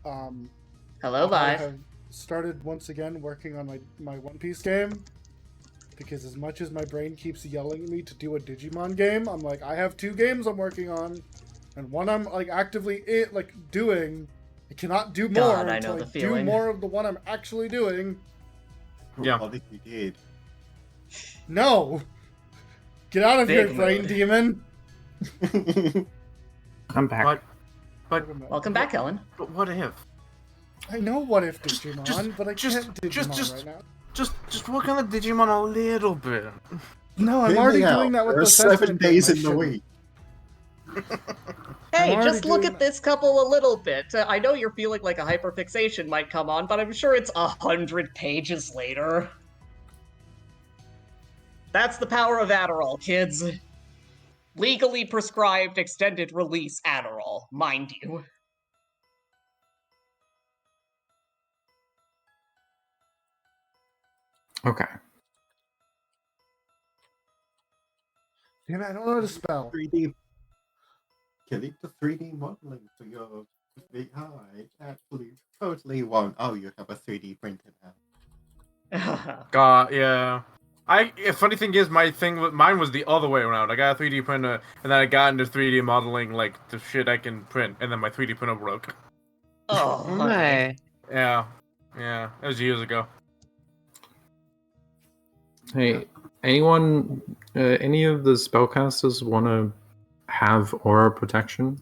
Hello, I Vive. have started once again working on my One Piece game. Because as much as my brain keeps yelling at me to do a Digimon game, I'm like, I have 2 games I'm working on, and one I'm like actively doing. I cannot do more God, I until know I the do feeling. more of the one I'm actually doing. Yeah. What if you did? No! Get out of Big here, brain mood. demon! I'm back. Welcome back, Ellen. But what if? I know what if Digimon, but I just- can't Digimon right now. Just work on the Digimon a little bit. No, I'm Hear already me out. doing that with There the are 7 sentiment days game. in the week. Hey, already just look doing at this couple a little bit. I know you're feeling like a hyperfixation might come on, but I'm sure it's 100 pages later. That's the power of Adderall, kids. Legally prescribed extended release Adderall, mind you. Okay. Damn it, I don't know how to spell. 3D. Killing the 3D modeling for your VR. It actually totally won't. Oh, you have a 3D printer now. God, yeah. Funny thing is, mine was the other way around. I got a 3D printer, and then I got into 3D modeling, like the shit I can print, and then my 3D printer broke. Oh, honey. My. Yeah, it was years ago. Hey, anyone, any of the spellcasters want to have aura protection?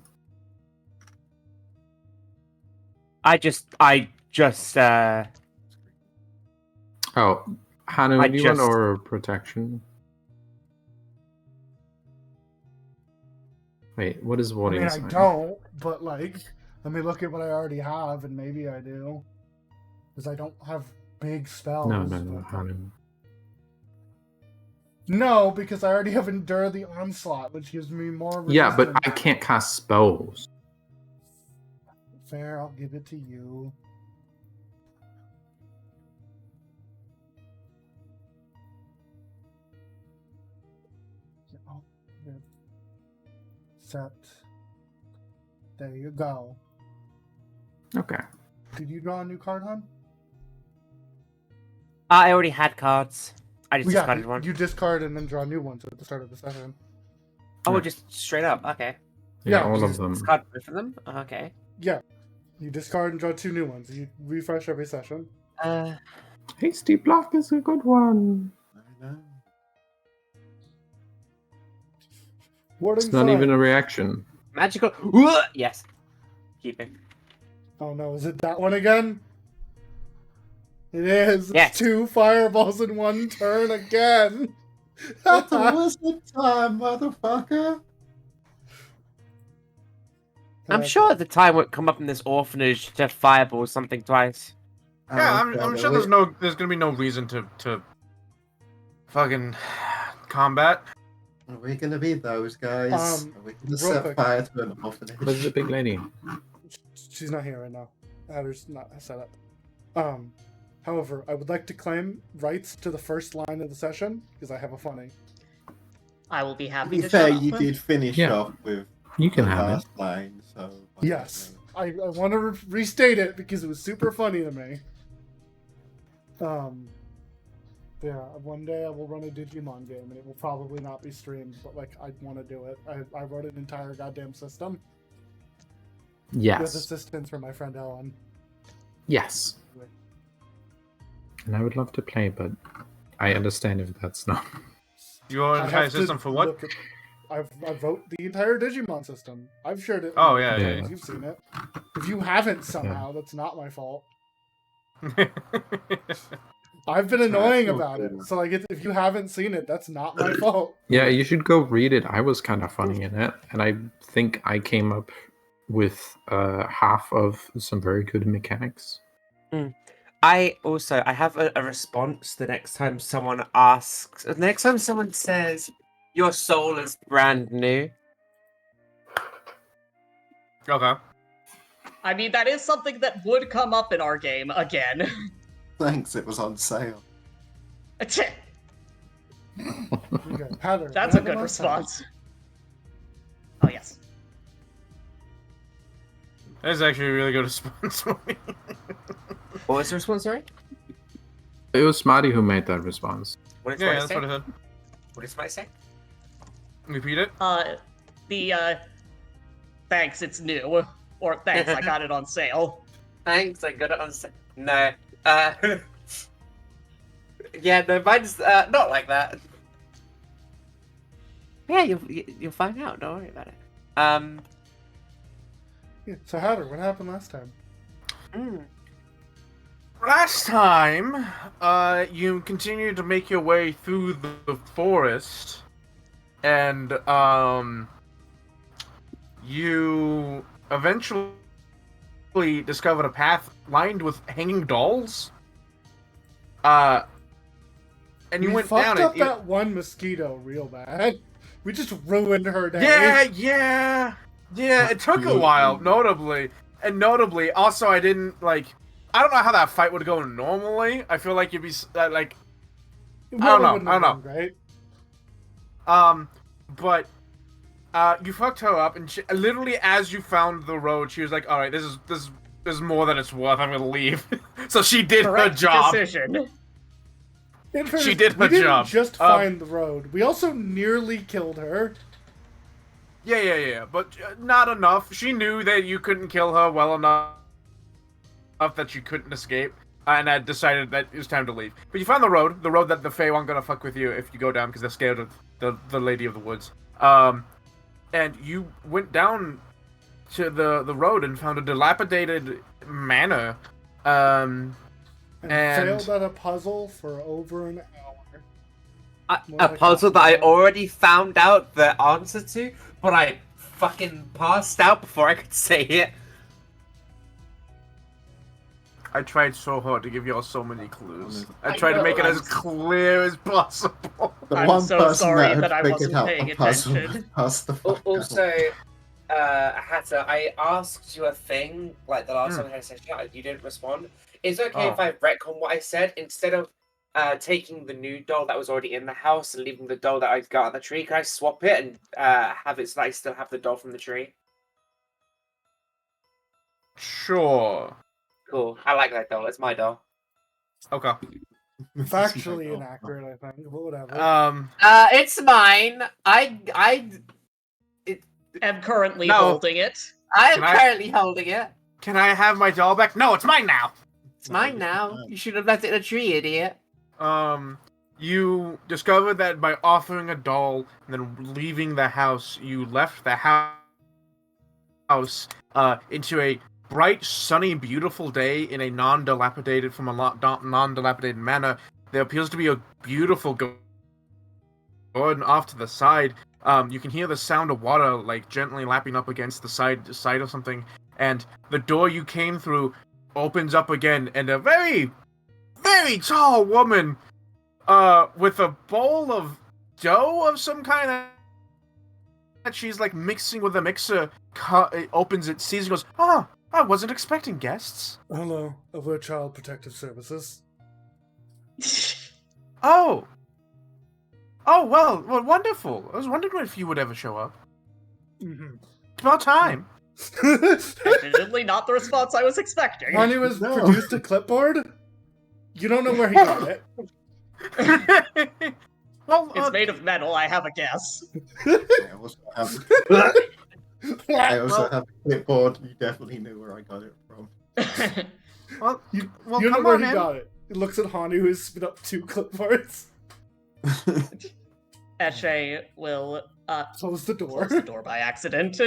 I just. Oh, Hannah, I do you want just- aura protection? Wait, what is I warning mean, I sign? don't, but like, let me look at what I already have, and maybe I do. Because I don't have big spells. No, but- Hannah. No, because I already have Endure the Onslaught, which gives me more resistance. Yeah, but I can't cast spells. Fair, I'll give it to you. Oh, good. Set. There you go. Okay. Did you draw a new card, hon? I already had cards. I just Well, discarded one. You discard and then draw new ones at the start of the session. Oh, Yeah. just straight up. Okay. Yeah, Yeah, all Just of them. discard both of them. Okay. Yeah. You discard and draw 2 new ones. You refresh every session. Hasty block is a good one. I know. Warding It's not Fire. even a reaction. Magical. Yes. Keeping. Oh no, is it that one again? It is. Yes. 2 fireballs in 1 turn again. That's almost the time, motherfucker. I'm sure the time won't come up in this orphanage to fireball something twice. Yeah, Oh, I'm God, sure there's gonna be no reason to fucking combat. Are we gonna be those guys? Are we gonna real set quick. fire to an orphanage? Where's the big lady? She's not here right now. Adder's not set up. However, I would like to claim rights to the first line of the session because I have a funny. I will be To happy be to fair, shut you up. did finish Yeah. off with You can the have it. last line, so... Yes, I want to restate it because it was super funny to me. Yeah, one day I will run a Digimon game and it will probably not be streamed, but like I want to do it. I wrote an entire goddamn system with Yes. assistance from my friend Ellen. Yes. And I would love to play, but I understand if that's not. Your I entire have to system for what? look at- I wrote the entire Digimon system. I've shared it. Oh, yeah, yeah. You've seen it. If you haven't somehow, that's not my fault. I've been annoying so about it. cool. So like, if you haven't seen it, that's not my fault. Yeah, you should go read it. I was kind of funny in it, and I think I came up with half of some very good mechanics. I have a response the next time someone asks. The next time someone says, "Your soul is brand new." Okay. I mean, that is something that would come up in our game again. Thanks, it was on sale. Okay, Heather, That's you a have good an response. Oh, yes. That's actually a really good response for me. What was the response, sorry? It was Smarty who made that response. What did Yeah, Smarty that's say? what I said. What did Smarty say? Repeat it. Thanks, it's new. Or thanks, I got it on sale. Thanks, I got it on No. Yeah, no, mine's not like that. Yeah, you'll find out, don't worry about it. Yeah, so Hatter, what happened last time? Last time, you continued to make your way through the forest, and you eventually discovered a path lined with hanging dolls. And you We went fucked down up it. that one mosquito real bad. We just ruined her day. Yeah. It took a while, notably, also I didn't like. I don't know how that fight would go normally. I feel like you'd be like, Well, I it don't wouldn't know. have been great. But you fucked her up, and she, literally as you found the road, she was like, "All right, this is more than it's worth. I'm gonna leave." So she did her Correct job. decision. In fairness, She did her we didn't job. just find the road. We also nearly killed her. Yeah. But not enough. She knew that you couldn't kill her well enough that she couldn't escape, and had decided that it was time to leave. But you found the road that the Fae aren't gonna fuck with you if you go down because they're scared of the Lady of the Woods. And you went down to the road and found a dilapidated manor. And And- failed at a puzzle for over an hour. More A like puzzle half that I an hour. already found out the answer to, but I fucking passed out before I could say it. I tried so hard to give y'all so many clues. I I tried to know, make it I'm as clear as possible. The I'm one so person sorry that, that I had figured wasn't out paying the puzzle attention. passed the fuck out. Also, Hatter, I asked you a thing like the last time I had a session, and you didn't respond. Is it okay if I retcon what I said instead of taking the new doll that was already in the house and leaving the doll that I got on the tree? Can I swap it and have it so that I still have the doll from the tree? Sure. Cool. I like that doll. It's my doll. Okay. Factually inaccurate, I think, but whatever. It's mine. I'm Currently No. holding it. Can I- currently holding it. Can I have my doll back? No, it's mine now. It's mine now. You should have left it in a tree, idiot. You discovered that by offering a doll and then leaving the house, you left the house into a bright, sunny, beautiful day in a non-dilapidated manner. There appears to be a beautiful garden off to the side. You can hear the sound of water like gently lapping up against the side of something, and the door you came through opens up again, and a very, very tall woman with a bowl of dough of some kind that she's like mixing with a mixer opens it, sees and goes, "Oh, I wasn't expecting guests." Hello, we're Child Protective Services. Oh, well, wonderful. I was wondering if you would ever show up. Mm-hmm. It's about time. Admittedly, not the response I was expecting. Honey was No. produced a clipboard? You don't know where he got it. Well, It's made of metal, I have a guess. I also have a clipboard. You definitely knew where I got it from. well, You well, know come where on he in. got it. He looks at Hanu who's spit up 2 clipboards. Eshe will Close the door. close the door by accident,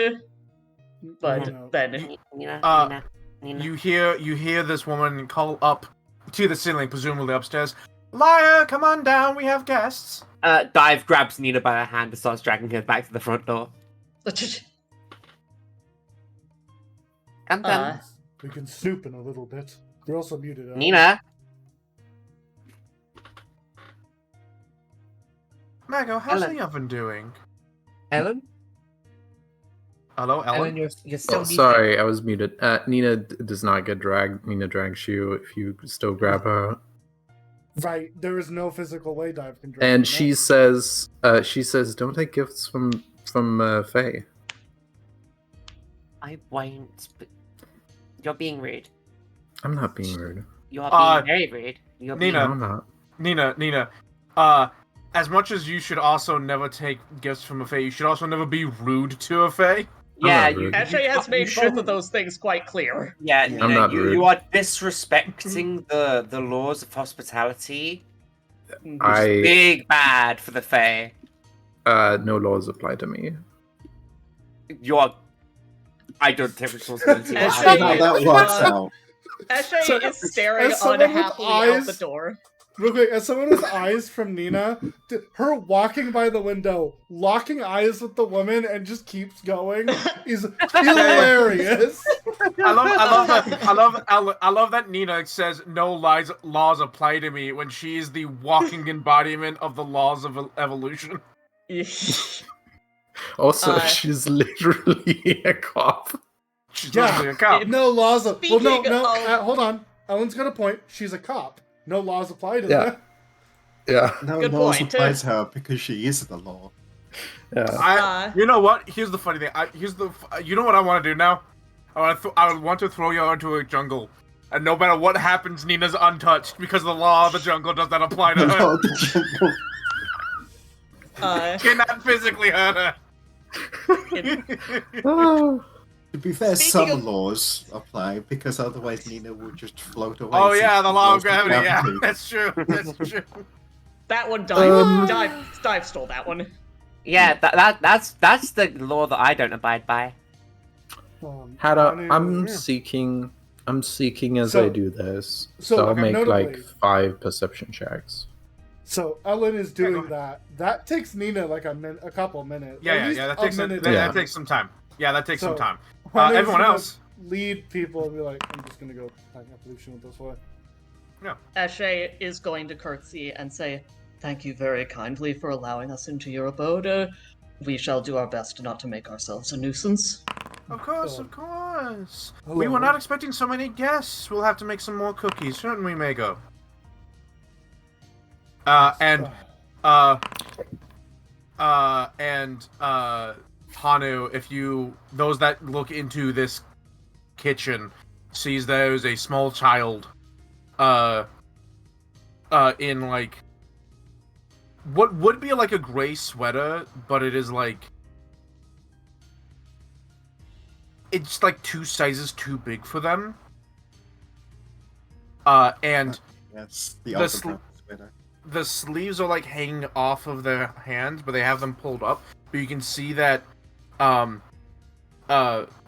but no. then Nina. You hear this woman call up to the ceiling, presumably upstairs. Liar, come on down. We have guests. Dive grabs Nina by her hand and starts dragging her back to the front door. Come down. We can snoop in a little bit. You're also muted. Al. Nina. Mago, how's Ellen. the oven doing? Ellen? Hello, Ellen. Ellen, you're still Oh, muted. sorry, I was muted. Nina does not get dragged. Nina drags you if you still grab her. Right, there is no physical way Dive can drag And him she out. says, "Don't take gifts from Faye." I won't. But You're being rude. I'm not being rude. You are being very rude. You're being Nina. No, I'm not. Nina, as much as you should also never take gifts from a Fae, you should also never be rude to a Fae. Yeah, not you. rude. Eshe has you made both shouldn't- of those things quite clear. Yeah, I'm Nina, not you rude. are disrespecting the laws of hospitality. Mhm. I Big bad for the Fae. no laws apply to me. You are. I don't take responsibility. Eshe See how that is, works uh, out. Eshe So, is staring as someone with unhappily out the eyes- door. Real quick, as someone with eyes from Nina, her walking by the window, locking eyes with the woman, and just keeps going is hilarious. I love that Nina says no laws apply to me when she is the walking embodiment of the laws of evolution. Also, Uh, she's literally a cop. She's Yeah. literally a cop. No laws of. Well, no, Speaking no. of- Hold on. Ellen's got a point. She's a cop. No laws apply to Yeah. that. Yeah, No Good laws point. apply to her because she is the law. yeah. You know what? Here's the funny thing. You know what I want to do now? I want to throw you into a jungle, and no matter what happens, Nina's untouched because the law of the jungle does not apply to her. No, the jungle. Cannot physically hurt her. Oh, To be fair, Speaking some of- laws apply because otherwise Nina would just float away. Oh yeah, since the law of laws gravity. Yeah, gravity. that's true. That's true. That one Um, dive stole that one. Yeah, that's the law that I don't abide by. Hada, I'm yeah. seeking. I'm seeking as So- I do this. so, So I'll make notably- like 5 perception checks. So Ellen is go doing ahead. that. That takes Nina like a couple minutes. At Yeah. least That a takes minute. that takes some time. Yeah, that takes some So- time. Hanu's Everyone gonna else. lead people and be like, I'm just gonna go hang evolution with this way. Eshe is going to curtsy and say, "Thank you very kindly for allowing us into your abode. We shall do our best not to make ourselves a nuisance." Of course, of course. Hello. We were not expecting so many guests. We'll have to make some more cookies, shouldn't we, Mago? And Hanu, if those that look into this kitchen sees there is a small child, in like what would be like a gray sweater, but it is like it's like 2 sizes too big for them. And Yes, the The other sweater. the sleeves are like hanging off of their hands, but they have them pulled up. But you can see that,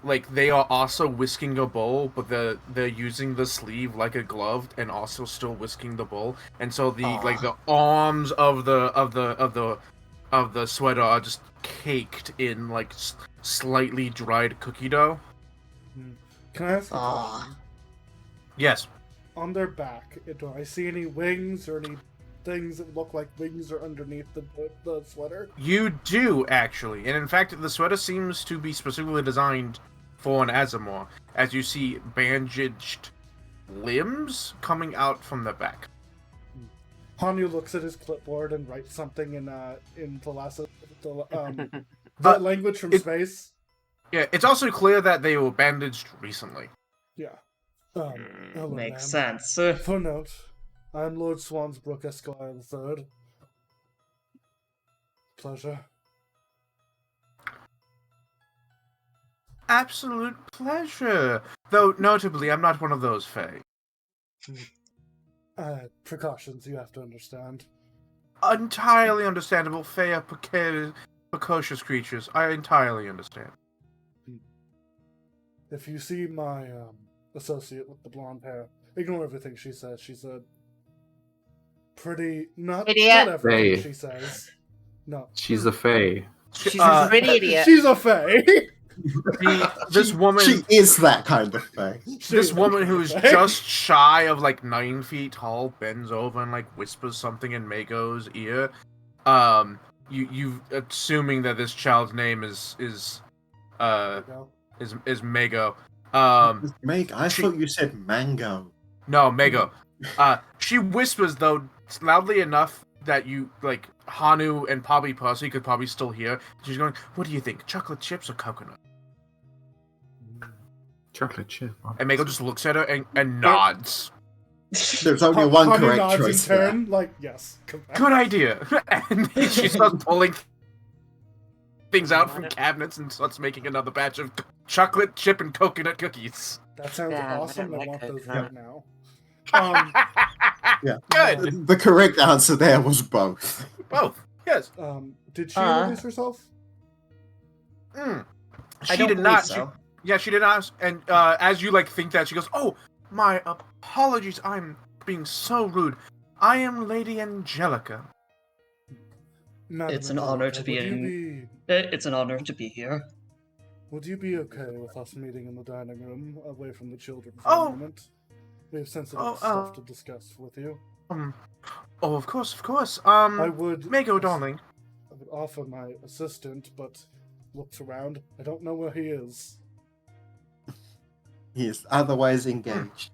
like they are also whisking a bowl, but they're using the sleeve like a glove and also still whisking the bowl. And so like the arms of the sweater are just caked in like slightly dried cookie dough. Can I ask a Ah. question? Yes. On their back, do I see any wings or any things that look like wings are underneath the sweater? You do, actually. And in fact, the sweater seems to be specifically designed for an Azamor, as you see bandaged limbs coming out from the back. Hanyu looks at his clipboard and writes something in the But language from it- space. Yeah, it's also clear that they were bandaged recently. Yeah. Hello, Makes ma'am. sense. Footnote. I'm Lord Swansbrook Esquire III. Pleasure. Absolute pleasure. Though, notably, I'm not one of those Fae. Precautions you have to understand. Entirely understandable. Fae are precocious creatures. I entirely understand. If you see my associate with the blonde hair, ignore everything she says. She said pretty not Idiot. everything Hey. she says. No. She's a fae. She's Uh, a pretty idiot. She's a fae. This woman... She is that kind of thing. This woman who's just shy of like 9 feet tall bends over and like whispers something in Mago's ear. You assuming that this child's name is Mago. Meg, I she- thought you said mango. No, Mago. She whispers though loudly enough that you like Hanu and probably Percy could probably still hear. She's going, "What do you think? Chocolate chips or coconut?" Chocolate chip. And Mako just looks at her and nods. There's only one Honey correct nods choice in there. turn, like, yes. Come back. Good idea. And she starts pulling things out from cabinets and starts making another batch of chocolate chip and coconut cookies. That sounds Yeah, I awesome. don't I like want those coconut. right now. Yeah. Good. The correct answer there was both. Both. Yes. Did she release herself? Mm. I She don't did believe not. so. Yeah, she did not. And as you think that, she goes, "Oh, my apologies. I'm being so rude. I am Lady Angelica." Madam It's an honor Angelica, to be would in- you It's an honor to be here. Would you be okay with us meeting in the dining room, away from the children for Oh. a moment? We have sensitive Oh, stuff to discuss with you. Oh, of course, of course. I would. Mako, darling. I would offer my assistant, but looks around. I don't know where he is. He is otherwise engaged.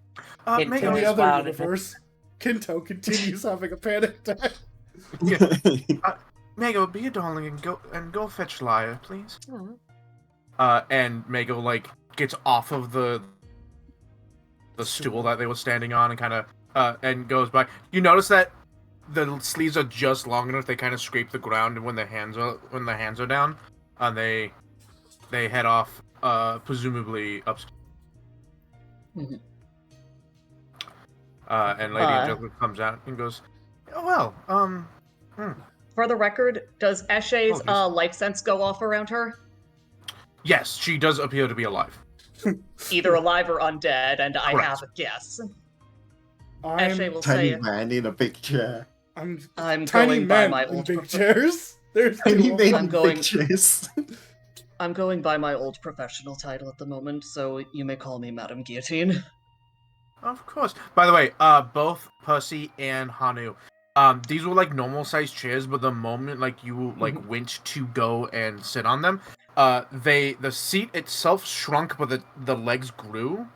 It Mako, In the Goes other wild. universe, Kinto continues having a panic attack. Mako, be a darling and go fetch Lyre, please. And Mako gets off of the stool that they were standing on and kind of and goes by. You notice that the sleeves are just long enough; they kind of scrape the ground when the hands are down, and they head off, presumably upstairs. Mhm. And Lady Angelica comes out and goes, "Oh well, For the record, does Eshe's Oh, life sense go off around her? yes, she does appear to be alive." Either alive or undead, and I Correct. have a guess. Eshe I'm will Tiny say, man in a big chair. I'm I'm tiny going by men my in old big chairs. There's Tiny two of man them. I'm in going- big chairs. I'm going by my old professional title at the moment, so you may call me Madame Guillotine. Of course. By the way, both Percy and Hanu, these were normal sized chairs, but the moment you went to go and sit on them, the seat itself shrunk, but the legs grew.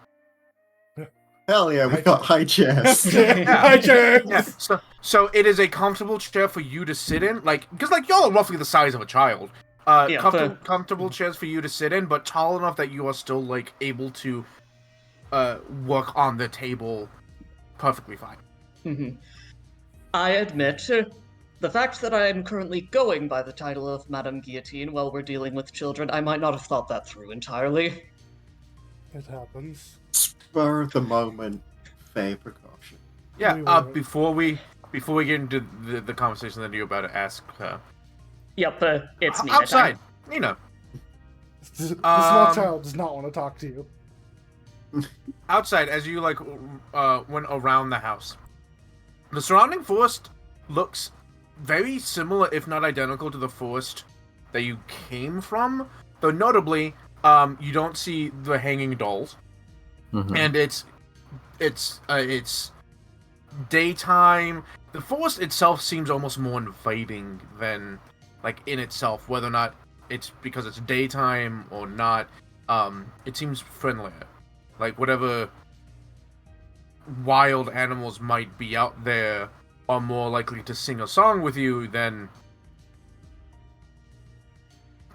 Hell yeah, we got high chairs. High chairs. Yeah. So it is a comfortable chair for you to sit in, because y'all are roughly the size of a child. Yeah, Comfortable chairs for you to sit in, but tall enough that you are still able to work on the table perfectly fine. Mhm. I admit, the fact that I am currently going by the title of Madame Guillotine while we're dealing with children, I might not have thought that through entirely. It happens. Spur of the moment, fair precaution. Yeah. We were- Before we get into the conversation that you're about to ask her, Yep, it's me. outside, Nina, This small Um, child does not want to talk to you. outside as you went around the house, the surrounding forest looks very similar, if not identical, to the forest that you came from. Though notably, you don't see the hanging dolls, Mhm. and it's daytime. The forest itself seems almost more inviting than in itself, whether or not it's because it's daytime or not. It seems friendlier. Whatever wild animals might be out there are more likely to sing a song with you than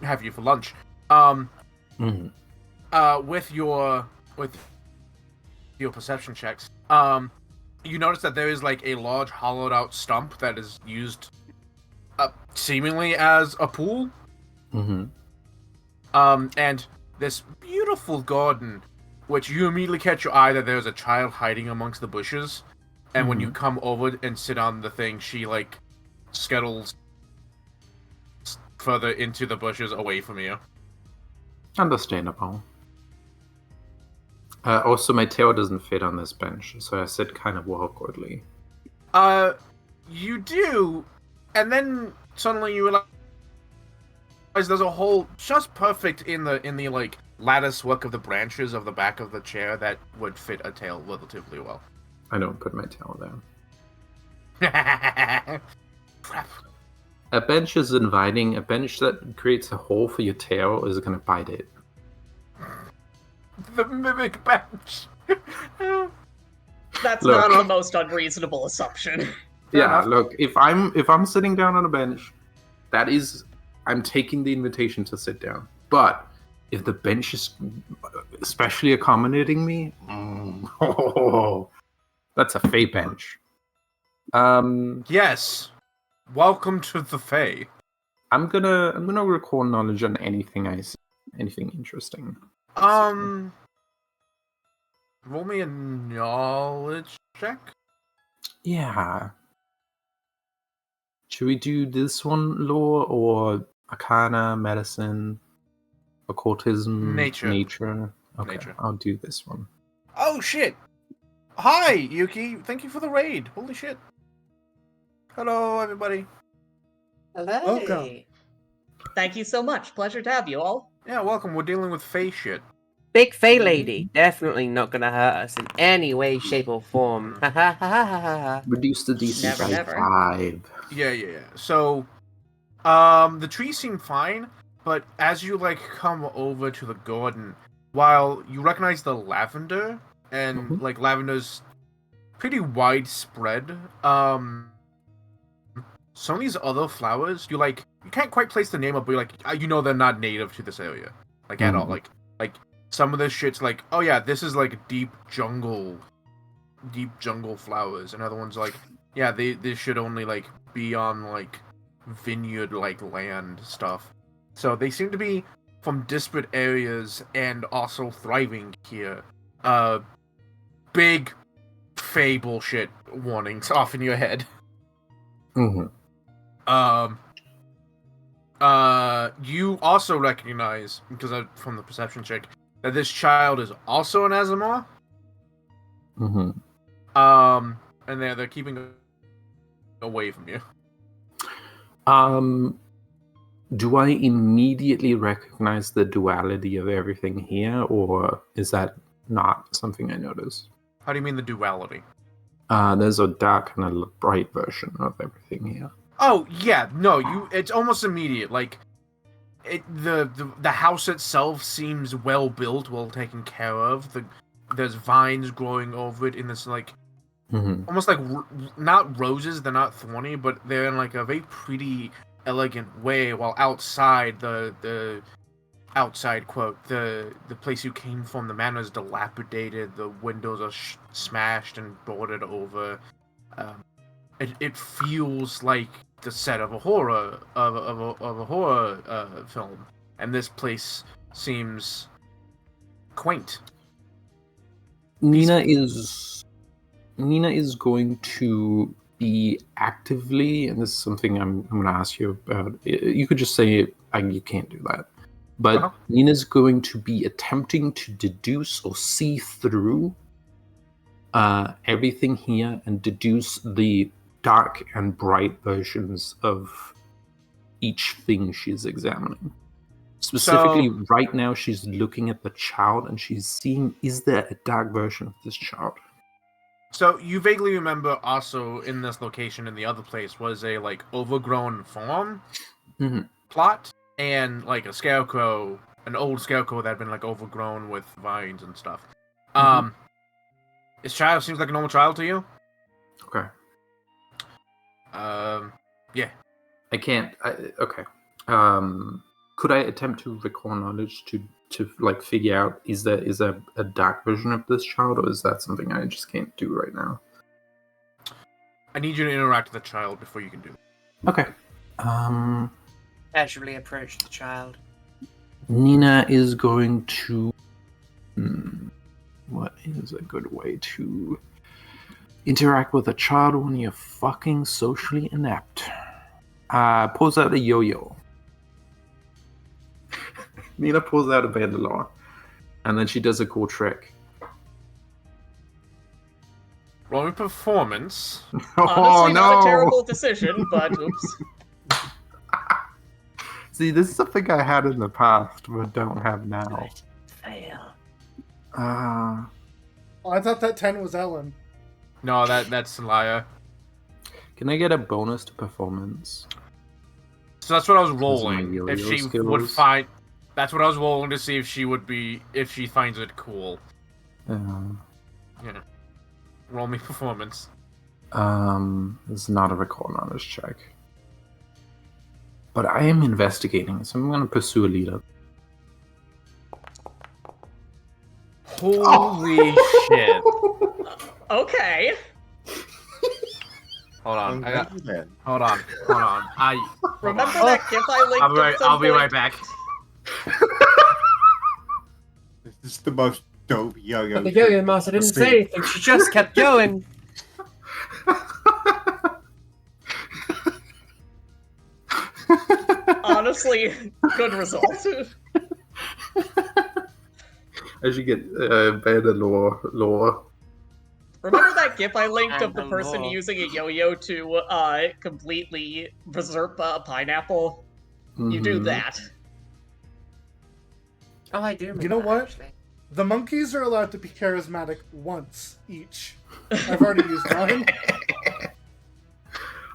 have you for lunch. Mhm. With your perception checks, you notice that there is a large hollowed out stump that is used seemingly as a pool. Mhm. And this beautiful garden, which you immediately catch your eye that there's a child hiding amongst the bushes. And when you come over and sit on the thing, she scuttles further into the bushes away from you. Understandable. Also, my tail doesn't fit on this bench, so I sit kind of awkwardly. You do, and then suddenly you realize there's a hole just perfect in the lattice work of the branches of the back of the chair that would fit a tail relatively well. I don't put my tail there. Crap. A bench is inviting. A bench that creates a hole for your tail is going to bite it. The mimic bench. That's Look. not the most unreasonable assumption. Yeah, enough. look, if I'm sitting down on a bench, I'm taking the invitation to sit down. But if the bench is especially accommodating me, that's a Fey bench. Yes. Welcome to the Fae. I'm gonna record knowledge on anything I see, anything interesting. Roll me a knowledge check. Yeah. Should we do this one, lore, or arcana, medicine, occultism, Nature. Okay, Nature. I'll do this one. Oh shit! Hi, Yuki. Thank you for the raid. Holy shit. Hello, everybody. Hello. Welcome. Thank you so much. Pleasure to have you all. Yeah, welcome. We're dealing with Fae shit. Big Fae lady, definitely not gonna hurt us in any way, shape, or form. Ha ha ha ha ha ha. Reduce the DC Never, by never. 5. Yeah. So, the trees seem fine, but as you come over to the garden, while you recognize the lavender and lavender's pretty widespread, some of these other flowers you can't quite place the name up, but you know they're not native to this area at all. Like some of this shit's oh yeah, this is deep jungle flowers, and other ones yeah, they should only be on vineyard land stuff. So they seem to be from disparate areas and also thriving here. Big Fae bullshit warnings off in your head. You also recognize, because from the perception check, that this child is also an Azamar. And they're keeping away from you. Do I immediately recognize the duality of everything here, or is that not something I notice? How do you mean the duality? There's a dark and a bright version of everything here. Oh yeah, no, it's almost immediate. The house itself seems well built, well taken care of. There's vines growing over it in this almost not roses. They're not thorny, but they're in a very pretty, elegant way. While outside the outside quote the place you came from, the manor is dilapidated. The windows are smashed and boarded over. It feels like the set of a horror film, and this place seems quaint. Nina is going to be actively, and this is something I'm going to ask you about. You could just say you can't do that, but Nina's going to be attempting to deduce or see through everything here and deduce the dark and bright versions of each thing she's examining. Specifically, right now she's looking at the child and she's seeing, is there a dark version of this child? So you vaguely remember also in this location, in the other place, was a overgrown farm plot, and a scarecrow, an old scarecrow that had been overgrown with vines and stuff. This child seems like a normal child to you? Okay. Yeah. I can't. Okay. Could I attempt to recall knowledge to figure out is there a dark version of this child, or is that something I just can't do right now? I need you to interact with the child before you can do it. Okay. Casually approach the child. Nina is going to. What is a good way to interact with a child when you're fucking socially inept? Pulls out a yo-yo. Nina pulls out a Vandalore, and then she does a cool trick. Roll me performance. Honestly, not a terrible decision, but oops. See, this is something I had in the past, but don't have now. Fail. I thought that 10 was Ellen. No, that's Laya. Can I get a bonus to performance? So that's what I was my rolling. yo-yo If she skills. would find, that's what I was rolling to see if she finds it cool. Yeah. Roll me performance. It's not a recall knowledge check. But I am investigating, so I'm going to pursue a leader. Holy shit! Okay. Hold on. I got. Alrighty then. Hold on. Remember that GIF I linked at some I'll be point? right back. This is the most dope yo-yo. But the yo-yo master didn't say anything. She just kept going. Honestly, good result. I should get better lore. Remember that GIF I linked of the And person lore. using a yo-yo to completely berserk a pineapple? You do Mhm. that. Oh, I do remember You know that, what? actually. The monkeys are allowed to be charismatic once each. I've already used mine.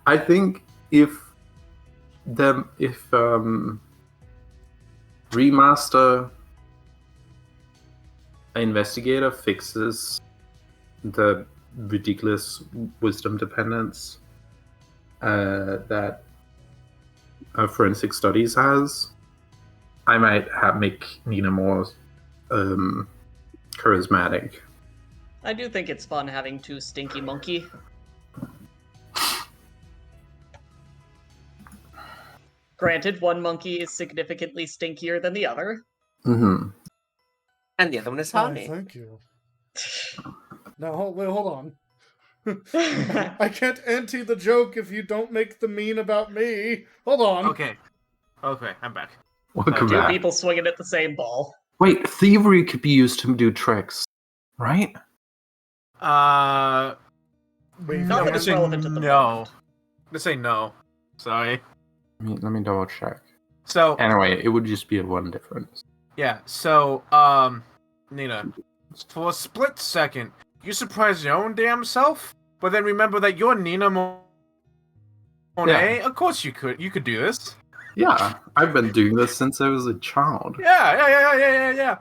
I think if remaster investigator fixes the ridiculous wisdom dependence that forensic studies has, I might make Nina more charismatic. I do think it's fun having two stinky monkey. Granted, one monkey is significantly stinkier than the other. Mm-hmm. And the other one is Oh, honey. thank you. No, hold on. I can't anti the joke if you don't make the mean about me. Hold on. Okay, I'm back. Welcome Two back. people swinging at the same ball. Wait, thievery could be used to do tricks, right? Wait, Not no, that it's Let's say relevant at the no. moment. Let's say no. Sorry. Let me double check. So Anyway, it would just be a one difference. yeah. So Nina, for a split second, you surprised your own damn self, but then remember that you're Nina Monet. Yeah. Of course you could. You could do this. Yeah, I've been doing this since I was a child. Yeah.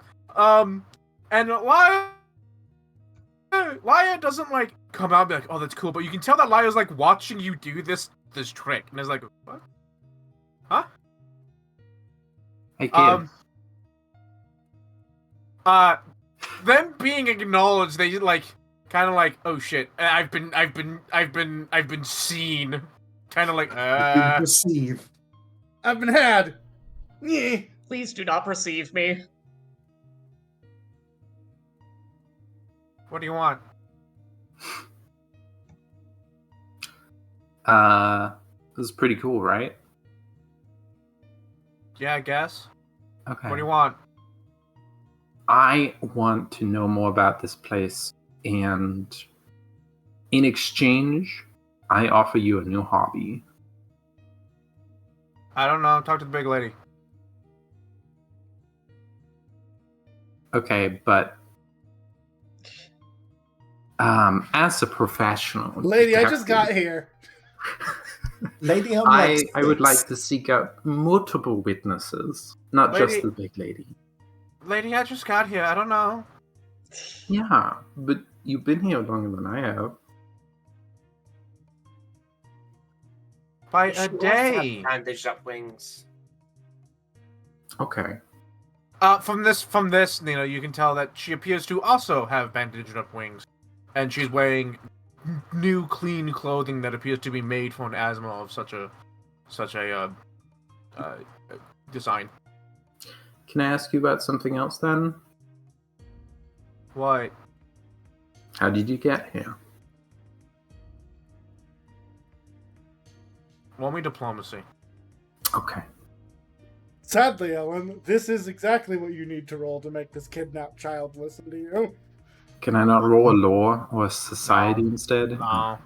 And Laya doesn't like come out and be like, "Oh, that's cool," but you can tell that Laya's like watching you do this trick, and it's like, "What? Huh?" Hey, kid. Them being acknowledged, they like kind of like, "Oh shit, I've been seen," kind of like, Receive. I've been had. Yeah. Please do not perceive me. What do you want? This is pretty cool, right? Yeah, I guess. Okay. What do you want? I want to know more about this place, and in exchange, I offer you a new hobby. I don't know. Talk to the big lady. Okay, but as a professional Lady, I just detective, got here. Lady, I'm I next. would like to seek out multiple witnesses, not Lady- just the big lady. Lady, I just got here. I don't know. Yeah, but you've been here longer than I have. By She a also has day. bandaged up wings. Okay. From this, Nina, you can tell that she appears to also have bandaged up wings, and she's wearing new, clean clothing that appears to be made for an asthma of such a design. Can I ask you about something else then? What? How did you get here? Roll me diplomacy. Okay. Sadly, Ellen, this is exactly what you need to roll to make this kidnapped child listen to you. Can I not roll a law or a society instead? No.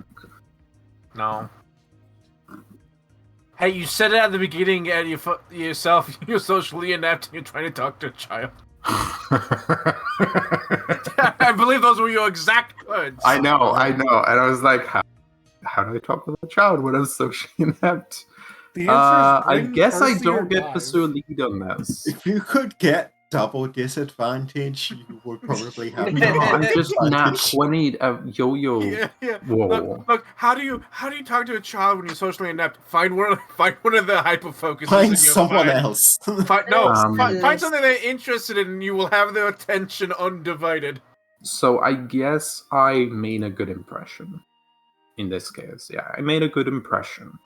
Hey, you said it at the beginning, and yourself, you're socially inept, and you're trying to talk to a child. I believe those were your exact words. I know. And I was like, how do I talk with a child when I'm socially inept? The answer is I bring guess I Percy or don't get die. pursue a lead on this. If you could get double disadvantage, you would probably have No, I'm just not disadvantage. 20 yo-yo. Yeah, yeah. Whoa. Look, how do you talk to a child when you're socially inept? Find one of the hyper focuses. Find someone else. Find something they're interested in, and you will have their attention undivided. So I guess I made a good impression in this case. Yeah, I made a good impression.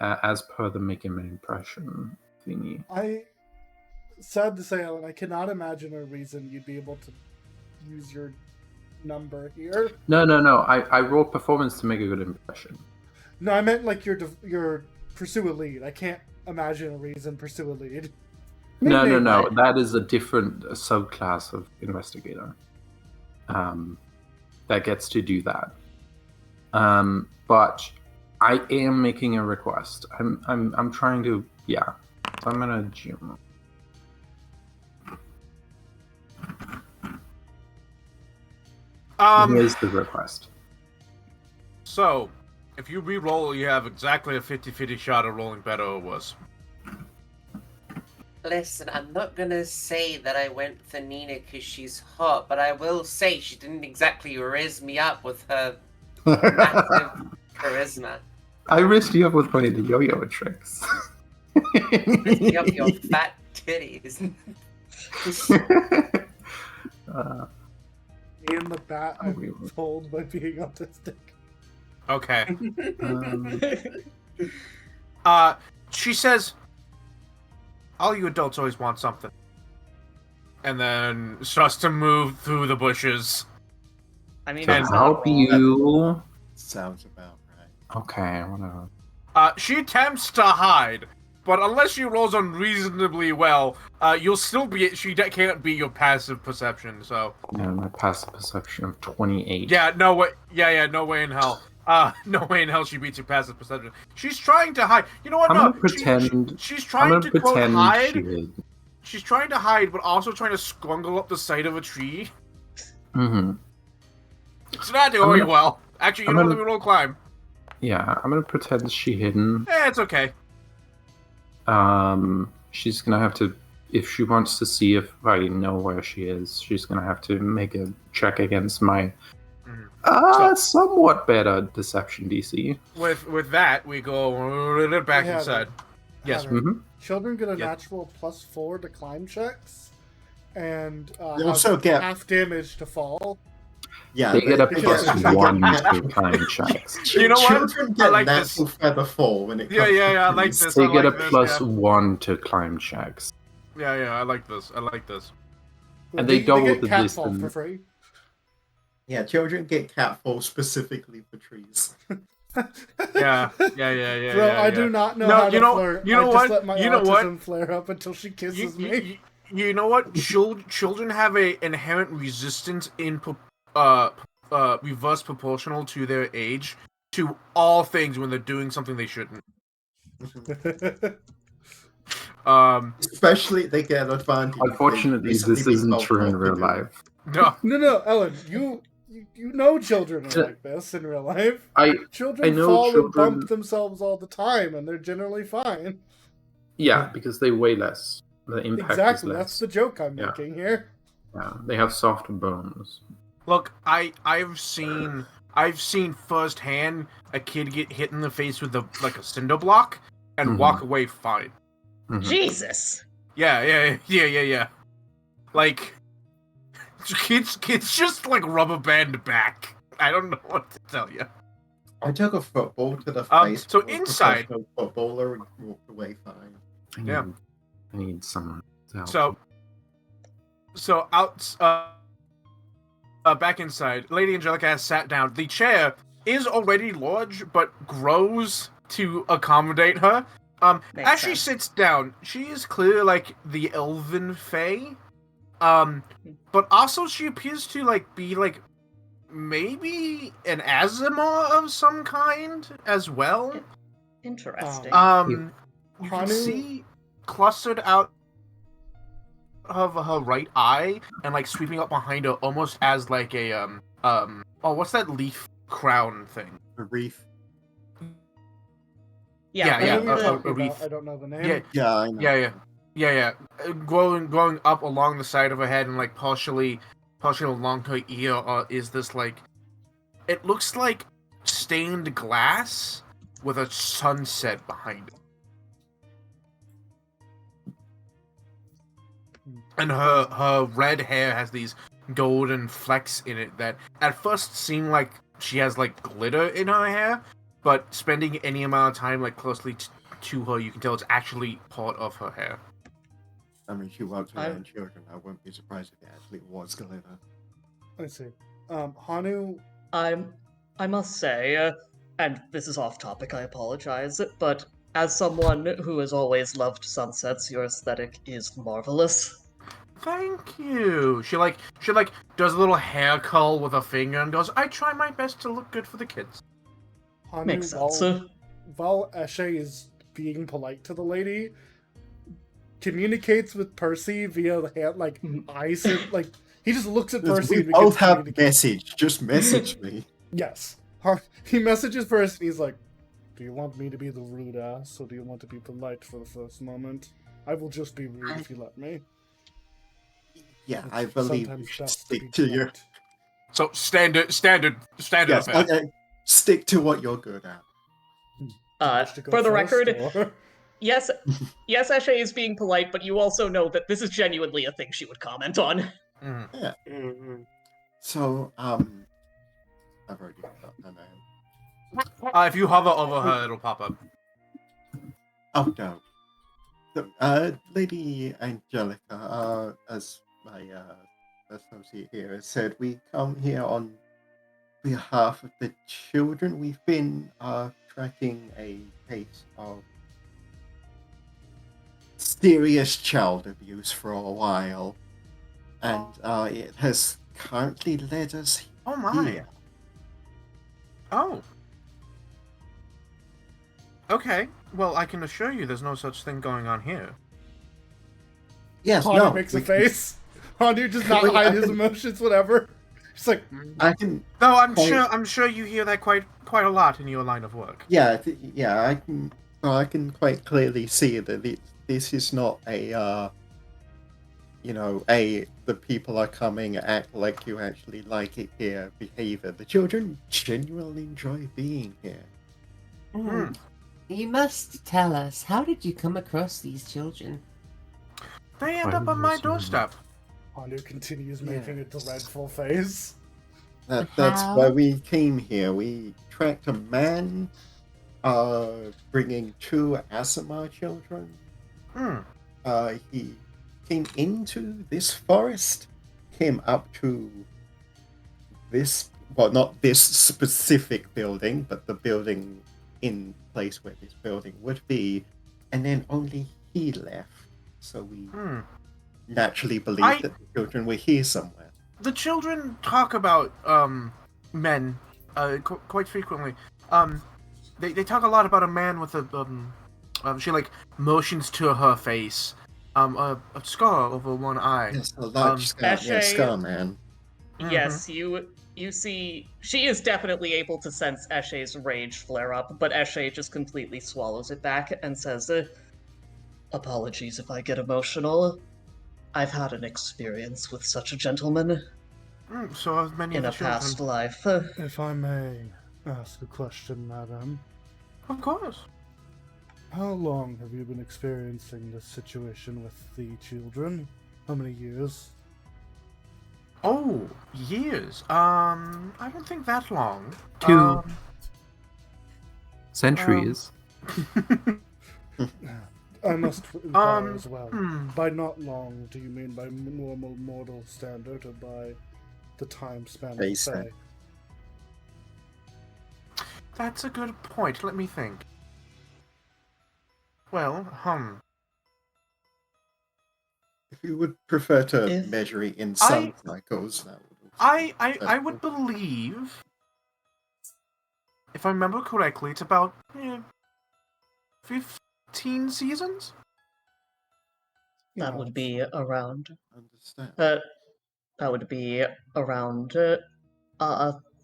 As per the making an impression thingy. Sad to say, Ellen, I cannot imagine a reason you'd be able to use your number here. No. I rolled performance to make a good impression. No, I meant like your pursue a lead. I can't imagine a reason pursue a lead. No. Right. That is a different subclass of investigator. That gets to do that. But I am making a request. I'm trying to. Yeah. So I'm gonna gym. Here's the request. So, if you re-roll, you have exactly a 50-50 shot of rolling better or worse. Listen, I'm not gonna say that I went for Nina because she's hot, but I will say she didn't exactly raise me up with her massive charisma. I raised you up with one of the yo-yo tricks. Raise me up your fat titties. Me and the bat, I'm told by being autistic. Okay. Um, She says, all you adults always want something. And then starts to move through the bushes. I mean, to it's not help wrong. you. Sounds about right. Okay, whatever. She attempts to hide, but unless she rolls unreasonably well, you'll still be. Can't be your passive perception. So. Yeah, my passive perception of 28. Yeah, no way. Yeah, no way in hell. No way in hell she beats your passive perception. She's trying to hide. You know what? I'm No, gonna pretend. she's I'm trying gonna to quote pretend hide. she is. She's trying to hide, but also trying to scrungle up the side of a tree. Mm-hmm. It's not doing well. Actually, you I'm know, gonna- let me roll climb. Yeah, I'm gonna pretend she hidden. It's okay. She's gonna have to, if she wants to see if I know where she is, she's gonna have to make a check against my somewhat better deception DC. With that, we go back Yeah, inside. Yes. Alright. Mm-hmm. Children get a Yeah. natural +4 to climb checks, and They also have get- half damage to fall. Yeah, They get a they plus get- 1 to climb checks. You know what? Children get I like this. natural feather fall when it comes Yeah, to I like trees. this. They I get a like this, plus yeah. 1 to climb checks. Yeah, I like this. I like this. And they double get the catfall distance. for free. Yeah, children get catfall specifically for trees. Yeah. Bro, I do not know No, how to you know- flirt. you know I just what? let my You know what? autism flare up until she kisses me. You know what? Children have a inherent resistance in reverse proportional to their age to all things when they're doing something they shouldn't. Especially they get an advantage. Unfortunately, this isn't true in real life. No. No, Ellen, you know children are like this in real life. Children I know fall and children- bump themselves all the time, and they're generally fine. Yeah, because they weigh less. The impact Exactly, is less. that's the joke I'm Yeah. making here. Yeah, they have soft bones. Look, I've seen firsthand a kid get hit in the face with a cinder block and Mhm. walk away fine. Mhm. Jesus. Yeah. Like kids just like rubber band back. I don't know what to tell you. I took a football to the face. so of a inside- professional footballer and walked away fine. I need someone to help. So out back inside, Lady Angelica has sat down. The chair is already large, but grows to accommodate her. Makes As she sense. sits down, she is clearly like the elven fae. But also she appears to be maybe an Azima of some kind as well. Interesting. You can Hanu- see clustered out of her right eye and sweeping up behind her almost as like a what's that leaf crown thing? A reef. yeah, yeah, I know what you're a talking wreath. about. I don't know the name. Yeah, Yeah, I know. yeah. Growing up along the side of her head and like partially along her ear is this like, it looks like stained glass with a sunset behind it. And her red hair has these golden flecks in it that at first seem like she has like glitter in her hair, but spending any amount of time like closely to her, you can tell it's actually part of her hair. I mean, she works around children. I wouldn't be surprised if it actually was glitter. I see. Hanu, I must say, and this is off topic, I apologize, but as someone who has always loved sunsets, your aesthetic is marvelous. Thank you. She does a little hair curl with her finger and goes, "I try my best to look good for the kids." Hanu, Makes sense. while Eshe is being polite to the lady, communicates with Percy via the hand, like eyes, like he just looks at Percy. We and both begins have communicating. message. Just message me. Yes. He messages first, and he's like, "Do you want me to be the rude ass, or do you want to be polite for the first moment? I will just be rude if you let me." Yeah, It's I believe sometimes you should best stick be to your. polite. So standard Yes, affair. okay. Stick to what you're good at. Do you wish to go For the first, record, or- yes, Eshe is being polite, but you also know that this is genuinely a thing she would comment on. Mm-hmm. So, I've already got her name. If you hover over her, it'll pop up. Oh no. So, Lady Angelica, as my associate here has said, we come here on behalf of the children. We've been tracking a case of serious child abuse for a while, and it has currently led us Oh my. here. Oh. Okay. Well, I can assure you there's no such thing going on here. Yes, Hanu no. makes a we can- face. Hanu does not Wait, hide I his can- emotions, whatever. He's like, I can. No, Quite- I'm sure you hear that quite a lot in your line of work. Yeah, I can. Well, I can quite clearly see that this is not a. The people are coming, act like you actually like it here behavior. The children genuinely enjoy being here. Hmm. You must tell us, how did you come across these children? They end Why up on do my you assume? doorstep. Hanu continues making a Yes. dreadful face. That's How? why we came here. We tracked a man, bringing 2 Asimar children. Hmm. He came into this forest, came up to this, well, not this specific building, but the building in place where this building would be, and then only he left. So we Hmm. naturally believed that the children were here somewhere. The children talk about men quite frequently. They talk a lot about a man with a she like motions to her face, a scar over one eye. Yes, a large scar, yeah, Eshe- scar man. Yes, you see, she is definitely able to sense Eshe's rage flare up, but Eshe just completely swallows it back and says, "Apologies if I get emotional. I've had an experience with such a gentleman So have many in of a the children. past life." If I may ask a question, madam, Of course. how long have you been experiencing this situation with the children? How many years? Oh, years. I don't think that long. 2 centuries. I must inquire Um, as well. hmm. By not long, do you mean by normal mortal standard or by the time span They of said. say? That's a good point. Let me think. Well, If you would prefer to If- measure it in sun cycles, that would also be I would believe, if I remember correctly, it's about 15 seasons. That would be around. understand. That would be around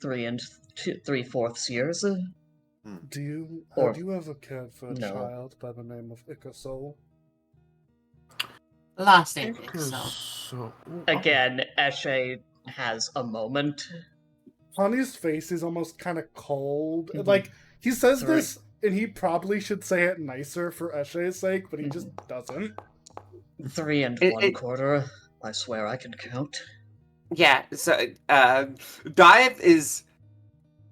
3 and 3/4 years. Do you Or- have you ever cared for a No. child by the name of Ikasol? Last evening, so. So Again, Eshe has a moment. Honey's face is almost kind of cold. Mhm. Like, he says Sorry. this, and he probably should say it nicer for Eshe's sake, but he just doesn't. 3 and It- 1/4. I swear I can count. Yeah, so Dive is.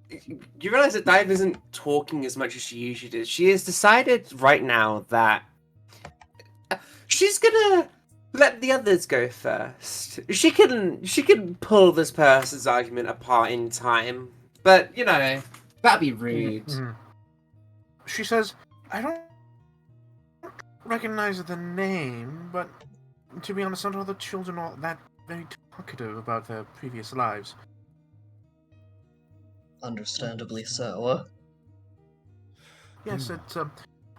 You realize that Dive isn't talking as much as she usually does. She has decided right now that she's gonna let the others go first. She can pull this person's argument apart in time, but you know that'd be rude. Mhm. She says, I don't recognize the name, but to be honest, not all the children are that very talkative about their previous lives. Understandably so. Yes,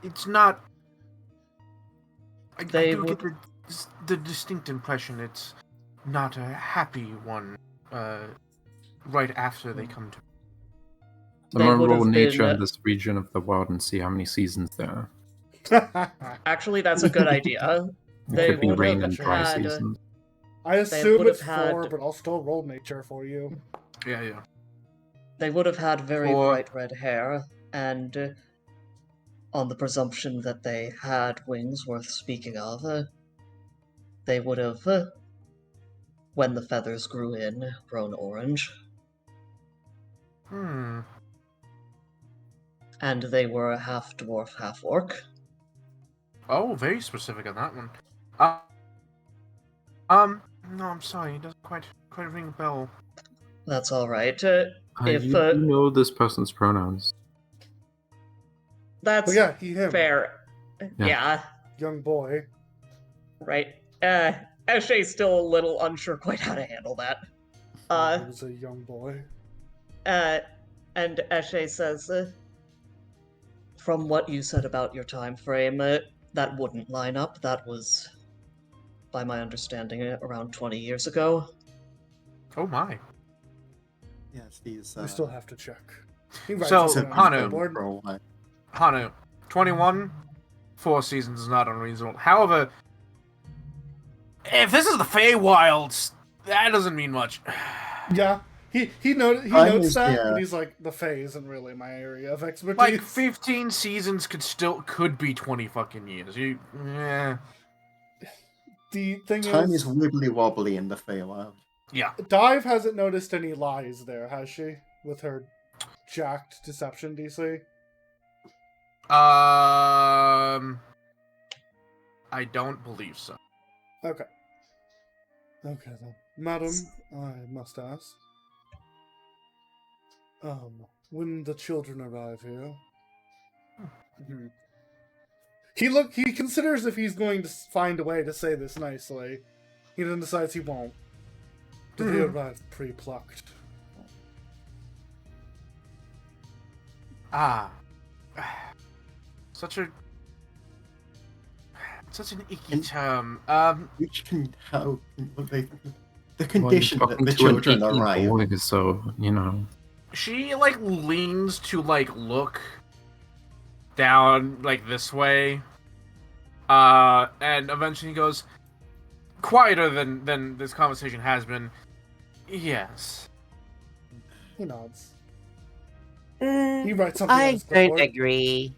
it's not. I They do get would- the distinct impression it's not a happy one. Right after they come to. I'm gonna would roll have nature been- in this region of the world and see how many seasons there are. Actually, that's a good idea. It They could be would rain have and dry had- seasons. I assume would it's have had- 4, but I'll still roll nature for you. Yeah. They would have had very Or- bright red hair, and on the presumption that they had wings worth speaking of, they would have, when the feathers grew in, grown orange. And they were half dwarf, half orc. Oh, very specific on that one. No, I'm sorry, it doesn't quite ring a bell. That's alright. If, You do know this person's pronouns. That's But yeah, him. fair. Yeah, Young boy. right. Eshe's still a little unsure quite how to handle that. He was a young boy. And Eshe says, from what you said about your time frame, that wouldn't line up. That was, by my understanding, around 20 years ago. Oh my. Yes, he's. We still have to check. He writes So, it down on Hanu. his board. For a while. Hanu, 21, 4 seasons is not unreasonable. However, if this is the Feywilds, that doesn't mean much. Yeah, he notes is- that, yeah. but he's like, the Fae isn't really my area of expertise. Like 15 seasons could be 20 fucking years. Yeah. The thing Time is, is wibbly wobbly in the Feywild. Yeah. Dive hasn't noticed any lies there, has she? With her jacked deception DC? I don't believe so. Okay. Okay then. Madam, I must ask. When the children arrive here... He considers if he's going to find a way to say this nicely. He then decides he won't. Do they arrive pre-plucked? Such an icky And- term. Which can how the Well, condition you're that talking the to an children 18 arrive. boy, so, you know. She leans to look down this way. And eventually goes quieter than this conversation has been. Yes. He nods. He writes something on I his don't clipboard. agree.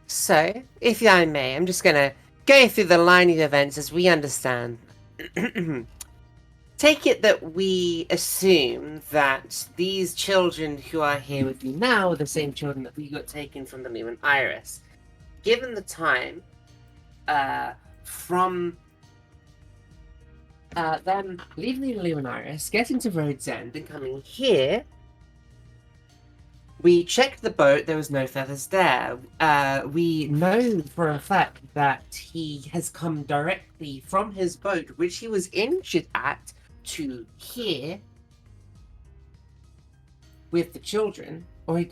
So, if I may, I'm just gonna go through the line of events as we understand. Take it that we assume that these children who are here with you now are the same children that we got taken from the Lumen Iris. Given the time, from them leaving the Lumen Iris, getting to Road's End, and coming here, we checked the boat, there was no feathers there. We know for a fact that he has come directly from his boat, which he was injured at, to here with the children. Or yeah,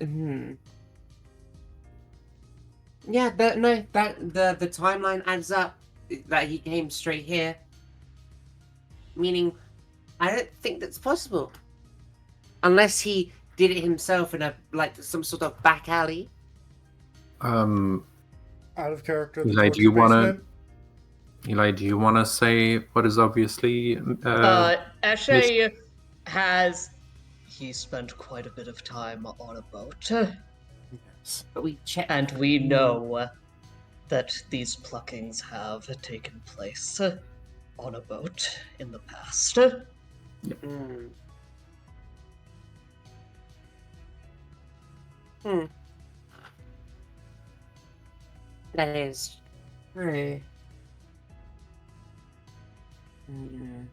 the timeline adds up that he came straight here. Meaning, I don't think that's possible. Unless he did it himself in some sort of back alley. Out of character. The Eli, do torture you wanna- basement. Eli, do you want to say what is obviously? Eshe has. He spent quite a bit of time on a boat, Yes. But we checked. and we know that these pluckings have taken place on a boat in the past. Mm. Hmm. That is true. Mm.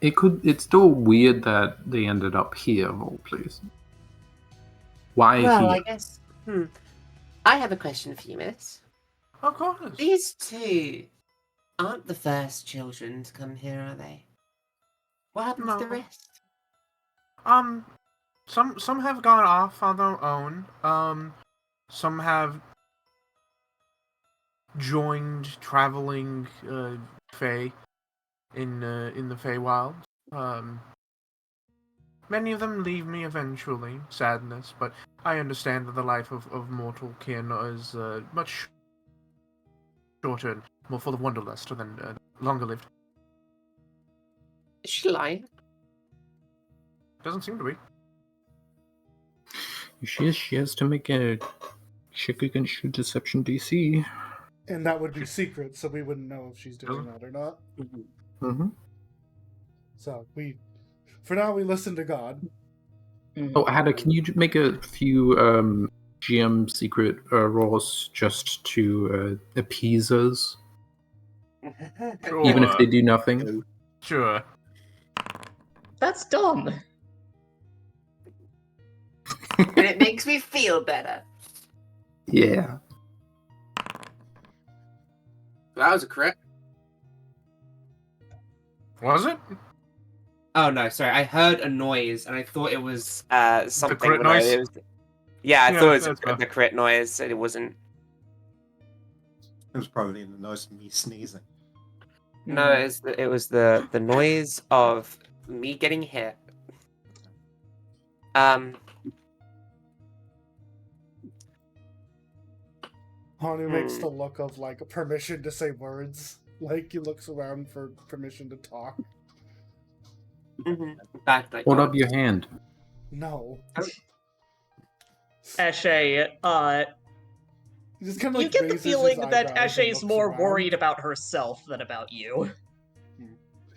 It's still weird that they ended up here of all places. Why Well, here? I guess. I have a question for you, Miss. Of course. These two aren't the first children to come here, are they? What happened to the No. rest? Some have gone off on their own. Some have joined traveling Fae in the Feywild. Many of them leave me eventually, sadness, but I understand that the life of mortal kin is much shorter and more full of wanderlust than longer lived. Is she lying? Doesn't seem to be. She has to make a check against your deception DC. And that would be secret, so we wouldn't know if she's doing that or not. Mm-hmm. So for now, we listen to God. Oh, Hada, can you make a few GM secret rolls just to appease us, even if they do nothing? Sure. That's dumb. But it makes me feel better. Yeah. That was a crit. Was it? Oh no, sorry. I heard a noise and I thought it was something. crit when I- noise? it was- yeah, I Yeah, thought it was that's fair. the crit noise, and it wasn't. It was probably the noise of me sneezing. No, it was the noise of me getting hit. Hanu makes the look of like permission to say words. Like he looks around for permission to talk. Back like Hold up your hand. No. Eshe, He just kind of you get the feeling that Eshe's more around. worried about herself than about you.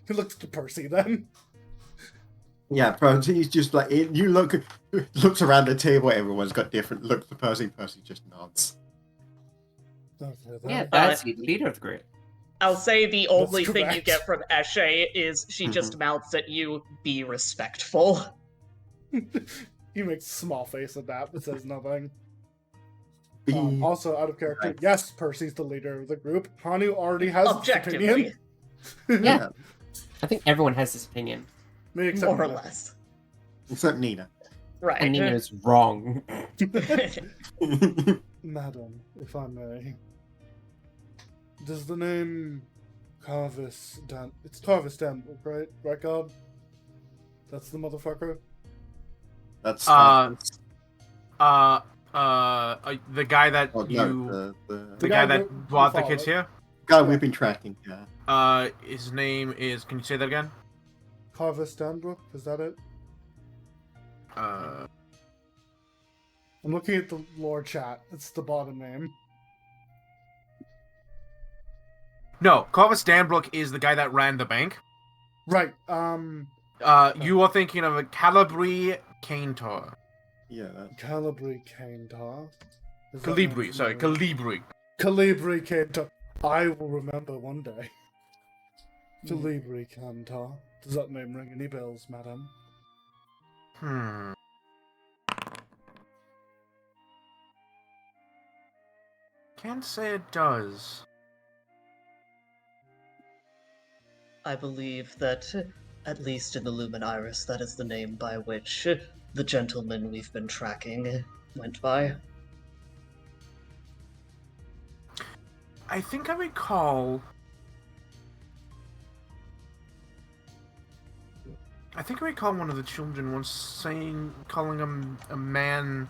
He looks to Percy then. Yeah, Percy, he's just like you looks around the table. Everyone's got different looks to Percy. Percy just nods. Yeah, that's the leader of the group. I'll say the only thing you correct. get from Eshe is she just mouths at you, be respectful. He makes a small face at that, but says nothing. Be- Also, out of character, Right. yes, Percy's the leader of the group. Hanu already has this Objectively, opinion. Yeah. I think everyone has this opinion. Me except more or Nina. less. Except Nina. Right. And Nina is wrong. Madam, if I may. Does the name Carvis Dan... It's Carvis Dan, right? Right, God? That's the motherfucker? That's the guy that oh, you no, the guy guy that who brought the followed. kids here. guy we've been tracking. Yeah. His name is. Can you say that again? Carvis Danbrook? Is that it? I'm looking at the lore chat. It's the bottom name. No, Corvus Danbrook is the guy that ran the bank. Right, You are thinking of a Calibri Kaintor. Yeah. Calibri Kaintar. Is that Calibri, name sorry, familiar? Calibri. Calibri Kaintar. I will remember one day. Calibri Kaintar. Does that name ring any bells, madam? Can't say it does. I believe that, at least in the Lumin-Iris, that is the name by which the gentleman we've been tracking went by. I think I recall. I think I recall one of the children once calling him a man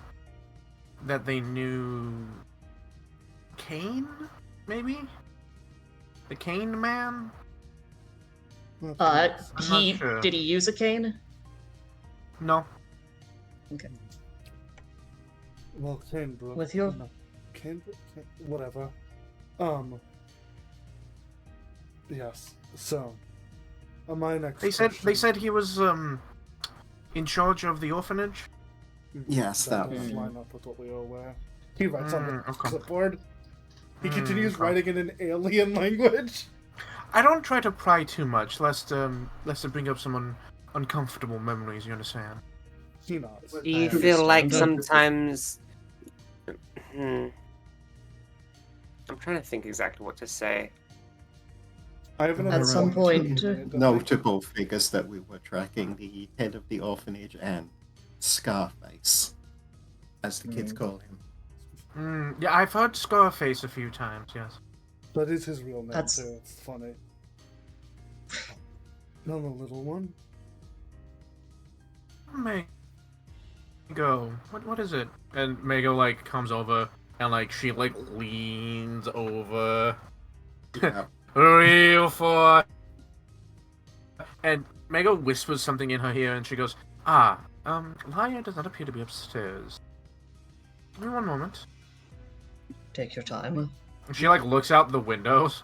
that they knew. Cain, maybe? The Cain man? I'm not sure. Did he use a cane? No. Well, Canberra. With your- No. Whatever. Yes. So, on my next. They said he was in charge of the orphanage. Yes, that does one. line up with what we are aware. He writes on the okay. clipboard. He continues okay. writing in an alien language. I don't try to pry too much, lest it bring up some uncomfortable memories. You understand? He nods. Do you I feel like understand. sometimes? I'm trying to think exactly what to say. I have another At some point, Notable figures that we were tracking: the head of the orphanage and Scarface, as the kids call him. Yeah, I've heard Scarface a few times. Yes. That is his real name That's- too. It's funny. No, the little one. Mago, what is it? And Mago like comes over and like she like leans over. Yeah. Real for. And Mago whispers something in her ear, and she goes, Laya does not appear to be upstairs. Give me one moment. take your time. And she like looks out the windows.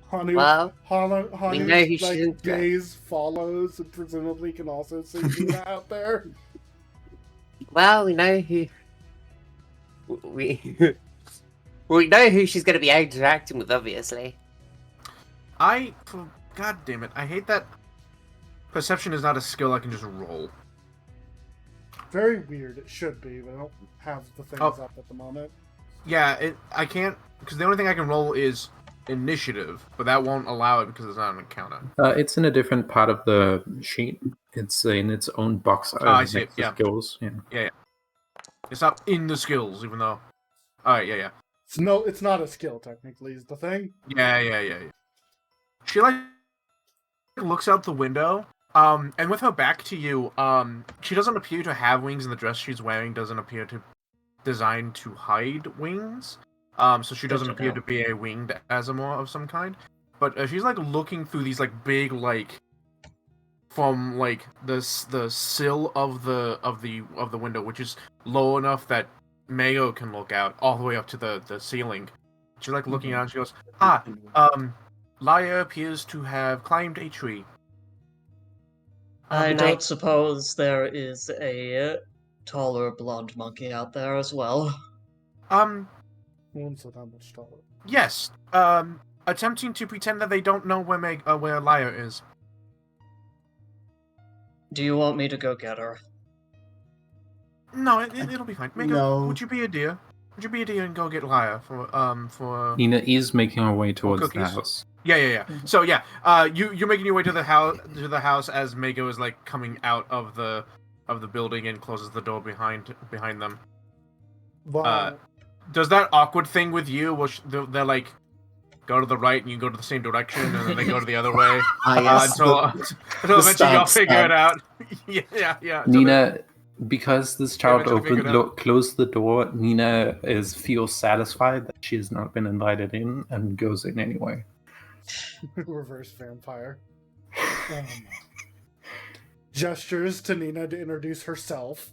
Honey, Well, Honey's know he like shouldn't- gaze follows, and presumably can also see Nina out there. Well, we know who we we know who she's going to be interacting with, obviously. God damn it, I hate that perception is not a skill I can just roll. Very weird. It should be, but I don't have the things Oh. up at the moment. Yeah, I can't, because the only thing I can roll is initiative, but that won't allow it because it's not an encounter. It's in a different part of the sheet. It's in its own box. I see it, next to yeah. Skills. Yeah. It's not in the skills, even though. Alright, yeah. It's not a skill technically. Is the thing. Yeah. She like looks out the window, and with her back to you, she doesn't appear to have wings, and the dress she's wearing doesn't appear to designed to hide wings. So she doesn't Good to appear know. to be a winged Azamor of some kind. But she's like looking through these like big like from like the sill of the window, which is low enough that Mayo can look out all the way up to the ceiling. She's like looking out and she goes, Laya appears to have climbed a tree. I Nice. don't suppose there is a taller blonde monkey out there as well. One's not much taller. Yes. Attempting to pretend that they don't know where Laya is. Do you want me to go get her? No, it'll be fine. Mako, No. would you be a deer? Would you be a deer and go get Laya for Nina is making her way towards the cookies? house. Yeah. So yeah, you're making your way to the house as Mako is like coming out of the building and closes the door behind them. Wow. Does that awkward thing with you, where they're like go to the right and you go to the same direction, and then they go to the other way until eventually y'all figure it out. yeah. Nina, because this child eventually figure it out. closed the door, Nina feels satisfied that she has not been invited in and goes in anyway. Reverse vampire. Gestures to Nina to introduce herself.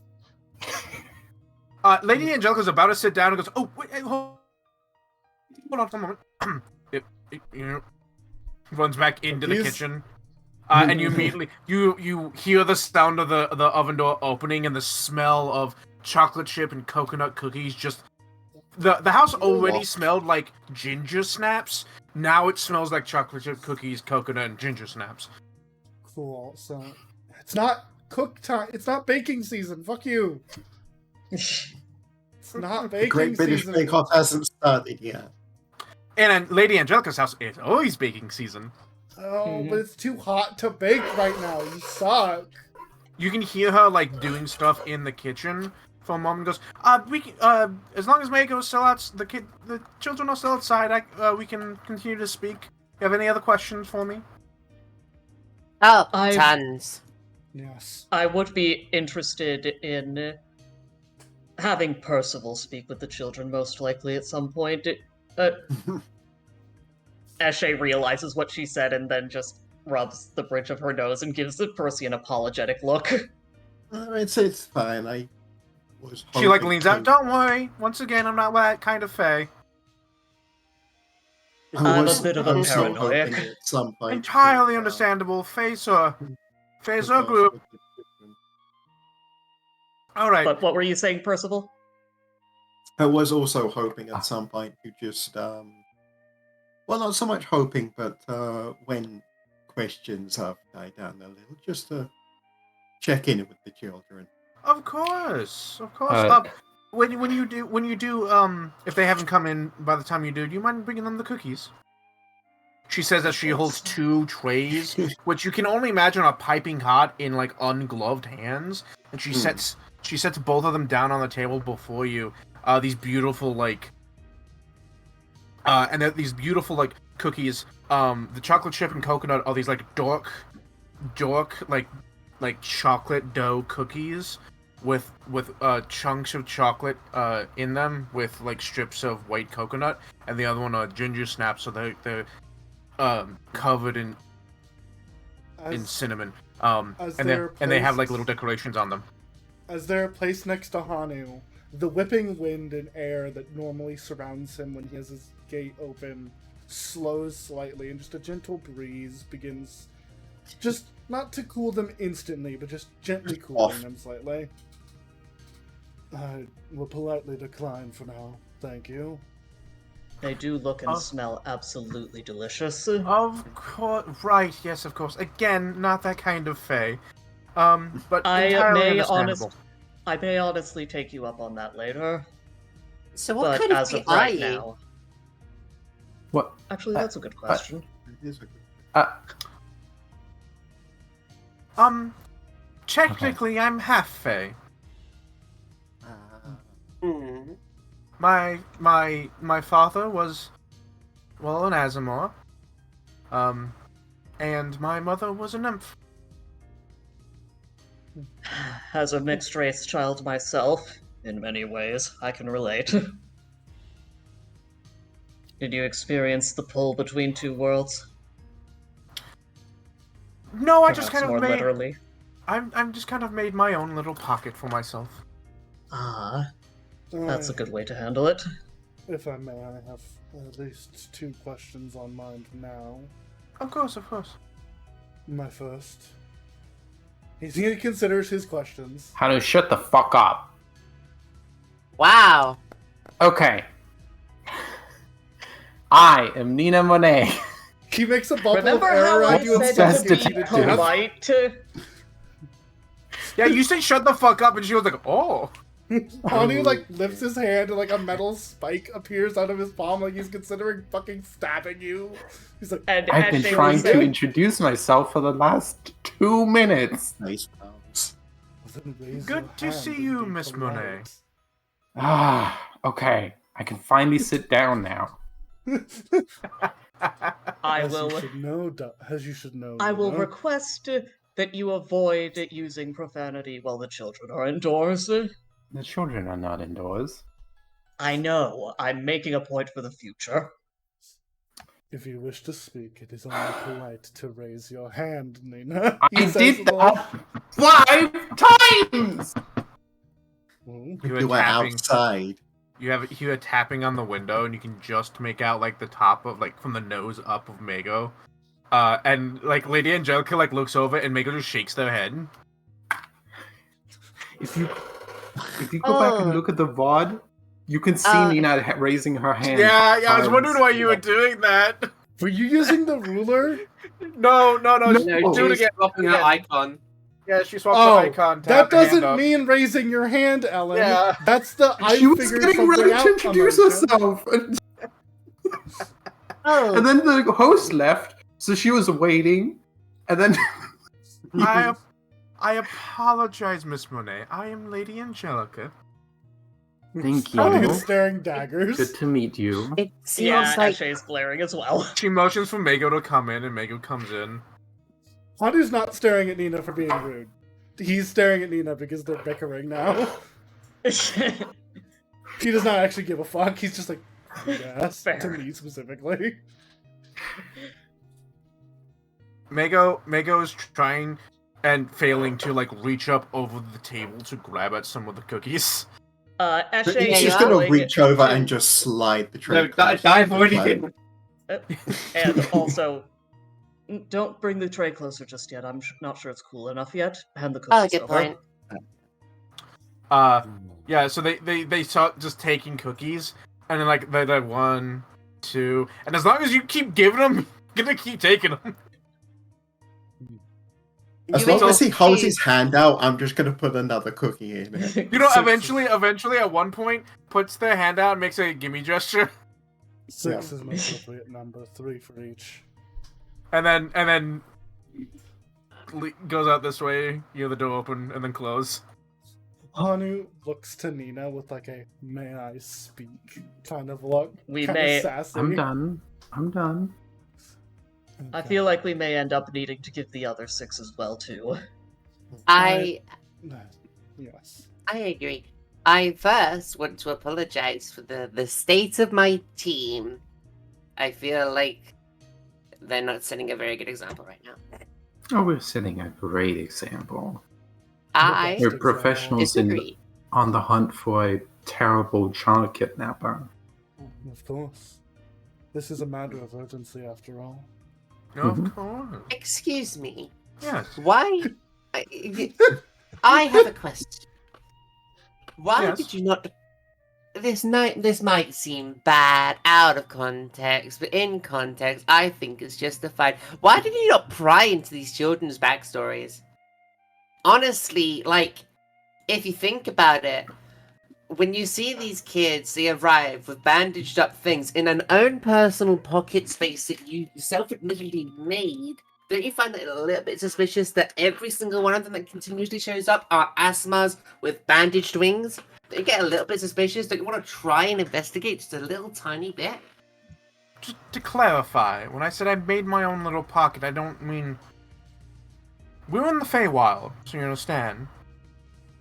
Lady Angelica's about to sit down and goes, "Oh, wait, hey, hold on for a moment." Runs back into the Cookies? kitchen, and you immediately you hear the sound of the oven door opening and the smell of chocolate chip and coconut cookies. Just the house already smelled like ginger snaps. Now it smells like chocolate chip cookies, coconut, and ginger snaps. Cool. So it's not cook time. It's not baking season. Fuck you. It's not The baking Great British season. Bake Off hasn't started yet. And Lady Angelica's house is always baking season. Oh, but it's too hot to bake right now. You suck. You can hear her like doing stuff in the kitchen for a moment. Goes, we can, as long as Mako's still out, the children are still outside. We can continue to speak. You have any other questions for me? Oh, I've- tons. Yes. I would be interested in having Percival speak with the children, most likely at some point. Eshe realizes what she said and then just rubs the bridge of her nose and gives Percy an apologetic look. It's fine. I was. She like hoping leans to- out. Don't worry. Once again, I'm not that kind of fae. I I'm was a bit of a also paranoiac. hoping at some point Entirely to, understandable. Faes are converse group. with the children. All right. But what were you saying, Percival? I was also hoping at some point to just, well, not so much hoping, but when questions have died down a little, just to check in with the children. Of course. Uh, When you do, if they haven't come in by the time you do you mind bringing them the cookies? She says as she holds 2 trays, which you can only imagine are piping hot in like ungloved hands, and she sets both of them down on the table before you. These beautiful like, and these beautiful like cookies. The chocolate chip and coconut are these like dark like chocolate dough cookies with chunks of chocolate in them with like strips of white coconut, and the other one are ginger snaps, so they're covered in cinnamon. And they have like little decorations on them. As they're placed next to Hanu, the whipping wind and air that normally surrounds him when he has his gate open slows slightly, and just a gentle breeze begins, just not to cool them instantly, but just gently cooling them slightly. I will politely decline for now. Thank you. They do look and smell absolutely delicious. Of course, right? Yes, of course. Again, not that kind of fae. But entirely understandable. I may honestly take you up on that later. So what But kind of as tea of are right you? now, What? actually, that's a good question. It is a good. Technically, I'm half fae. Hmm. My father was, well, an Azamor. And my mother was a nymph. As a mixed race child myself, in many ways, I can relate. Did you experience the pull between 2 worlds? No, I just Perhaps kind more of made. literally. I'm just kind of made my own little pocket for myself. Ah, that's a good way to handle it. If I may, I have at least 2 questions on mind now. Of course, of course. My first. He considers his questions. How to shut the fuck up. Wow. Okay. I am Nina Monet. He makes a bubble Remember of air how I around you and said Obsessed to suffocates be you to death. polite? Yeah, you said shut the fuck up, and she was like, oh. Hanu like lifts his hand and like a metal spike appears out of his palm like he's considering fucking stabbing you. He's like, And I've been Ashley trying was to saying- introduce myself for the last 2 minutes. Nice pounds. "Then raise Good your to hand see and you, be Miss polite." Monet. Ah, okay. I can finally sit down now. I As will. You should know, as you should know. I will Nina. request that you avoid using profanity while the children are indoors. The children are not indoors. I know. I'm making a point for the future. If you wish to speak, it is only polite to raise your hand, Nina. I He says did it all. that 5 times! Hmm? You You were were tapping. outside. You were tapping on the window, and you can just make out like the top of from the nose up of Mago. And like Lady Angelica like looks over, and Mago just shakes their head. If you go back and look at the VOD, you can see Nina raising her hand. Yeah, I was wondering why times. you were doing that. Were you using the ruler? No. No. No, Do it she's again. swapping her icon. Yeah, she swapped Oh, the icon. That tap the hand doesn't up. mean raising your hand, Ellen. Yeah. That's the I She was figured getting something ready out to introduce emotion. herself. Oh. And then the host left, so she was waiting. And then I apologize, Miss Monet. I am Lady Angelica. Thank Hanu you. is staring daggers. Good to meet you. It seems Yeah, like Eshe's glaring as well. She motions for Mago to come in, and Mago comes in. Hanu's not staring at Nina for being rude. He's staring at Nina because they're bickering now. He does not actually give a fuck. He's just like, yes, Fair. to me specifically. Mego is trying and failing to like reach up over the table to grab at some of the cookies. But Eshe he's is just gonna going reach over to- and just slide the tray. No, closer I've to the already plate. been. And also, don't bring the tray closer just yet. I'm not sure it's cool enough yet. Hand the cookies Oh, good over. point. Yeah, so they start just taking cookies, and then like they're like 1, 2, and as long as you keep giving them, you're gonna keep taking them. As You long make as he a holds cheese. his hand out, I'm just gonna put another cookie in it. You know, Six eventually, at one point, puts their hand out and makes a gimme gesture, Six is my appropriate number. 3 for each. and then goes out this way. You hear the door open and then close. Hanu looks to Nina with like a "May I speak" kind of look. We kinda may- sassy. I'm done. I'm done. I Okay. feel like we may end up needing to give the other 6 as well too. I Yes. I agree. I first want to apologize for the state of my team. I feel like they're not setting a very good example right now. Oh, we're setting a great example. I We're professionals disagree. on the hunt for a terrible child kidnapper. Of course. This is a matter of urgency, after all. Of Mhm. course. Excuse me. Yes. Why? I have a question. Why Yes. did you not? This might seem bad out of context, but in context, I think it's justified. Why did you not pry into these children's backstories? Honestly, like, if you think about it, when you see these kids, they arrive with bandaged up things in an own personal pocket space that you self-admittedly made. Don't you find it a little bit suspicious that every single one of them that continuously shows up are asthmas with bandaged wings? Don't you get a little bit suspicious? Don't you want to try and investigate just a little tiny bit? Just to clarify, when I said I made my own little pocket, I don't mean... We're in the Feywild, so you understand.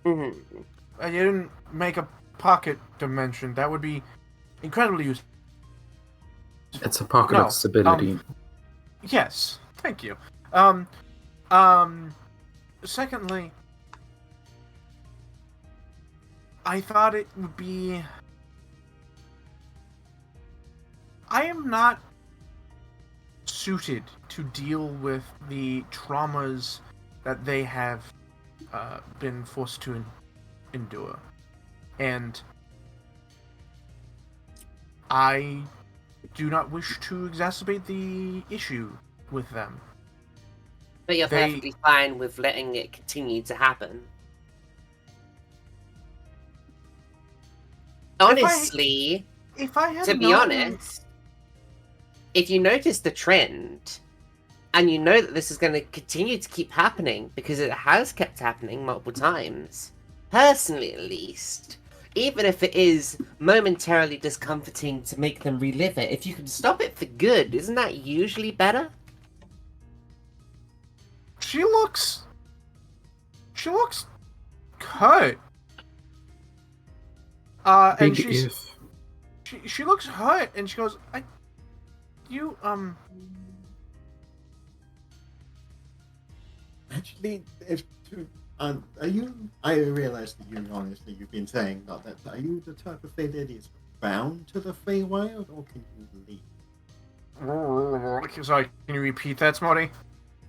Mm-hmm. I didn't make a pocket dimension. That would be incredibly useful. It's a pocket No, of stability. Yes, thank you. Secondly, I thought it would be... I am not suited to deal with the traumas that they have been forced to endure. And I do not wish to exacerbate the issue with them. But you're They- perfectly fine with letting it continue to happen. Honestly, If I had to be known- honest, if you notice the trend, and you know that this is going to continue to keep happening, because it has kept happening multiple times, personally at least, even if it is momentarily discomforting to make them relive it, if you can stop it for good, isn't that usually better? She looks hurt. And Big she's if. she looks hurt, and she goes, Actually, if to, are you? I realize that you honestly you've been saying not that. Are you the type of Fey that is bound to the Feywild, or can you leave? Sorry, can you repeat that, Smarty?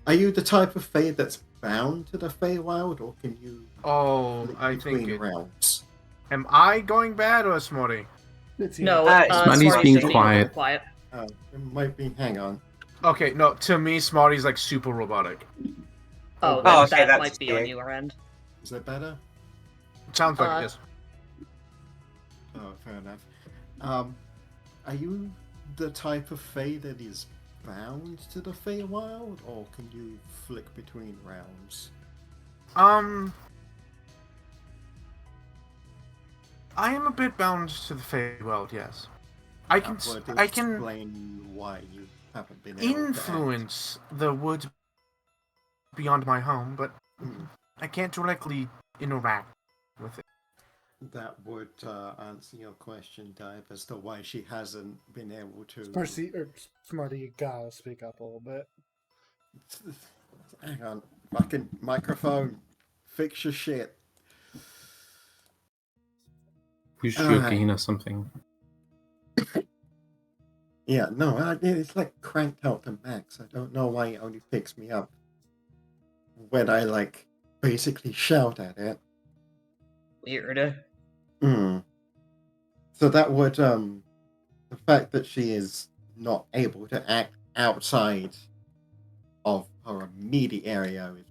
Are you the type of Fey that's bound to the Feywild, or can you? Oh, flick I between think it, realms. am I going bad or Smarty? It's you. No, Smarty's Smarty's being just quiet. quiet. Oh, it might be. Hang on. Okay, no, to me, Smarty's like super robotic. Oh, Oh, that, okay, that that's might be scary. on your end. Is that better? Sounds like Uh, it is. Oh, fair enough. Are you the type of Fey that is bound to the Feywild, or can you flick between realms? I am a bit bound to the Feywild, yes. I can Explain why you haven't been able to act. influence the woods beyond my home, but I can't directly interact with it. That would answer your question, Dive, as to why she hasn't been able to. Mercy, or Smarty, you gotta speak up a little bit. Hang on, fucking microphone. Fix your shit. We should gain or something. Yeah, no, it's like cranked out to max. I don't know why it only picks me up when I like basically shout at it. Weird. So that would the fact that she is not able to act outside of her immediate area is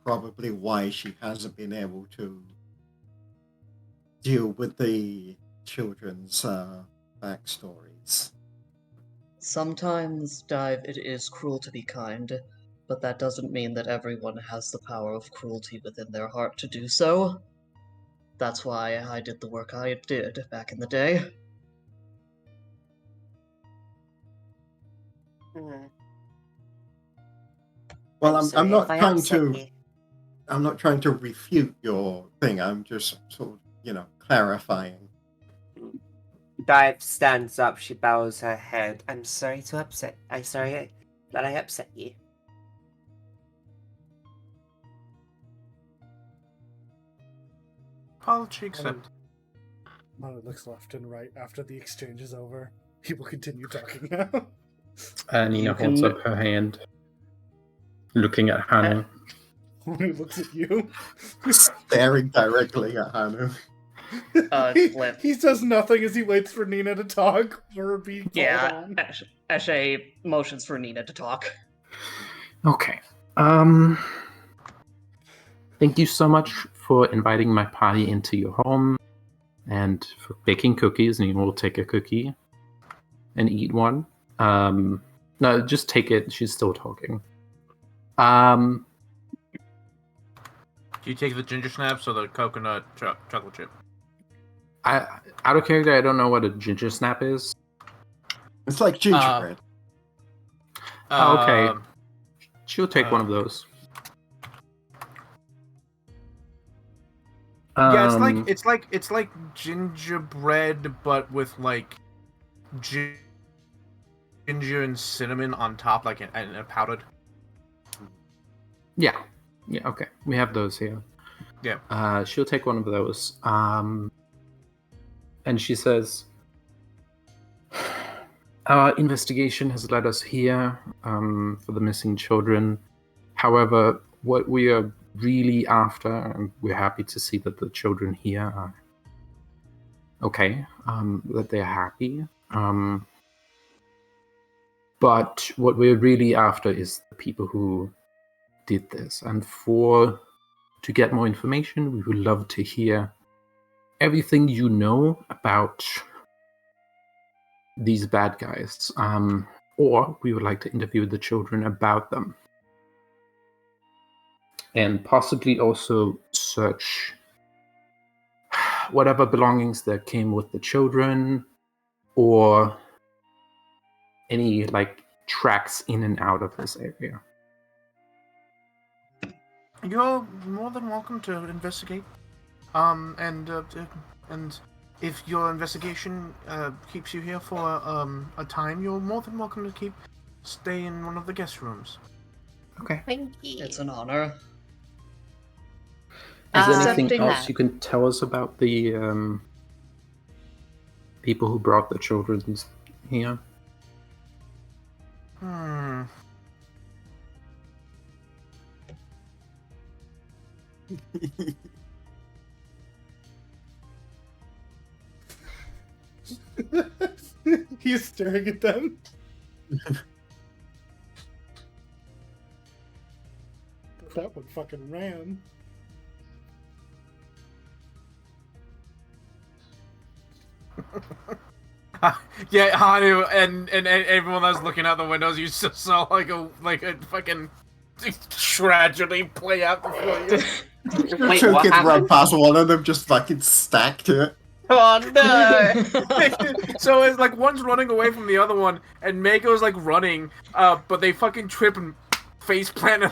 probably why she hasn't been able to deal with the children's backstories. Sometimes, Dive, it is cruel to be kind, but that doesn't mean that everyone has the power of cruelty within their heart to do so. That's why I did the work I did back in the day. Well, I'm not Sorry if I trying upset to. you. I'm not trying to refute your thing. I'm just sort of, clarifying. Dive stands up, she bows her head. I'm sorry that I upset you. Apology accepted. Mona looks left and right after the exchange is over. People continue talking now. Nina You holds can- up her hand, looking at Hanu. He looks at you. Staring directly at Hanu. Flip. He says nothing as he waits for Nina to talk for her being called Yeah, on. Eshe motions for Nina to talk. Okay. Thank you so much for inviting my party into your home and for baking cookies. Nina will take a cookie and eat one. No, just take it. She's still talking. Do you take the ginger snaps or the coconut chocolate chip? Out of character, I don't know what a ginger snap is. It's like gingerbread. Okay. She'll take one of those. Yeah, it's like gingerbread, but with like ginger and cinnamon on top, like and powdered. Yeah, okay. We have those here. Yeah. She'll take one of those. And she says, our investigation has led us here for the missing children. However, what we are really after, and we're happy to see that the children here are okay, that they're happy. But what we're really after is the people who did this. And to get more information, we would love to hear everything you know about these bad guys. Or we would like to interview the children about them. And possibly also search whatever belongings that came with the children, or any tracks in and out of this area. You're more than welcome to investigate. And if your investigation keeps you here for a time, you're more than welcome to stay in one of the guest rooms. Okay. Thank you. It's an honor. Is there anything Accepting else that. you can tell us about the people who brought the children here? He's staring at them. That one fucking ran. Yeah, Hanu and everyone that's looking out the windows, you just saw like a fucking tragedy play out before you. Wait, Two what kids run happened? past one of them, just fucking stacked to it. Oh no! So it's like one's running away from the other one, and Mako's like running, but they fucking trip and face plant.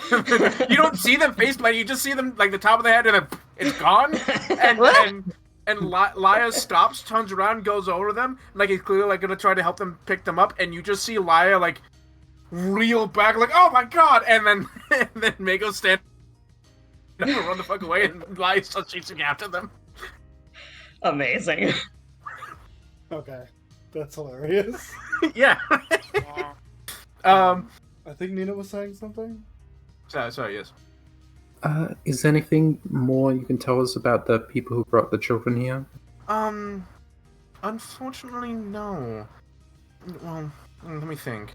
You don't see them face plant. You just see them like the top of the head, and then it's gone. And Laya stops, turns around, goes over them, like he's clearly like gonna try to help them pick them up, and you just see Laya like reel back, like oh my god, and then Mako stand up and run the fuck away, and Laya starts chasing after them. Amazing. Okay, that's hilarious. Yeah. Yeah. I think Nina was saying something. Sorry, yes. Is there anything more you can tell us about the people who brought the children here? Unfortunately, no. Well, let me think.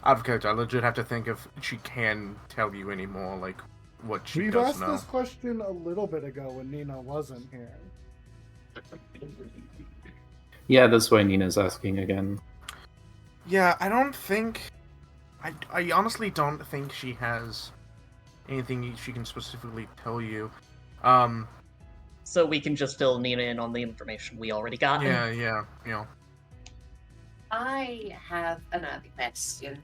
Out of character, I legit have to think if she can tell you any more, like, what she We've does asked know. this question a little bit ago when Nina wasn't here. Yeah, that's why Nina's asking again. Yeah, I don't think... I honestly don't think she has anything she can specifically tell you. So we can just fill Nina in on the information we already got. Yeah, you know. I have another question.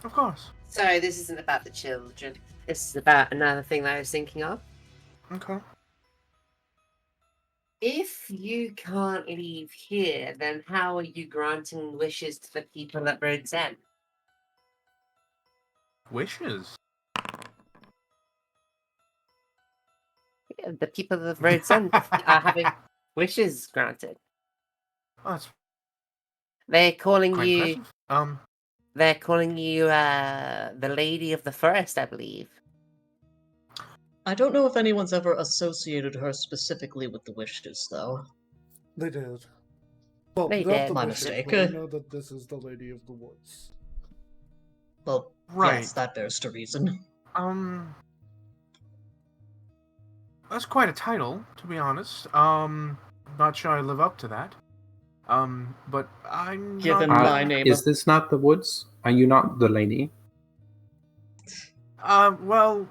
Of course. So this isn't about the children. This is about another thing that I was thinking of. Okay. If you can't leave here, then how are you granting wishes to the people at Rhodes End? Wishes? Yeah, the people of Rhodes End are having wishes granted. Oh, that's They're calling quite you. impressive. They're calling you the Lady of the Forest, I believe. I don't know if anyone's ever associated her specifically with the wishes, though. They did. Well, They not did. the My wishes, mistake. but we know that this is the Lady of the Woods. Well, Right. yes, that bears to reason. That's quite a title, to be honest. Not sure I live up to that. But I'm Given not... my name Is of- this not the woods? Are you not the lady? Well...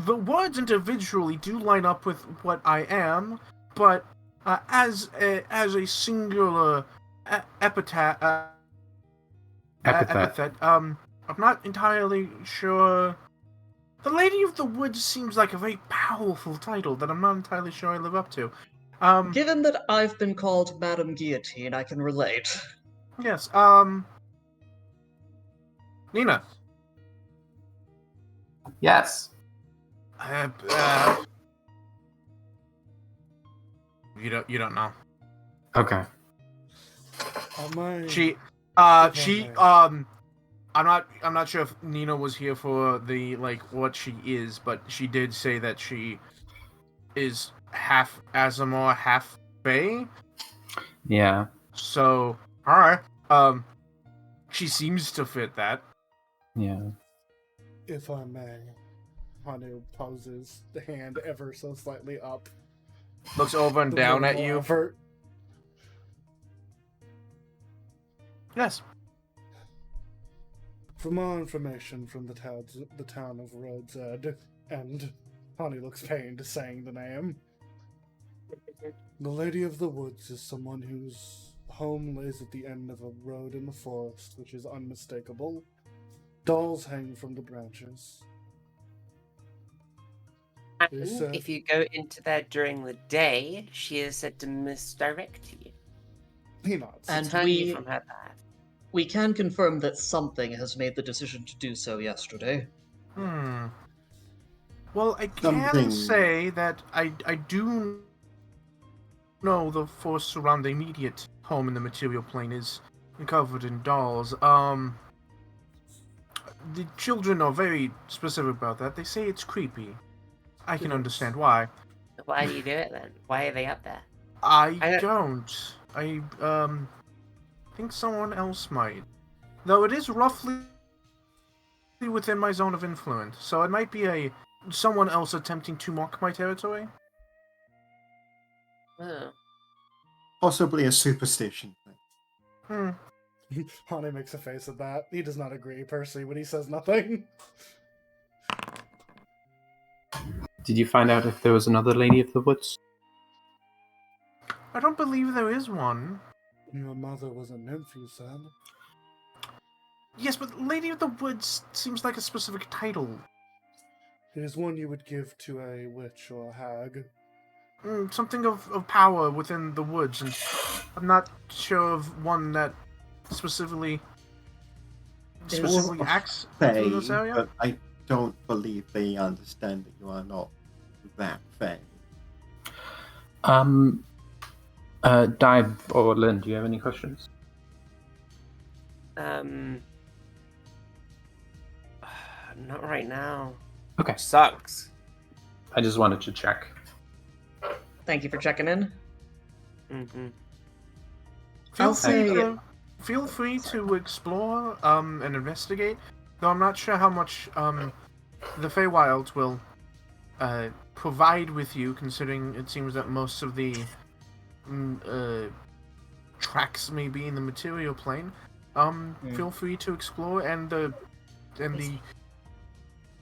The words individually do line up with what I am, but as a singular epithet, I'm not entirely sure. The Lady of the Woods seems like a very powerful title that I'm not entirely sure I live up to. Given that I've been called Madame Guillotine, I can relate. Yes, Nina. Yes. You don't know. Okay. Am I... She I'm not sure if Nina was here for the like what she is, but she did say that she is half Azamor, half Fae. Yeah. So, alright. She seems to fit that. Yeah. If I may, Hanu poses the hand ever so slightly up. Looks over and The down at minimal you. effort. Yes. For more information from the town of Rhodes Ed, and Hanu looks pained saying the name. The Lady of the Woods is someone whose home lays at the end of a road in the forest, which is unmistakable. Dolls hang from the branches. They And said- if you go into there during the day, she is said to misdirect you. He nods. And Turn we- you from her path. We can confirm that something has made the decision to do so yesterday. Well, I can Something- say that I do know the force around the immediate home in the material plane is covered in dolls. The children are very specific about that. They say it's creepy. I can Yes. understand why. Why do you do it then? Why are they up there? I I don't. I think someone else might. Though it is roughly within my zone of influence, so it might be someone else attempting to mock my territory. Oh. Possibly a superstition thing. Hanu makes a face at that. He does not agree, Percy, when he says nothing. Did you find out if there was another Lady of the Woods? I don't believe there is one. Your mother was a nymph, you said. Yes, but Lady of the Woods seems like a specific title. It is one you would give to a witch or a hag. Something of power within the woods, and I'm not sure of one that specifically acts Fae, in this area. but I don't believe they understand that you are not that Fae. Dive or Lynn, do you have any questions? Not right now. Okay. Sucks. I just wanted to check. Thank you for checking in. Mm-hmm. Feel free to explore and investigate, though I'm not sure how much the Feywild will provide with you, considering it seems that most of the tracks may be in the material plane. Feel free to explore and the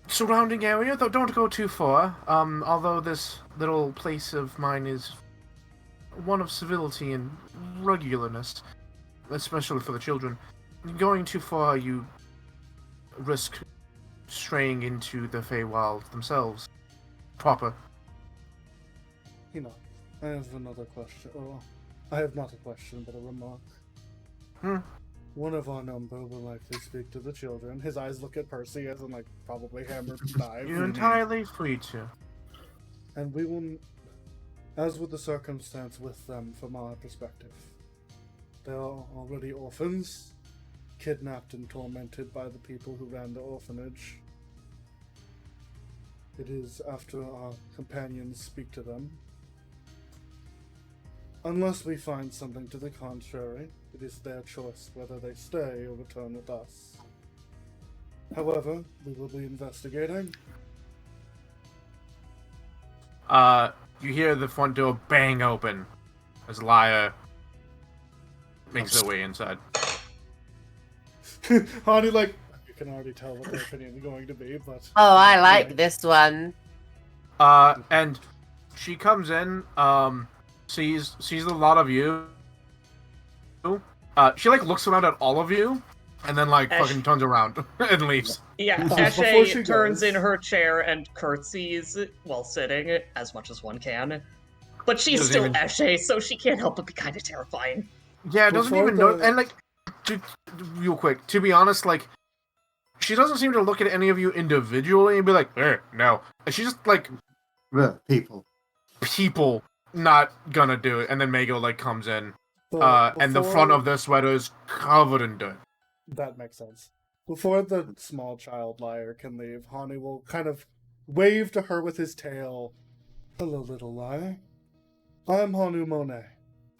surrounding area, though don't go too far. Although this little place of mine is one of civility and regularness, especially for the children. Going too far, you risk straying into the Feywild themselves. Proper. You know, I have another question. Oh, I have not a question, but a remark. One of our number will likely speak to the children. His eyes look at Percy as in, like, probably hammer knife. You're entirely free to. And we will, as with the circumstance with them from our perspective, they are already orphans, kidnapped and tormented by the people who ran the orphanage. It is after our companions speak to them. Unless we find something to the contrary, it is their choice whether they stay or return with us. However, we will be investigating. You hear the front door bang open as Lyra makes her way inside. Honey, like, you can already tell what their opinion is going to be, but... Oh, I like this one. And she comes in, sees a lot of you. She, like, looks around at all of you, and then, like, fucking turns around and leaves. Yeah, Before she Eshe turns goes- in her chair and curtsies while sitting, as much as one can. But she's Doesn't still even- Eshe, so she can't help but be kind of terrifying. Yeah, doesn't Before even know. the- And, like, real quick, to be honest, like, she doesn't seem to look at any of you individually and be like, no. And she's just, like, People. not gonna do it. And then Mago, like, comes in. But And the before- front of their sweater is covered in dirt. That makes sense. Before the small child liar can leave, Hani will kind of wave to her with his tail. Hello, little liar. I am Hanu Monet.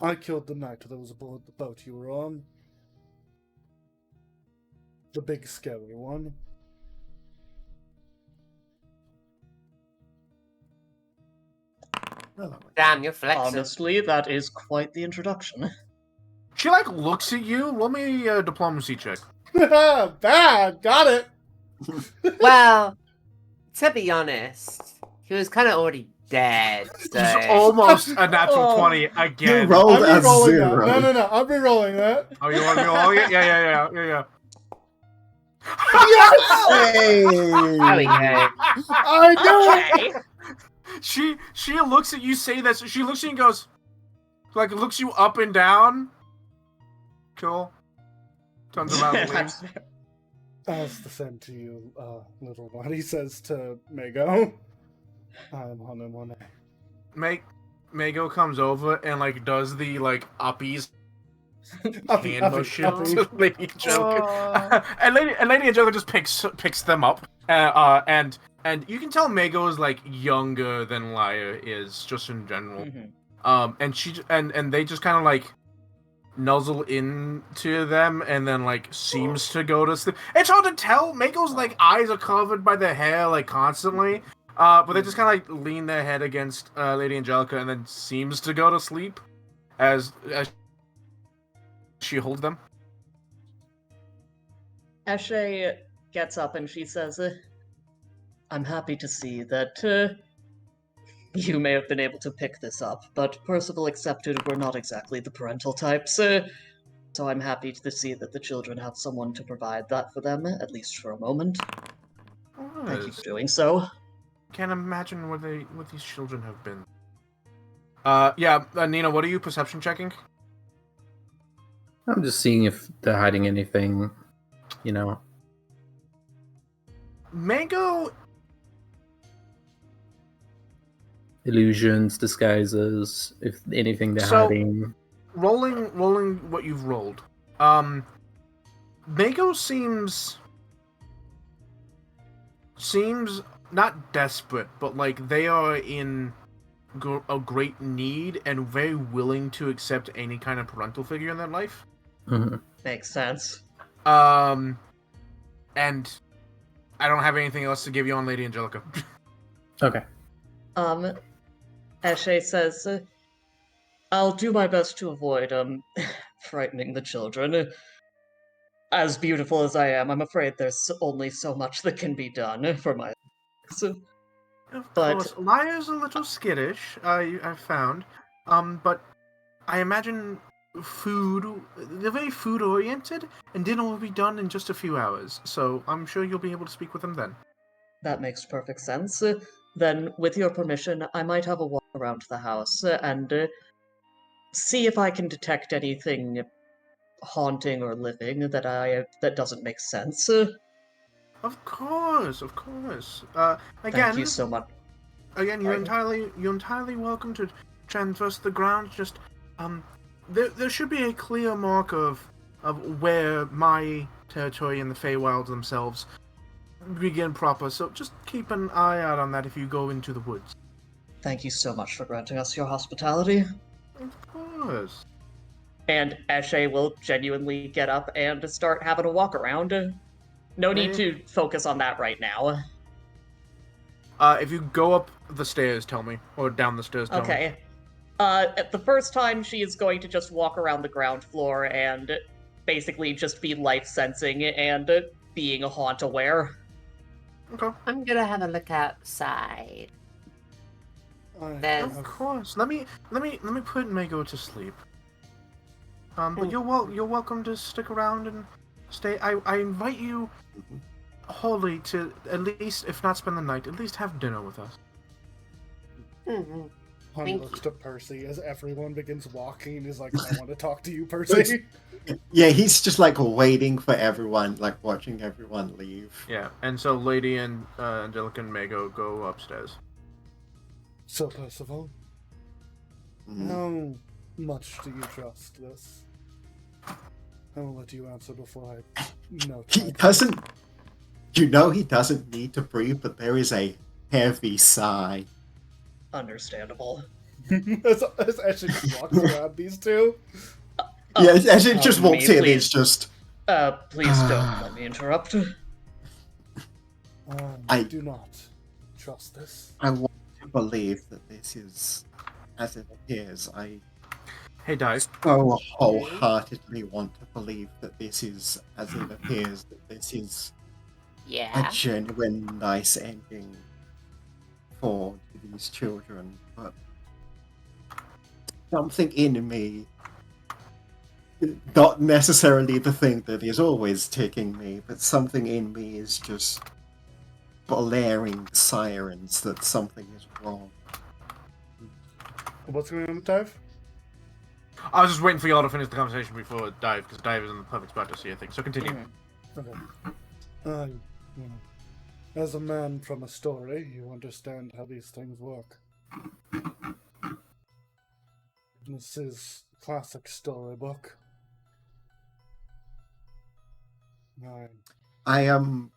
I killed the knight that was aboard the boat you were on. The big scary one. Oh, Damn, you're flexing. Honestly, that is quite the introduction. She, like, looks at you. Roll me a diplomacy check. Bad! Got it! Well, to be honest, he was kind of already dead. So... It's almost a natural Oh. 20 You again. rolled I'm a re-rolling zero. that. No, I'm re-rolling that. Oh, you want to be rolling it? Yeah. Hey! There we go. I knew it! Okay. She looks at you, say that. She looks at you and goes, like, looks you up and down. Cool. Turns around and leaves. As the same to you, little one, he says to Mago. I am Hanu Monet. Mago comes over and, like, does the, like, uppies Uppy, hand uppy, motion uppy. to Lady Joker. and Lady Joker just picks them up. And you can tell Mago is, like, younger than Lyra is, just in general. Mhm. And they just kind of, like, nuzzle into them and then, like, seems to go to sleep. It's hard to tell. Mago's, like, eyes are covered by their hair, like, constantly. But they just kind of, like, lean their head against Lady Angelica and then seems to go to sleep as she holds them. Eshe gets up and she says, I'm happy to see that you may have been able to pick this up, but Percival accepted we're not exactly the parental types. So I'm happy to see that the children have someone to provide that for them, at least for a moment. Thank you for doing so. Can't imagine what these children have been. Nina, what are you perception checking? I'm just seeing if they're hiding anything, you know. Mango. Illusions, disguises, if anything they're So- hiding. Rolling what you've rolled. Mako seems not desperate, but like they are in a great need and very willing to accept any kind of parental figure in their life. Mhm. Makes sense. And I don't have anything else to give you on Lady Angelica. Okay. Eshe says, I'll do my best to avoid, frightening the children. As beautiful as I am, I'm afraid there's only so much that can be done for my... Of But- course, Liar's a little skittish, I've found. But I imagine they're very food-oriented, and dinner will be done in just a few hours, so I'm sure you'll be able to speak with them then. That makes perfect sense. Then, with your permission, I might have a walk around the house and see if I can detect anything haunting or living that doesn't make sense. Of course. Thank Again, you so much. Again, you're Pardon? entirely welcome to traverse the grounds. Just there should be a clear mark of where my territory and the Feywilds themselves begin proper. So just keep an eye out on that if you go into the woods. Thank you so much for granting us your hospitality. Of course. And Eshe will genuinely get up and start having a walk around. No need to focus on that right now. If you go up the stairs, tell me, or down the stairs, tell me. Okay. At the first time, she is going to just walk around the ground floor and basically just be life sensing and being haunt aware. Okay. I'm gonna have a look outside. There's- Of course. Let me put Mako to sleep. But you're welcome to stick around and stay. I invite you wholly to at least, if not spend the night, at least have dinner with us. Mhm. Han Thank looks you. to Percy as everyone begins walking and is like, I want to talk to you, Percy. Yeah, he's just like waiting for everyone, like watching everyone leave. Yeah, and so Lady and Angelica and Mako go upstairs. So, Percival, Mm. how much do you trust this? I will let you answer before I note. He doesn't. You know he doesn't need to breathe, but there is a heavy sigh. Understandable. as Ashley just walks around these two. Yeah, as it just pardon walks me, in, please. it's just. Please don't let me interrupt. I do not trust this. I want to believe that this is as it appears. I Hey, Dive. so wholeheartedly want to believe that this is as it appears. That this is a Yeah. genuine nice ending for these children, but something in me, not necessarily the thing that is always ticking me, but something in me is just blaring sirens that something is wrong. What's going on with Dive? I was just waiting for y'all to finish the conversation before Dive, because Dive is in the perfect spot to see a thing. So continue. Mhm. Okay. As a man from a story, you understand how these things work. This is classic storybook. I am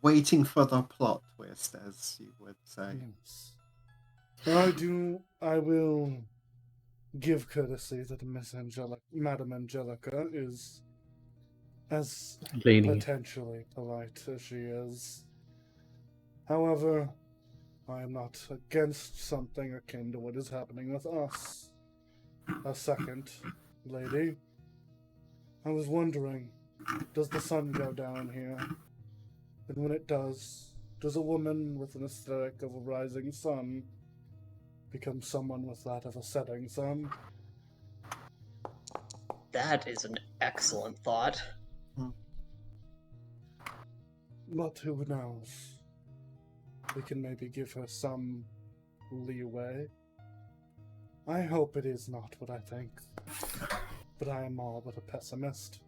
waiting for the plot twist, as you would say. Yes. I will give courtesy that Madame Angelica is as Lady. potentially polite as she is. However, I am not against something akin to what is happening with us. A second, lady. I was wondering, does the sun go down here? And when it does a woman with an aesthetic of a rising sun become someone with that of a setting sun? That is an excellent thought. But who knows? We can maybe give her some leeway. I hope it is not what I think. But I am all but a pessimist.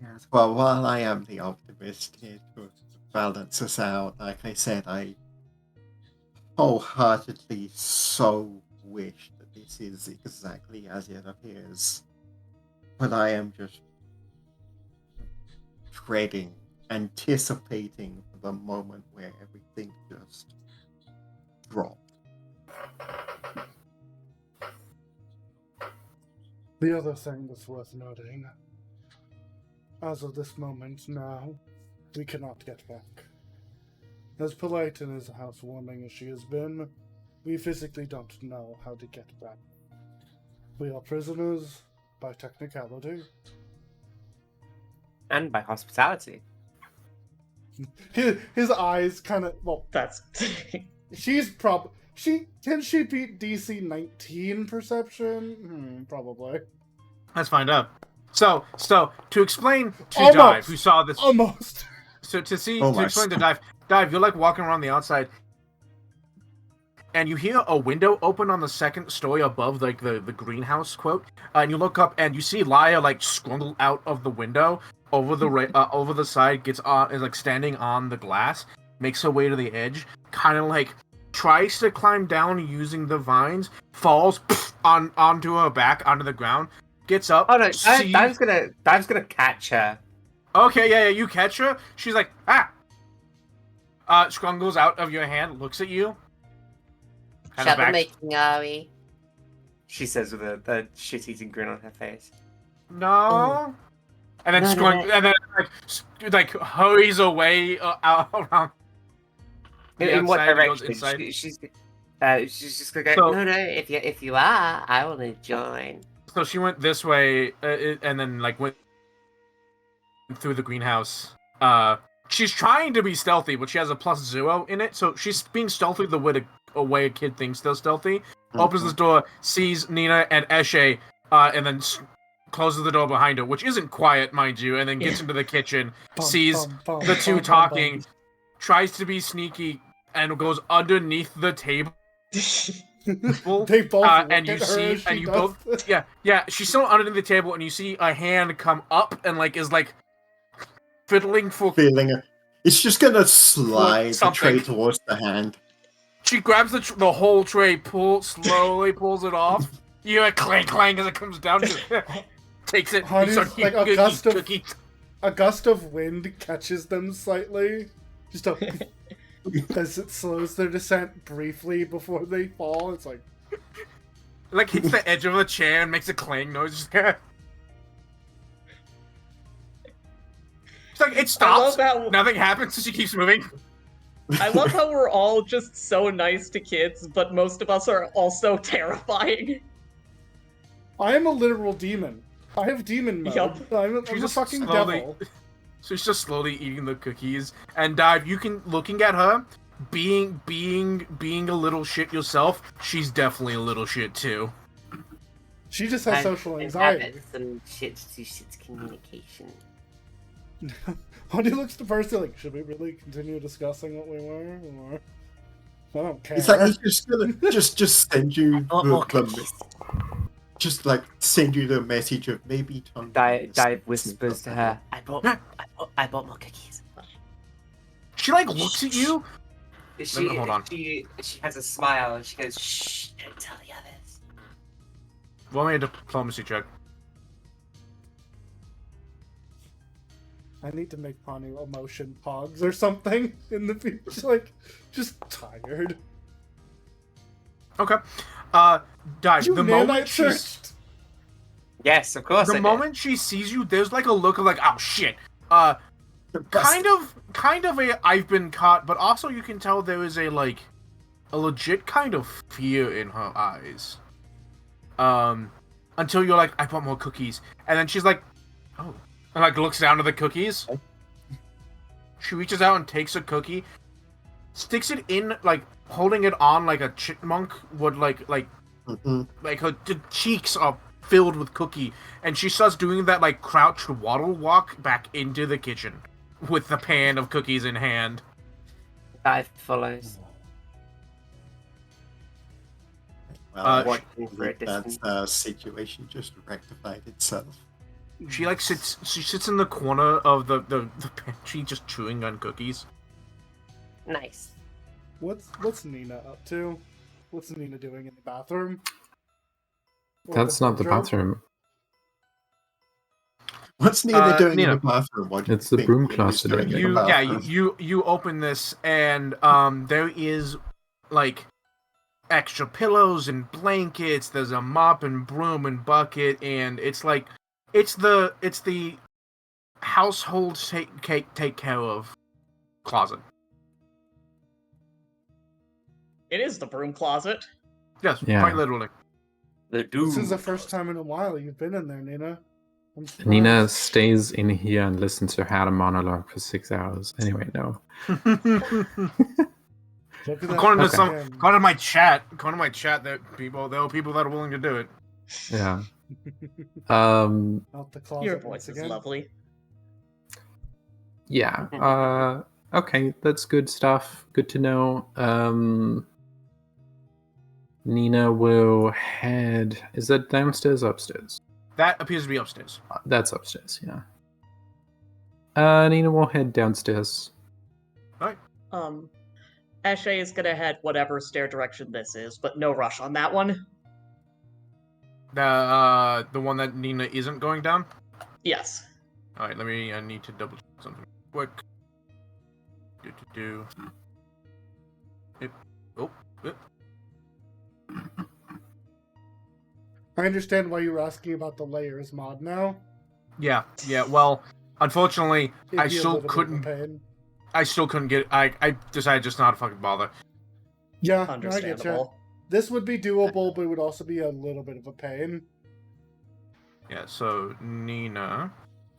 Yes, well, while I am the optimist here to balance us out, like I said, I wholeheartedly so wish that this is exactly as it appears. But I am just dreading, anticipating the moment where everything just dropped. The other thing that's worth noting, as of this moment now, we cannot get back. As polite and as housewarming as she has been, we physically don't know how to get back. We are prisoners by technicality. And by hospitality. His eyes kind of, well, That's can she beat DC 19 perception? Probably. Let's find out. So to explain to Almost. Dive, who saw this, Almost. so to Almost. explain to Dive, you're like walking around the outside, and you hear a window open on the second story above, like the greenhouse quote, and you look up and you see Laya like scrungle out of the window over the over the side, gets on, is like standing on the glass, makes her way to the edge, kind of like tries to climb down using the vines, falls onto her back onto the ground, gets up. Oh no, Dive's gonna catch her. Okay, yeah, you catch her. She's like, ah. Scrungles out of your hand, looks at you. Kind of back. Troublemaking, are we? She says with a shit-eating grin on her face. No. And then No, no, and then like hurries away out around. In what outside and goes direction? inside. She's just gonna go. So- No, if you are, I want to join. So she went this way, and then like went through the greenhouse. She's trying to be stealthy, but she has a +0 in it, so she's being stealthy the way a kid thinks they're stealthy. Opens the door, sees Nina and Eshe, and then closes the door behind her, which isn't quiet, mind you, and then gets into the kitchen, sees the two talking, tries to be sneaky, and goes underneath the table. They both look And you at her see, as she and you does both, this. yeah, she's still underneath the table, and you see a hand come up and like is like fiddling for. Feeling it. It's just gonna slide the Something. tray towards the hand. She grabs the whole tray, slowly pulls it off. You hear a clank clank as it comes down. Takes it. Honey's starts like a eating gust of- cookies. A gust of wind catches them slightly. Just as it slows their descent briefly before they fall. It's like, Like hits the edge of the chair and makes a clang noise. It's like it I stops. love how Nothing happens, so she keeps moving. I love how we're all just so nice to kids, but most of us are also terrifying. I am a literal demon. I have demon mode. Yup. I'm a just fucking slowly- devil. So she's just slowly eating the cookies. And Dive, you can looking at her, being a little shit yourself. She's definitely a little shit too. She just has And- social and anxiety. habits and shit's communication. Honey looks to Percy like, should we really continue discussing what we were? Or... I don't care. It's like he's just gonna just send you More the cookies. just like send you the message of maybe Tom. Dive whispers to her. I bought more cookies. She like looks at you. Hold on. She has a smile and she goes, Shh! Don't tell the others. Roll me a diplomacy check. I need to make Pani emotion pogs or something in the future. Like, just tired. Okay. Dive. You The nanite moment she's searched. yes, of course. I the did." moment she sees you, there's like a look of like, oh shit. Kind of a I've been caught, but also you can tell there is a like a legit kind of fear in her eyes. Until you're like, I bought more cookies, and then she's like, oh, and like looks down at the cookies. She reaches out and takes a cookie, sticks it in like holding it on like a chipmunk would Mhm. like her cheeks are filled with cookie, and she starts doing that like crouched waddle walk back into the kitchen with the pan of cookies in hand. Dive follows. Well, Watching for a that distance. situation just rectified itself. She like sits in the corner of the pantry just chewing on cookies. Nice. What's Nina up to? What's Nina doing in the bathroom? Or That's not the wardrobe? bathroom. What's Nina doing Nina. in the bathroom? What do you It's the think broom Nina is closet doing in area. the bathroom? You open this, and there is like extra pillows and blankets. There's a mop and broom and bucket, and it's like it's the household take care of closet. It is the broom closet. Yes, Yeah. quite literally. The This is the first time in a while you've been in there, Nina. I'm surprised. Nina stays in here and listens to her monologue for 6 hours. Anyway, no. Look at that According to fucking- according to my chat, there are people that are willing to do it. Yeah. Out the closet Your once voice is again. lovely. Yeah. Okay, that's good stuff. Good to know. Nina will head. Is that downstairs or upstairs? That appears to be upstairs. That's upstairs, yeah. Nina will head downstairs. Eshe is gonna head whatever stair direction this is, but no rush on that one. The one that Nina isn't going down. Yes. All right, I need to double check something quick. Do. I understand why you were asking about the layers mod now. Yeah. Well, unfortunately, It'd I be a still little bit of a couldn't. pain. I still couldn't get. I decided just not to fucking bother. Yeah, no, I get you. Understandable. This would be doable, but it would also be a little bit of a pain. Yeah. So Nina.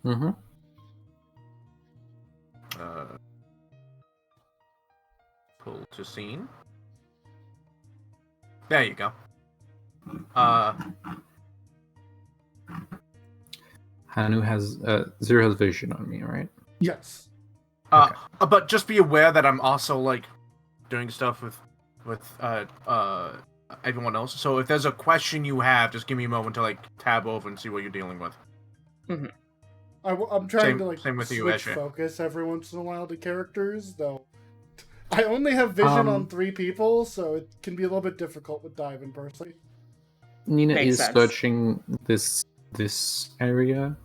Mm-hmm. Pull to scene. There you go. Hanu has Zero has vision on me, right? Yes. But just be aware that I'm also like doing stuff with everyone else. So if there's a question you have, just give me a moment to like tab over and see what you're dealing with. I'm trying to same with you, switch Eshe. focus every once in a while to characters, though. I only have vision on 3 people, so it can be a little bit difficult with Dive personally. Nina Makes is sense. searching this area.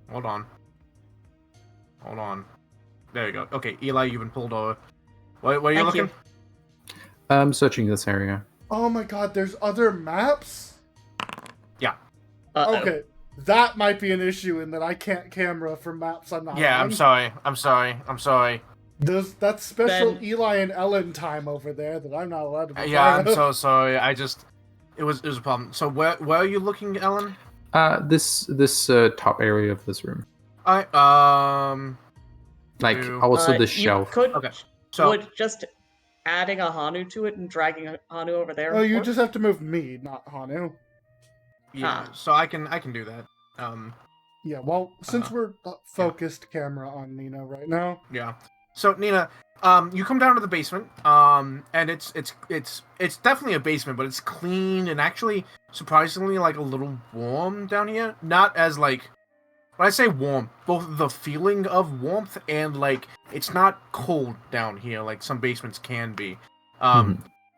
Hold on. There you go. Okay, Eli, you've been pulled over. Where are you Thank looking? you. I'm searching this area. Oh my god, there's other maps? Uh-oh. Okay, that might be an issue in that I can't camera for maps I'm not Yeah, on. I'm sorry. That's special Ben- Eli and Ellen time over there that I'm not allowed to be Yeah, I'm part of. so sorry. It was a problem. So where are you looking, Ellen? This top area of this room. I Like Ew. also You this shelf. Could, Okay, so would just adding a Hanu to it and dragging a Hanu over there. Oh, you work? just have to move me, not Hanu. yeah, Ah. so I can do that. Yeah, well, since Uh-huh. we're focused camera on Nina right now. Yeah. So Nina, you come down to the basement, and it's definitely a basement, but it's clean and actually surprisingly like a little warm down here. Not as like when I say warm, both the feeling of warmth and like it's not cold down here like some basements can be.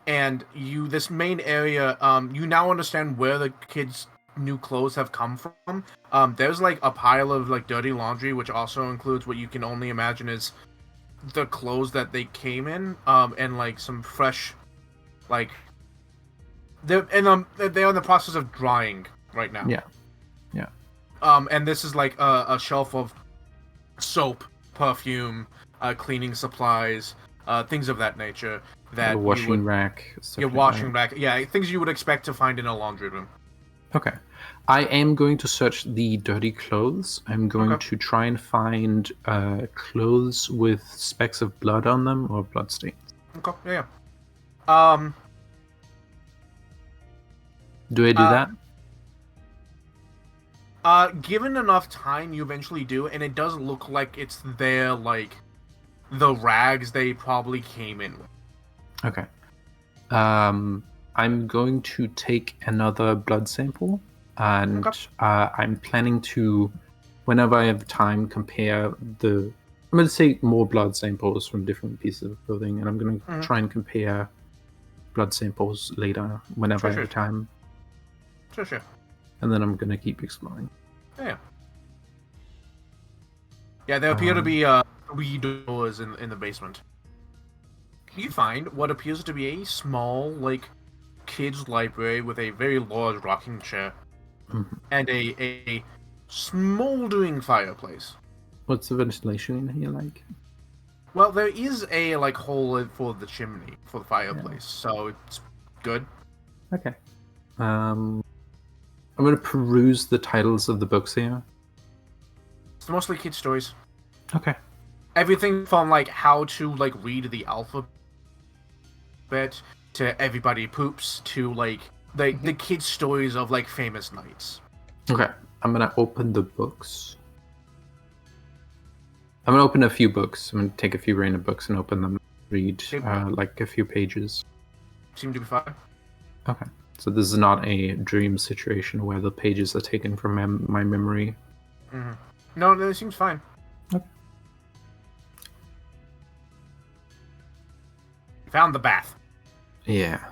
And this main area, you now understand where the kids' new clothes have come from. There's like a pile of like dirty laundry, which also includes what you can only imagine is the clothes that they came in, and like some fresh, like they're in the process of drying right now. Yeah. And this is like a shelf of soap, perfume, cleaning supplies, things of that nature. That A washing rack. stuff your like washing that. rack, yeah, things you would expect to find in a laundry room. Okay. I am going to search the dirty clothes. I'm going Okay. to try and find clothes with specks of blood on them or bloodstains. Okay, yeah. Do I do Uh, that? Given enough time, you eventually do, and it does look like it's their, like, the rags they probably came in with. Okay. I'm going to take another blood sample, and Okay. I'm planning to, whenever I have time, compare the. I'm going to take more blood samples from different pieces of clothing, and I'm going to try and compare blood samples later, whenever I have time. Sure. And then I'm going to keep exploring. Yeah. Yeah, there appear to be 3 doors in the basement. You find what appears to be a small, like, kids' library with a very large rocking chair and a smoldering fireplace. What's the ventilation in here like? Well, there is a, like, hole for the chimney for the fireplace, so it's good. Okay. I'm going to peruse the titles of the books here. It's mostly kid stories. Okay. Everything from, like, how to, like, read the alphabet to Everybody Poops to, like, the kid stories of, like, famous knights. Okay. I'm going to open the books. I'm going to open a few books. I'm going to take a few random books and open them, read, like, a few pages. Seem to be fine. Okay. So this is not a dream situation where the pages are taken from my memory. Mm-hmm. No, it seems fine. Okay. Found the bath. Yeah.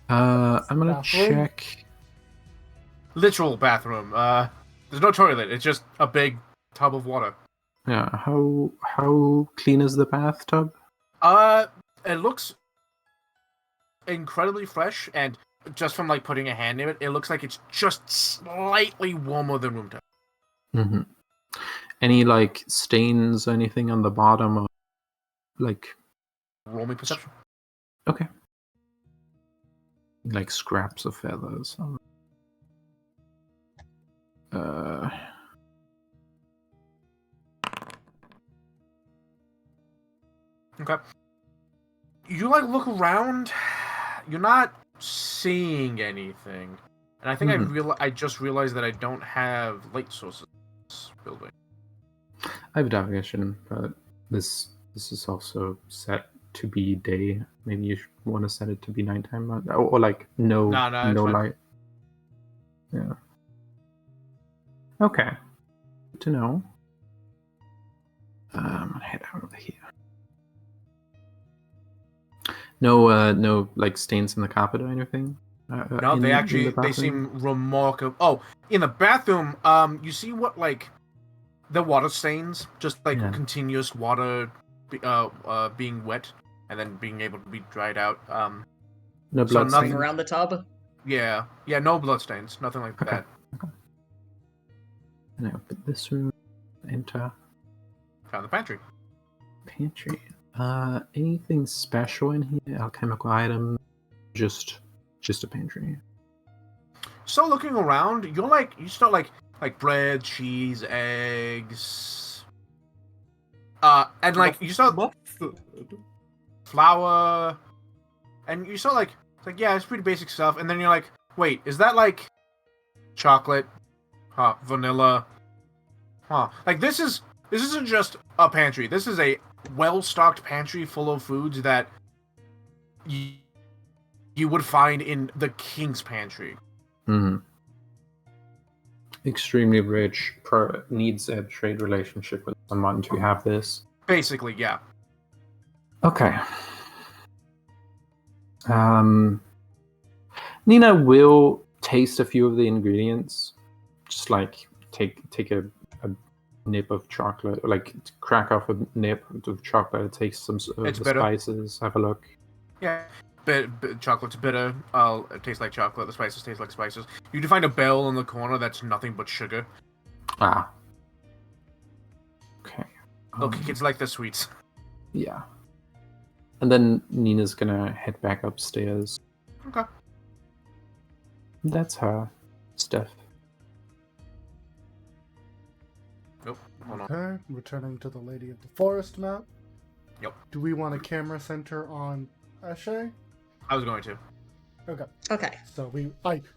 I'm gonna Bathroom? check. Literal bathroom. There's no toilet. It's just a big tub of water. Yeah. How clean is the bathtub? It looks incredibly fresh, and just from, like, putting a hand in it, it looks like it's just slightly warmer than room temp. Mm-hmm. Any, like, stains or anything on the bottom? Or, like... Roll me perception. Okay. Like scraps of feathers. Okay. You, like, look around. You're not seeing anything. And I think I just realized that I don't have light sources in this building. I have dark vision, but this is also set to be day. Maybe you want to set it to be nighttime, or like no No, light. Yeah. Okay. Good to know. I'm gonna head over here. No, like stains in the carpet or anything. No, they seem remarkable. Oh, in the bathroom, you see what, like, the water stains, just like continuous water, being wet and then being able to be dried out. No blood Nothing stains around the tub. Yeah, no blood stains, nothing like that. Okay. And I open this room. Enter. Found the pantry. Pantry. Anything special in here? Alchemical item? Just a pantry. So looking around, you start like bread, cheese, eggs, and like you start flour, and you start like it's like, yeah, it's pretty basic stuff, and then you're like, wait, is that like chocolate? Vanilla? Like this isn't just a pantry. This is a well-stocked pantry full of foods that you would find in the king's pantry. Mm-hmm. Extremely rich, needs a trade relationship with someone to have this. Basically, yeah. Okay. Nina will taste a few of the ingredients. Just like take a nip of chocolate, like crack off a nip of chocolate, taste some of the spices, have a look. Yeah. Chocolate's bitter. It tastes like chocolate. The spices taste like spices. You do find a bell in the corner that's nothing but sugar. Ah. Okay. Okay, kids like the sweets. Yeah. And then Nina's gonna head back upstairs. Okay. That's her stuff. Nope. Hold on. Okay, returning to the Lady of the Forest map. Do we want a camera center on Eshe? I was going to. Okay. Okay. So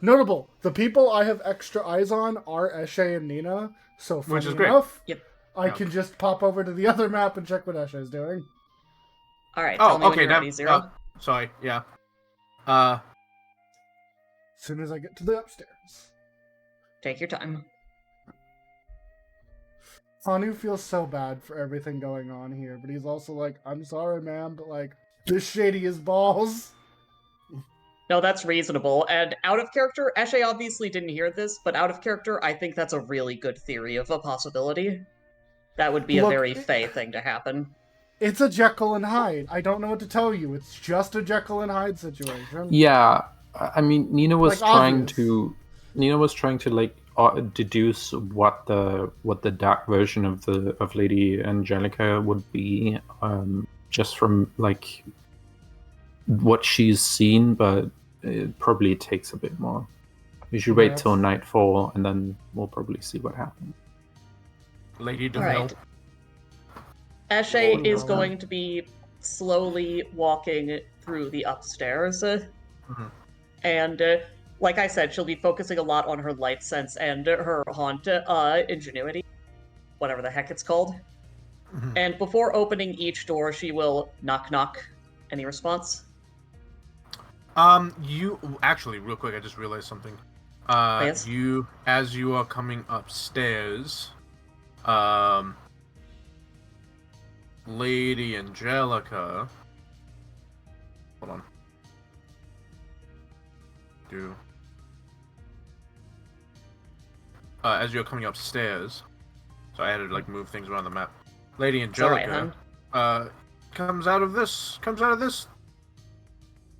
notable. The people I have extra eyes on are Eshe and Nina. So funny Which is great. enough, Yep. I Yeah. can just pop over to the other map and check what Eshe is doing. All right. Tell Oh, me when okay. you're ready, Zero. Sorry. Yeah. As soon as I get to the upstairs. Take your time. Hanu feels so bad for everything going on here, but he's also like, I'm sorry, man, but like, this shady as balls. No, that's reasonable. And out of character, Eshe obviously didn't hear this, but out of character, I think that's a really good theory of a possibility. That would be a Look, very Faye thing to happen. It's a Jekyll and Hyde. I don't know what to tell you. It's just a Jekyll and Hyde situation. Yeah, I mean, Nina was Like, trying obvious. to like deduce what the dark version of Lady Angelica would be, just from like what she's seen, but it probably takes a bit more. We should wait Yes. till nightfall, and then we'll probably see what happens. Lady All DeMille. right. Eshe Oh, is no. going to be slowly walking through the upstairs. And like I said, she'll be focusing a lot on her life sense and her haunt ingenuity, whatever the heck it's called. Mhm. And before opening each door, she will knock knock. Any response? You actually, real quick, I just realized something. Yes? As you are coming upstairs, Lady Angelica. Hold on. As you're coming upstairs, so I had to like move things around the map. Lady It's all right, Angelica, hun. comes out of this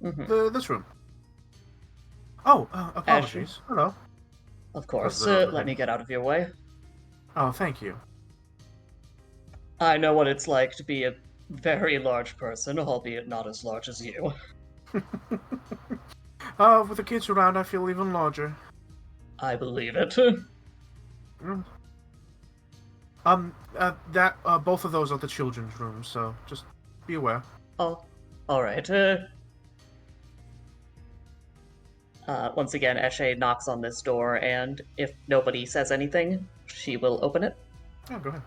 Mhm. this room. Oh, apologies. Hello. Of course. the door open? Let me get out of your way. Oh, thank you. I know what it's like to be a very large person, albeit not as large as you. With the kids around, I feel even larger. I believe it. Mm. Both of those are the children's rooms, so just be aware. Oh, all right. Once again, Eshe knocks on this door, and if nobody says anything, she will open it. Yeah, go ahead.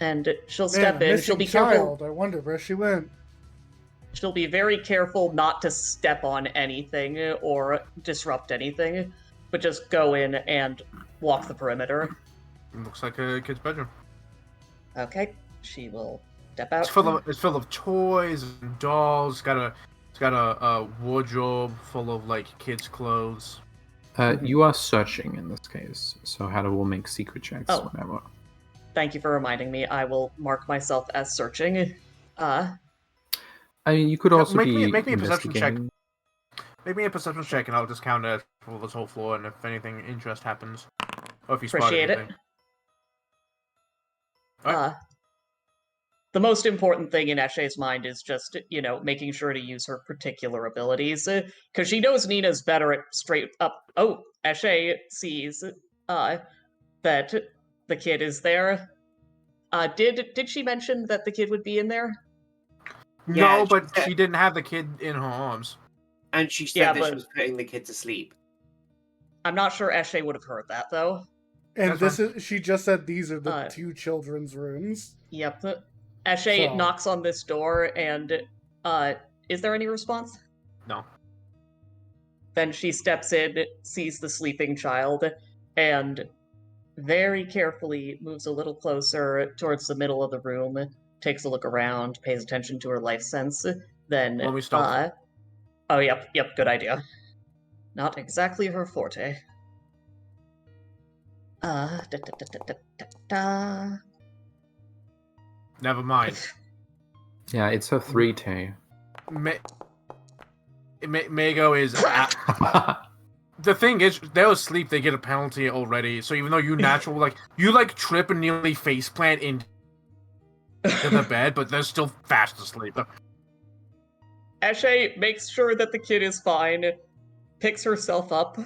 And she'll Man, step a in. She'll missing be careful. child. I wonder where she went. She'll be very careful not to step on anything or disrupt anything, but just go in and walk the perimeter. Looks like a kid's bedroom. Okay, she will step out. It's full of toys and dolls. It's got a wardrobe full of like kids' clothes. You are searching in this case, so Hada will make secret checks Oh. whenever. Thank you for reminding me. I will mark myself as searching. I mean, you could also make be me a perception check. investigating. Make me a perception check, and I'll just count it for this whole floor. And if anything interest happens, or if you spot Appreciate it. anything. Alright. The most important thing in Eshe's mind is just, making sure to use her particular abilities. Because she knows Nina's better at straight up. Oh, Eshe sees that the kid is there. Did she mention that the kid would be in there? Yeah, No, she but said- she didn't have the kid in her arms. And she said Yeah, that but- she was putting the kid to sleep. I'm not sure Eshe would have heard that, though. And That's she just said these are the Uh, two children's rooms. Yep. Eshe So- knocks on this door, and is there any response? No. Then she steps in, sees the sleeping child, and very carefully moves a little closer towards the middle of the room, takes a look around, pays attention to her life sense, then Roll me stealth. oh yep, good idea. Not exactly her forte. Da, da, da, da, da, da, da. Never mind. Yeah, it's a 3T. Mago is. The thing is, they'll sleep. They get a penalty already. So even though you trip and nearly faceplant into the bed, but they're still fast asleep. Eshe makes sure that the kid is fine, picks herself up,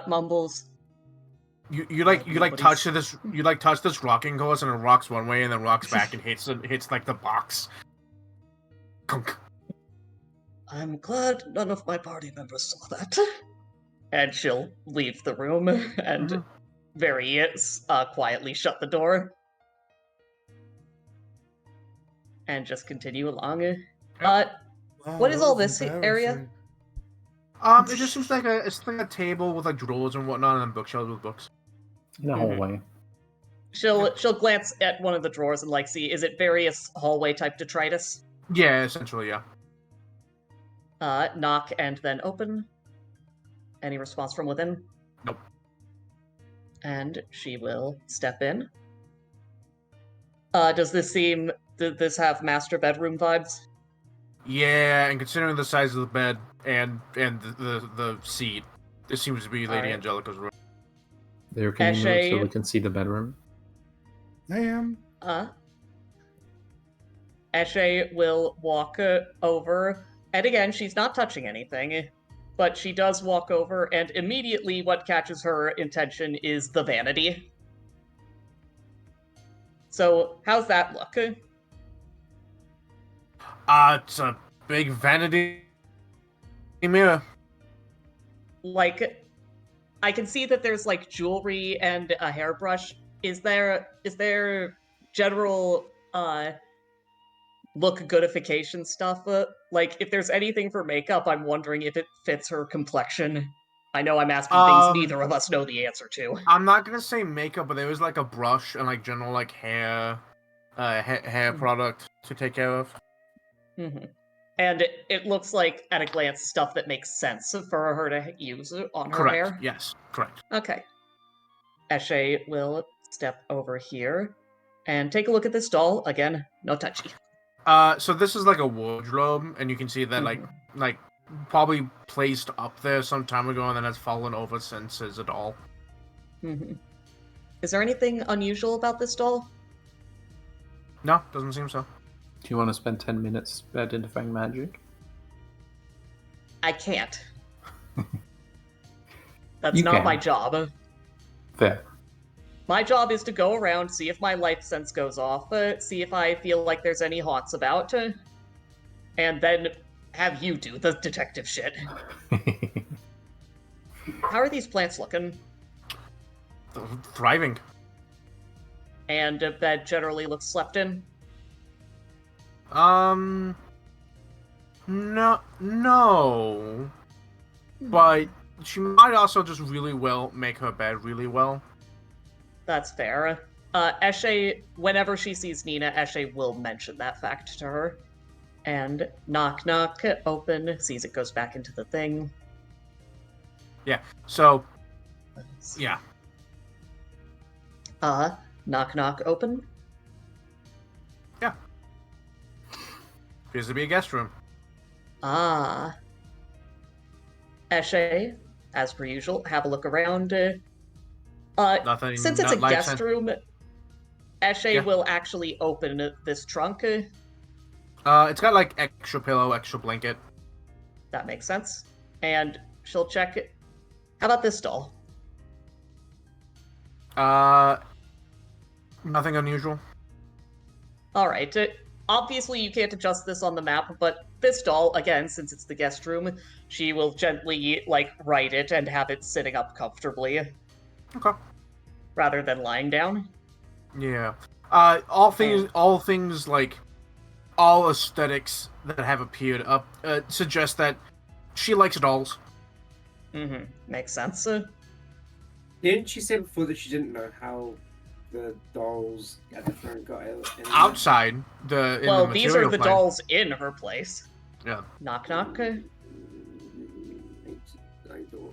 mumbles, You touch this rocking horse and it rocks one way and then rocks back and hits like the box. Kunk. I'm glad none of my party members saw that. And she'll leave the room and very quietly shut the door. And just continue along. Wow, What is that all was this area? embarrassing. It just seems like a table with like drawers and whatnot, and then bookshelves with books. In a hallway. She'll glance at one of the drawers and like see, is it various hallway type detritus? Yeah, essentially, yeah. Knock and then open. Any response from within? Nope. And she will step in. Does this have master bedroom vibes? Yeah, and considering the size of the bed and the seat, this seems to be Lady Alright. Angelica's room. There, can you move Eshe- so we can see the bedroom? Ma'am. Eshe will walk over, and again, she's not touching anything, but she does walk over, and immediately what catches her attention is the vanity. So, how's that look? It's a big vanity mirror. Like, I can see that there's like jewelry and a hairbrush. Is there general look goodification stuff? Like, if there's anything for makeup, I'm wondering if it fits her complexion. I know I'm asking things neither of us know the answer to. I'm not gonna say makeup, but there was like a brush and like general like hair product to take care of. Mm-hmm. And it looks like, at a glance, stuff that makes sense for her to use on her Correct. hair. Yes. Correct. Okay. Eshe will step over here and take a look at this doll. Again, no touchy. So this is like a wardrobe, and you can see that like probably placed up there some time ago, and then has fallen over since as a doll. Mm-hmm. Is there anything unusual about this doll? No, doesn't seem so. Do you want to spend 10 minutes identifying magic? I can't. That's You not can. my job. Fair. My job is to go around, see if my life sense goes off, see if I feel like there's any haunts about, and then have you do the detective shit. How are these plants looking? Thriving. And that generally looks slept in? No. But she might also just really well make her bed really well. That's fair. Eshe, whenever she sees Nina, Eshe will mention that fact to her. And knock, knock, open, sees it goes back into the thing. Yeah. So, yeah. Knock, knock, open. Yeah. Appears to be a guest room. Eshe, as per usual, have a look around. Nothing. Since it's a not guest room, Eshe Yeah. will actually open this trunk. It's got like extra pillow, extra blanket. That makes sense. And she'll check it. How about this doll? Nothing unusual. Alright. Obviously, you can't adjust this on the map, but this doll, again, since it's the guest room, she will gently, like, right it and have it sitting up comfortably. Okay. Rather than lying down. Yeah. All things like all aesthetics that have appeared up suggest that she likes dolls. Mm-hmm. Makes sense. Didn't she say before that she didn't know how the dolls at the front got in? Outside the in Well, the these are material the plane. dolls in her place. Yeah. Knock, knock.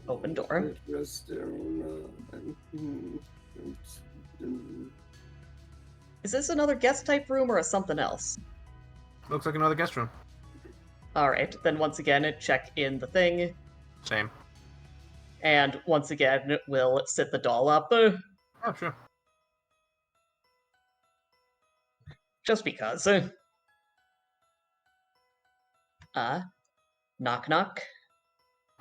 Open door. Is this another guest type room or a something else? Looks like another guest room. Alright, then once again, check in the thing. Same. And once again, we'll sit the doll up. Oh, sure. Just because. Knock, knock.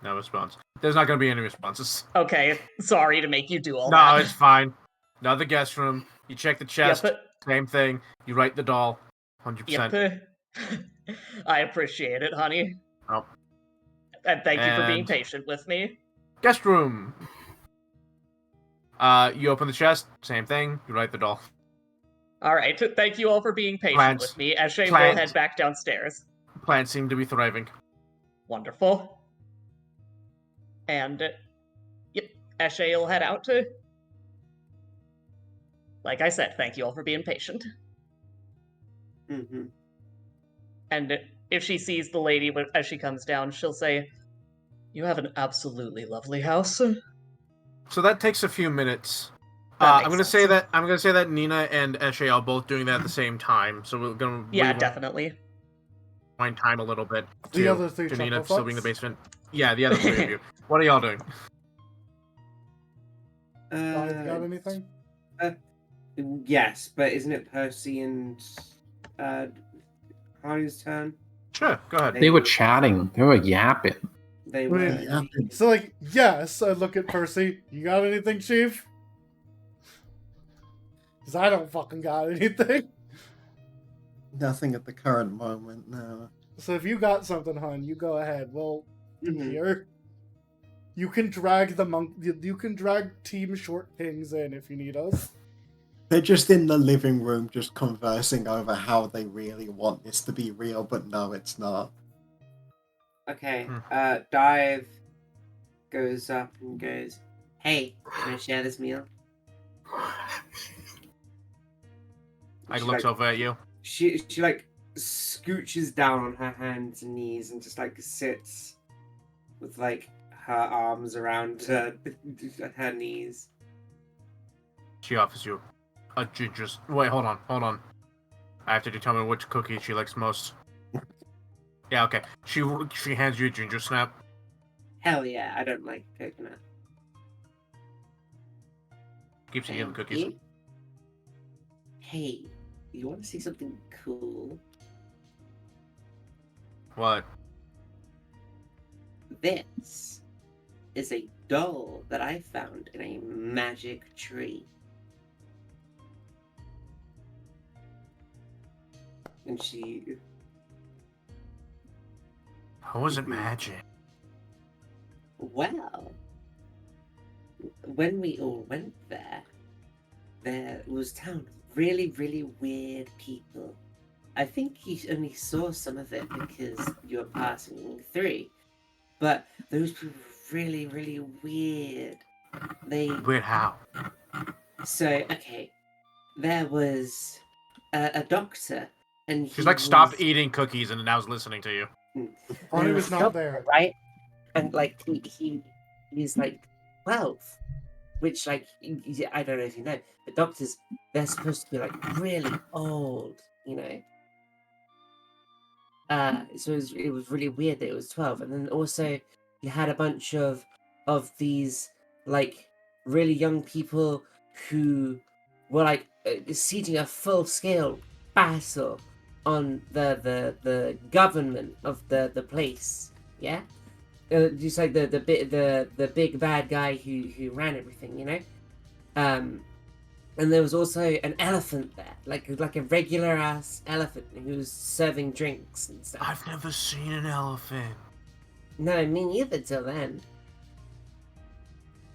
No response. There's not gonna be any responses. Okay, sorry to make you do all No, that. it's fine. Another guest room. You check the chest. Yep. Same thing. You write the doll. 100%. Yep. I appreciate it, honey. Oh. And thank you for being And- patient with me. Guest room. You open the chest. Same thing. You write the doll. All right, thank you all for being patient Plants. with me. Eshe will Plants. head back downstairs. Plants seem to be thriving. Wonderful. And, yep, Eshe will head out to... Like I said, thank you all for being patient. Mm-hmm. And if she sees the lady as she comes down, she'll say, "You have an absolutely lovely house." So that takes a few minutes. That I'm makes gonna say sense. that I'm gonna say that Nina and Eshe are both doing that at the same time. So we're gonna Yeah, definitely. rewind time a little bit The to, other three to Nina chuckle still being in the fucks? basement. Yeah, the other three of you. What are y'all doing? Got anything? Yes, but isn't it Percy and Hardy's turn? Sure, go ahead. They were chatting. They were yapping. They Wait, were. Yeah. So, like, yes, I look at Percy. You got anything, Chief? Because I don't fucking got anything. Nothing at the current moment, no. So if you got something, hun, you go ahead. We'll Mhm. here. You can drag the monk. You can drag Team Short Kings in if you need us. They're just in the living room, just conversing over how they really want this to be real, but no, it's not. Okay. Hmm. Dive goes up and goes, "Hey, can I share this meal?" I She, looks like, over at you. She like scooches down on her hands and knees and just like sits with like her arms around her knees. She offers you a ginger. Wait, hold on. I have to determine which cookie she likes most. Yeah, okay. She hands you a ginger snap. Hell yeah, I don't like coconut. Keeps you getting Thank cookies. you. Hey, you want to see something cool? What? This is a doll that I found in a magic tree. And she... How was it magic? Well, when we all went there was town of really, really weird people. I think you only saw some of it because you were passing through. But those people were really, really weird. Weird how? So, okay. There was a doctor, and She's like stopped eating cookies and now is listening to you. Ronnie There was a not doctor, there. right? And like he's like 12, which like I don't know if you know, but doctors, they're supposed to be like really old, you know. So it was really weird that it was 12, and then also you had a bunch of these like really young people who were like sieging a full scale battle on the government of the place, yeah. Just like the big bad guy who ran everything, you know. And there was also an elephant there, like a regular ass elephant who was serving drinks and stuff. I've never seen an elephant. No, me neither till then.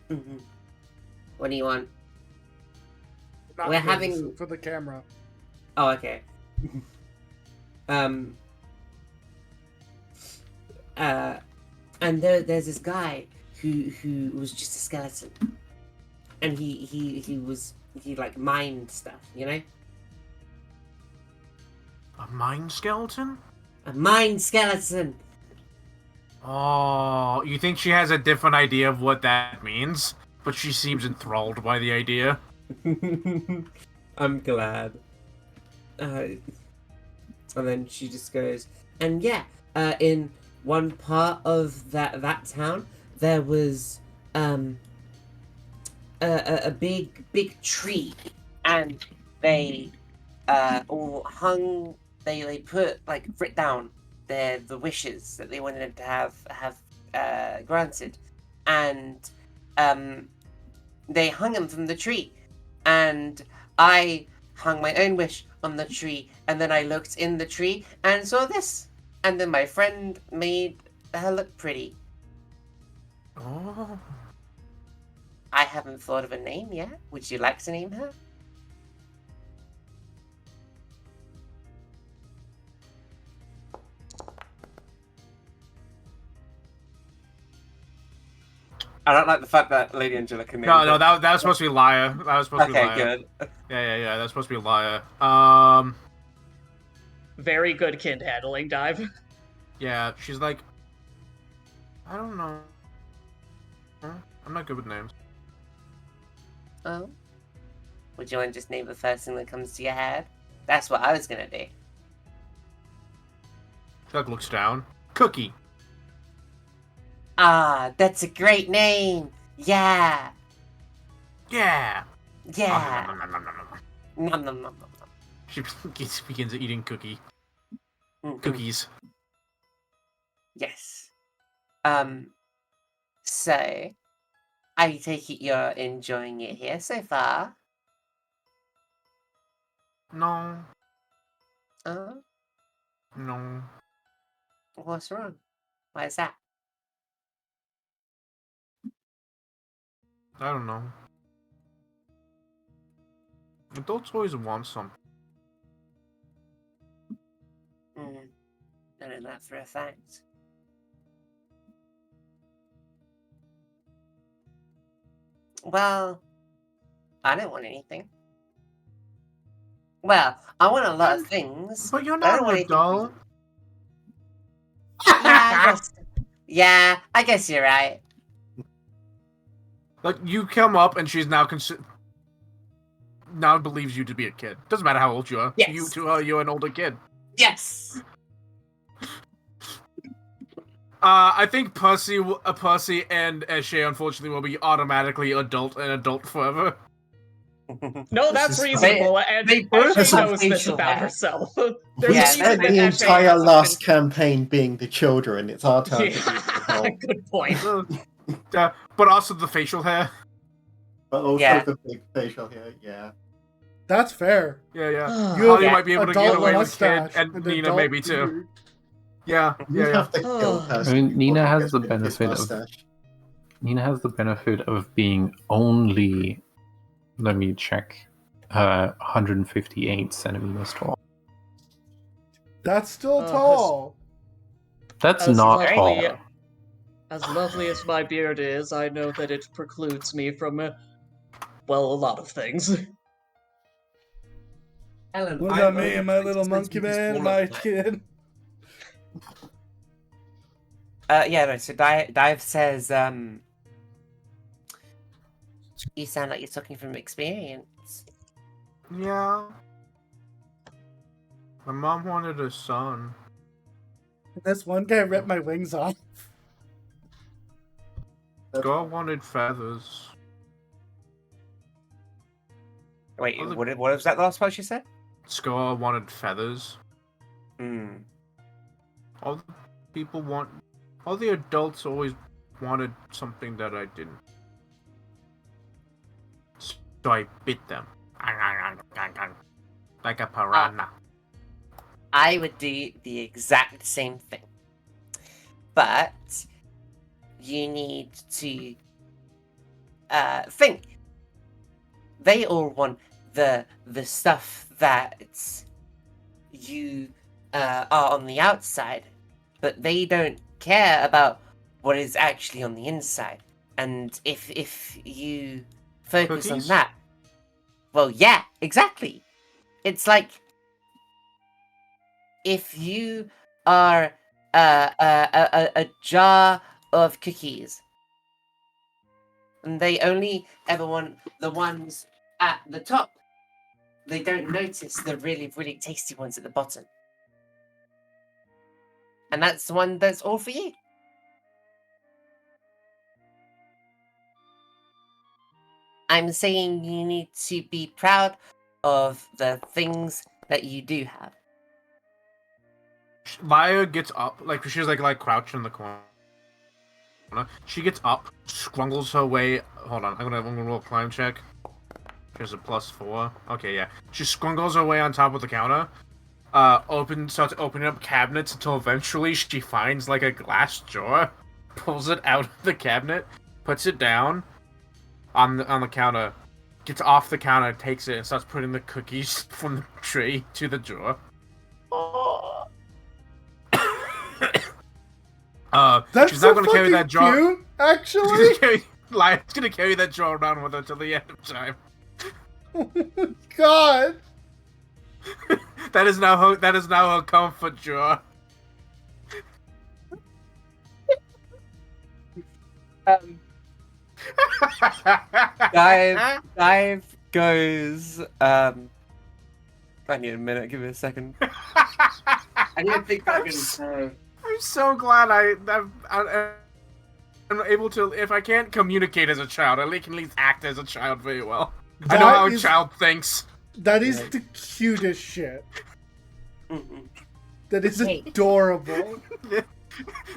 Mhm. What do you want? Not We're for having- for the camera. Oh, okay. And there's this guy who was just a skeleton, and he like mined stuff, you know. A mind skeleton? A mined skeleton. Oh, you think she has a different idea of what that means? But she seems enthralled by the idea. I'm glad. And then she just goes, and yeah, in one part of that town, there was a big tree, and they all hung. They put like writ down the wishes that they wanted to have granted, and they hung him from the tree, and I hung my own wish on the tree, and then I looked in the tree and saw this, and then my friend made her look pretty. Oh. I haven't thought of a name yet. Would you like to name her? I don't like the fact that Lady Angelica named No, her. that was supposed to be Liar. That was supposed to be Okay, Liar. good. Yeah. That's supposed to be Liar. Very good kid handling, Dive. Yeah, she's like, I don't know. I'm not good with names. Oh? Would you want to just name the first thing that comes to your head? That's what I was gonna do. She like looks down. Cookie. Ah, that's a great name! Yeah! Yeah. Yeah! Nom, nom, nom, nom, nom, nom. Nom nom nom nom She begins eating nom. cookies. Yes. So, I take it you're enjoying it here so far? No. Oh? No. What's wrong? Why is that? I don't know. Adults always want something. I know that for a fact. Well, I don't want anything. Well, I want a lot of things. But you're but I not don't want an anything adult. Yeah, I guess you're right. Like, you come up and she's now now believes you to be a kid. Doesn't matter how old you are. Yes. To her, you're an older kid. Yes. I think Percy and Eshe, unfortunately, will be automatically adult forever. No, that's is- reasonable, and they both Ashley have knows this facial about hair. herself. Yeah, We There's a spent reason the that Ashley entire hasn't last been- campaign being the children. It's our turn to be the adult. Good point. But also the facial hair. But also Yeah. the big facial hair, yeah. That's fair. Yeah. You Holly have might be able to get adult away with kid, mustache and an Nina adult maybe too. beard. Yeah. You have to Oh. kill a person. I mean, Nina before has gets the rid of his benefit of- mustache. Nina has the benefit of being only, let me check, 158 centimeters tall. That's still Oh, tall. That's As not lovely- tall. As lovely as my beard is, I know that it precludes me from, well, a lot of things. Ellen, What I about me voted and my for little it monkey to be man, smaller my than kid? no, so Dive says, you sound like you're talking from experience. Yeah. My mom wanted a son. This one guy ripped my wings off. God wanted feathers. Wait, Other- what was that last part you said? Scar wanted feathers. Hmm. All the adults always wanted something that I didn't. So I bit them. Like a piranha. I would do the exact same thing. But you need to think. They all want the stuff that you are on the outside, but they don't care about what is actually on the inside. And if you focus Cookies? on that, well, yeah, exactly. It's like if you are a jar of cookies, and they only ever want the ones at the top. They don't notice the really, really tasty ones at the bottom. And that's the one that's all for you. I'm saying you need to be proud of the things that you do have. Laya gets up, like she's like crouched in the corner. She gets up, scrungles her way. Hold on, I'm gonna roll a climb check. Here's a +4. Okay, yeah. She scrungles her way on top of the counter. Starts opening up cabinets until eventually she finds like a glass jar, pulls it out of the cabinet, puts it down on the counter, gets off the counter, takes it, and starts putting the cookies from the tray to the jar. That's she's so not gonna carry that jar. cute, actually. She's gonna carry that jar around with her till the end of time. Oh my God. That is now her comfort jar. Dive goes. I need a minute. Give me a second. I need to think back and say. I'm so glad I'm able to. If I can't communicate as a child, I can at least act as a child very well. I know how a child thinks. That is the cutest shit. Mm-mm. That is Hey. adorable.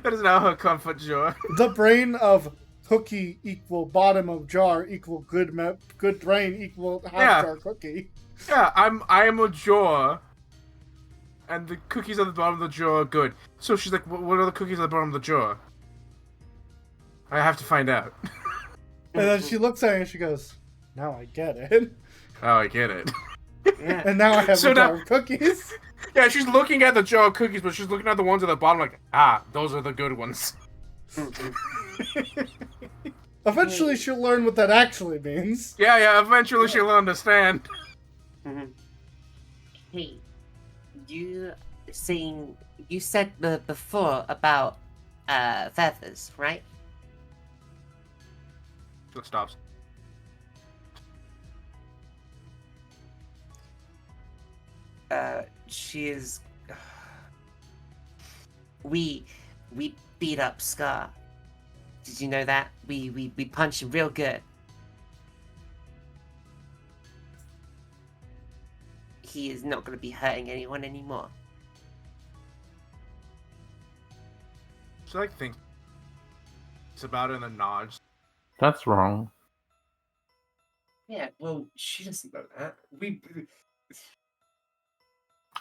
That is now her comfort jar. The brain of cookie equal bottom of jar equal good brain equal half Yeah. jar cookie. Yeah, I am a jar, and the cookies at the bottom of the jar are good. So she's like, what are the cookies at the bottom of the jar? I have to find out. And then she looks at it and she goes, "Now I get it." Oh, I get it. Yeah. And now I have So a jar now- of cookies. Yeah, she's looking at the jar of cookies, but she's looking at the ones at the bottom like, those are the good ones. Eventually she'll learn what that actually means. Yeah, eventually she'll understand. Hey, you said before about feathers, right? She stops. She is. We beat up Scar. Did you know that? We punched him real good. He is not going to be hurting anyone anymore. She like thinks about it and then nods. That's wrong. Yeah, well, she doesn't know that. We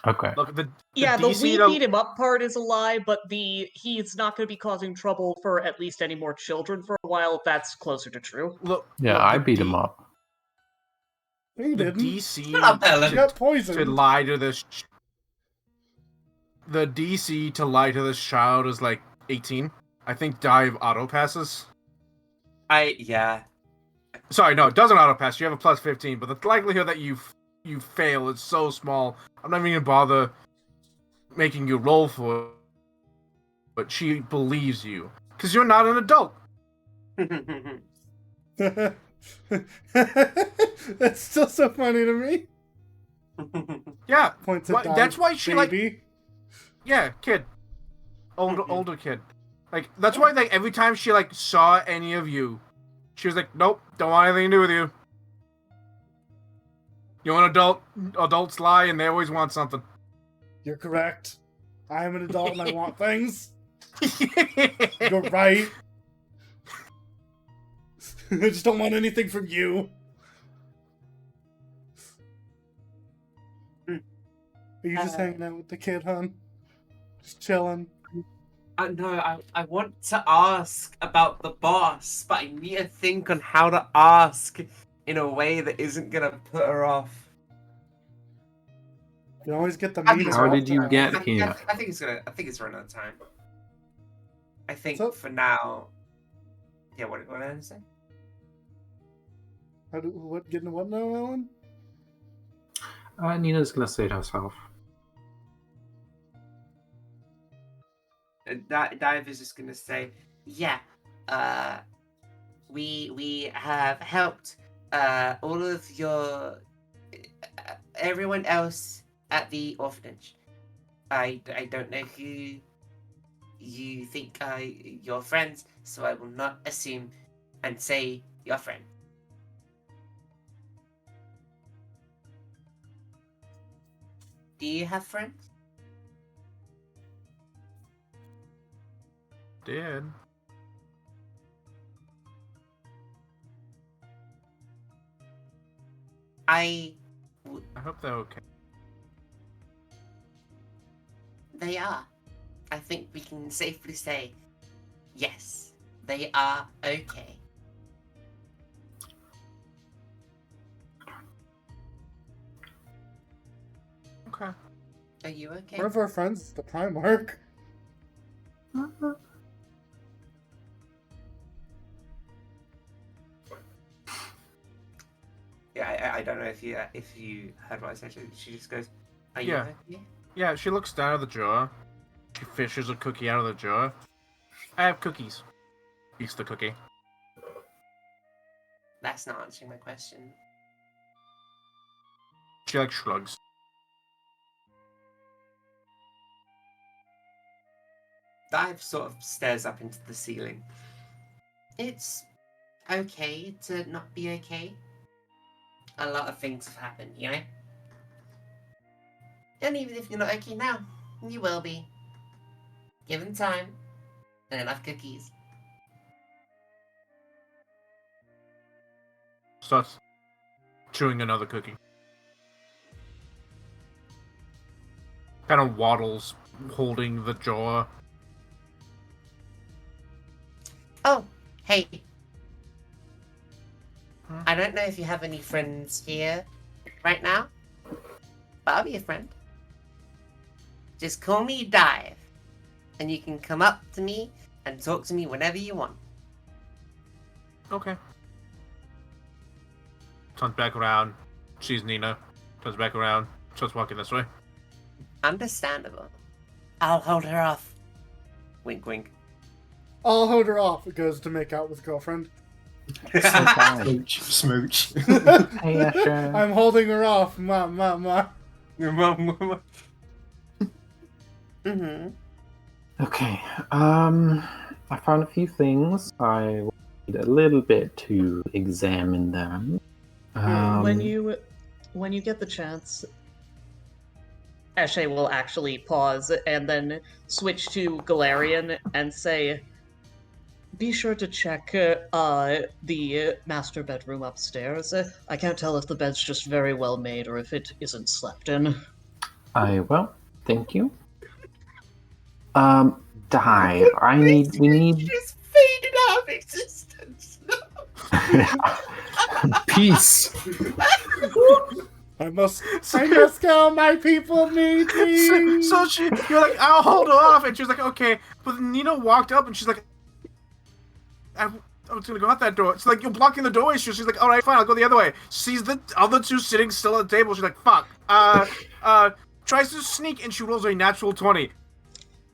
Okay. Look, the Yeah, the DC we to- beat him up part is a lie, but he's not going to be causing trouble for at least any more children for a while. That's closer to true. Yeah, look, I the beat him up. You The didn't. DC Shut up, Ellen. You got to poisoned. lie to this. The DC to lie to this child is like 18. I think Dive auto passes. yeah. Sorry, no, it doesn't auto pass. You have a +15, but the likelihood that you fail is so small. I'm not even gonna bother making you roll for it. But she believes you because you're not an adult. That's still so funny to me. Yeah, Points at that's why she like. baby. Yeah, kid. Older kid. Like, that's why, like, every time she, like, saw any of you, she was like, nope, don't want anything to do with you. You're an adult. Adults lie, and they always want something. You're correct. I am an adult and I want things. You're right. I just don't want anything from you. Are you just hanging out with the kid, hon? Just chilling. No, I want to ask about the boss, but I need to think on how to ask in a way that isn't gonna put her off. You always get the How meanest How one. did you get I here? think it's run out of time. I think So- for now. Yeah, what did I say? What getting what now, Ellen? Nina's gonna say it herself. Dive is just gonna say, yeah, we have helped all of your everyone else at the orphanage. I don't know who you think are your friends, so I will not assume and say your friend. Do you have friends? Did. I. I hope they're okay. They are. I think we can safely say, yes, they are okay. Okay. Are you okay? One of our friends is the Primarch. Yeah, I don't know if you heard what I said. She just goes, "Are you Yeah. okay?" Yeah, she looks down at the jar. She fishes a cookie out of the jar. I have cookies. Eats the cookie. That's not answering my question. She like shrugs. Dive sort of stares up into the ceiling. It's okay to not be okay. A lot of things have happened, you know? And even if you're not okay now, you will be. Given time and enough cookies. Starts chewing another cookie. Kind of waddles, holding the jar. Oh, hey. Huh? I don't know if you have any friends here right now, but I'll be a friend. Just call me Dive, and you can come up to me and talk to me whenever you want. Okay. Turns back around. Sees Nina. Turns back around. Starts walking this way. Understandable. I'll hold her off. Wink, wink. I'll hold her off. It goes to make out with girlfriend. Smooch, smooch. Hey, Asher. I'm holding her off. Ma. Mm-hmm. Okay. I found a few things. I will need a little bit to examine them. When you get the chance, Eshe will actually pause and then switch to Galarian and say, "Be sure to check the master bedroom upstairs. I can't tell if the bed's just very well made or if it isn't slept in." I will. Thank you. Dive. We need Just faded out of existence. peace. I must go. My people need me. So you're like, I'll hold her off, and she's like, okay. But then Nina walked up, and she's like, I was gonna go out that door. It's like, you're blocking the doorway. She's like, all right, fine, I'll go the other way. Sees the other two sitting still at the table. She's like, fuck. Tries to sneak, and she rolls a natural 20.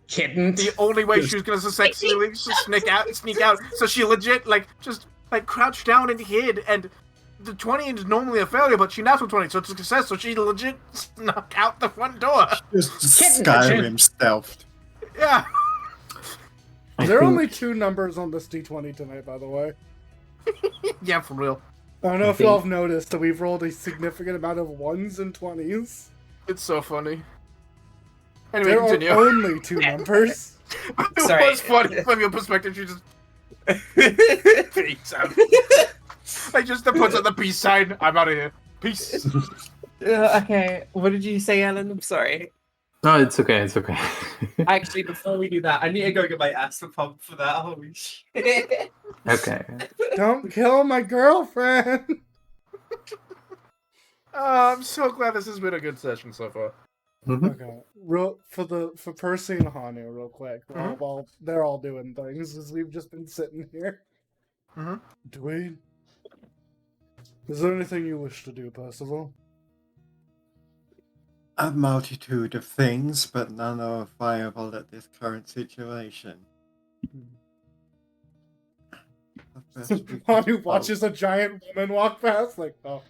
Kidding. The only way she was gonna successfully sneak out. So she legit just crouched down and hid, and the 20 is normally a failure, but she natural 20, so it's a success. So she legit snuck out the front door. Just Skyrim stealthed. Yeah. There are only 2 numbers on this D20 tonight, by the way. Yeah, for real. I don't know if y'all have noticed that we've rolled a significant amount of 1s and 20s. It's so funny. Anyway, There continue. are only 2 numbers. It Sorry. was funny from your perspective. She just peace out. Like just puts on the peace sign. I'm out of here. Peace. Okay, what did you say, Ellen? I'm sorry. No, it's okay. It's okay. Actually, before we do that, I need to go get my asthma pump for that. Holy shit. Okay. Don't kill my girlfriend. I'm so glad this has been a good session so far. Mhm. Okay, for Percy and Hanu, real quick. While they're all doing things, as we've just been sitting here. Mhm. Dwayne, is there anything you wish to do, Percival? A multitude of things, but none are viable at this current situation. The best we can Hanu do- watches a giant woman walk past, like, oh.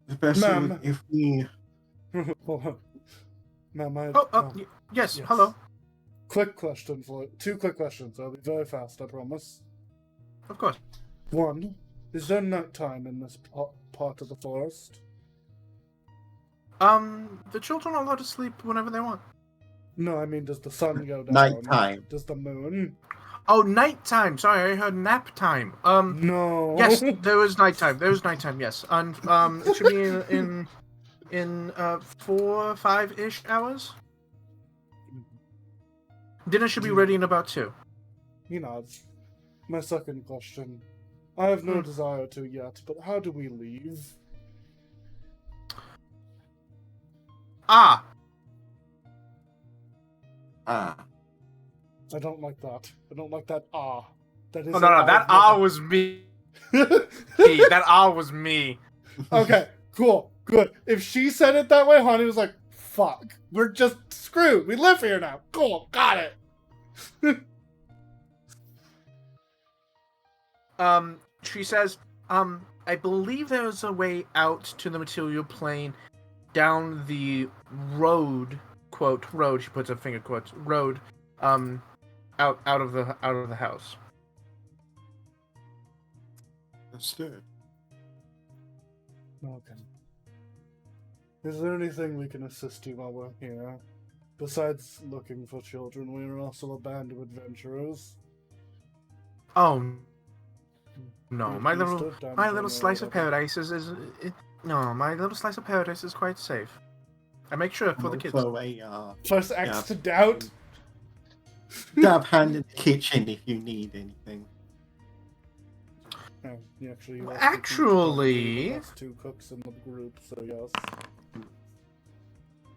Especially Ma'am. if we Hold on. Ma'am, Yes, Yes. hello. Quick question for 2 quick questions. I'll be very fast, I promise. Of course. 1, is there night time in this part of the forest? The children are allowed to sleep whenever they want. No, I mean, does the sun go down? nighttime. Does the moon? Oh, nighttime. Sorry, I heard nap time. No. Yes, there was nighttime. There was nighttime. Yes, and it should be in 4, 5-ish hours. Dinner should be ready in about 2. He nods. My second question. I have no desire to yet, but how do we leave? Ah, Ah. I don't like that. I don't like that ah. That is oh, no, that ah was me. That ah was me. Okay, cool, good. If she said it that way, Hani was like, fuck. We're just screwed. We live here now. Cool, got it. She says, I believe there's a way out to the material plane down the road, quote, road, she puts a finger quotes, road, out of the house. Understood. Okay. Is there anything we can assist you while we're here? Besides looking for children, we are also a band of adventurers. Oh, no, my You little stood down my for little me or slice of whatever. paradise no, my little slice of paradise is quite safe. I make sure for the kids. Also a Plus X to doubt. dab hand in the kitchen if you need anything. Oh, you actually, Actually- us 2 cooks in the group, so yes.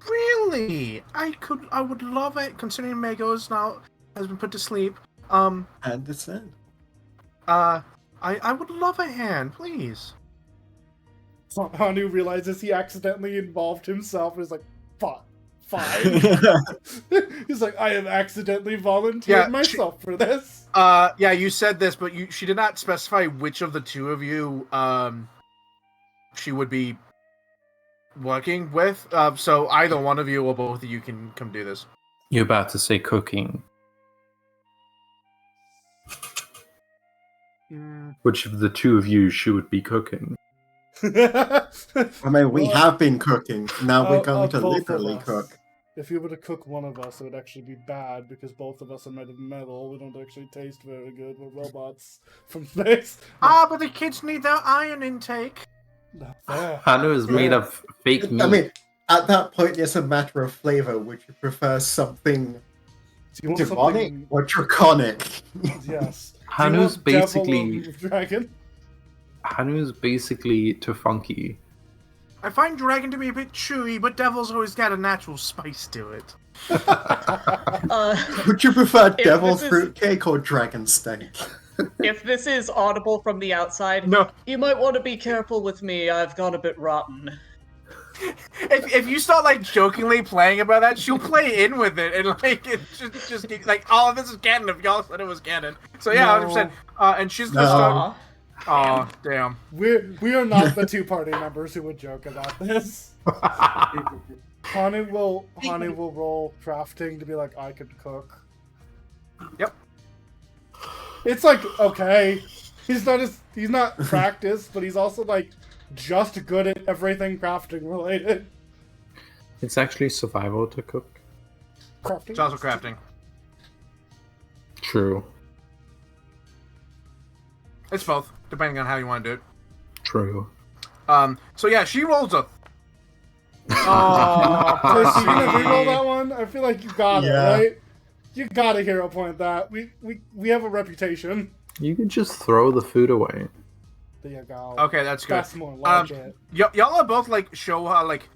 Really? I would love it, considering Magos now has been put to sleep. Understand. I would love a hand, please. So Hanu realizes he accidentally involved himself and is like, fuck, fine. He's like, I have accidentally volunteered Yeah, myself for this. Yeah, you said this, but she did not specify which of the two of you, she would be working with. So either one of you or both of you can come do this. You're about to say cooking. Which of the two of you should be cooking? I mean, we Well, have been cooking. Now we're going to both of literally us. cook. If you were to cook one of us, it would actually be bad because both of us are made of metal. We don't actually taste very good. We're robots from space. But the kids need their iron intake. Not fair. Hanu is made of fake meat. I mean, at that point, it's a matter of flavor. Would you prefer something Do you want demonic something- or draconic? Yes. Hanu's Do you want devil basically or dragon. Hanu's basically Tefunky. I find dragon to be a bit chewy, but devil's always got a natural spice to it. Would you prefer If devil this is- fruitcake or dragon steak? If this is audible from the outside, No. you might want to be careful with me. I've gone a bit rotten. If you start like jokingly playing about that, she'll play in with it and like it just like, oh, this is canon. If y'all said it was canon, so yeah, No. 100%. And she's gonna No. start. Aw. Oh, damn. We are not the 2 party members who would joke about this. Hanu will roll crafting to be like, I could cook. Yep. It's like, okay. He's not practiced, but he's also like just good at everything crafting related. It's actually survival to cook. Crafting. It's also crafting. True. It's both, depending on how you want to do it. True. So yeah, she rolls a. Chris, Oh, you gonna reroll that one? I feel like you got it, Yeah. right? You gotta hero point that. We have a reputation. You could just throw the food away. There you go. Okay, that's good. That's more like it. Y'all are both like show how like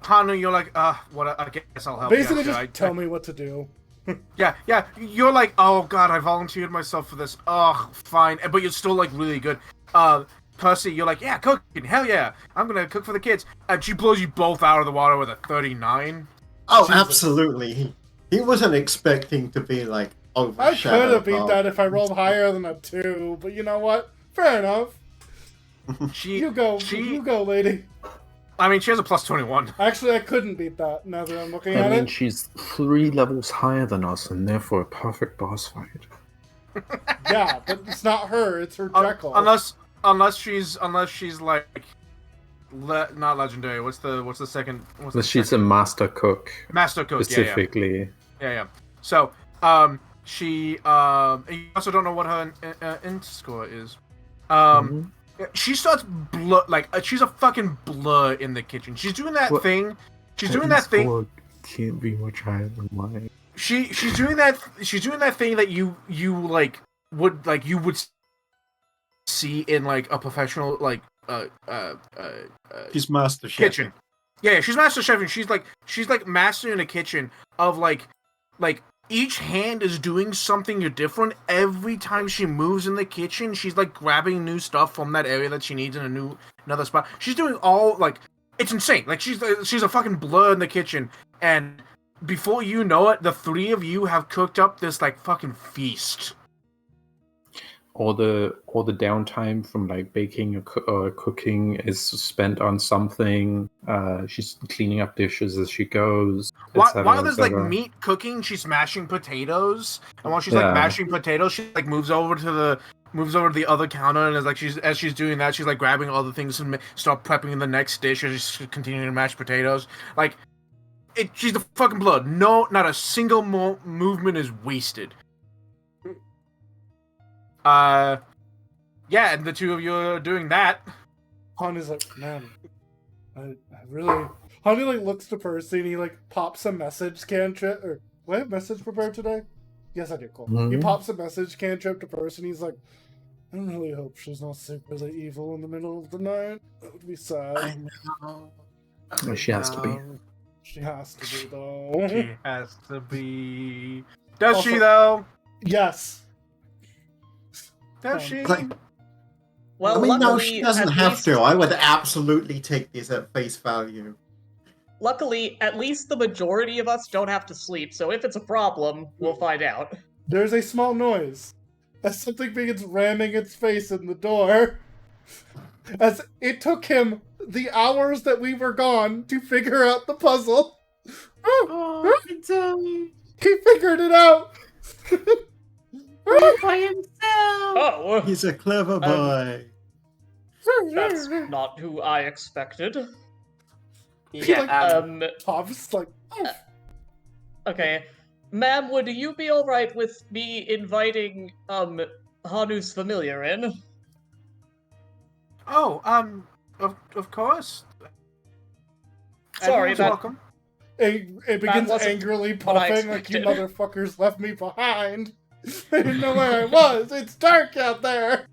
Hanu. You're like, what? I guess I'll help. Basically, you. just tell me what to do. Yeah. You're like, oh god, I volunteered myself for this. Ugh, fine. But you're still like really good. Percy, you're like, yeah, cooking, hell yeah, I'm gonna cook for the kids. And she blows you both out of the water with a 39. Oh, Jesus. absolutely. He wasn't expecting to be like I overshadowed. could have beat by- that if I rolled higher than a 2, but you know what? Fair enough. You go, lady. I mean, she has a plus 21. Actually, I couldn't beat that now that I'm looking I at mean, it. she's 3 levels higher than us, and therefore a perfect boss fight. Yeah, but it's not her, it's her Un- Jekyll. unless she's like, not legendary. What's the second? What's But the she's a second? master cook, Master cook. specifically. Yeah. So, She you also don't know what her int score is. She starts she's a fucking blur in the kitchen. She's doing that What? thing. She's Her doing that thing. score can't be much higher than mine. She's doing that. She's doing that thing that you would see in like a professional She's master chef. kitchen. Yeah, she's master chef, and she's like master in a kitchen of like each hand is doing something different every time she moves in the kitchen. She's like grabbing new stuff from that area that she needs in another spot. She's doing all like it's insane. Like she's a fucking blur in the kitchen, and before you know it, the three of you have cooked up this like fucking feast. All the downtime from like baking or cooking is spent on something. She's cleaning up dishes as she goes. While there's like meat cooking, she's mashing potatoes, and while she's like mashing potatoes, she like moves over to the other counter, and as she's doing that, she's like grabbing all the things and start prepping the next dish as she's continuing to mash potatoes. Like, she's the fucking blood. No, not a single movement is wasted. Yeah, and the two of you are doing that. Han is like, man, I really. Honey like looks to Percy and he like pops a message cantrip. Or do I have message prepared today? Yes, I did. Cool. He Mhm. pops a message cantrip to Percy and he's like, I really hope she's not secretly evil in the middle of the night. That would be sad. I know. She has to be. She has to be though. She has to be. Does Also- she though? Yes. Does she? Like, Well, I mean, no, luckily, she doesn't at have least, to. I would absolutely take this at face value. Luckily, at least the majority of us don't have to sleep. So if it's a problem, we'll find out. There's a small noise as something begins ramming its face in the door. As it took him the hours that we were gone to figure out the puzzle. Oh, no. He figured it out. All by himself. Oh, He's a clever boy. that's not who I expected. He, like, Top's like, oh, Okay, ma'am, would you be alright with me inviting Hanu's familiar in? Oh, of course. Sorry, Everyone's that welcome. it begins wasn't angrily what I puffing like you expected. motherfuckers left me behind. I didn't know where I was. It's dark out there.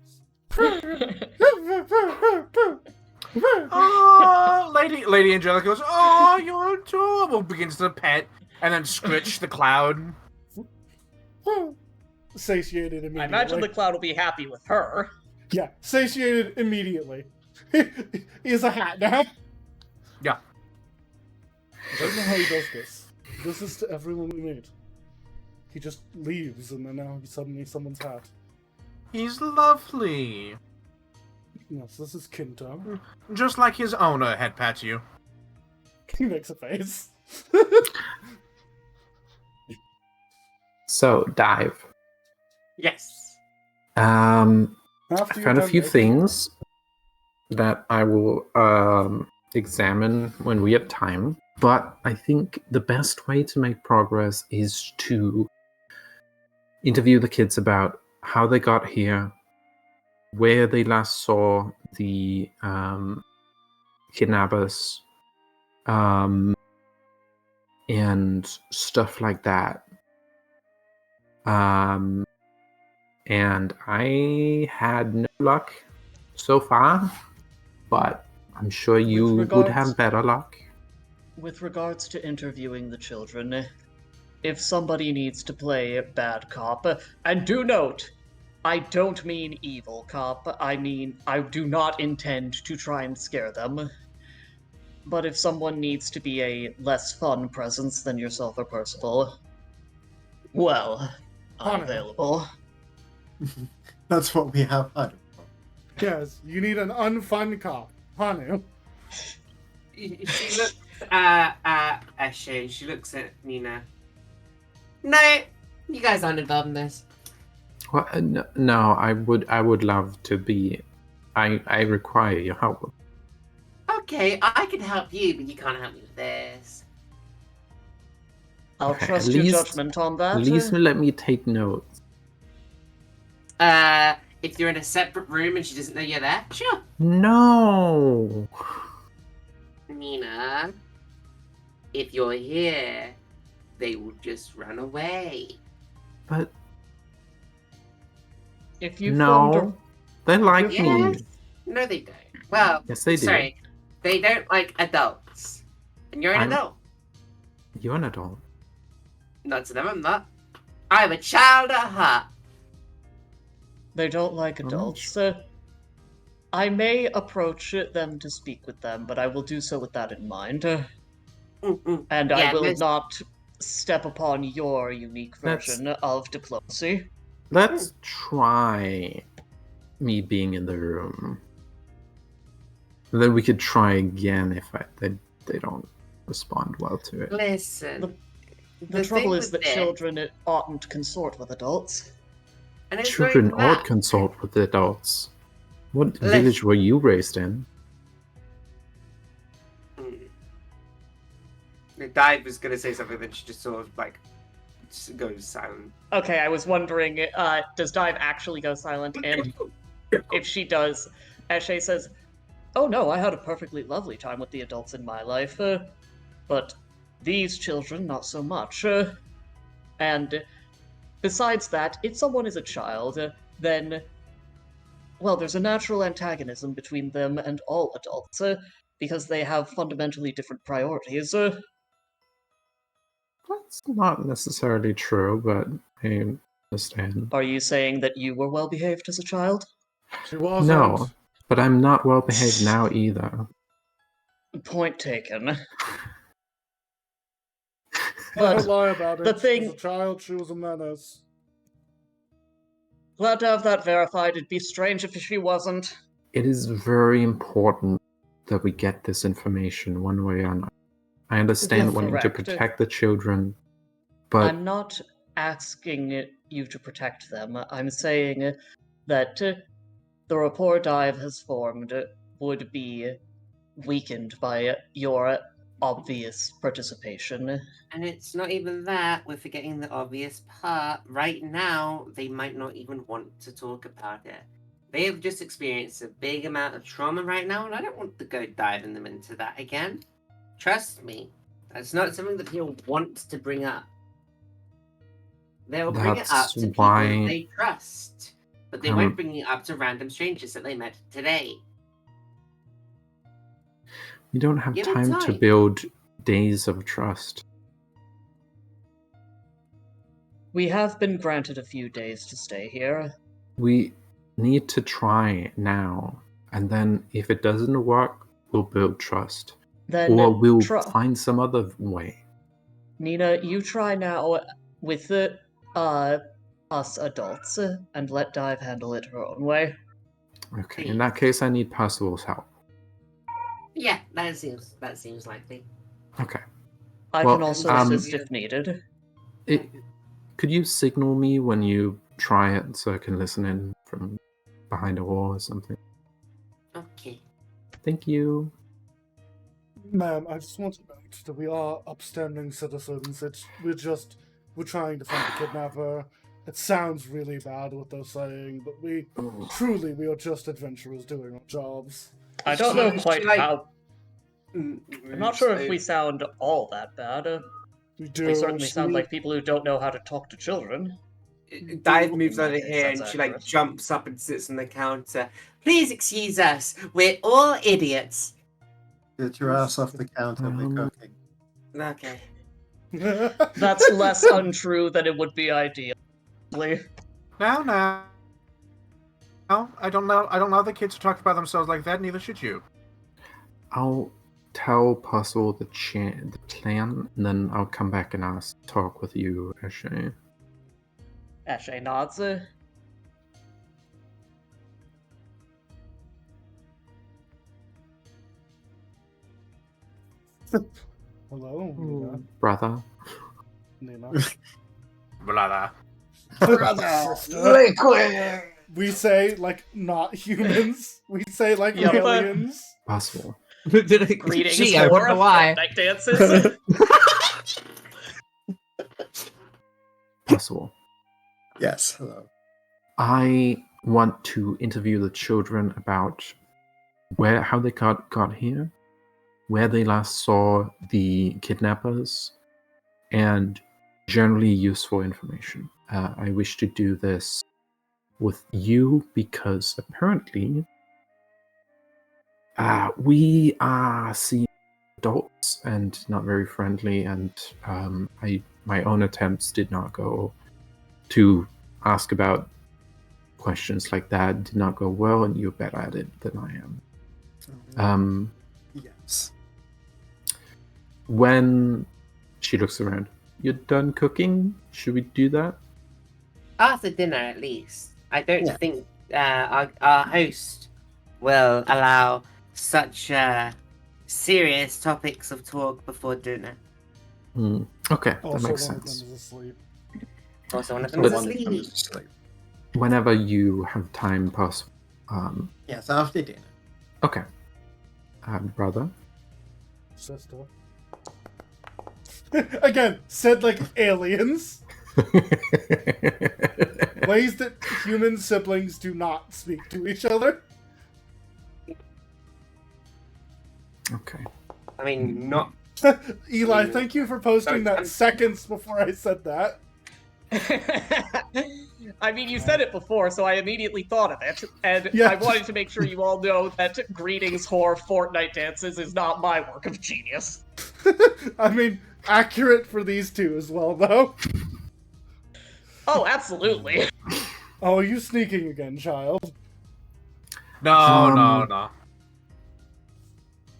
Oh, Lady Angelica goes, oh, you're adorable. Begins to pet and then scritch the cloud. Satiated immediately. I imagine the cloud will be happy with her. Yeah, satiated immediately. He has a hat now. Yeah. I don't know how he does this. He does this to everyone we meet. He just leaves and then now he's suddenly someone's hat. He's lovely. Yes, this is Kinto. Just like his owner head pats you. He makes a face. So, Dive. Yes. After I you're found a done few making- things that I will examine when we have time. But I think the best way to make progress is to interview the kids about how they got here, where they last saw the kidnappers, and stuff like that. And I had no luck so far, but I'm sure you would regards- have better luck. With regards to interviewing the children, if somebody needs to play bad cop, and do note, I don't mean evil cop, I mean I do not intend to try and scare them. But if someone needs to be a less fun presence than yourself or Percival, well, I'm Hana. available. That's what we have had. Yes, you need an unfun cop. Hanu. She looks at Eshe. She looks at Nina. No, you guys aren't involved in this. Well, no, I would love to be. I require your help. Okay, I can help you, but you can't help me with this. I'll Okay, trust at your least- judgment on that. At least let me take notes. If you're in a separate room and she doesn't know you're there, sure. No. Nina, if you're here, they will just run away. But If you no, formed they like Yeah. me. No, they don't. Well, Yes, they do. sorry, they don't like adults. And you're an I'm- adult. You're an adult. Not to them, I'm not. I'm a child at heart. they don't like Oh. adults, I may approach them to speak with them, but I will do so with that in mind. Mm-mm. And I Yeah, will most- not step upon your unique That's- version of diplomacy. Let's try me being in the room. And then we could try again if they don't respond well to it. Listen. The trouble thing is with that this- children oughtn't consort with adults. and it's Children not even ought that. consult with adults. What Listen. village were you raised in? The Dive was gonna say something, then she just sort of like just goes silent. Okay, I was wondering, does Dive actually go silent? And if she does, Eshe says, "Oh no, I had a perfectly lovely time with the adults in my life, but these children, not so much. And besides that, if someone is a child, then, well, there's a natural antagonism between them and all adults, because they have fundamentally different priorities. That's not necessarily true, but I understand. Are you saying that you were well behaved as a child? She wasn't. No, but I'm not well behaved now either. Point taken. Don't But lie about it. the thing- As a child, she was a menace. glad to have that verified. It'd be strange if she wasn't. It is very important that we get this information one way or another. I understand You're wanting to correct. protect the children, but I'm not asking you to protect them. I'm saying that the rapport Dive has formed would be weakened by your obvious participation. And it's not even that, we're forgetting the obvious part. Right now, they might not even want to talk about it. They have just experienced a big amount of trauma right now, and I don't want to go diving them into that again. Trust me, that's not something that people want to bring up. They'll bring it up That's to people why- that they trust, but they Um, won't bring it up to random strangers that they met today. we don't have Give it time to time. build days of trust. We have been granted a few days to stay here. We need to try now, and then if it doesn't work, we'll build trust. Then Or we'll try- find some other way. Nina, you try now with the us adults and let Dive handle it her own way. Okay, in that case, I need Percival's help. Yeah, that seems likely. Okay. I Well, can also um, assist if needed. Could you signal me when you try it so I can listen in from behind a wall or something? Okay. Thank you. Ma'am, I just want to note that we are upstanding citizens. We're trying to find the kidnapper. It sounds really bad what they're saying, but we are just adventurers doing our jobs. I don't know Should quite I- how. I'm not sure if we sound all that bad. We do. We certainly should sound we- like people who don't know how to talk to children. Dive moves In that over case, here and that's she like accurate. jumps up and sits on the counter. Please excuse us. We're all idiots. Get your ass off the counter, we're cooking. Okay. That's less untrue than it would be ideal. Now. I don't know the kids who talk about themselves like that, neither should you. I'll tell Puzzle the plan, and then I'll come back and talk with you, Eshe. Eshe nods. Hello, Nina. Brother. Nina. Blah. Sister. We say like not humans. We say like Yeah, but- aliens. Puzzle. Greetings, Gee, I wonder Laura. why. Night dances. possible. Yes, hello. I want to interview the children about how they got here, where they last saw the kidnappers, and generally useful information. I wish to do this with you because apparently we are seeing adults and not very friendly, and my own attempts did not go to ask about questions like that did not go well, and you're better at it than I am. Yes. When she looks around, you're done cooking? Should we do that? After dinner, at least. I don't Yeah. think our host will allow such serious topics of talk before dinner. Okay, that Also, makes one of them sense. is asleep. Also, one of them But- is One asleep. comes to sleep. Whenever you have time possible. Yes, after dinner. Okay. Brother? Sister. Again, said like aliens. Ways that human siblings do not speak to each other. Okay. I mean, not. Eli, thank you for posting that Sorry. seconds before I said that. I mean, you said it before, so I immediately thought of it, and Yeah. I wanted to make sure you all know that greetings, whore, Fortnite dances is not my work of genius. I mean, accurate for these two as well, though. Oh, absolutely. Oh, are you sneaking again, child? No.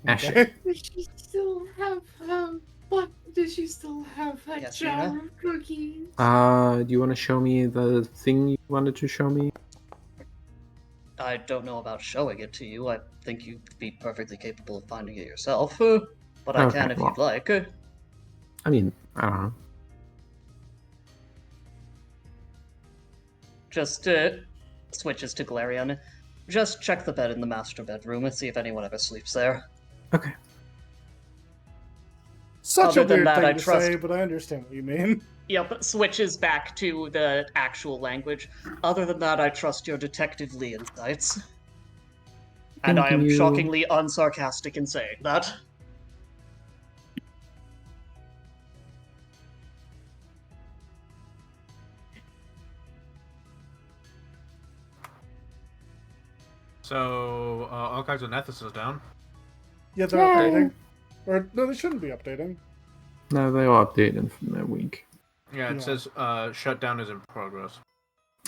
Ashley. Okay. Does she still have what? Does she still have her Yes, jar Nina? of cookies? Do you want to show me the thing you wanted to show me? I don't know about showing it to you. I think you'd be perfectly capable of finding it yourself. But I Okay, can if well. you'd like. I mean, I don't know. Just switches to Galarian. Just check the bed in the master bedroom and see if anyone ever sleeps there. Okay. Such a Other than weird that, thing I to trust- say, but I understand what you mean. Yep, switches back to the actual language. Other than that, I trust your detectively insights. And I am Thank you. shockingly unsarcastic in saying that. So, Archives of Nethys is down. Yeah, they're updating. Or, no, they shouldn't be updating. No, they will update in a week. Yeah, it Yeah. says shutdown is in progress.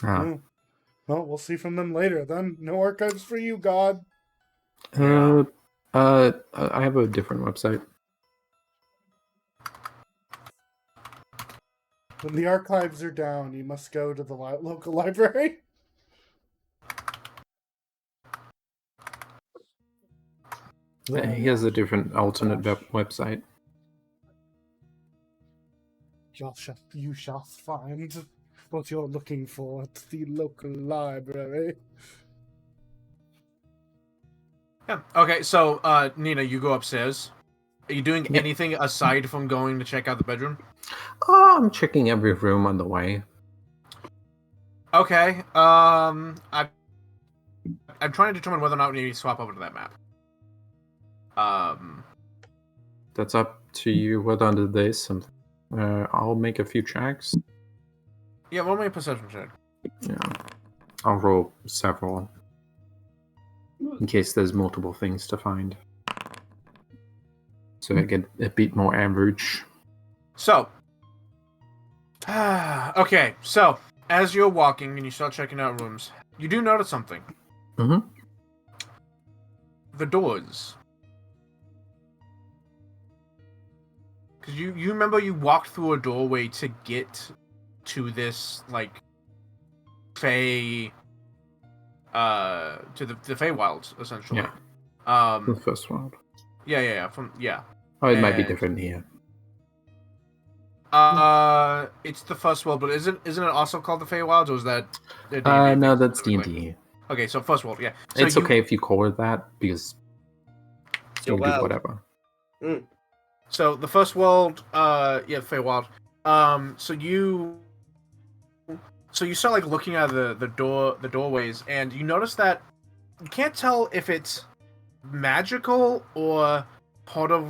Oh. Well, we'll see from them later then. No archives for you, God. I have a different website. When the archives are down, you must go to the local library. He has a different alternate website. You shall find what you're looking for at the local library. Yeah. Okay, so Nina, you go upstairs. Are you doing Yeah. anything aside from going to check out the bedroom? Oh, I'm checking every room on the way. Okay. I'm trying to determine whether or not we need to swap over to that map. That's up to you whether under this. I'll make a few checks. Yeah, roll me a perception check. Yeah. I'll roll several. In case there's multiple things to find. So I get a bit more average. So, okay, so as you're walking and you start checking out rooms, you do notice something. Mm-hmm. The doors. Because you remember you walked through a doorway to get to this, like, Fey, to the Feywilds, essentially. Yeah. The first world. Yeah, Oh, it might be And- different here. It's the first world, but isn't it also called the Feywilds, or is that? the D&D No, thing that's specifically? D&D. Okay, so first world, yeah. So It's you- okay if you call it that, because your you can do world. whatever. So the first world, yeah, Feywild. So you So you start like looking at the doorways, and you notice that you can't tell if it's magical or part of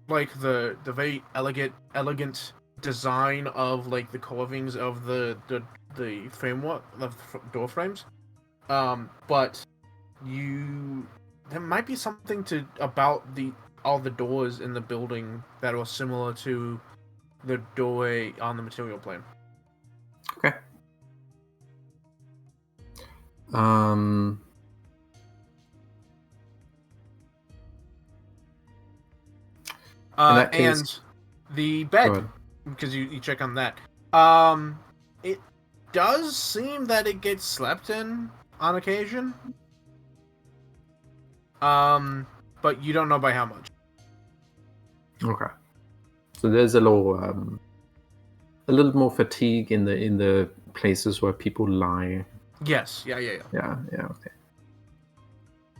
like the very elegant design of like the carvings of the framework of door frames. But there might be something about all the doors in the building that are similar to the doorway on the material plane. Okay. In that case, and the go bed, ahead. because you check on that. It does seem that it gets slept in on occasion. But you don't know by how much. Okay. So there's a little more fatigue in the places where people lie. Yes. Yeah. Yeah.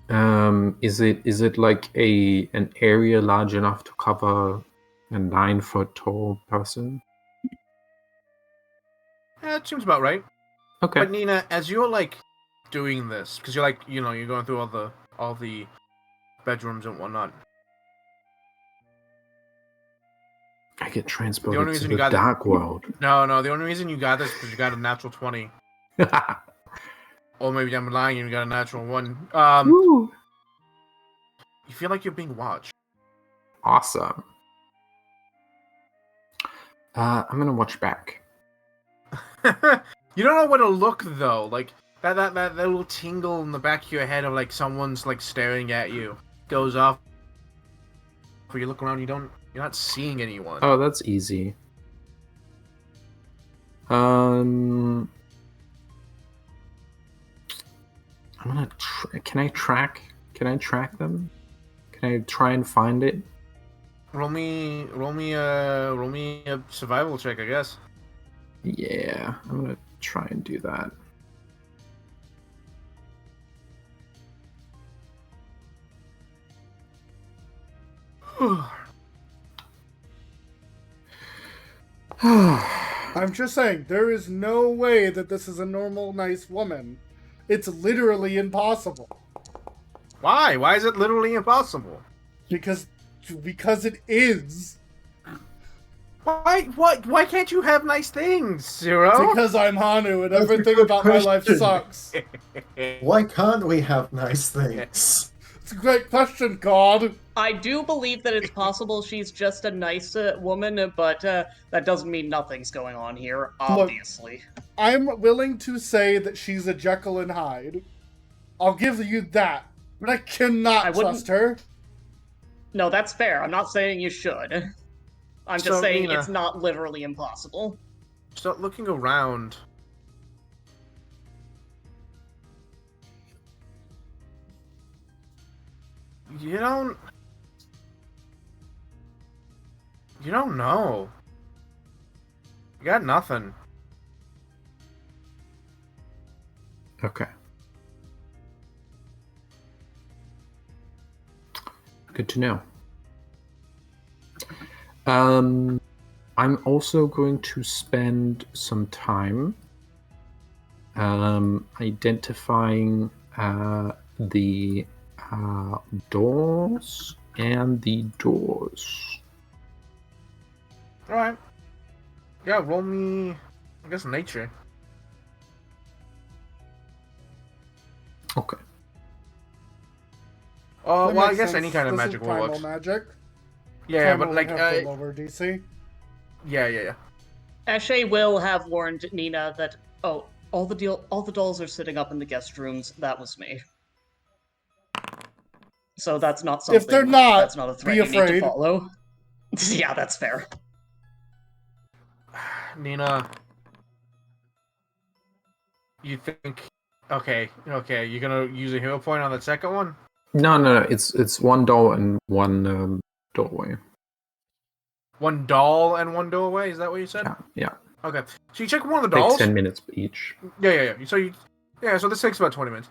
Okay. Is it like an area large enough to cover a 9-foot tall person? Yeah, it seems about right. Okay. But Nina, as you're like doing this, because you're like, you're going through all the bedrooms and whatnot. I get The transported only to reason the you got dark world. No, the only reason you got this is because you got a natural 20. Or maybe I'm lying and you got a natural 1. Woo! You feel like you're being watched. Awesome. I'm gonna watch back. You don't know where to look though. Like that little tingle in the back of your head of like someone's like staring at you goes off. When you look around, you're not seeing anyone. Oh, that's easy. I'm gonna. Can I track them? Can I try and find it? Roll me a survival check, I guess. Yeah, I'm gonna try and do that. I'm just saying, there is no way that this is a normal, nice woman. It's literally impossible. Why? Why is it literally impossible? Because it is. Why can't you have nice things, Zero? Because I'm Hanu and That's a everything good about my life question. sucks. Why can't we have nice things? It's a great question, God. I do believe that it's possible she's just a nice woman, but that doesn't mean nothing's going on here, obviously. I'm willing to say that she's a Jekyll and Hyde. I'll give you that. But I cannot trust her. No, that's fair. I'm not saying you should. I'm just So, saying Nina, it's not literally impossible. Start looking around. You don't know. You got nothing. Okay. Good to know. I'm also going to spend some time identifying the doors and the doors. Alright. Yeah, roll me, I guess, nature. Okay. That Well, I makes guess sense. any kind of This is magic will primal work. magic. Yeah, Primal but like, would have the lower DC. yeah. Eshe will have warned Nina that, oh, all the dolls are sitting up in the guest rooms. That was me. So that's not something. If they're not, that's not a threat be you need to afraid. follow. Yeah, that's fair. Nina, you think? Okay, you're gonna use a hero point on the second one? No. It's one door and one doorway. One doll and one doorway. Is that what you said? Yeah. Okay. So you check one of the Takes dolls. 10 minutes each. Yeah. So this takes about 20 minutes.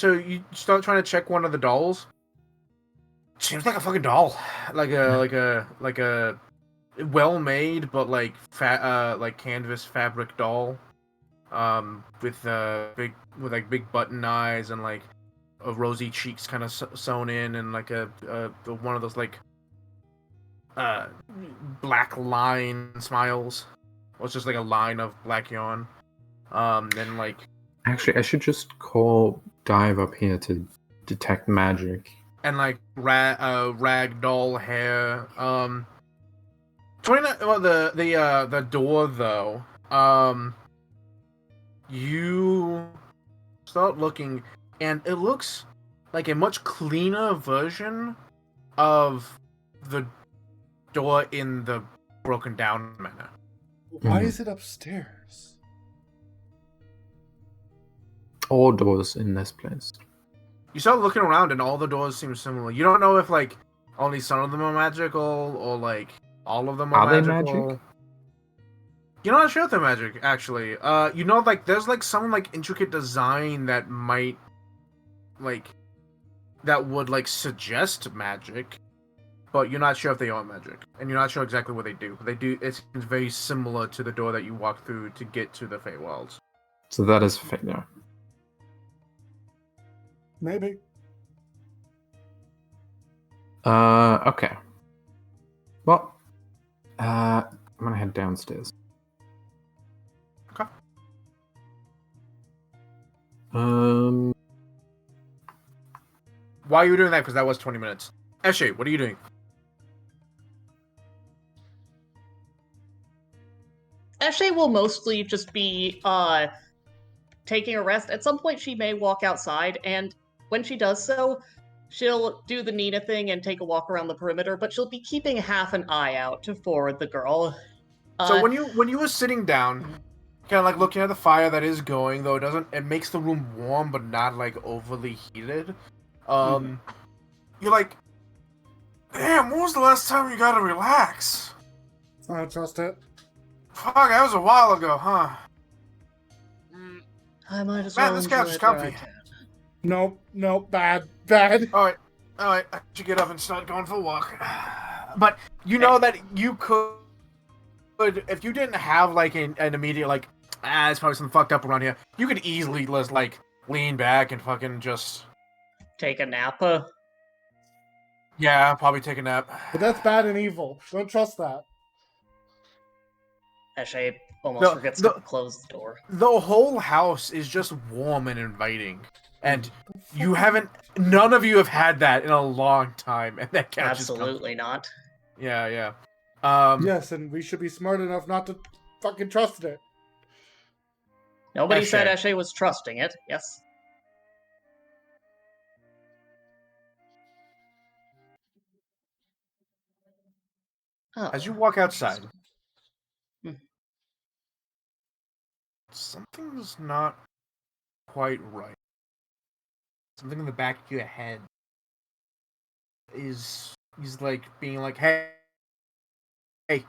So you start trying to check one of the dolls. Seems like a fucking doll. Like a well made, but like like canvas fabric doll, with big button eyes and like rosy cheeks kind of sewn in, and like a one of those like black line smiles. Or it's just like a line of black yarn. And like Actually, I should just call Dive up here to detect magic. and like rag doll hair. 29. Well, the door though. You start looking, and it looks like a much cleaner version of the door in the broken down manor. Why Mhm. is it upstairs? All doors in this place. You start looking around, and all the doors seem similar. You don't know if like only some of them are magical, or like all of them are Are they magical. magic? You're not sure if they're magic, actually. You know, like there's like some like intricate design that might like that would like suggest magic, but you're not sure if they are magic, and you're not sure exactly what they do. They do. It's very similar to the door that you walk through to get to the Feywilds. So that is failure. Maybe. Okay. Well, I'm gonna head downstairs. Okay. Why are you doing that? Because that was 20 minutes. Eshe, what are you doing? Eshe will mostly just be taking a rest. At some point, she may walk outside, and when she does so, she'll do the Nina thing and take a walk around the perimeter, but she'll be keeping half an eye out for the girl. So when you were sitting down, kind of like looking at the fire that is going, though it makes the room warm but not like overly heated. You're like, damn, when was the last time you got to relax? I don't trust it. Mm, Fuck, that was a while ago, huh? I might as Man, well this enjoy couch is it where I comfy. can. Nope, bad. Alright, I should get up and start going for a walk. But you know that you could, if you didn't have like an immediate like, it's probably something fucked up around here, you could easily just like lean back and fucking just, Take a nap. yeah, probably take a nap. But that's bad and evil. Don't trust that. Eshe almost No, forgets no. to close the door. The whole house is just warm and inviting, and none of you have had that in a long time, and that couch is comfy. Absolutely not. Yeah. Yes, and we should be smart enough not to fucking trust it. Nobody said Eshe. Eshe was trusting it. Yes. Oh. As you walk outside, Hmm. something's not quite right. Something in the back of your head is like being like, hey, pay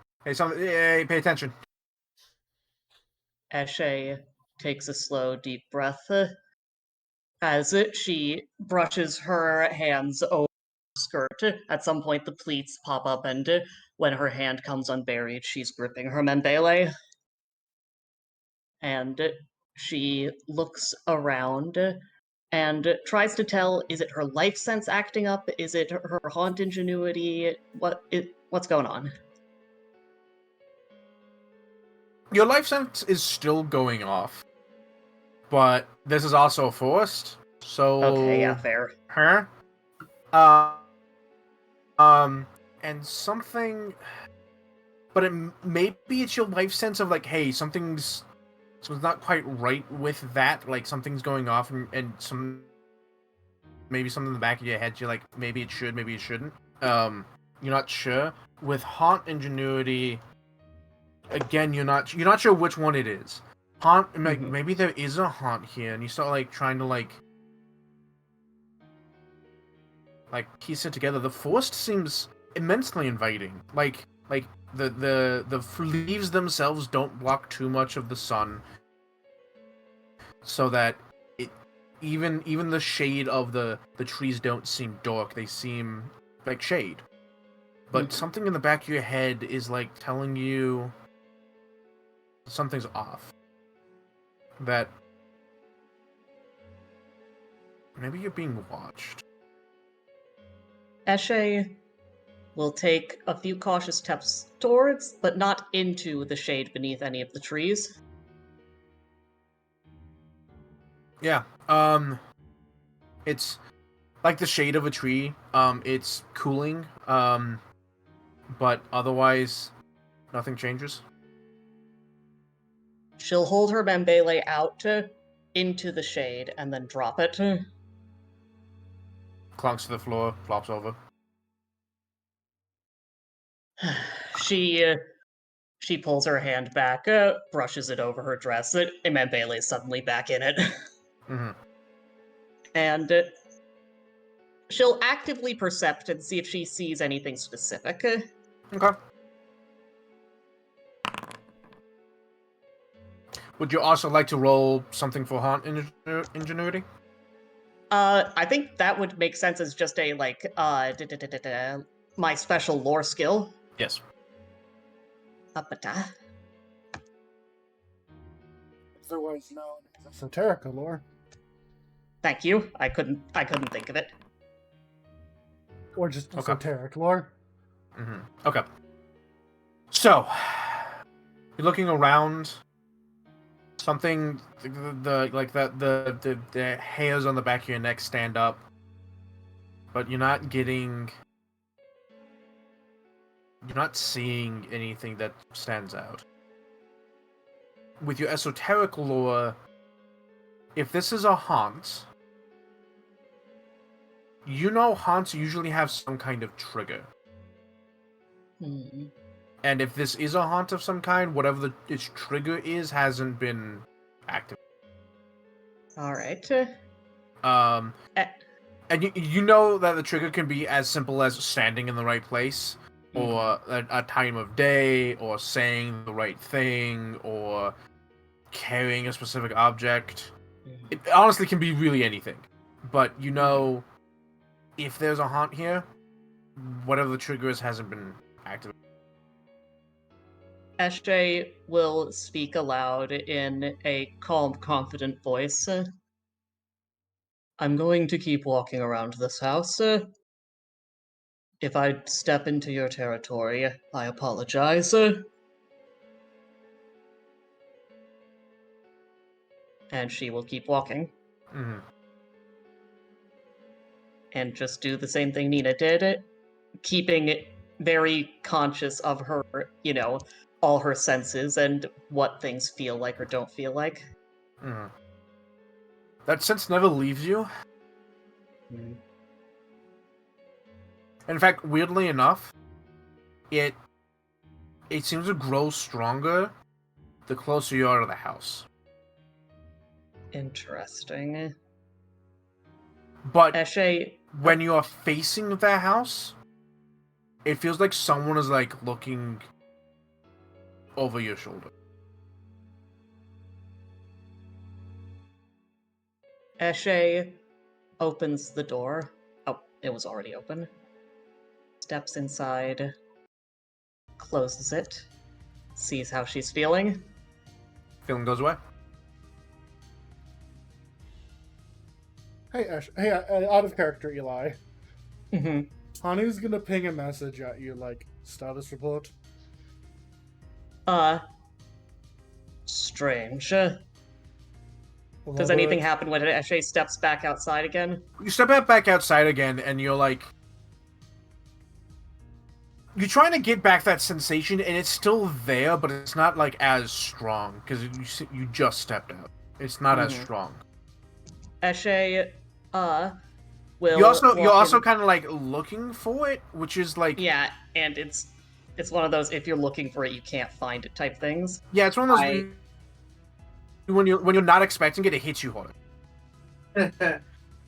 attention. Eshe takes a slow, deep breath as she brushes her hands over her skirt. At some point, the pleats pop up, and when her hand comes unburied, she's gripping her membele. And she looks around and tries to tell, is it her life sense acting up? Is it her haunt ingenuity? What's going on? Your life sense is still going off, but this is also a forest, so Okay, yeah, fair. Huh? And something, but maybe it's your life sense of like, hey, something's not quite right with that. Like something's going off, and maybe something in the back of your head. You're like, maybe it should, maybe it shouldn't. You're not sure. With haunt ingenuity, again, you're not sure which one it is. Haunt, like, maybe there is a haunt here, and you start like trying to like piece it together. The forest seems immensely inviting. Like the leaves themselves don't block too much of the sun, so that even the shade of the trees don't seem dark. They seem like shade. but something in the back of your head is like telling you something's off. That maybe you're being watched. Eshe will take a few cautious steps towards, but not into the shade beneath any of the trees. Yeah. It's like the shade of a tree. It's cooling. But otherwise, nothing changes. She'll hold her Membele out into the shade and then drop it. Clunks to the floor, flops over. She pulls her hand back, brushes it over her dress. Membele is suddenly back in it. Mm-hmm. And she'll actively percept and see if she sees anything specific. Okay. Would you also like to roll something for haunt ingenuity? I think that would make sense as just a, like, my special lore skill. Yes. Up-a-da. Otherwise known as esoterica lore. Thank you. I couldn't think of it. Or just Okay. esoteric lore. Mm-hmm. Okay. So, you're looking around. Something the hairs on the back of your neck stand up, but you're not seeing anything that stands out. With your esoteric lore, if this is a haunt, you know haunts usually have some kind of trigger. Hmm. And if this is a haunt of some kind, whatever its trigger is hasn't been active. Alright. And you know that the trigger can be as simple as standing in the right place, or a time of day, or saying the right thing, or carrying a specific object. It honestly can be really anything. But you know, if there's a haunt here, whatever the trigger is hasn't been activated. Eshe will speak aloud in a calm, confident voice. I'm going to keep walking around this house. If I step into your territory, I apologize. And she will keep walking. Mm-hmm. And just do the same thing Nina did, keeping very conscious of her, all her senses and what things feel like or don't feel like. Mm-hmm. That sense never leaves you. In fact, weirdly enough, it seems to grow stronger the closer you are to the house. Interesting. But Eshe, when you are facing the house, it feels like someone is like looking over your shoulder. Eshe opens the door. Oh, it was already open. Steps inside, closes it, sees how she's feeling. Feeling goes away. Hey, Ash. Hey, out of character, Eli. Mm-hmm. Hanu's gonna ping a message at you, like, status report. Strange. Does anything happen when Eshe steps back outside again? You step back outside again, and you're like... You're trying to get back that sensation, and it's still there, but it's not, like, as strong, because you just stepped out. It's not as strong. Eshe, will... You're also kind of, like, looking for it, which is, like... Yeah, and it's one of those, if you're looking for it, you can't find it type things. Yeah, it's one of those... When you're not expecting it, it hits you hard.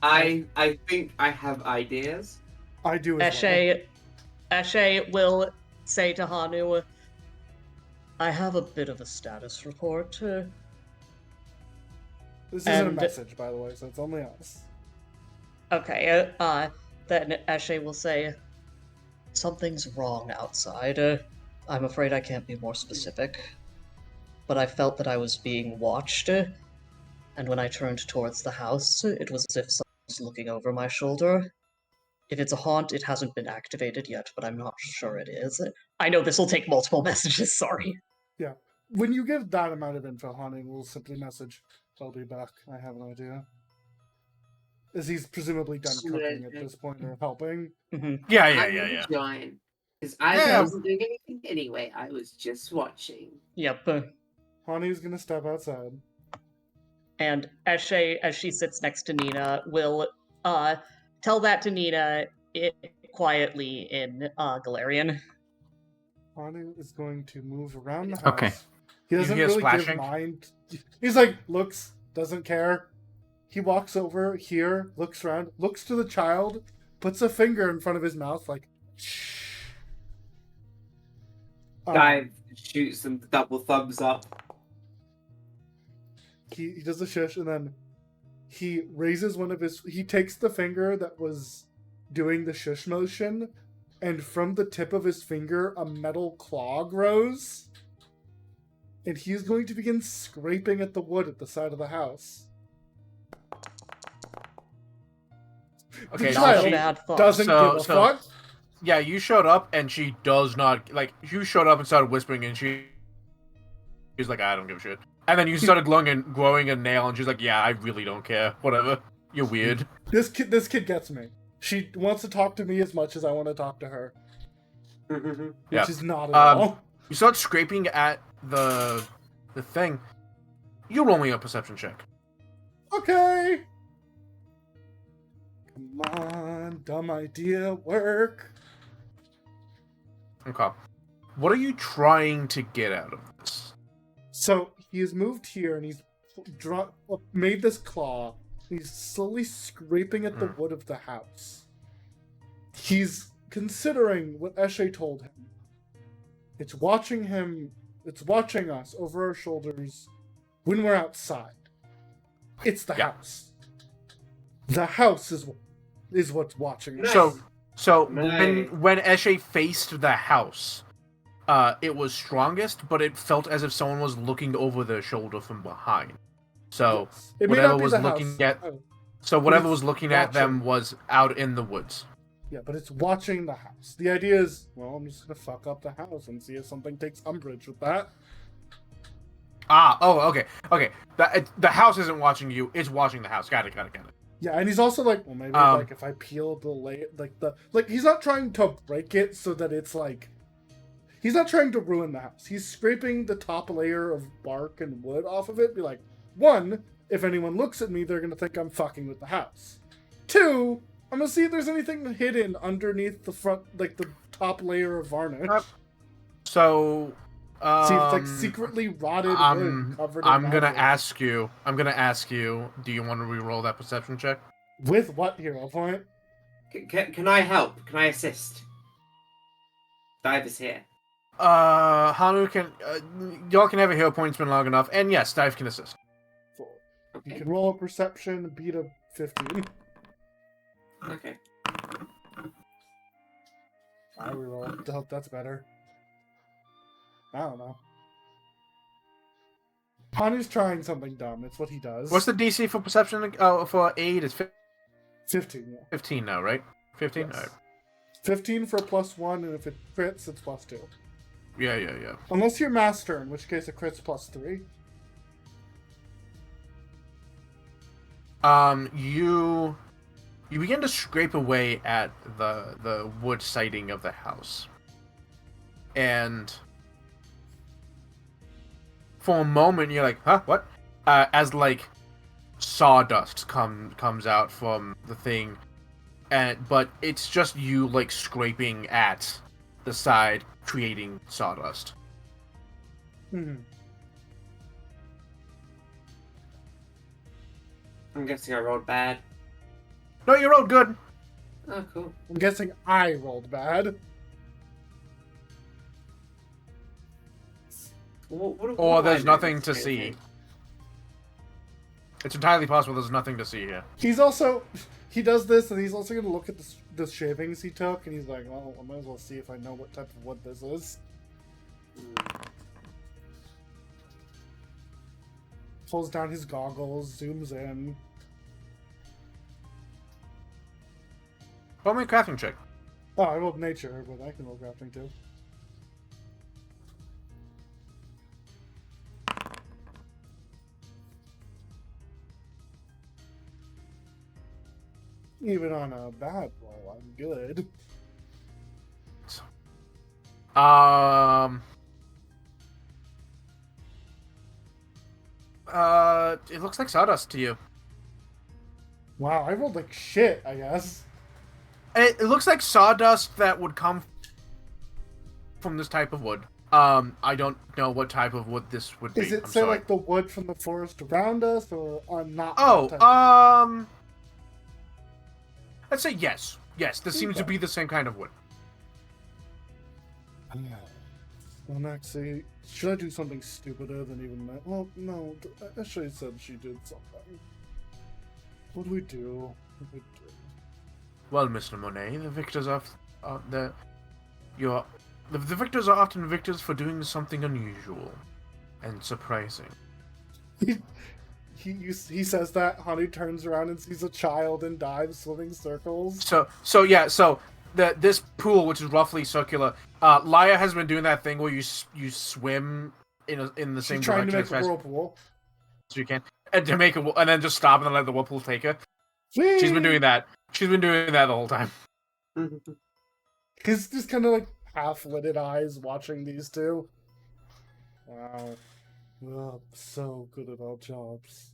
I think I have ideas. I do as well. Eshe will say to Hanu, I have a bit of a status report. This isn't a message, by the way, so it's only us. Okay, then Eshe will say, Something's wrong outside. I'm afraid I can't be more specific. But I felt that I was being watched, and when I turned towards the house, it was as if someone was looking over my shoulder. If it's a haunt, it hasn't been activated yet, but I'm not sure it is. I know this will take multiple messages, sorry. Yeah. When you give that amount of info, Haunting will simply message, I'll be back. I have an idea. As he's presumably done cooking at this point or helping. Yeah. Join. Because I Yeah. wasn't doing anything anyway. I was just watching. Yep. Haunting's gonna step outside. And Eshe, as she sits next to Nina, will tell that to Nina quietly in Galarian. Haunting is going to move around the house. Okay. He doesn't hear really give splashing? mind. He's like, looks, doesn't care. He walks over here, looks around, looks to the child, puts a finger in front of his mouth, like, shh. Dive shoots them double thumbs up. He does the shush, and then he raises one of his... He takes the finger that was doing the shush motion, and from the tip of his finger, a metal claw grows. And he's going to begin scraping at the wood at the side of the house. Okay, The so child she- bad thought. doesn't So- give a so- fuck. Yeah, you showed up and she does not like. You showed up and started whispering, and she's like, "I don't give a shit." And then you started growing a nail, and she's like, "Yeah, I really don't care. Whatever. You're weird." This kid gets me. She wants to talk to me as much as I want to talk to her, which Yeah. is not at Um, all. You start scraping at the thing. You're rolling a perception check. Okay. Come on, dumb idea, work. Okay. What are you trying to get out of this? So he has moved here and he's made this claw. He's slowly scraping at the wood of the house. He's considering what Eshe told him. It's watching him. It's watching us over our shoulders when we're outside. It's the Yeah. house. The house is what's watching us. So Nice. when Eshe faced the house, it was strongest, but it felt as if someone was looking over their shoulder from behind. So Yes. It may whatever not be was the looking house. at- Oh, so whatever it's was looking at them watching. was out in the woods. yeah, but it's watching the house. The idea is, well, I'm just gonna fuck up the house and see if something takes umbrage with that. Okay. The house isn't watching you; it's watching the house. Got it. Yeah, and he's also like, well, maybe like if I peel the he's not trying to break it so that it's like, he's not trying to ruin the house. He's scraping the top layer of bark and wood off of it. Be like, one, if anyone looks at me, they're gonna think I'm fucking with the house. Two, I'm gonna see if there's anything hidden underneath the front, like the top layer of varnish. So, See if it's like secretly rotted wood covered in I'm gonna magic. ask you. Do you want to re-roll that perception check? With what hero point? Can I help? Can I assist? Dive is here. Hanu can. Y'all can have a hero point. It's been long enough, and yes, Dive can assist. You Okay. can roll a perception, beat a 15. Okay. I reroll. I hope that's better. I don't know. Hanu's trying something dumb. It's what he does. What's the DC for perception? For aid is 15? Yeah. 15 now, right? 15. Yes. 15 for +1, and if it crits, it's +2. Yeah. Unless you're master, in which case it crits +3. You begin to scrape away at the wood siding of the house, and for a moment you're like, huh, what? As like sawdust comes out from the thing, but it's just you like scraping at the side, creating sawdust. Hmm. I'm guessing I rolled bad. No, you rolled good. Oh, cool. I'm guessing I rolled bad. What Or do I there's do nothing with to this see. thing? It's entirely possible there's nothing to see here. He's also... he does this, and he's also gonna look at the shavings he took, and he's like, well, I might as well see if I know what type of wood this is. Pulls down his goggles, zooms in. Roll me a crafting check. Oh, I rolled nature, but I can roll crafting too. Even on a bad roll, I'm good. It looks like sawdust to you. Wow, I rolled like shit, I guess. It looks like sawdust that would come from this type of wood. I don't know what type of wood this would be. Is it I'm say sorry. like the wood from the forest around us, or on not? Oh, that type? I'd say yes. Yes, this seems to Okay. be the same kind of wood. Well, actually, should I do something stupider than even that? Well, no. Ashley said she did something. What do we do? What do we do? Well, Mr. Monet, the victors are the victors are often victors for doing something unusual and surprising. He says that. Honey turns around and sees a child and dives, swimming circles. So this pool, which is roughly circular, Laya has been doing that thing where you swim in the same She's trying to direction make as a fast whirlpool. as you can, and then just stop and then let the whirlpool take her. She's been doing that. She's been doing that the whole time. He's just kind of like half-lidded eyes watching these two. Wow. We're so good at our jobs.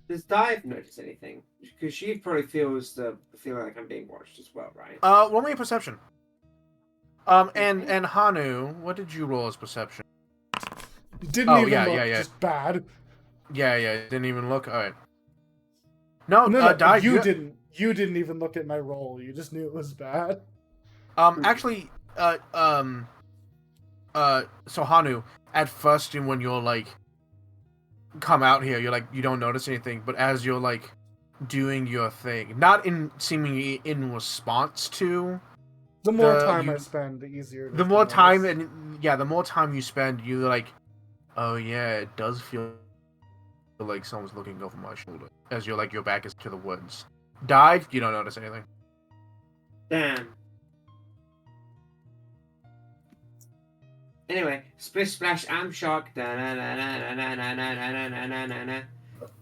Does Dive notice anything? Because she probably feels the feeling like I'm being watched as well, right? Roll me a perception. And Hanu, what did you roll as perception? Didn't Oh, even yeah, look, yeah, yeah. just bad. Yeah, didn't even look. All right. No, No, Dive, you didn't. You didn't even look at my roll. You just knew it was bad. Actually, so Hanu, at first, when you're like, come out here, you're like, you don't notice anything, but as you're like, doing your thing, not in seemingly in response to, The more time I spend, the easier. the more time the more time you spend, you're like, oh yeah, it does feel like someone's looking over my shoulder as your back is to the woods. Dive, you don't notice anything. Damn. Anyway, splish splash, I'm shocked.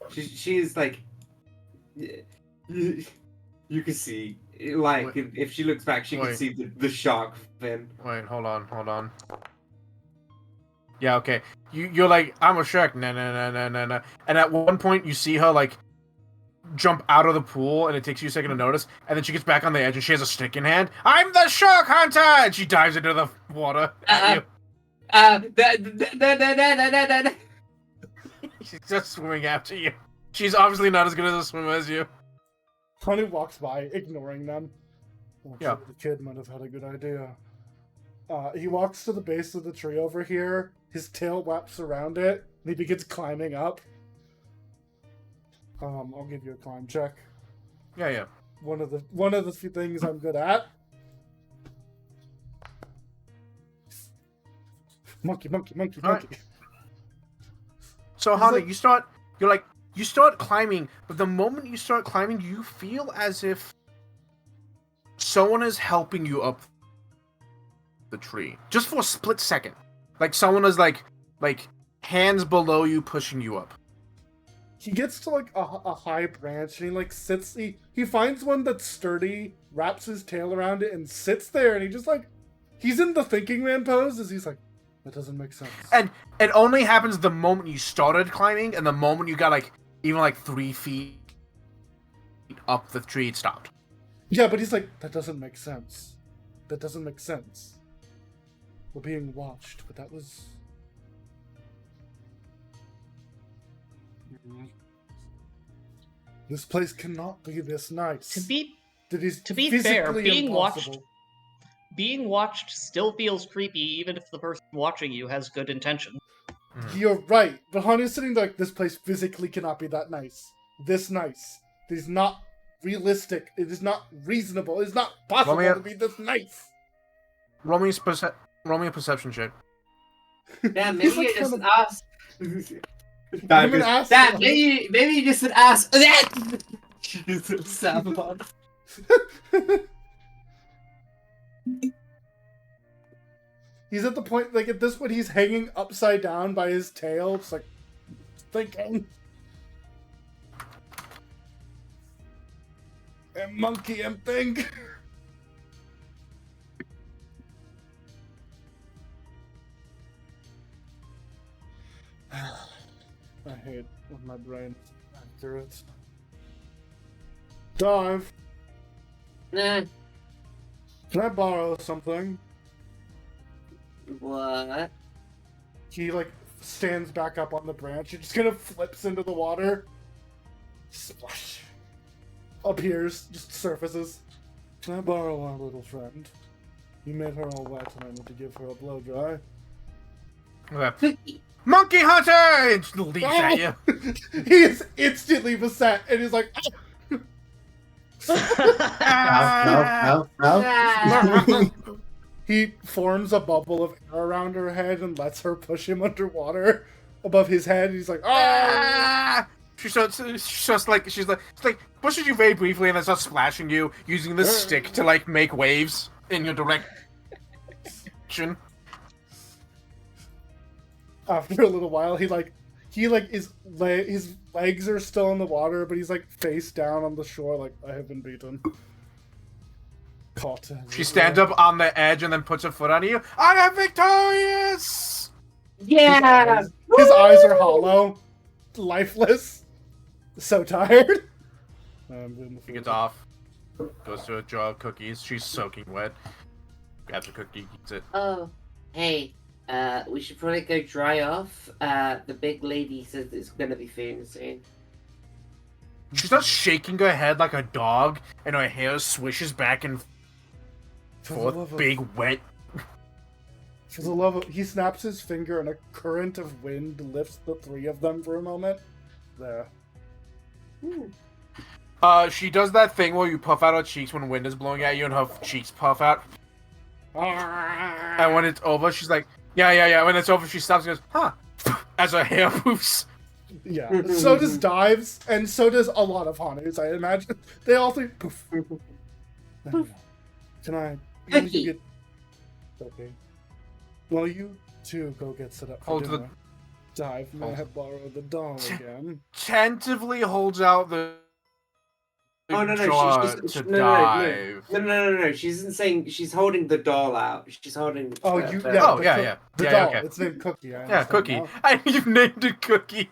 She's like, you can see, like, if she looks back, she can see the shark fin. Wait, hold on. Yeah, okay. You're like, I'm a shark. No. And at one point, you see her like jump out of the pool, and it takes you a second to notice. And then she gets back on the edge, and she has a stick in hand. I'm the shark hunter, and she dives into the water. At you. She's just swimming after you. She's obviously not as good as a swimmer as you. Honey walks by, ignoring them. Yeah. The kid might have had a good idea. He walks to the base of the tree over here. His tail wraps around it, and he begins climbing up. I'll give you a climb check. Yeah. One of the few things I'm good at. Monkey. Alright. So, Hana, like- you start climbing, but the moment you start climbing, you feel as if someone is helping you up the tree. Just for a split second. Like someone is like hands below you pushing you up. He gets to like a high branch, and he like sits. He finds one that's sturdy, wraps his tail around it, and sits there. And he just like, he's in the thinking man pose, as he's like, that doesn't make sense. And it only happens the moment you started climbing, and the moment you got like even 3 feet up the tree, it stopped. Yeah, but he's like, that doesn't make sense. That doesn't make sense. We're being watched, but that was. This place cannot be this nice. To be That is to be physically fair, impossible. being watched still feels creepy, even if the person watching you has good intention. You're right. But Hanu's sitting there like, this place physically cannot be that nice. this nice. It is not realistic. It is not reasonable. It is not possible Well, to be this nice. Roll me a perception check. Yeah, maybe He's like you just kind ask. I'm an ass. Dad, maybe you just would ask. Jesus, Salmon. He's at the point, like, at this point, he's hanging upside down by his tail, just like, thinking. And monkey and think. I hate when my brain accurate. Dive, Nah. can I borrow something? What? He, like, stands back up on the branch. He just kind of flips into the water. Splash. Appears, just surfaces. Can I borrow our little friend? You made her all wet and I need to give her a blow dry. Okay. Cookie. Monkey Hunter! It just leaps at you. He is instantly beset and he's like, Ow. Ah. he forms a bubble of air around her head and lets her push him underwater above his head. He's like, ah! She's like pushes you very briefly and then starts splashing you using the stick to like make waves in your direction. After a little while, his legs are still in the water, but he's like face down on the shore, like, I have been beaten. Caught. She stands up on the edge and then puts her foot on you. I am victorious! Yeah. His eyes are hollow, lifeless, so tired. She gets off, goes to a jar of cookies. She's soaking wet. Grabs a cookie, eats it. Oh, hey. We should probably go dry off. The big lady says it's gonna be food soon. She starts shaking her head like a dog, and her hair swishes back and forth. Big wet. For the love of... He snaps his finger and a current of wind lifts the three of them for a moment. There. She does that thing where you puff out her cheeks when wind is blowing at you, and her cheeks puff out. And when it's over, she's like, yeah. When it's over, she stops and goes, huh, as her hair poofs. Yeah. So does Dives, and so does a lot of Hanus, I imagine. They all three poof. Can I... Cookie. Okay. Well, you two go get set up for Hold dinner. the- Dive may have borrowed the doll again. Tentatively holds out the Oh no! jaw She's to no. dive. She isn't saying she's holding the doll out. She's holding. Oh, the- you... the- Yeah, Oh, the yeah, cook- yeah. The Yeah, doll. okay. It's named Cookie. I Yeah, understand Cookie. now. You've named it Cookie.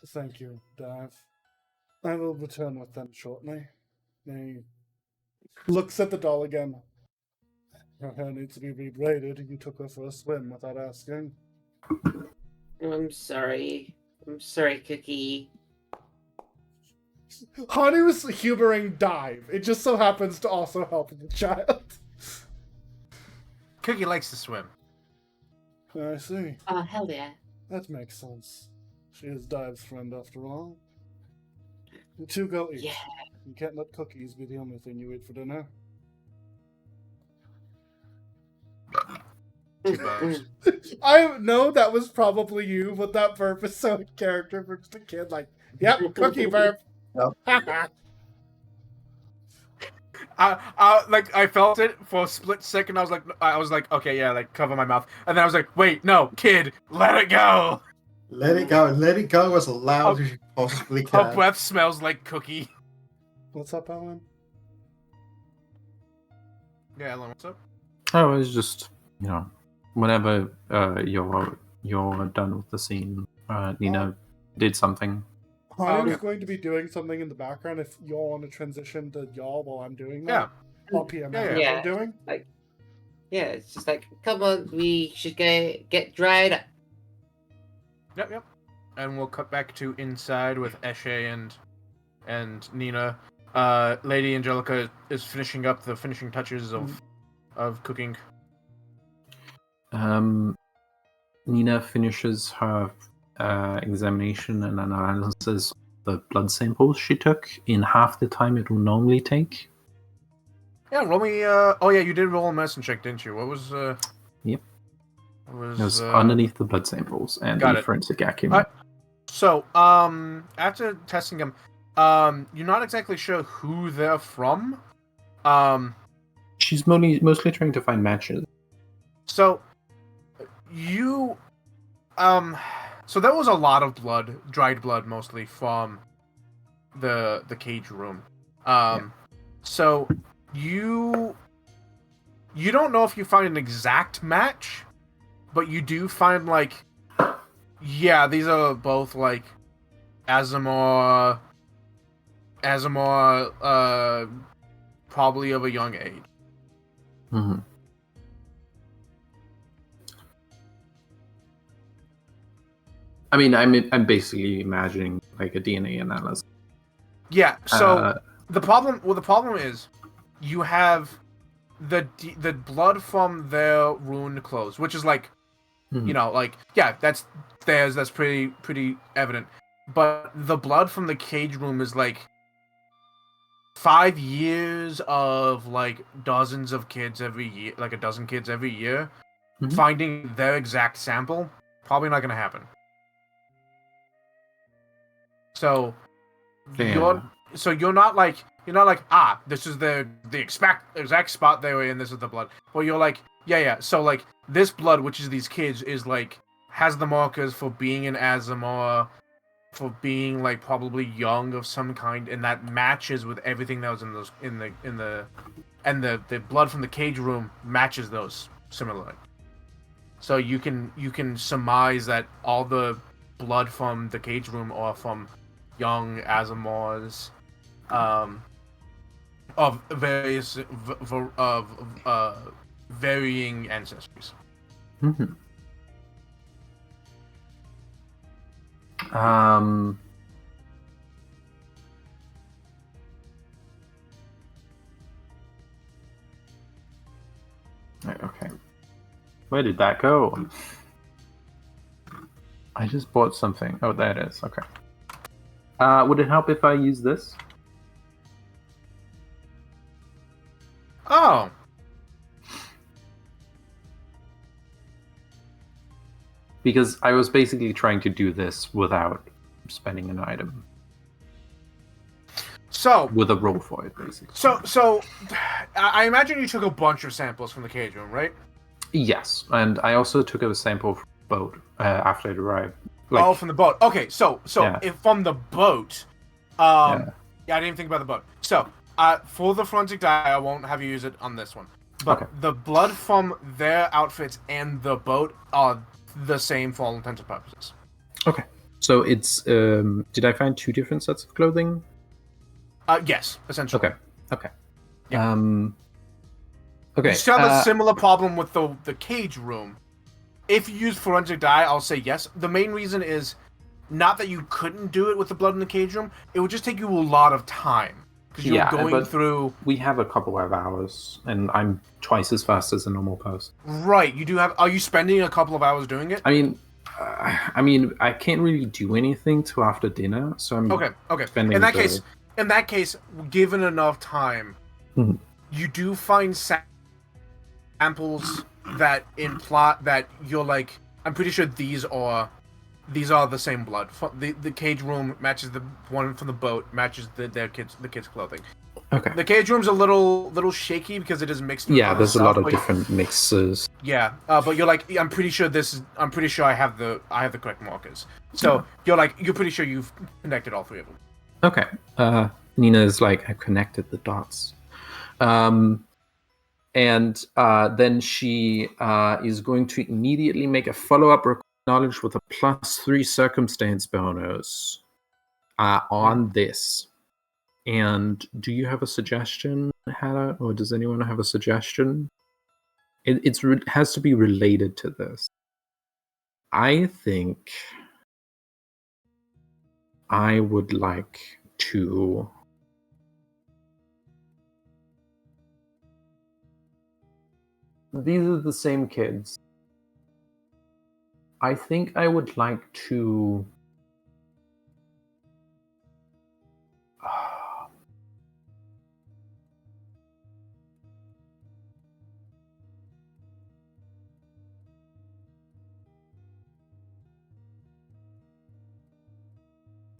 Thank you, Dive. I will return with them shortly. He looks at the doll again. Her hair needs to be rebraided. You took her for a swim without asking. I'm sorry. I'm sorry, Cookie. Hani was humoring Dive. It just so happens to also help the child. Cookie likes to swim. I see. Oh hell yeah! That makes sense. She is Dive's friend after all. You two go eat. Yeah. You can't let cookies be the only thing you eat for dinner. I know that was probably you, but that burp is so in character for just a kid. Like, yep, cookie burp. Yep. I felt it for a split second. I was like, okay, yeah, like cover my mouth, and then I was like, wait, no, kid, let it go. Let it go. Let it go as loud as you possibly Her can. breath smells like cookie. What's up, Alan? Yeah, Ellen, what's up? Oh, it's just, whenever you're done with the scene, Nina did something. I'm okay. going to be doing something in the background if y'all want to transition to y'all while I'm doing Yeah. that. I'll PM Yeah, what yeah. I'm doing. Yeah, it's just like, come on, we should go get dried up. Yep. And we'll cut back to inside with Eshe and Nina. Lady Angelica is finishing up the finishing touches of cooking. Nina finishes her examination and analysis the blood samples she took in half the time it will normally take. Yeah, roll me. Oh yeah, you did roll a medicine check, didn't you? What was? Yep. What It was underneath the blood samples and got the it. forensic acumen. So, after testing them, you're not exactly sure who they're from. She's mostly trying to find matches. So, you, so there was a lot of blood, dried blood mostly, from the cage room. So you don't know if you find an exact match, but you do find like, yeah, these are both like Azamor, probably of a young age. Mm-hmm. I mean, I'm basically imagining like a DNA analysis. Yeah. So the problem is, you have the blood from their ruined clothes, which is like, you know, like, yeah, that's theirs. That's pretty evident. But the blood from the cage room is like 5 years of like dozens of kids every year, like a dozen kids every year. Finding their exact sample, probably not going to happen. So you're not like this is the exact spot they were in, this is the blood. Well, you're like, yeah. So like this blood, which is these kids, is like has the markers for being an Azamor, for being like probably young of some kind, and that matches with everything that was in the blood from the cage room matches those similarly. So you can surmise that all the blood from the cage room are from young Azamors, of various varying ancestries. Mm-hmm. Right, okay. Where did that go? I just bought something. Oh, there it is. Okay. Would it help if I use this? Oh. Because I was basically trying to do this without spending an item. So with a roll for it, basically. So I imagine you took a bunch of samples from the cage room, right? Yes, and I also took a sample from the boat after it arrived. Like, from the boat. Okay, so yeah. If from the boat, yeah, I didn't even think about the boat. So for the forensic dye, I won't have you use it on this one. But the blood from their outfits and the boat are the same for all intents and purposes. Okay, so it's did I find 2 different sets of clothing? Yes, essentially. Okay. Yeah. Okay. You still have a similar problem with the cage room. If you use forensic dye, I'll say yes. The main reason is not that you couldn't do it with the blood in the cage room. It would just take you a lot of time because you're going through. We have a couple of hours, and I'm twice as fast as a normal person. Right. You do have. Are you spending a couple of hours doing it? I mean, I can't really do anything till after dinner, so I'm okay. Spending in that case, given enough time, you do find samples that imply that you're like, I'm pretty sure these are the same blood. The cage room matches the one from the boat, matches the kids' clothing. Okay. The cage room's a little shaky because it is mixed with there's stuff, a lot of different mixes. Yeah, but you're like, I'm pretty sure I have the correct markers. So you're pretty sure you've connected all 3 of them. Okay. Nina's like, I connected the dots. And then she is going to immediately make a follow-up knowledge with a +3 circumstance bonus on this. And do you have a suggestion, Hannah? Or does anyone have a suggestion? It has to be related to this. I think I would like to... These are the same kids. I think I would like to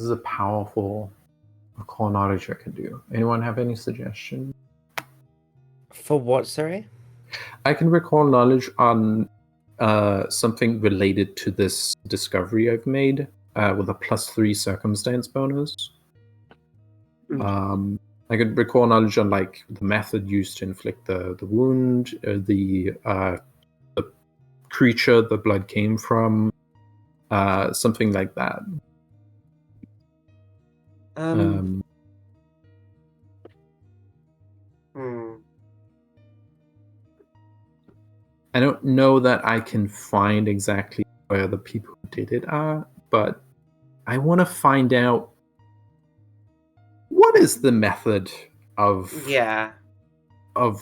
This is a powerful recall knowledge I can do. Anyone have any suggestions? For what, sorry? I can recall knowledge on something related to this discovery I've made with a +3 circumstance bonus. I could recall knowledge on like the method used to inflict the wound, the creature the blood came from, something like that. I don't know that I can find exactly where the people who did it are, but I want to find out what is the method of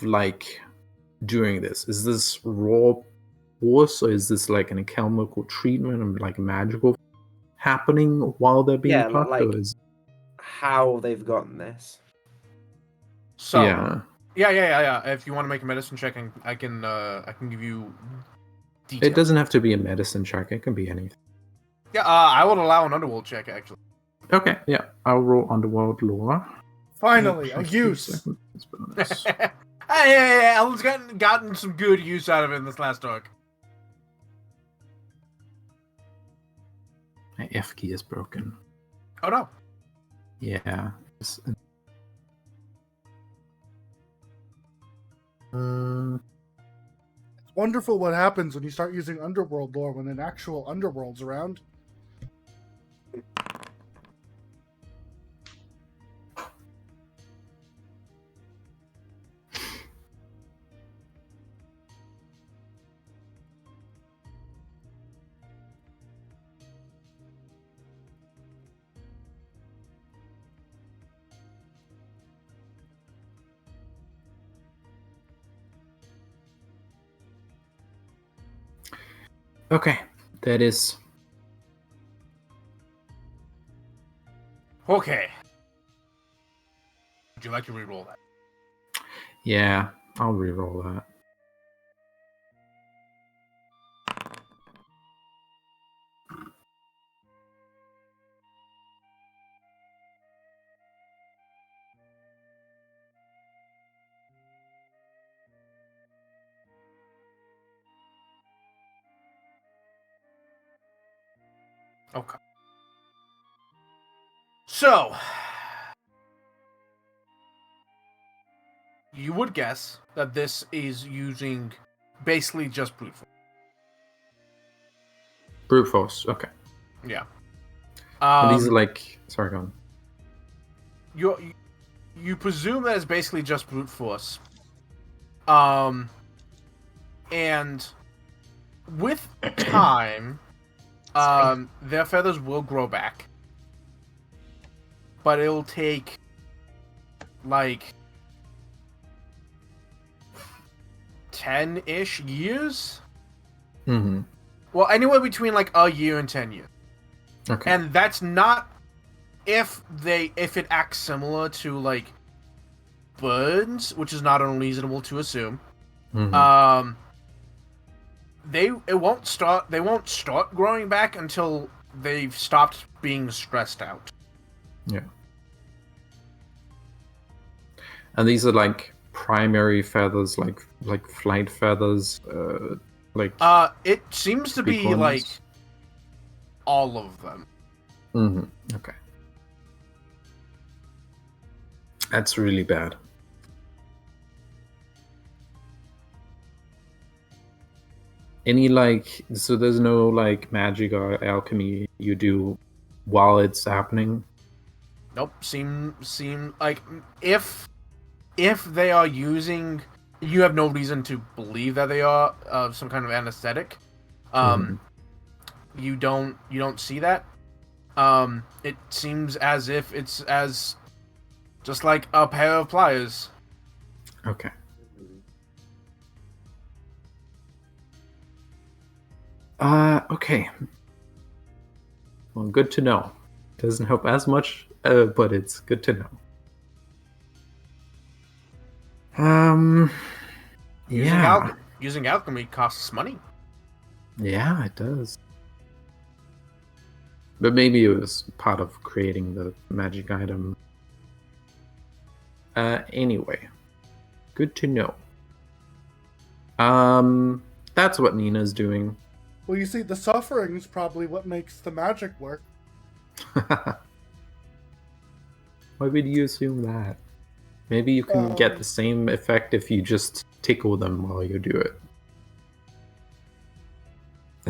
like doing this. Is this raw force, or is this like an alchemical treatment and like magical happening while they're being plucked? like or is... how they've gotten this. So yeah. If you want to make a medicine check, I can give you details. It doesn't have to be a medicine check. It can be anything. Yeah, I would allow an underworld check actually. Okay, yeah. I'll roll underworld lore. Finally, a use. Hey, Alan's gotten some good use out of it in this last arc. My F key is broken. Oh no. Yeah. It's wonderful what happens when you start using underworld lore when an actual underworld's around. Okay, that is. Okay. Would you like to reroll that? Yeah, I'll reroll that. Okay. So, you would guess that this is using basically just brute force. Brute force, okay. Yeah. And these are like... Sorry, go on. You presume that it's basically just brute force. And with time... their feathers will grow back, but it'll take like 10-ish years. Mm-hmm. Well, anywhere between like a year and 10 years. Okay. And that's not if it acts similar to like birds, which is not unreasonable to assume. Mm-hmm. They won't start growing back until they've stopped being stressed out. Yeah. And these are like primary feathers, like flight feathers, like. It seems to be ones? like all of them. Mm-hmm. Okay. That's really bad. Any like, so there's no like magic or alchemy you do while it's happening? Nope. Seem like if they are using, you have no reason to believe that they are some kind of anesthetic. You don't see that. It seems as if it's as just like a pair of pliers. Okay. Okay. Well, good to know. Doesn't help as much, but it's good to know. Using alchemy costs money. Yeah, it does. But maybe it was part of creating the magic item. Anyway, good to know. That's what Nina's doing. Well, you see, the suffering's probably what makes the magic work. Why would you assume that? Maybe you can get the same effect if you just tickle them while you do it.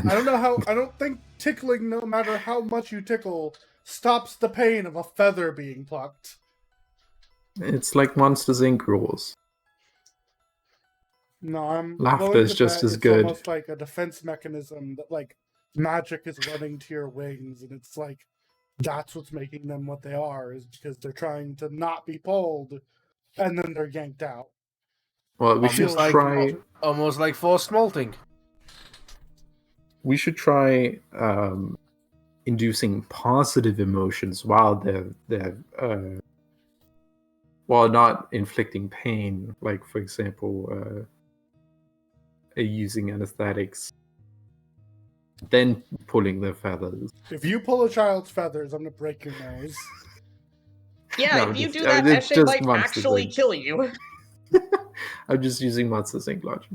I don't know how. I don't think tickling, no matter how much you tickle, stops the pain of a feather being plucked. It's like Monsters Inc. rules. No, I'm. Laughter willing is to just bet as it's good. almost like a defense mechanism that, like, magic is running to your wings, and it's like that's what's making them what they are, is because they're trying to not be pulled, and then they're yanked out. Well, we should try. Almost like forced molting. We should try inducing positive emotions while they're while not inflicting pain. Like, for example, using anesthetics, then pulling their feathers. If you pull a child's feathers, I'm gonna break your nose. Yeah, No, if you just- do that, it's Eshe just might Monsters actually Inc. kill you. I'm just using Monsters Inc. logic.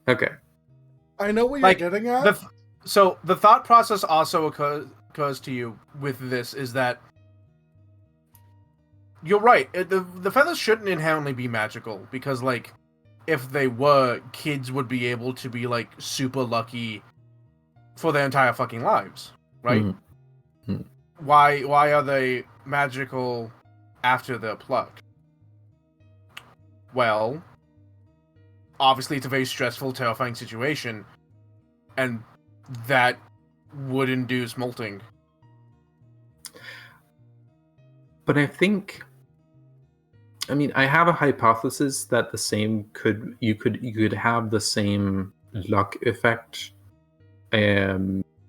Okay. I know what Like, you're getting at. So the thought process also occurs to you with this is that you're right. The feathers shouldn't inherently be magical because, like, if they were, kids would be able to be like super lucky for their entire fucking lives, right? Mm-hmm. Why are they magical after they're plucked? Well, obviously it's a very stressful, terrifying situation, and that would induce molting. But I think, I mean, I have a hypothesis that the same you could have the same luck effect,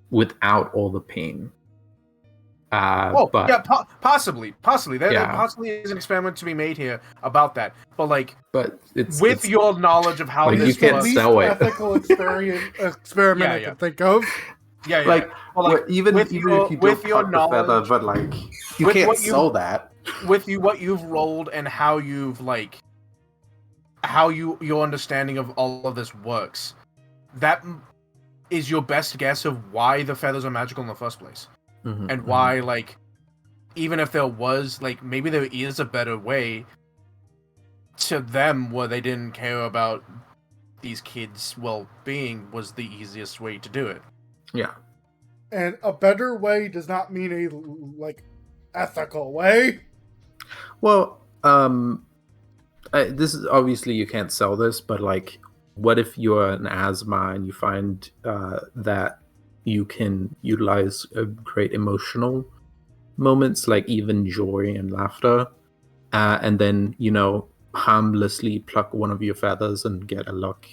without all the pain. But yeah, possibly. There Yeah. possibly is an experiment to be made here about that. But like, it's with it's, your knowledge of how Like, this you can't works, least sell it. ethical experiment Yeah, I yeah. can think of. yeah, like, Well, like, even with if your- you with don't your pluck the feather, knowledge- but like you with can't what you- sell that. with what you've rolled and how you've like how your understanding of all of this works, that is your best guess of why the feathers are magical in the first place, Mhm, and mhm. why, like, even if there was, like, maybe there is a better way to them where they didn't care about these kids' well-being, was the easiest way to do it. Yeah. And a better way does not mean a, like, ethical way. Well, this is obviously you can't sell this, but like, what if you're an asthma and you find that you can utilize great emotional moments, like even joy and laughter, and then harmlessly pluck one of your feathers and get a luck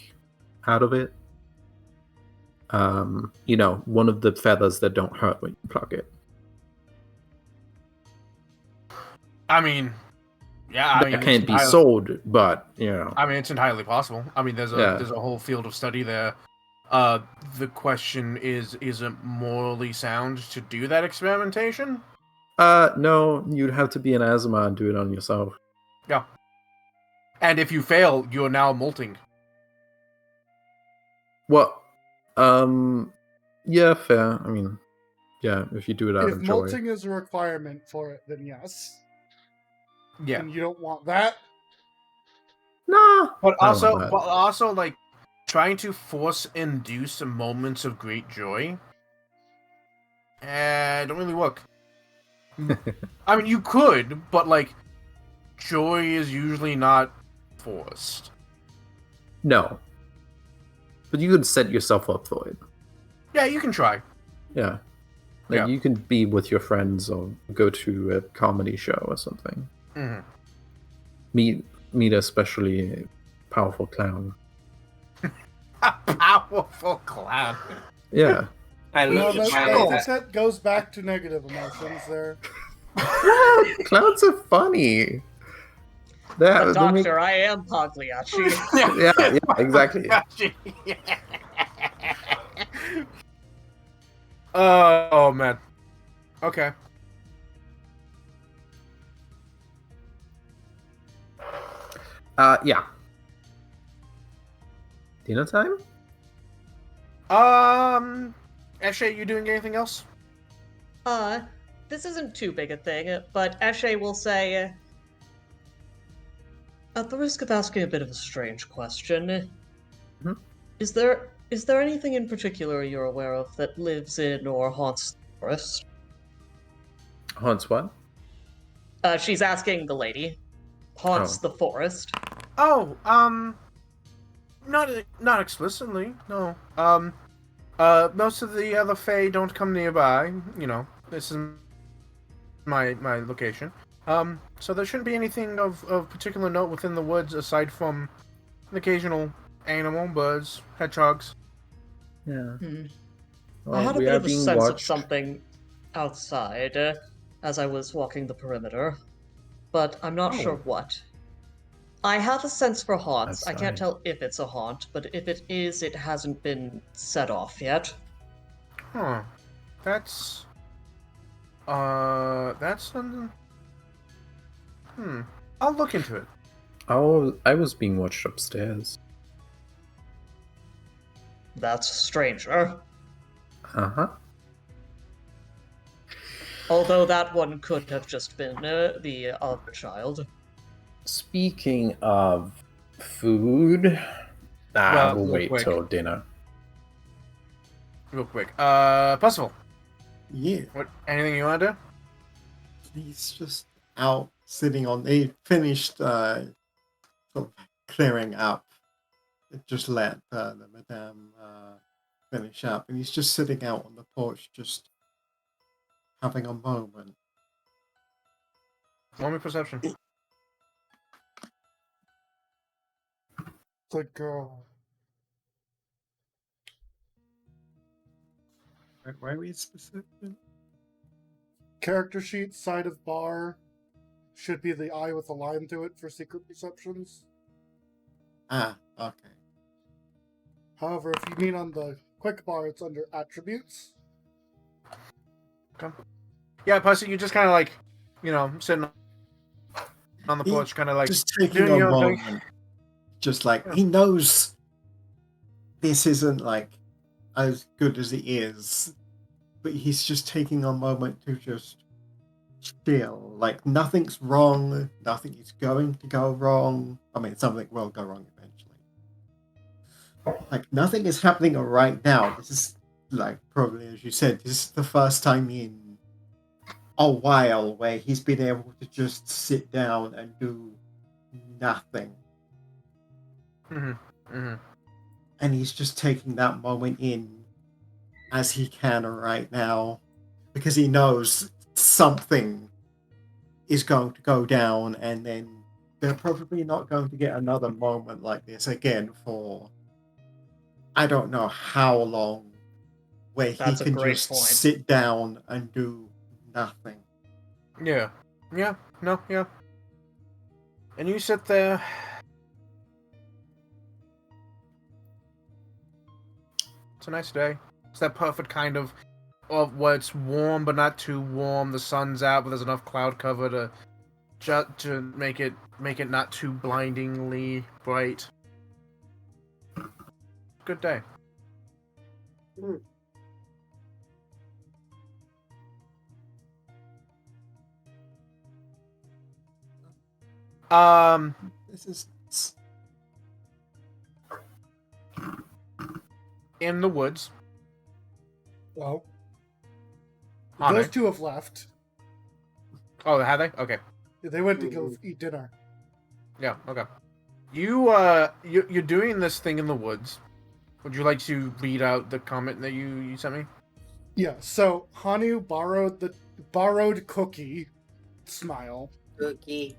out of it. One of the feathers that don't hurt when you pluck it. I mean, yeah, I mean, It can't it's be entirely- sold, but I mean, it's entirely possible. I mean, there's a whole field of study there. The question is it morally sound to do that experimentation? No, you'd have to be an asthma and do it on yourself. Yeah. And if you fail, you're now molting. Well, yeah, fair. I mean, yeah, if you do it out If of joy. molting is a requirement for it, then yes. Yeah. And you don't want that. Nah. But I don't want also, like, trying to force induce moments of great joy, don't really work. I mean, you could, but like, joy is usually not forced. No. But you could set yourself up for it. Yeah, you can try. Yeah. Like, Yeah. you can be with your friends or go to a comedy show or something. Mhm. Meet especially powerful clown. A powerful clown. Yeah. I No, love that goes back to negative emotions there. Clowns are funny. But doctor, I am Pagliacci. Yeah, exactly. Oh man. Okay. Yeah. Dinner time? Eshe, you doing anything else? This isn't too big a thing, but Eshe will say, at the risk of asking a bit of a strange question, Mhm. is there anything in particular you're aware of that lives in or haunts the forest? Haunts what? She's asking the lady. Haunts Oh. the forest. Oh, not explicitly. No. Most of the other Fae don't come nearby. You know, this is my location. So there shouldn't be anything of particular note within the woods aside from an occasional animal, birds, hedgehogs. Yeah. Hmm. I Well, had a we bit are of a being sense of watched. something outside as I was walking the perimeter, but I'm not sure Oh. what. I have a sense for haunts. I can't Outside. tell if it's a haunt, but if it is, it hasn't been set off yet. Huh. That's something. I'll look into it. Oh, I was being watched upstairs. That's stranger. Uh-huh. Although that one could have just been the other child. Speaking of food, Well, we'll real wait quick. till dinner. Real quick. Percival, Yeah, what? Anything you want to do? he's just out sitting on. He finished sort of clearing up. Just let the madame finish up, and he's just sitting out on the porch, just having a moment. Roll me perception. Good girl. Where are we specific? Character sheet, side of bar. Should be the eye with a line through it for secret perceptions. Ah, okay. However, if you mean on the quick bar, it's under attributes. Yeah, Percy, you just kind of like, sitting on the He porch, kind of like just taking doing a your thing. moment. Just like Yeah. he knows this isn't like as good as it is, but he's just taking a moment to just chill. Like nothing's wrong, nothing is going to go wrong. I mean, something will go wrong eventually. Like nothing is happening right now. This is like probably, as you said, this is the first time in a while where he's been able to just sit down and do nothing. And he's just taking that moment in as he can right now because he knows something is going to go down, and then they're probably not going to get another moment like this again for I don't know how long, where he That's a can great just point. sit down and do nothing. Yeah. And you sit there. It's a nice day. It's that perfect kind of where it's warm but not too warm. The sun's out, but there's enough cloud cover to make it not too blindingly bright. Good day. This is In the woods. Well, Are those they? two have left. Oh, have they? Okay. They went to go eat dinner. Yeah. Okay. You're doing this thing in the woods. Would you like to read out the comment that you sent me? Yeah, so Hanu borrowed Cookie. Smile. Cookie.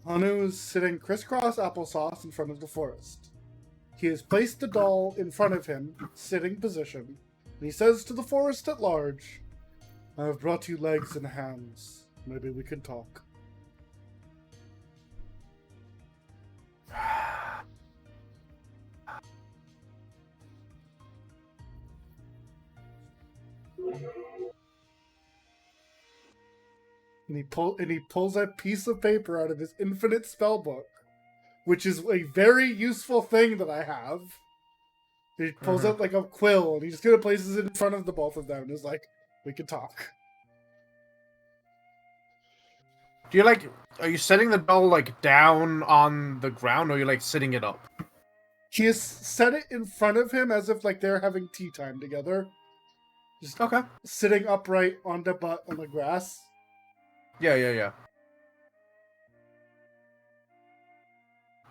Hanu is sitting crisscross applesauce in front of the forest. He has placed the doll in front of him, sitting position, and he says to the forest at large, I have brought you legs and hands. Maybe we can talk. And he pulls a piece of paper out of his infinite spell book, which is a very useful thing that I have. He pulls out like a quill, and he just kind of places it in front of the both of them, and is like, "We can talk." Do you like? Are you setting the doll like down on the ground, or are you like sitting it up? He has set it in front of him as if like they're having tea time together. Just Okay. sitting upright on the butt on the grass. Yeah.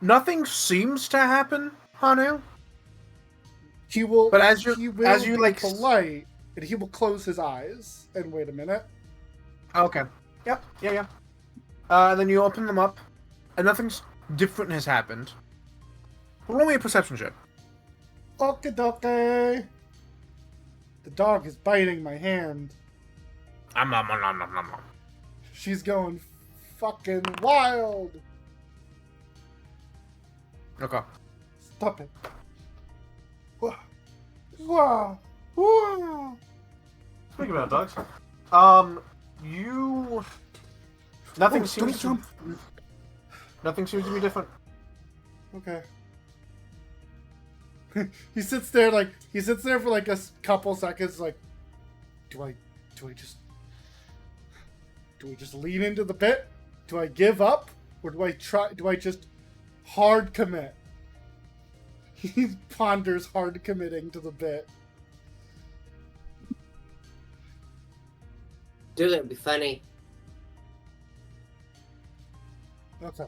Nothing seems to happen, Hanu. He will. But as he you will be like, polite, and he will close his eyes and wait a minute. okay, yep, yeah. And then you open them up, and nothing's different has happened. Roll me a perception check. Okie dokie. The dog is biting my hand. She's going fucking wild. Okay. Stop it. Wow. Wow. Speaking about dogs, nothing Oh, seems don't nothing seems to be different. Okay. He sits there for like a couple seconds, like, do I just lean into the pit? Do I give up? Or do I just hard commit? He ponders hard committing to the bit. Do it, it'd be funny. Okay.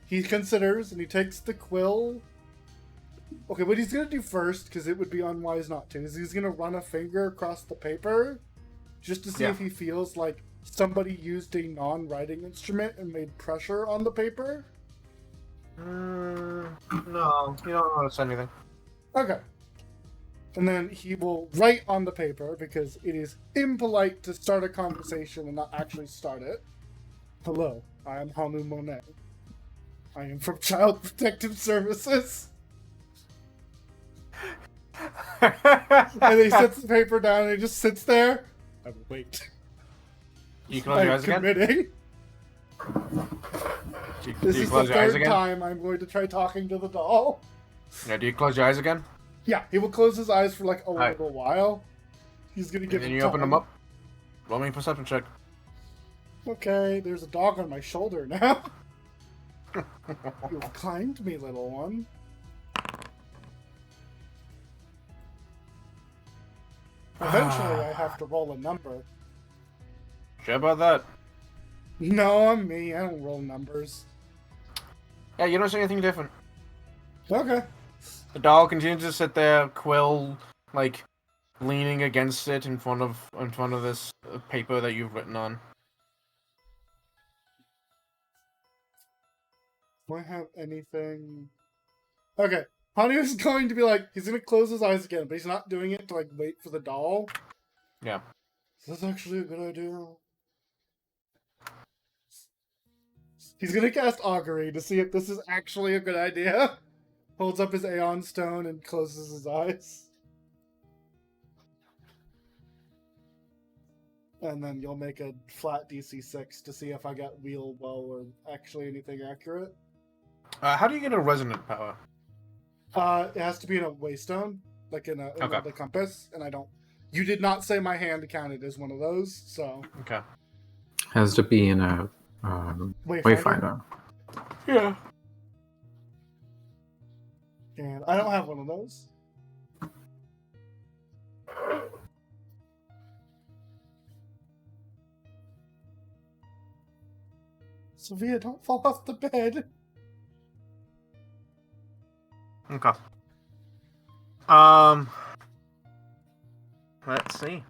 He considers and he takes the quill. Okay, what he's gonna do first, because it would be unwise not to, is he's gonna run a finger across the paper just to see if he feels like somebody used a non-writing instrument and made pressure on the paper. No, you don't notice anything. Okay. And then he will write on the paper, because it is impolite to start a conversation and not actually start it. Hello, I am Hanu Monet. I am from Child Protective Services. And he sets the paper down and he just sits there. I will wait. You close your eyes again? Committing. Do This you is the close your eyes third again? time I'm going to try talking to the doll. Yeah, do you close your eyes again? Yeah, he will close his eyes for like a Alright. little while. He's gonna give And then it you open time. them up. Roll me a perception check. Okay, there's a dog on my shoulder now. You've climbed me, little one. Eventually, I have to roll a number. Sure about that? No, I'm me. I don't roll numbers. Yeah, you don't see anything different. Okay. The doll continues to sit there, quill like leaning against it in front of this paper that you've written on. Do I have anything? Okay. Hanu's going to be like, he's going to close his eyes again, but he's not doing it to like wait for the doll. Yeah. Is this actually a good idea? He's going to cast Augury to see if this is actually a good idea. Holds up his Aeon Stone and closes his eyes. And then you'll make a flat DC 6 to see if I got wheel well or actually anything accurate. How do you get a resonant power? It has to be in a waystone, like in Okay. the compass, and I don't. You did not say my hand counted as one of those, so. Okay. Has to be in a wayfinder. Yeah. And I don't have one of those. Sophia, don't fall off the bed. Okay. Let's see.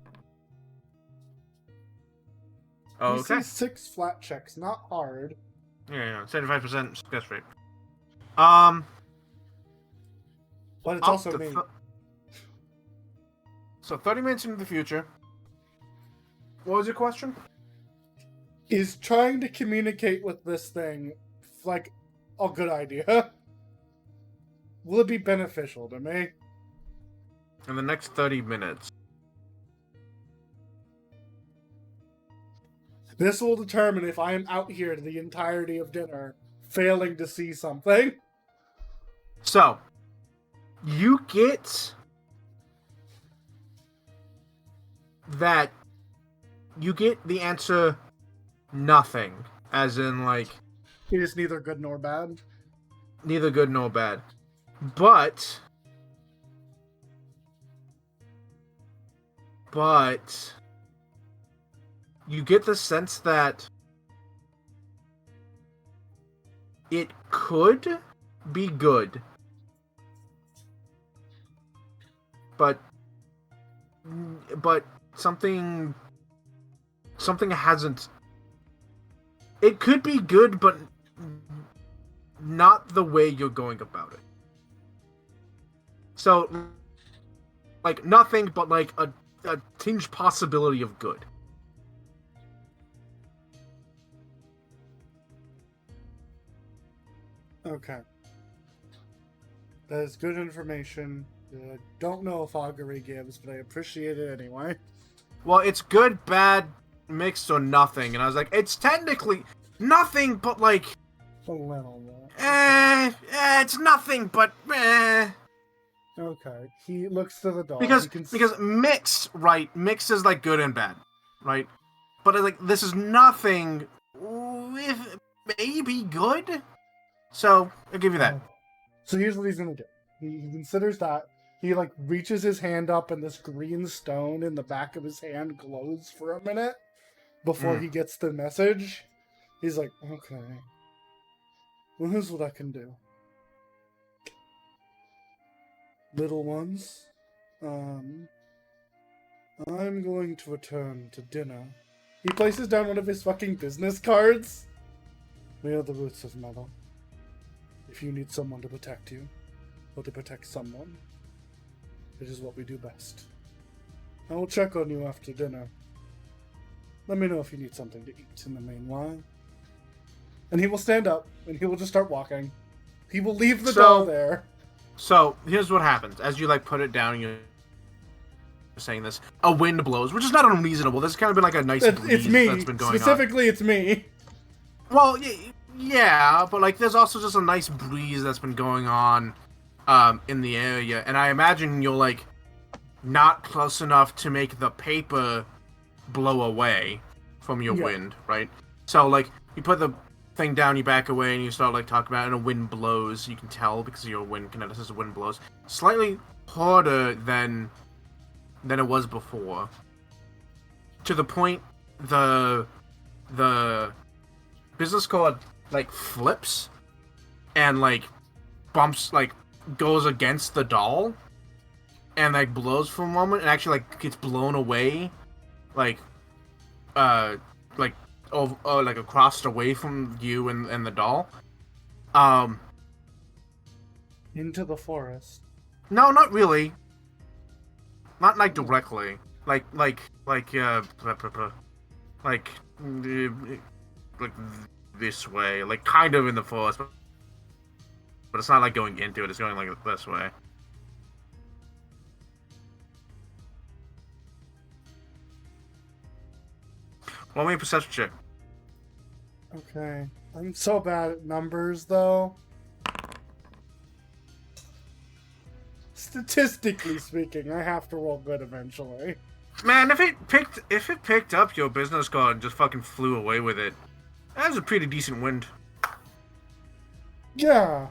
Okay. DC 6 flat checks, not hard. Yeah, 75% success rate. But it's Up also to me. So 30 minutes into the future. What was your question? Is trying to communicate with this thing like a good idea? Will it be beneficial to me? In the next 30 minutes. This will determine if I am out here the entirety of dinner, failing to see something. So, you get that. You get the answer nothing. As in, like, It is neither good nor bad. neither good nor bad. But you get the sense that it could be good, but something hasn't. It could be good, but not the way you're going about it. So, like, nothing but, like, a tinge possibility of good. Okay. That is good information. I don't know if augury gives, but I appreciate it anyway. Well, it's good, bad, mixed, or nothing. And I was like, it's technically nothing, but, like, A little bit. it's nothing, but, Okay. He looks to the doll. Because He can mixed, right? Mixed is like good and bad, right? But like this is nothing with maybe good. So I'll give you that. So here's what he's gonna do. He considers that. He like reaches his hand up and this green stone in the back of his hand glows for a minute before he gets the message. He's like, okay. Well, here's what I can do. Little ones, I'm going to return to dinner. He places down one of his fucking business cards. We are the roots of metal. If you need someone to protect you, or to protect someone, it is what we do best. I will check on you after dinner. Let me know if you need something to eat in the meanwhile. And he will stand up, and he will just start walking. He will leave the doll there. So here's what happens as you like put it down. And you're saying this. A wind blows, which is not unreasonable. There's kind of been like a nice breeze It's me. that's been going Specifically, it's me. on. Well, yeah, but like there's also just a nice breeze that's been going on in the area, and I imagine you're like not close enough to make the paper blow away from your wind, right? So like you put the thing down, you back away, and you start like talking about it, and a wind blows. You can tell because of your wind kinetics, the wind blows slightly harder than it was before. To the point the business card like flips and like bumps, like goes against the doll and like blows for a moment and actually like gets blown away like like across away from you and the doll. Into the forest. No, not really. Not like directly. Like this way, like kind of in the forest, but it's not like going into it. It's going like this way. Roll me a perception check. Okay. I'm so bad at numbers, though. Statistically speaking, I have to roll good eventually. Man, if it picked up your business card and just fucking flew away with it, that was a pretty decent wind. Yeah.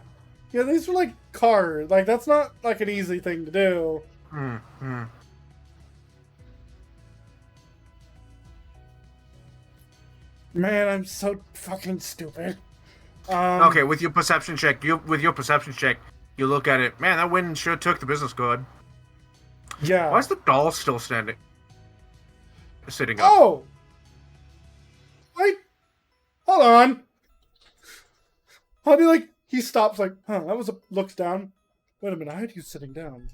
Yeah, these were like cards. Like, that's not like an easy thing to do. Man, I'm so fucking stupid. Okay, with your perception check, you look at it. Man, that wind sure took the business card. Yeah. Why is the doll still sitting up? Oh! Wait! Hold on! How do you like... He stops like, that was a... Looks down. Wait a minute, I had you sitting down.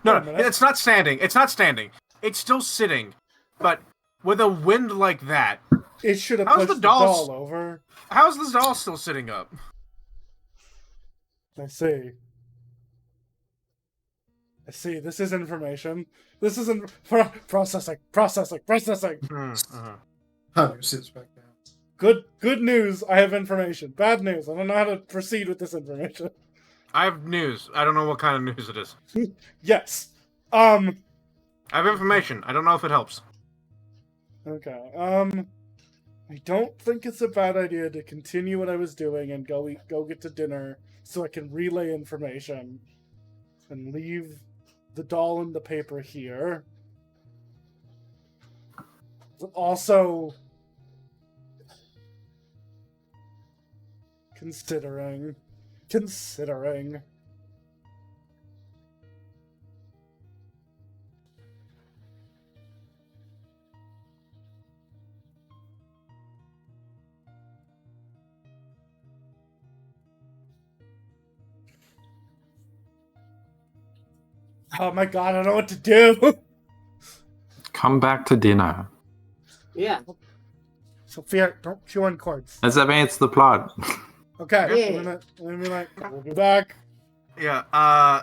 No, it's not standing. It's not standing. It's still sitting. But with a wind like that... It should have pushed the doll over. How's this doll still sitting up? I see. This is information. This isn't... Processing. Hanu sits back down. Good news. I have information. Bad news. I don't know how to proceed with this information. I have news. I don't know what kind of news it is. Yes. I have information. I don't know if it helps. Okay. I don't think it's a bad idea to continue what I was doing and go get to dinner so I can relay information and leave the doll and the paper here. But also considering oh my god, I don't know what to do. Come back to dinner. Yeah. Sophia, don't chew on cords. Let's advance the plot. Okay, Yeah. I'm gonna we'll be back. Yeah,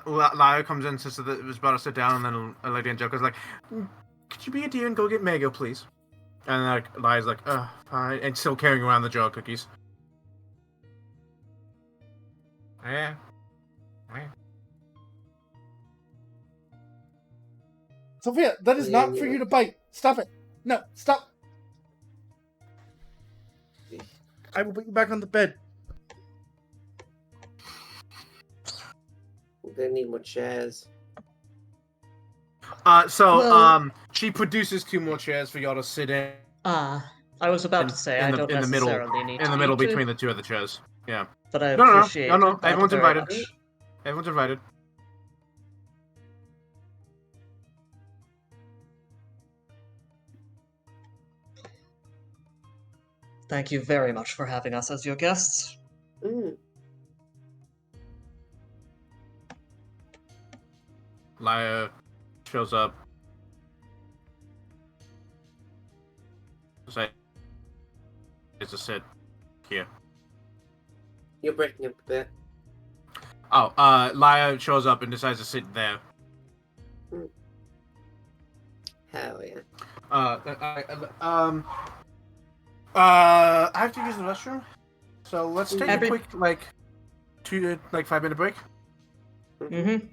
Laya comes in and says that it was about to sit down, and then Lady Angelica's like, could you be a dear and go get Mago, please? And like Laya's like, fine, and still carrying around the jar of cookies. Yeah. Sophia, that is not for you to bite. Stop it. No, stop. I will put you back on the bed. We're gonna need more chairs. She produces 2 more chairs for y'all to sit in. I was about to say, I don't in the middle, necessarily need to in the middle eat it, between the 2 other chairs. Yeah. but I No. appreciate that Everyone's very invited. much. Everyone's invited. Thank you very much for having us as your guests. Mm. Laya shows up. Say, it's a sit here. You're breaking up a bit. Oh, Laya shows up and decides to sit there. Hell yeah. I have to use the restroom, so let's take Every- a quick 5-minute break, Mm-hmm.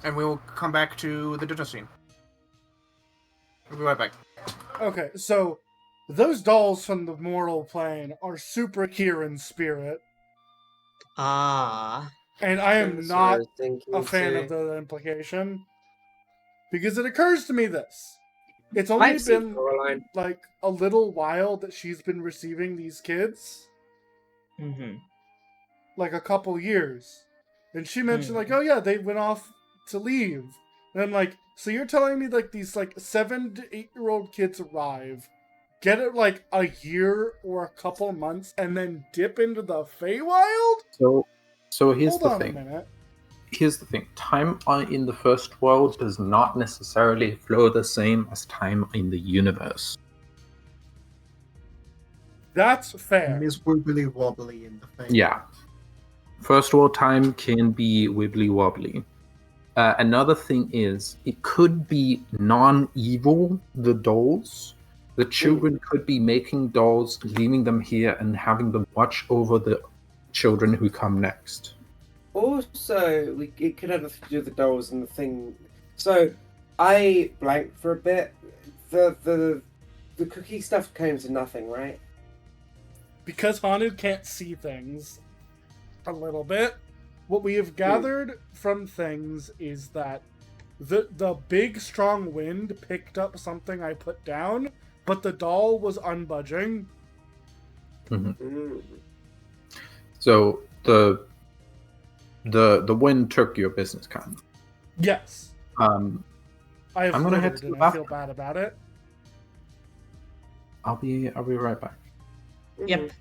and we will come back to the dinner scene. We'll be right back. Okay, so those dolls from the mortal plane are super here in spirit, Ah. and I am That's what I not was thinking a fan too. of the implication. Because it occurs to me this. It's only I've seen been Coraline. like a little while that she's been receiving these kids. Mm-hmm. Like a couple years. And she mentioned Hmm. like, oh yeah, they went off to leave. And I'm like, so you're telling me like these like 7 to 8-year-old kids arrive, get it like a year or a couple months, and then dip into the Feywild? So here's Hold the on a thing. minute. Here's the thing. Time in the first world does not necessarily flow the same as time in the universe. That's fair. And is wibbly wobbly in the face. Yeah. First world time can be wibbly wobbly. Another thing is, it could be non-evil, the dolls. The children could be making dolls, leaving them here, and having them watch over the children who come next. Also, it could have nothing to do with the dolls and the thing. So, I blanked for a bit. The cookie stuff came to nothing, right? Because Hanu can't see things a little bit, what we have gathered from things is that the big strong wind picked up something I put down, but the doll was unbudging. Mm. So the wind took your business card. Yes. I have I'm gonna head littered to the and I feel bathroom. bad about it. I'll be right back. Yep.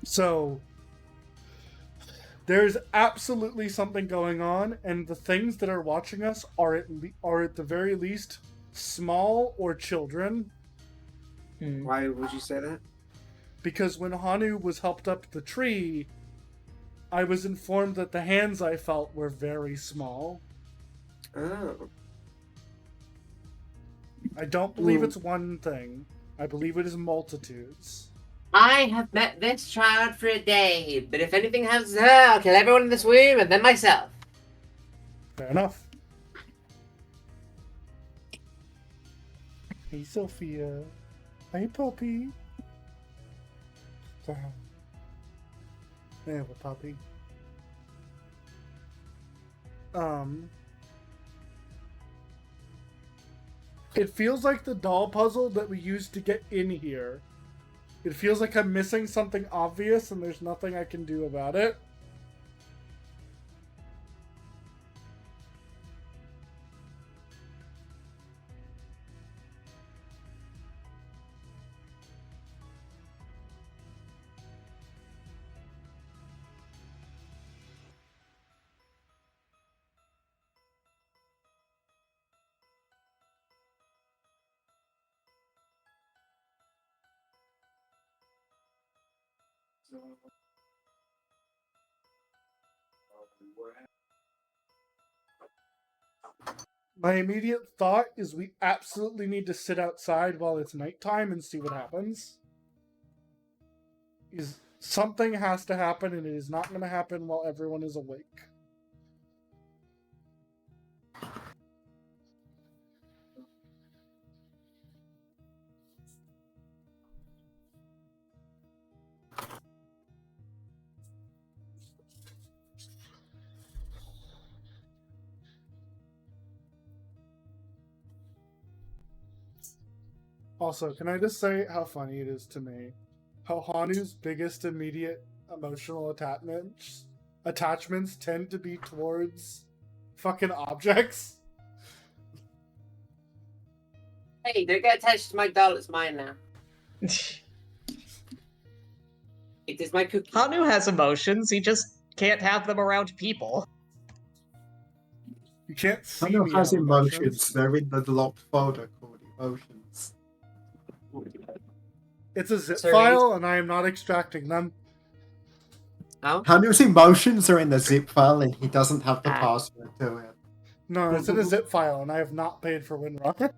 So there's absolutely something going on, and the things that are watching us are at the very least small or children. Hmm. Why would you say that? Because when Hanu was helped up the tree, I was informed that the hands I felt were very small. Oh. I don't believe it's one thing. I believe it is multitudes. I have met this child for a day, but if anything happens to her, I'll kill everyone in this room and then myself. Fair enough. Hey, Sophia. Hey, puppy. I have a puppy. It feels like the doll puzzle that we used to get in here. It feels like I'm missing something obvious and there's nothing I can do about it. My immediate thought is we absolutely need to sit outside while it's nighttime and see what happens. Something has to happen, and it is not going to happen while everyone is awake. Also, can I just say how funny it is to me how Hanu's biggest immediate emotional attachments tend to be towards fucking objects? Hey, don't get attached to my doll, it's mine now. It is my cookie. Hanu has emotions, he just can't have them around people. You can't see Hanu me has have emotions. They're in the locked folder called emotions. It's a zip Sorry. file, and I am not extracting them. Oh? Hanu's emotions are in the zip file, and he doesn't have the password to it. No, it's in a zip file, and I have not paid for WinRAR.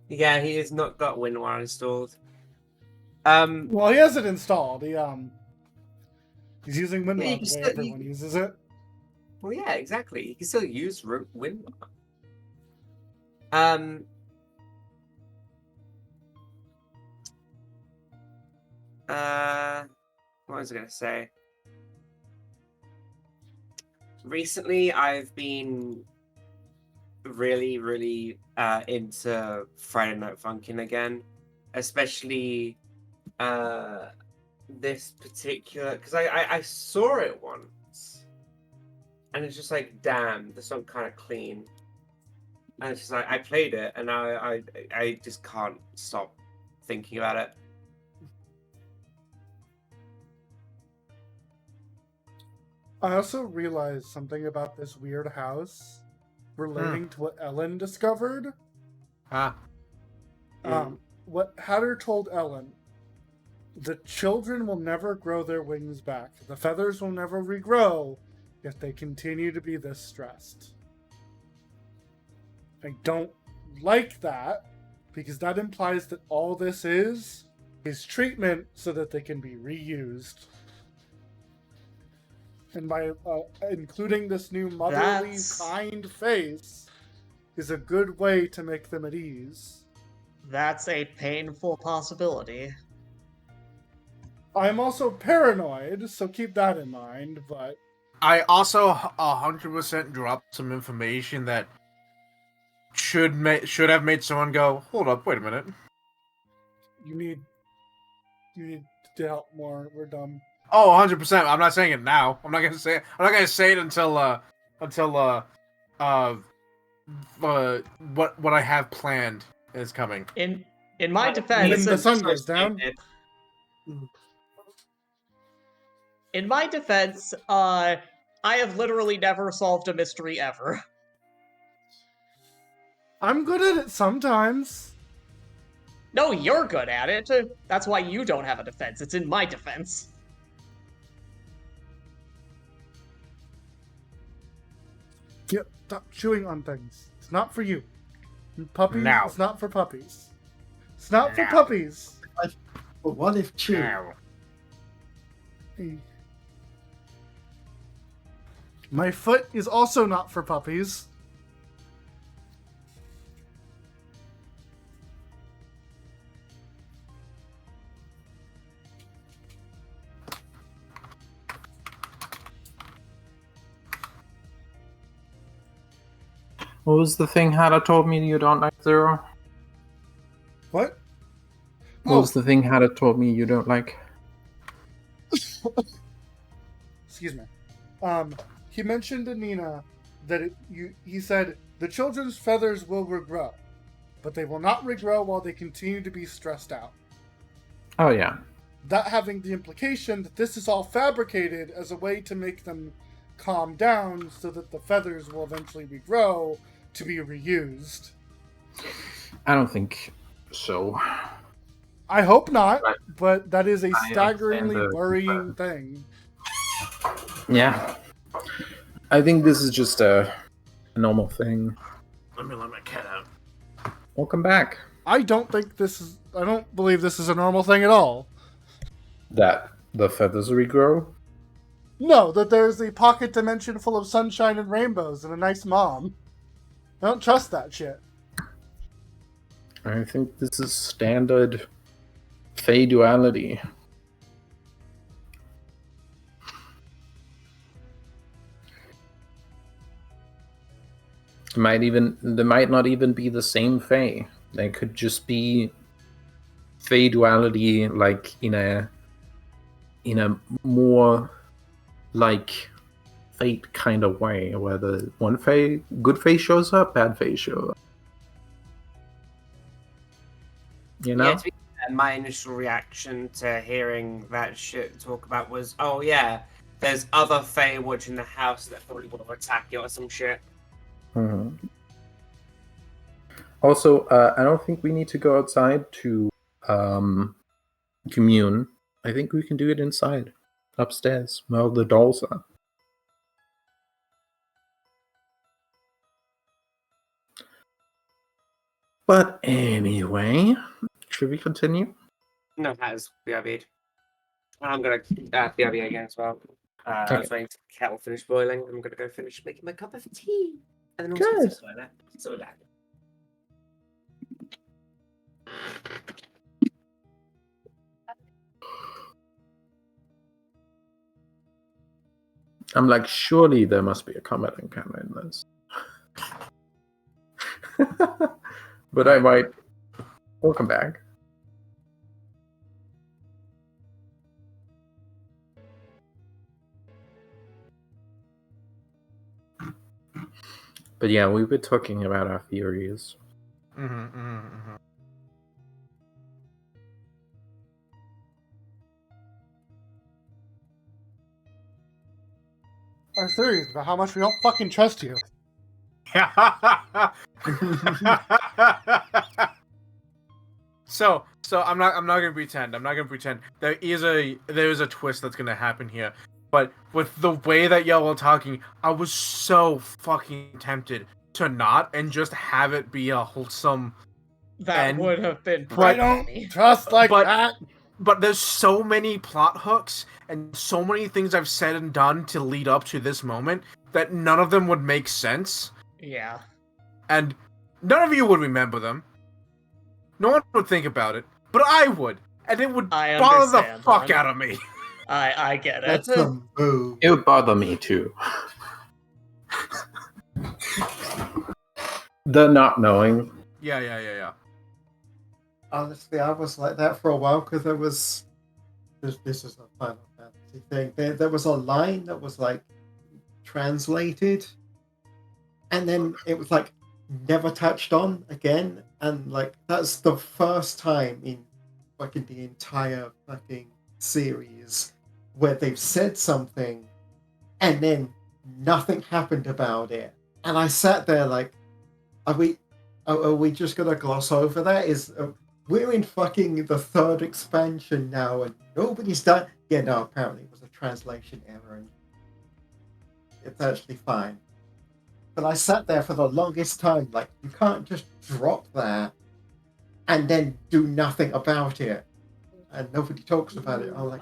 Yeah, he has not got WinRAR installed. Well, he has it installed. He's using WinRAR Yeah, you the way still- everyone uses it. Well, yeah, exactly. You can still use WinRAR. What was I gonna say? Recently, I've been really into Friday Night Funkin' again, especially this particular because I saw it once, and it's just like, damn, this song kind of clean, and it's just like I played it, and I just can't stop thinking about it. I also realized something about this weird house relating to what Ellen discovered. Ah. What Hatter told Ellen, the children will never grow their wings back. The feathers will never regrow, yet they continue to be this stressed. I don't like that, because that implies that all this is treatment so that they can be reused. And by including this new motherly, kind face is a good way to make them at ease. That's a painful possibility. I'm also paranoid, so keep that in mind, but... I also 100% dropped some information that should have made someone go, hold up, wait a minute. You need to help more. We're dumb. Oh, 100%. I'm not saying it now. I'm not gonna say it until what I have planned is coming. In my defense, When the sun goes down. In my defense, I have literally never solved a mystery ever. I'm good at it sometimes. No, you're good at it. That's why you don't have a defense. It's in my defense. Yep, stop chewing on things. It's not for you. Puppies? No. It's not for puppies. It's not for No. puppies. But what if Chew? No. My foot is also not for puppies. What was the thing Hada told me you don't like, Zero? What? What was the thing Hada told me you don't like? Excuse me. He mentioned to Nina that he said the children's feathers will regrow, but they will not regrow while they continue to be stressed out. Oh, yeah. That having the implication that this is all fabricated as a way to make them calm down so that the feathers will eventually regrow to be reused. I don't think so. I hope not, Right. but that is a I staggeringly understand the worrying thing. Yeah. I think this is just a normal thing. Let me let my cat out. Welcome back. I don't believe this is a normal thing at all. That the feathers regrow? No, that there's a pocket dimension full of sunshine and rainbows and a nice mom. I don't trust that shit. I think this is standard Fey duality. They might not even be the same Fey. They could just be Fey duality, like in a more like fate kind of way, where the one good Fey shows up, bad Fey shows up. You know? Yeah, to be fair, my initial reaction to hearing that shit talk about was, oh yeah, there's other Fae watching the house that probably would have attacked you or some shit. Mhm. Also, I don't think we need to go outside to commune. I think we can do it inside, upstairs, where all the dolls are. But anyway, should we continue? No, that is BRB'd. I'm gonna BRB again as well. I was waiting for the kettle finish boiling. I'm gonna go finish making my cup of tea. And then also Good. so that. I'm like, surely there must be a comment encounter in this. But I might. Welcome back. But yeah, we were talking about our theories. Our theories about how much we don't fucking trust you. So I'm not gonna pretend. I'm not gonna pretend. There is a twist that's gonna happen here. But with the way that y'all were talking, I was so fucking tempted to not and just have it be a wholesome. That And- would have been but- pretty I don't funny. trust like But- that. But there's so many plot hooks and so many things I've said and done to lead up to this moment that none of them would make sense. Yeah. And none of you would remember them. No one would think about it, but I would, and it would I bother the understand, fuck hon. out of me. I get it. That's a move. It would bother me too. The not knowing. Yeah. Honestly, I was like that for a while because there was. This is a Final Fantasy thing. There was a line that was like translated, and then it was like never touched on again, and like that's the first time in fucking the entire fucking series where they've said something, and then nothing happened about it, and I sat there like, are we just gonna gloss over that? We're in fucking the third expansion now, and nobody's done. Yeah, no, apparently it was a translation error, and it's actually fine. But I sat there for the longest time, like, you can't just drop that and then do nothing about it. And nobody talks about it. I'm like,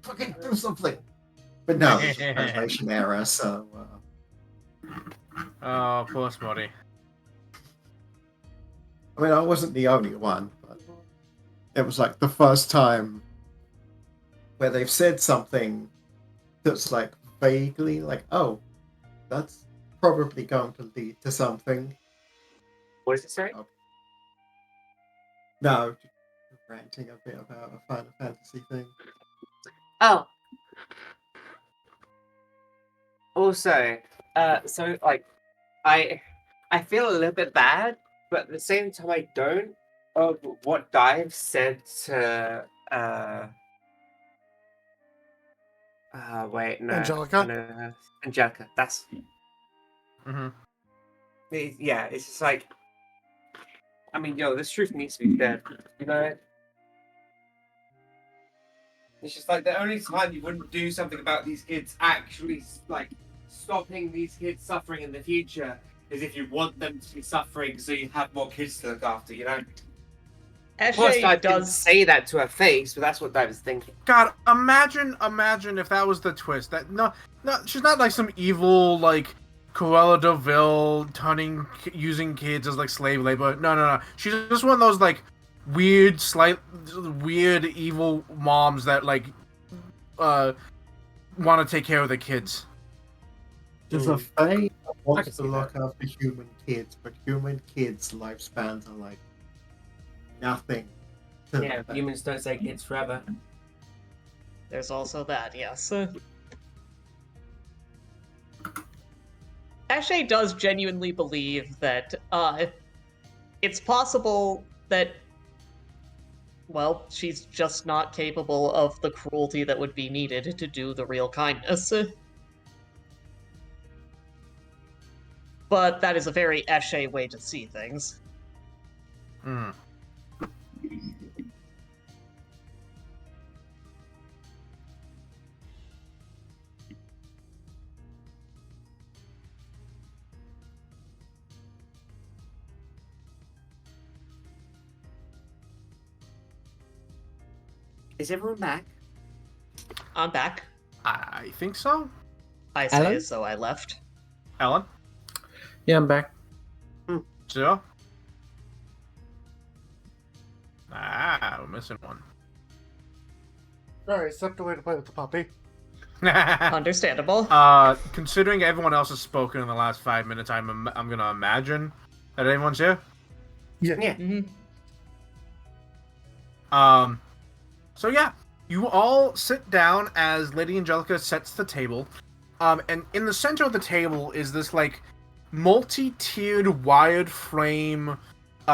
fucking do something. But no, it's a translation error, so... Oh, poor Smoddy. I mean, I wasn't the only one, but it was like the first time where they've said something that's like vaguely like, oh, that's probably going to lead to something. What does it say? No, just ranting a bit about a Final Fantasy thing. Oh. Also, so like, I feel a little bit bad, but at the same time I don't. Of what Dive said to wait, no, Angelica? no, Angelica. That's Mm-hmm. yeah. It's just like, I mean, yo, this truth needs to be said. You know, it's just like the only time you wouldn't do something about these kids actually like stopping these kids suffering in the future is if you want them to be suffering, so you have more kids to look after. You know. Of course, I Eshe didn't does. say that to her face, but that's what I was thinking. God, imagine if that was the twist. That no, she's not like some evil like Cruella de Vil using kids as like slave labor. No. She's just one of those like weird, evil moms that like want to take care of the kids. There's a Fae that I can wants to see look after human kids, but human kids' lifespans are like nothing. to Yeah, them. humans don't say kids forever. There's also that, yes. Eshe does genuinely believe that it's possible that, well, she's just not capable of the cruelty that would be needed to do the real kindness. But that is a very Eshe way to see things. Hmm. Is everyone back? I'm back. I think so. I say Alan? as though I left. Ellen, Yeah, I'm back. Jill. We're missing one. Sorry, stepped away to play with the puppy. Understandable. Considering everyone else has spoken in the last 5 minutes, I'm gonna imagine that everyone's here. Yeah. Mhm. So yeah, you all sit down as Lady Angelica sets the table. And in the center of the table is this like multi-tiered wired frame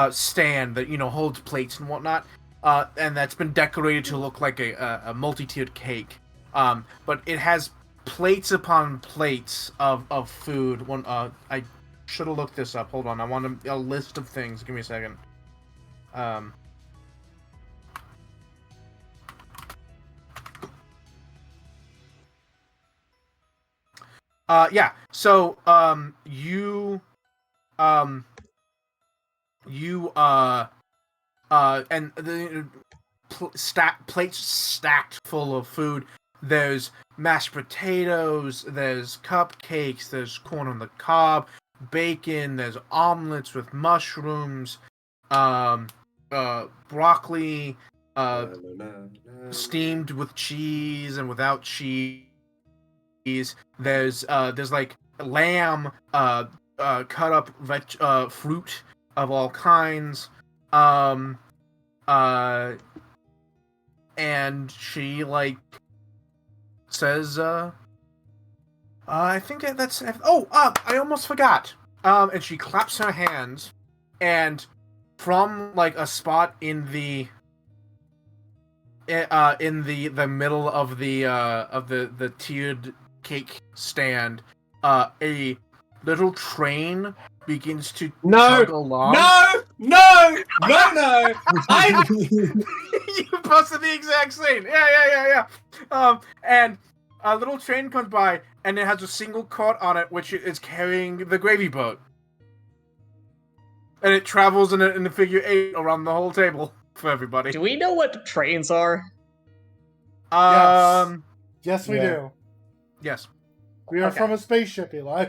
stand that holds plates and whatnot. And that's been decorated to look like a multi-tiered cake. But it has plates upon plates of food. I should have looked this up. Hold on, I want a list of things. Give me a second. Yeah. So, and the plates stacked full of food. There's mashed potatoes. There's cupcakes. There's corn on the cob, bacon. There's omelets with mushrooms, broccoli, steamed with cheese and without cheese. There's like lamb, cut up fruit of all kinds, and she like says, I think that's. I almost forgot. And she claps her hands, and from like a spot in the middle of the tiered cake stand, a little train begins to tug along. No! You posted the exact scene. Yeah. And a little train comes by, and it has a single cart on it, which is carrying the gravy boat. And it travels in a figure 8 around the whole table for everybody. Do we know what trains are? Yes, we Yeah. do. Yes. We are Okay. from a spaceship, Eli.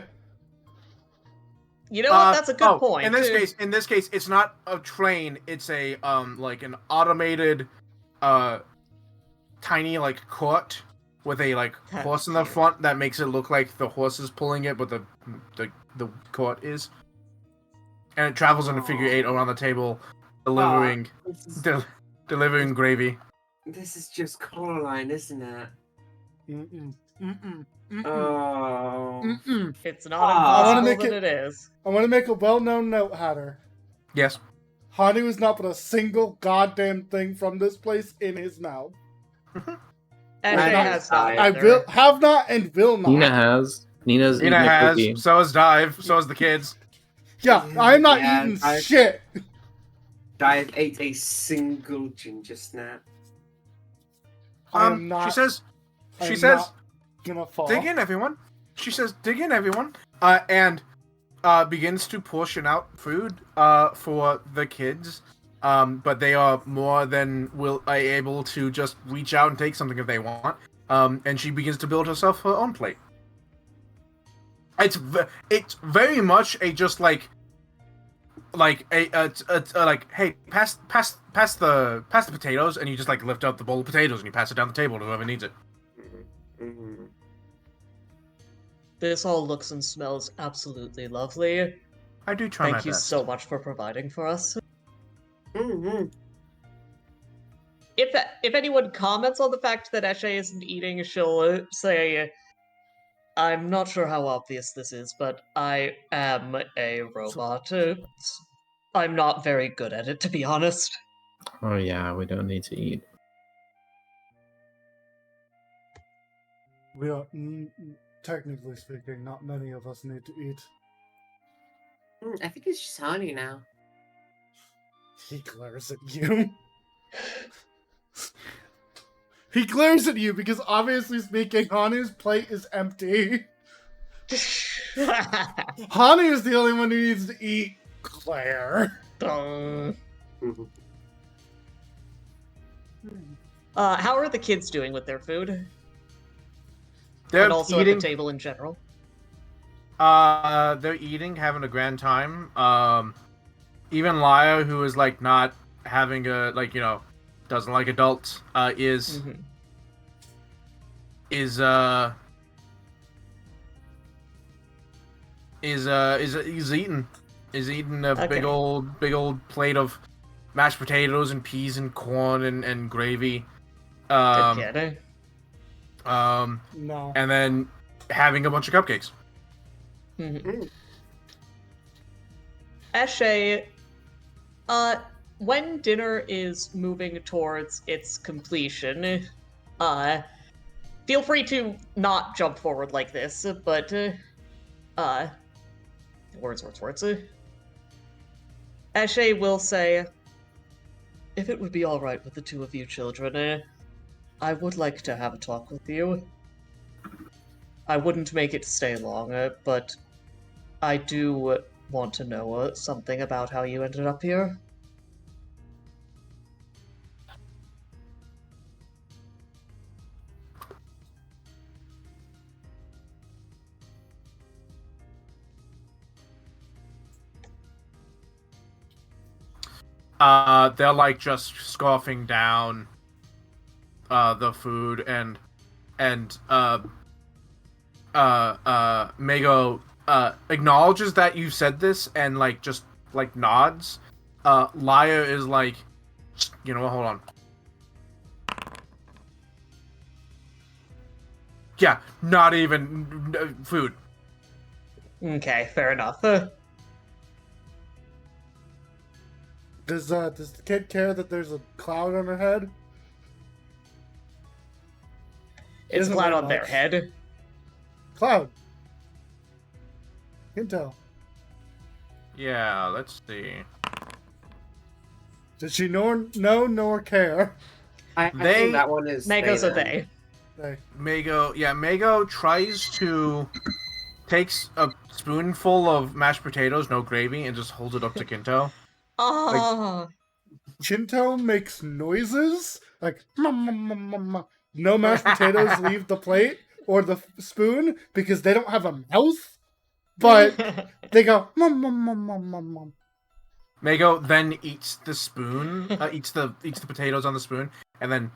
You know what? That's a good point. In this case, it's not a train. It's a like an automated, tiny like cart with a like That's horse in the cute. front that makes it look like the horse is pulling it, but the cart is. And it travels in a figure 8 around the table, delivering This is, delivering gravy. this is just Coraline, isn't it? Mm-mm. Mm-mm. Mm-mm. Oh. Mm-mm. It's not I wanna impossible make that it- it is. I want to make a well-known note, Hatter. Yes. Hani was not put a single goddamn thing from this place in his mouth. And Nice. it has not. I I either. will have not and will not. Nina has. Nina's Nina eating a has. cookie. So has Dive. So has the kids. Yeah, I'm not Yeah, eating I- shit. Dive ate a single ginger snap. I am not. She says. I She am says. not gonna fall. Dig in, everyone. She says, dig in, everyone. And begins to portion out food for the kids. But they are more than able to just reach out and take something if they want. And she begins to build herself her own plate. It's very much a just like hey, pass the potatoes, and you just like lift up the bowl of potatoes and you pass it down the table to whoever needs it. Mhm. This all looks and smells absolutely lovely. I do try my Thank you best. so much for providing for us. Mhm. If anyone comments on the fact that Eshe isn't eating, she'll say, "I'm not sure how obvious this is, but I am a robot. I'm not very good at it, to be honest." Oh yeah, we don't need to eat. We are, technically speaking, not many of us need to eat. I think it's just honey now. He glares at you. He glares at you because, obviously speaking, Hanu's plate is empty. Hanu is the only one who needs to eat. Claire. Dun. Mhm. How are the kids doing with their food? They're And also eating. at the table in general? They're eating, having a grand time. Even Laya, who is like not having a doesn't like adults, is Mhm. is eating a Okay. big old plate of mashed potatoes and peas and corn and gravy. Good kid. No. And then having a bunch of cupcakes. Mhm. Eshe, when dinner is moving towards its completion, feel free to not jump forward like this, but, words. Eshe will say, "If it would be alright with the two of you children, I would like to have a talk with you. I wouldn't make it stay long, but I do want to know something about how you ended up here." They're like just scoffing down the food and Mago acknowledges that you said this and like just like nods. Laya is like, you know what, hold on. Yeah, not even food. Okay, fair enough. Does the kid care that there's a cloud on her head? It's Isn't flat very on their much. head. Cloud. You can tell. Yeah, let's see. Does she know nor care? I They- think that one is. Mago's a then. they. Hey. Mago tries to takes a spoonful of mashed potatoes, no gravy, and just holds it up to Kinto. Oh, Chinto makes noises like no mashed potatoes leave the plate or the spoon because they don't have a mouth, but they go mum. Mago then eats the spoon, eats the potatoes on the spoon, and then,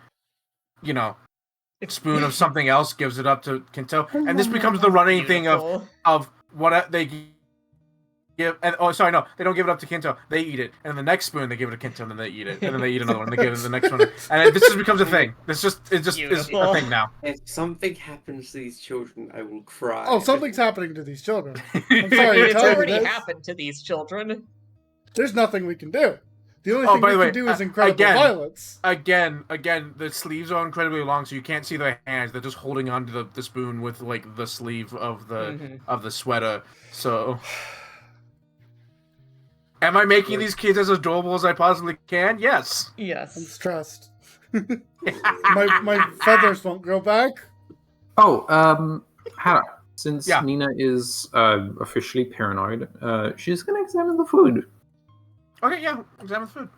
spoon of something else gives it up to Kinto, and this becomes the running thing of what they give. And they don't give it up to Kinto. They eat it, and the next spoon they give it to Kinto, and then they eat it, and then they eat another one, and they give it to the next one, and this just becomes a thing. It just is a thing now. If something happens to these children, I will cry. Oh, something's happening to these children. I'm sorry to it's tell you already this. happened to these children. There's nothing we can do. The only thing we can do is incredible violence. Again, the sleeves are incredibly long, so you can't see their hands. They're just holding onto the spoon with like the sleeve of the sweater. So, am I making these kids as adorable as I possibly can? Yes. I'm Yes. stressed. my feathers won't grow back. Oh, Hannah, since Yeah. Nina is officially paranoid, she's gonna examine the food. Okay, yeah. Examine the food.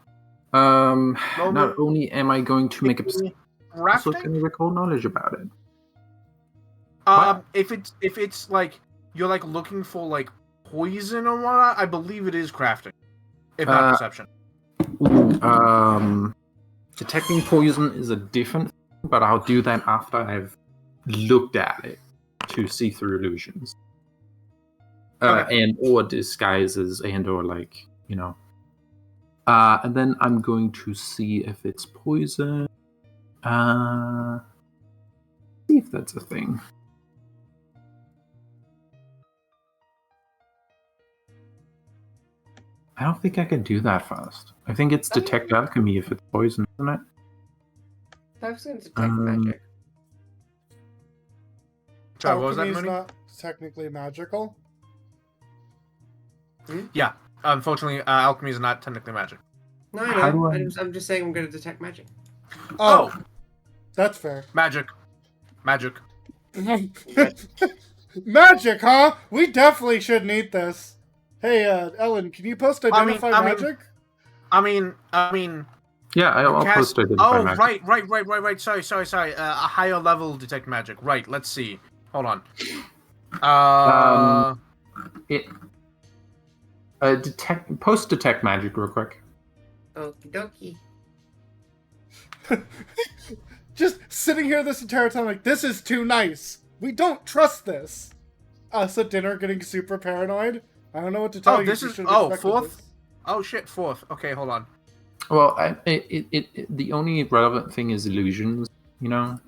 Not only am I going to make a also Rafting? going to recall knowledge about it. If it's like you're like looking for like poison or whatnot, I believe it is crafting, if not perception. Detecting poison is a different thing, but I'll do that after I've looked at it to see through illusions. Okay. And or disguises and or like, and then I'm going to see if it's poison. See if that's a thing. I don't think I can do that fast. I think it's detect alchemy if it's poison, isn't it? I was going to detect magic. Sorry, what was that, Alchemy's Mooney? not technically magical. Yeah. Unfortunately, alchemy is not technically magic. No, How do no. I- I'm just saying I'm going to detect magic. Oh, that's fair. Magic. Magic, huh? We definitely shouldn't eat this. Hey, Ellen, can you post identify I mean- magic? I mean. Yeah, I'll cast- post identify Oh, magic. right. Sorry. A higher level detect magic. Right. Let's see. Hold on. Post detect magic real quick. Okie dokie. Just sitting here this entire time like, this is too nice. We don't trust this. Us at dinner getting super paranoid. I don't know what to tell you. This You is- should have expected fourth? this. Oh shit, fourth. Okay, hold on. Well, the only relevant thing is illusions, No.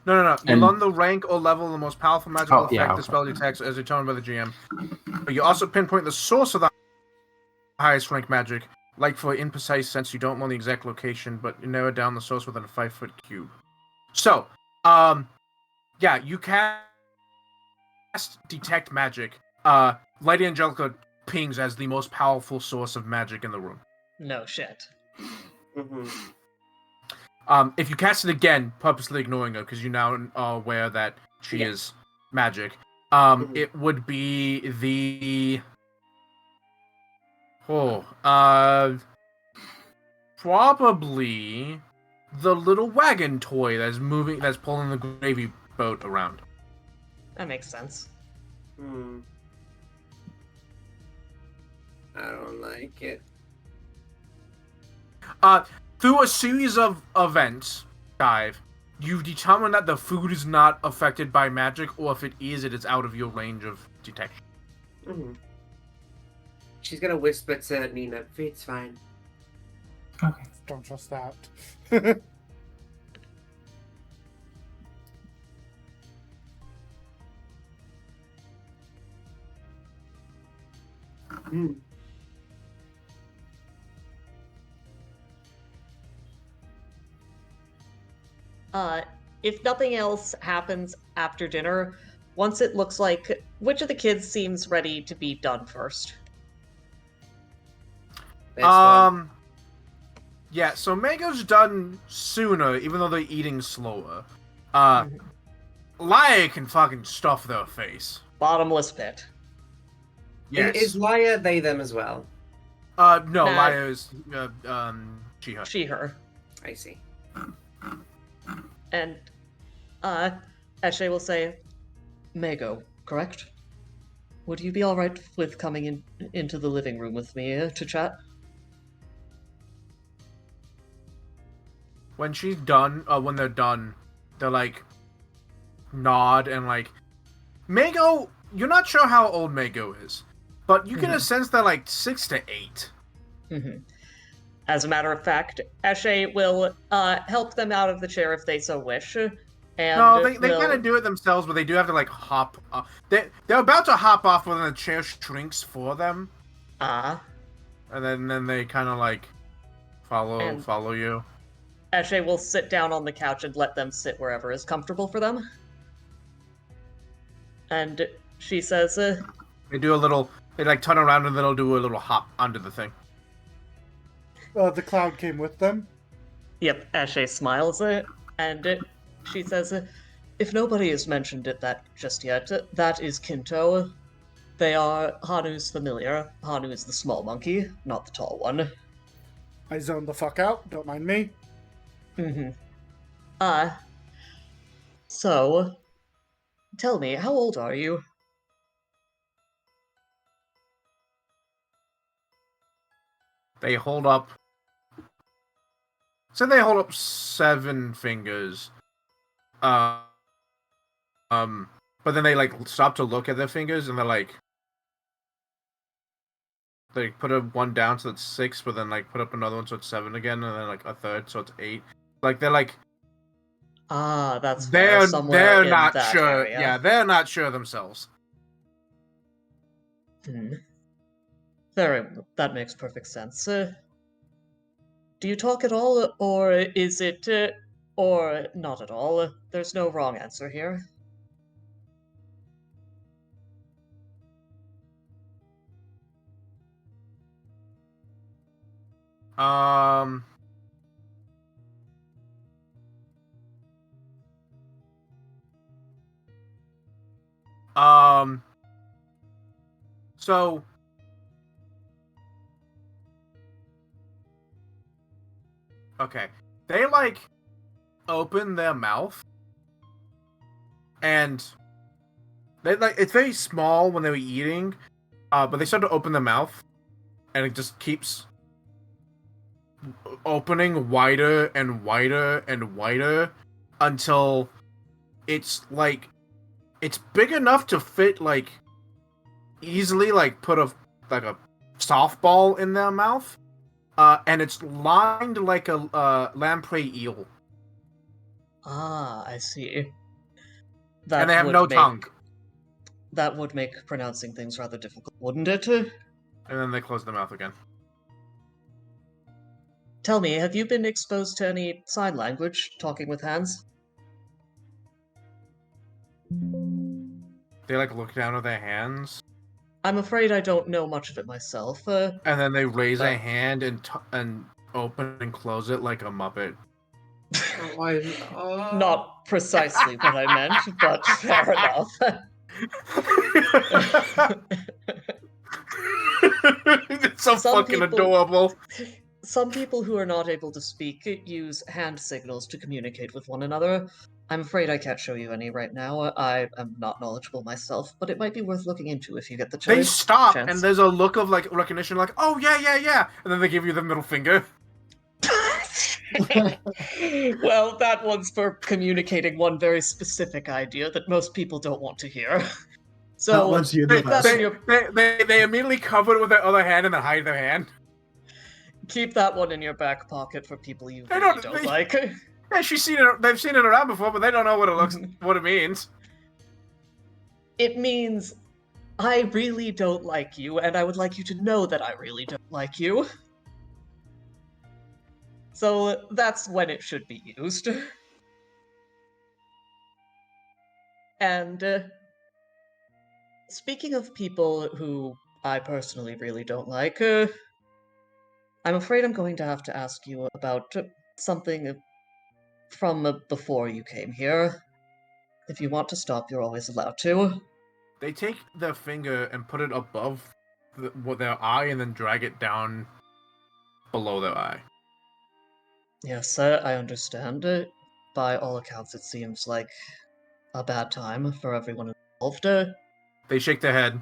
You And- learn the rank or level of the most powerful magical Oh, yeah, effect the okay. spell detects as determined by the GM. But you also pinpoint the source of the highest rank magic. Like for imprecise sense, you don't know the exact location, but you narrow down the source within a 5-foot cube. So, you cast detect magic. Lady Angelica pings as the most powerful source of magic in the room. No shit. Mm-hmm. If you cast it again, purposely ignoring her, because you now are aware that she is magic, it would be the... probably the little wagon toy that's pulling the gravy boat around. That makes sense. I don't like it. Through a series of events, Dive, you've determined that the food is not affected by magic, or if it is out of your range of detection. Mm-hmm. She's gonna whisper to Nina, "It's fine." Okay. Don't trust that. If nothing else happens after dinner, once it looks like, which of the kids seems ready to be done first? This one. Yeah, so Mago's done sooner, even though they're eating slower. Mhm. Laya can fucking stuff their face. Bottomless pit. Yes. Is Liar they them as well? No, Nah. Laya is she her. She, her. I see. And, Eshe will say, Mago, correct? Would you be alright with coming into the living room with me to chat? When she's done, when they're done, they're like nod and like Mago. You're not sure how old Mago is, but you get a sense that like 6 to 8. As a matter of fact, Eshe will help them out of the chair if they so wish. And No, they will... kind of do it themselves, but they do have to like hop. They're about to hop off when the chair shrinks for them, Ah. and then they kind of like follow you. Eshe will sit down on the couch and let them sit wherever is comfortable for them. And she says, They do a little. They like turn around and then they'll do a little hop onto the thing. The cloud came with them. Yep, Eshe smiles, and she says, if nobody has mentioned it just yet, that is Kinto. They are Hanu's familiar. Hanu is the small monkey, not the tall one. I zoned the fuck out. Don't mind me. So, tell me, how old are you? They hold up. So they hold up 7 fingers. But then they like stop to look at their fingers and they're like, they put one down so it's 6, but then like put up another one so it's 7 again, and then like a third so it's 8. Like they're like, That's fair. they're in not that sure. area. Yeah, they're not sure themselves. That makes perfect sense. Do you talk at all, or is it, or not at all? There's no wrong answer here. So okay, they like open their mouth, and they like it's very small when they were eating, but they start to open their mouth, and it just keeps opening wider and wider and wider until it's like it's big enough to fit like easily like put a softball in their mouth, and it's lined like a lamprey eel. I see. And they have no tongue. That would make pronouncing things rather difficult, wouldn't it? And then they close their mouth again. Tell me, have you been exposed to any sign language, talking with hands? They like look down at their hands. I'm afraid I don't know much of it myself. And then they raise a hand and open and close it like a Muppet. Not precisely what I meant, but fair enough. It's so fucking adorable. Some people who are not able to speak use hand signals to communicate with one another. I'm afraid I can't show you any right now. I am not knowledgeable myself, but it might be worth looking into if you get the chance. They stop, and there's a look of like recognition, like, oh yeah, and then they give you the middle finger. Well, that one's for communicating one very specific idea that most people don't want to hear. So they immediately cover it with their other hand and then hide their hand. Keep that one in your back pocket for people you really don't like. Yeah, they've seen it around before, but they don't know what it looks, what it means. It means I really don't like you, and I would like you to know that I really don't like you. So that's when it should be used. And speaking of people who I personally really don't like, I'm afraid I'm going to have to ask you about something from before you came here. If you want to stop, you're always allowed to. They take their finger and put it above their eye and then drag it down below their eye. Yes, I understand. By all accounts, it seems like a bad time for everyone involved. They shake their head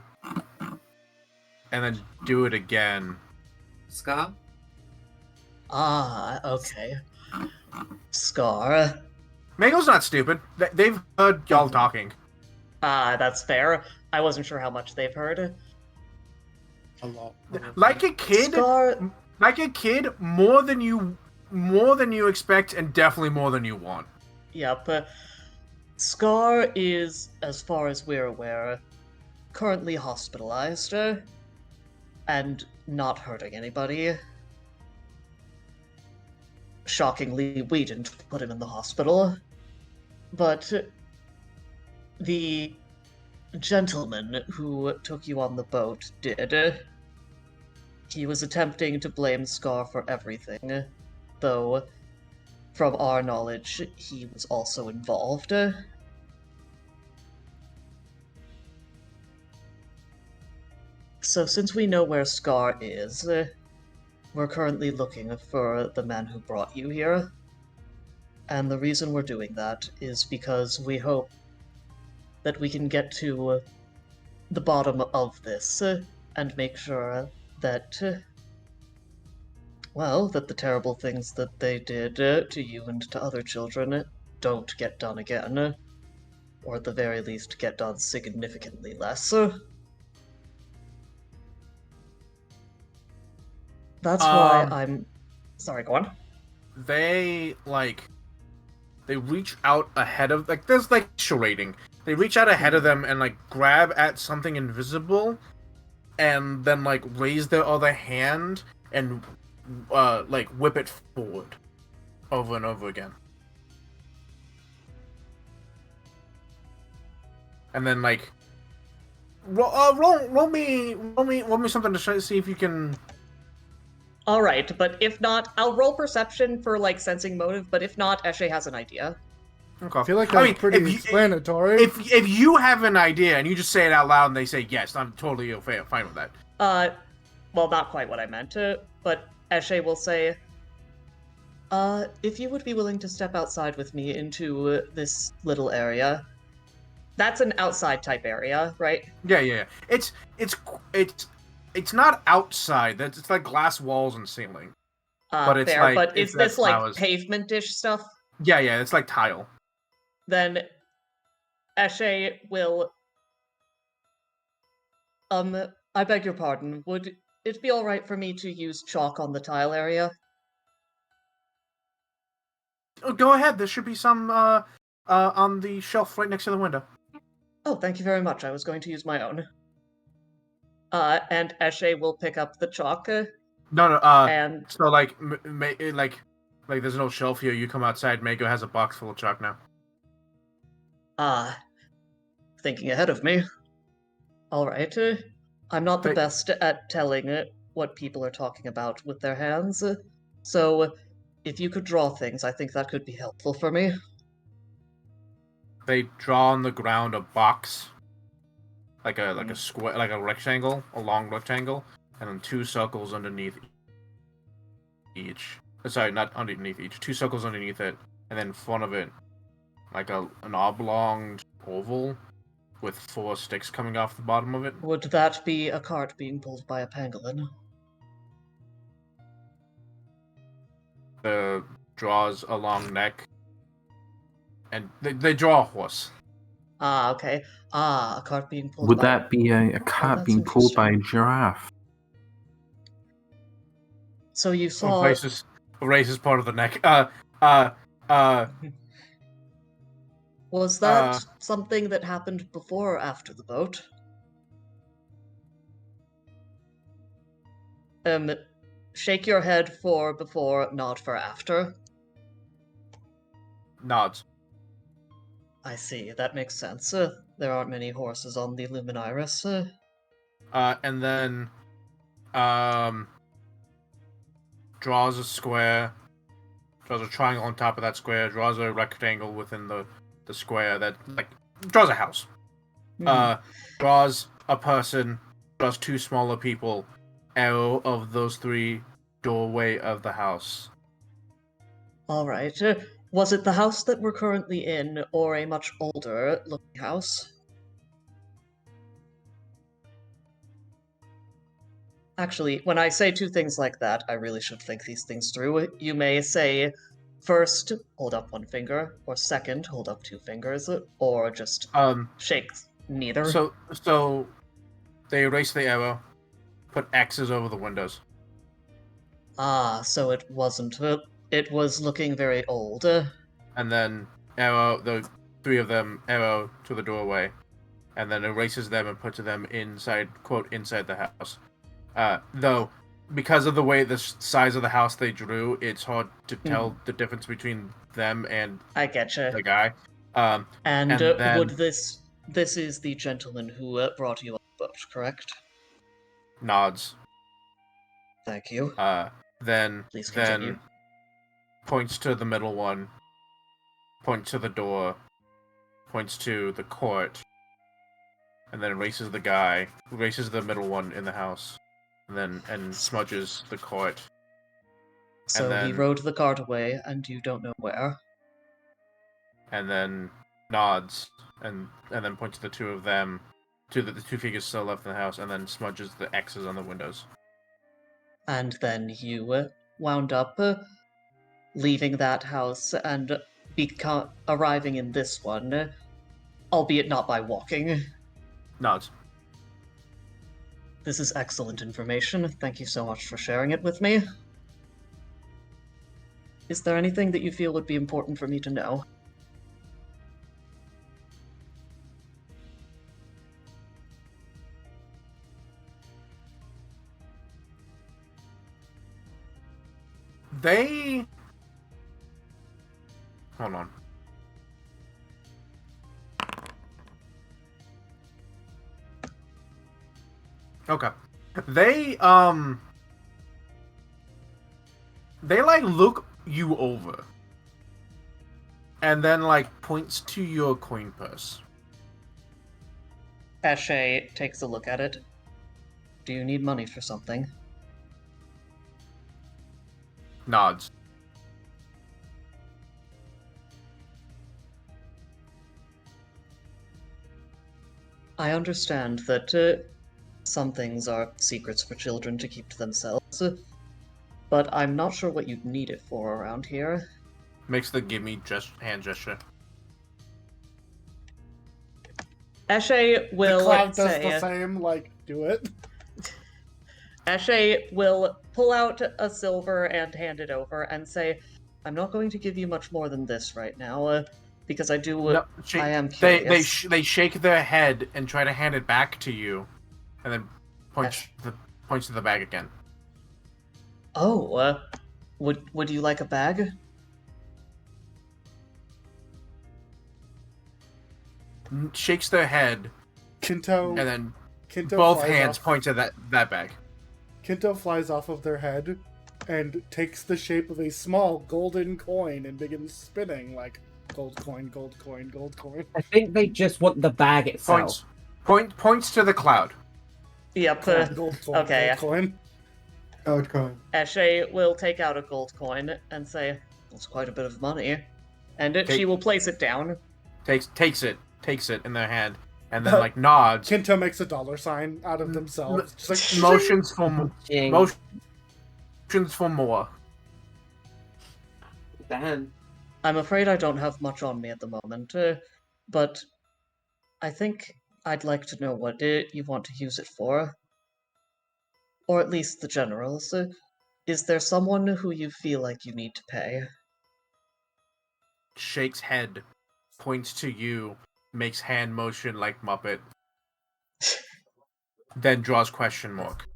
and then do it again. Scar? Ah, okay. Scar. Mango's not stupid. They've heard y'all talking. Ah, that's fair. I wasn't sure how much they've heard. A lot. Like a kid, Scar. more than you expect, and definitely more than you want. Yep. Scar is, as far as we're aware, currently hospitalized and not hurting anybody. Shockingly, we didn't put him in the hospital. But the gentleman who took you on the boat did. He was attempting to blame Scar for everything, though, from our knowledge, he was also involved. So since we know where Scar is, we're currently looking for the man who brought you here. And the reason we're doing that is because we hope that we can get to the bottom of this and make sure that, that the terrible things that they did to you and to other children don't get done again, or at the very least get done significantly less. That's why I'm... Sorry, go on. They reach out ahead of, there's charading. They reach out ahead of them and grab at something invisible, and then raise their other hand and whip it forward over and over again. And then roll me something to try to see if you can. All right, but if not, I'll roll perception for sensing motive. But if not, Eshe has an idea. Okay. I feel like that's pretty explanatory. If you have an idea and you just say it out loud and they say yes, I'm totally fine with that. Well, not quite what I meant to, but Eshe will say, if you would be willing to step outside with me into this little area. That's an outside type area, right? Yeah. It's not outside. It's glass walls and ceiling. But it's fair. But is this flowers. Pavement-ish stuff? Yeah, it's tile. Then Eshe will... I beg your pardon. Would it be alright for me to use chalk on the tile area? Oh, go ahead. There should be some on the shelf right next to the window. Oh, thank you very much. I was going to use my own. And Eshe will pick up the chalk. No. And so there's no shelf here. You come outside. Mako has a box full of chalk now. Thinking ahead of me. All right. I'm not the best at telling what people are talking about with their hands. So, if you could draw things, I think that could be helpful for me. They draw on the ground a box. Like a square, like a rectangle, a long rectangle, and then 2 circles underneath each. Sorry, not underneath each. 2 circles underneath it, and then in front of it, an oblong oval with 4 sticks coming off the bottom of it. Would that be a cart being pulled by a pangolin? The draws a long neck, and they draw a horse. Okay. A cart being pulled Would by... that be a cart being pulled by a giraffe? So you saw... Erases part of the neck. Was that something that happened before or after the boat? Shake your head for before, nod for after. Nods. I see, that makes sense. There aren't many horses on the Luminiris. And then, draws a square, draws a triangle on top of that square, draws a rectangle within the square that draws a house. Draws a person, draws 2 smaller people, arrow of those 3 doorway of the house. All right. Was it the house that we're currently in, or a much older looking house? Actually, when I say 2 things like that, I really should think these things through. You may say, first, hold up 1 finger, or second, hold up 2 fingers, or just shake neither. So they erase the arrow, put X's over the windows. Ah, so it wasn't. It was looking very old. And then arrow, the 3 of them, arrow to the doorway, and then erases them and puts them inside, quote, inside the house. Though, because of the way the size of the house they drew, it's hard to tell the difference between them and I getcha. the guy. And then- would this is the gentleman who brought you on the boat, correct? Nods. Thank you. Then Please continue. points to the middle one, points to the door, points to the court, and then erases the guy, erases the middle one in the house, and smudges the court. So he then- rode the cart away, and you don't know where. And then nods, and then points to the 2 of them, to the 2 figures still left in the house, and then smudges the X's on the windows. And then you wound up leaving that house and arriving in this one, albeit not by walking. Nods. This is excellent information. Thank you so much for sharing it with me. Is there anything that you feel would be important for me to know? Hold on. Okay. They look you over. And then points to your coin purse. Ashe takes a look at it. Do you need money for something? Nods. I understand that some things are secrets for children to keep to themselves, but I'm not sure what you'd need it for around here. Makes the gimme hand gesture. Ashe will the cloud does say, the same. Do it. Ashe will pull out a silver and hand it over and say, I'm not going to give you much more than this right now, because I am curious. They shake their head and try to hand it back to you, and then points to the bag again. Oh, would you like a bag? Shakes their head, Kinto. and then Kinto both flies hands off. point to that bag. Kinto flies off of their head and takes the shape of a small golden coin and begins spinning gold coin, gold coin, gold coin. I think they just want the bag itself. Points to the cloud. Yep. Gold coin, Okay. gold coin. Gold coin. Ashe will take out a gold coin and say, that's quite a bit of money. And she will place it down. Takes it in their hand, and then nods. Kinto makes a $sign out of themselves. Just Motions for Ching. motions for more. Damn. I'm afraid I don't have much on me at the moment, but I think I'd like to know what you want to use it for. Or at least the generals. Is there someone who you feel like you need to pay? Shakes head, points to you, makes hand motion like Muppet, then draws question mark.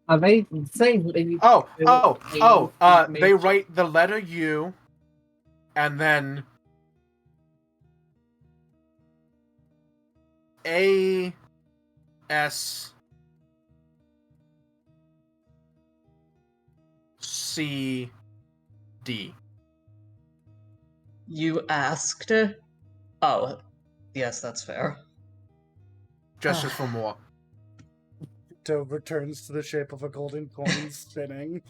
Are they saying maybe? They write the letter U, and then A S see D. You asked? Oh, yes, that's fair. Gestures for more. Kinto returns to the shape of a golden coin spinning.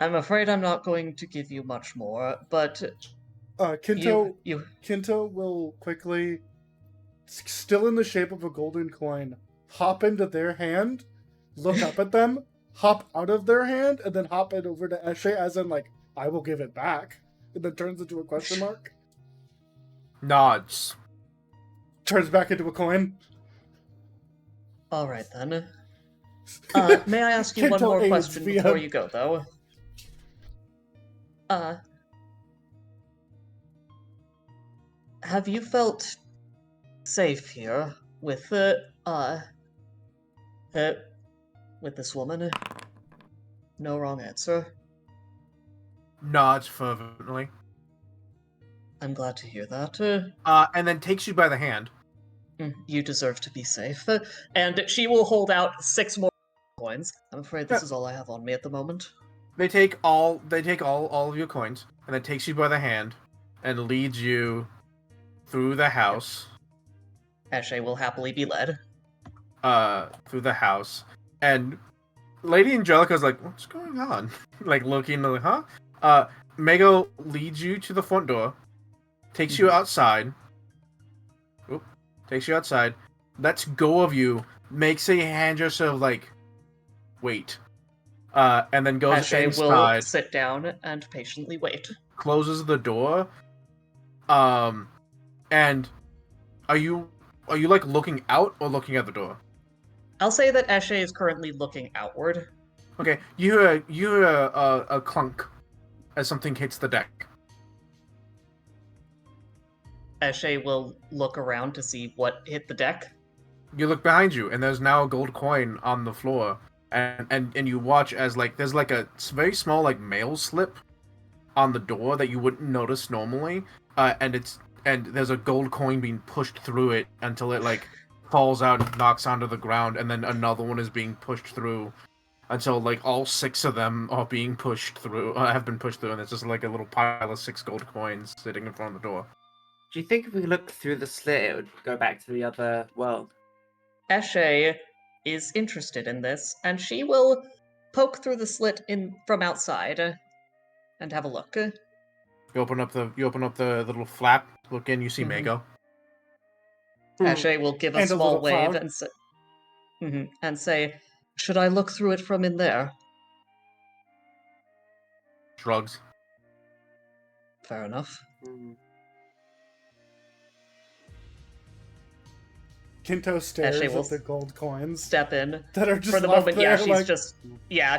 I'm afraid I'm not going to give you much more, but Kinto you Kinto will quickly, still in the shape of a golden coin, hop into their hand, look up at them, hop out of their hand, and then hop it over to Eshe, as in, like, I will give it back. And then turns into a question mark. Nods. Turns back into a coin. all right then. May I ask you one Kinto more aids question via- before you go, though? Have you felt safe here with with this woman? No wrong answer. Nods fervently. I'm glad to hear that. And then takes you by the hand. You deserve to be safe. And she will hold out 6 more coins. I'm afraid this is all I have on me at the moment. They take all of your coins, and then takes you by the hand, and leads you through the house. Eshe will happily be led. Through the house, and Lady Angelica's like, "What's going on?" Like looking, like, huh? Mego leads you to the front door, takes you outside. Oop, takes you outside. Lets go of you. Makes a hand gesture of like, wait. And then goes Eshe will inside. sit down and patiently wait. Closes the door. And are you like looking out or looking at the door? I'll say that Eshe is currently looking outward. Okay, you hear a clunk as something hits the deck. Eshe will look around to see what hit the deck. You look behind you, and there's now a gold coin on the floor, and you watch as like there's like a very small like mail slip on the door that you wouldn't notice normally, and there's a gold coin being pushed through it until it like falls out and knocks onto the ground, and then another one is being pushed through until like all 6 of them are being pushed through, have been pushed through, and it's just like a little pile of 6 gold coins sitting in front of the door. Do you think if we looked through the slit, it would go back to the other world? Eshe is interested in this, and she will poke through the slit from outside and have a look. You open up the little flap, look in, you see Mhm. Mego. Eshe will give a And a small little wave cloud. and say, "Should I look through it from in there?" Shrugs. Fair enough. Kinto stares Eshe will at the gold coins Step in. that are just For the left moment, there,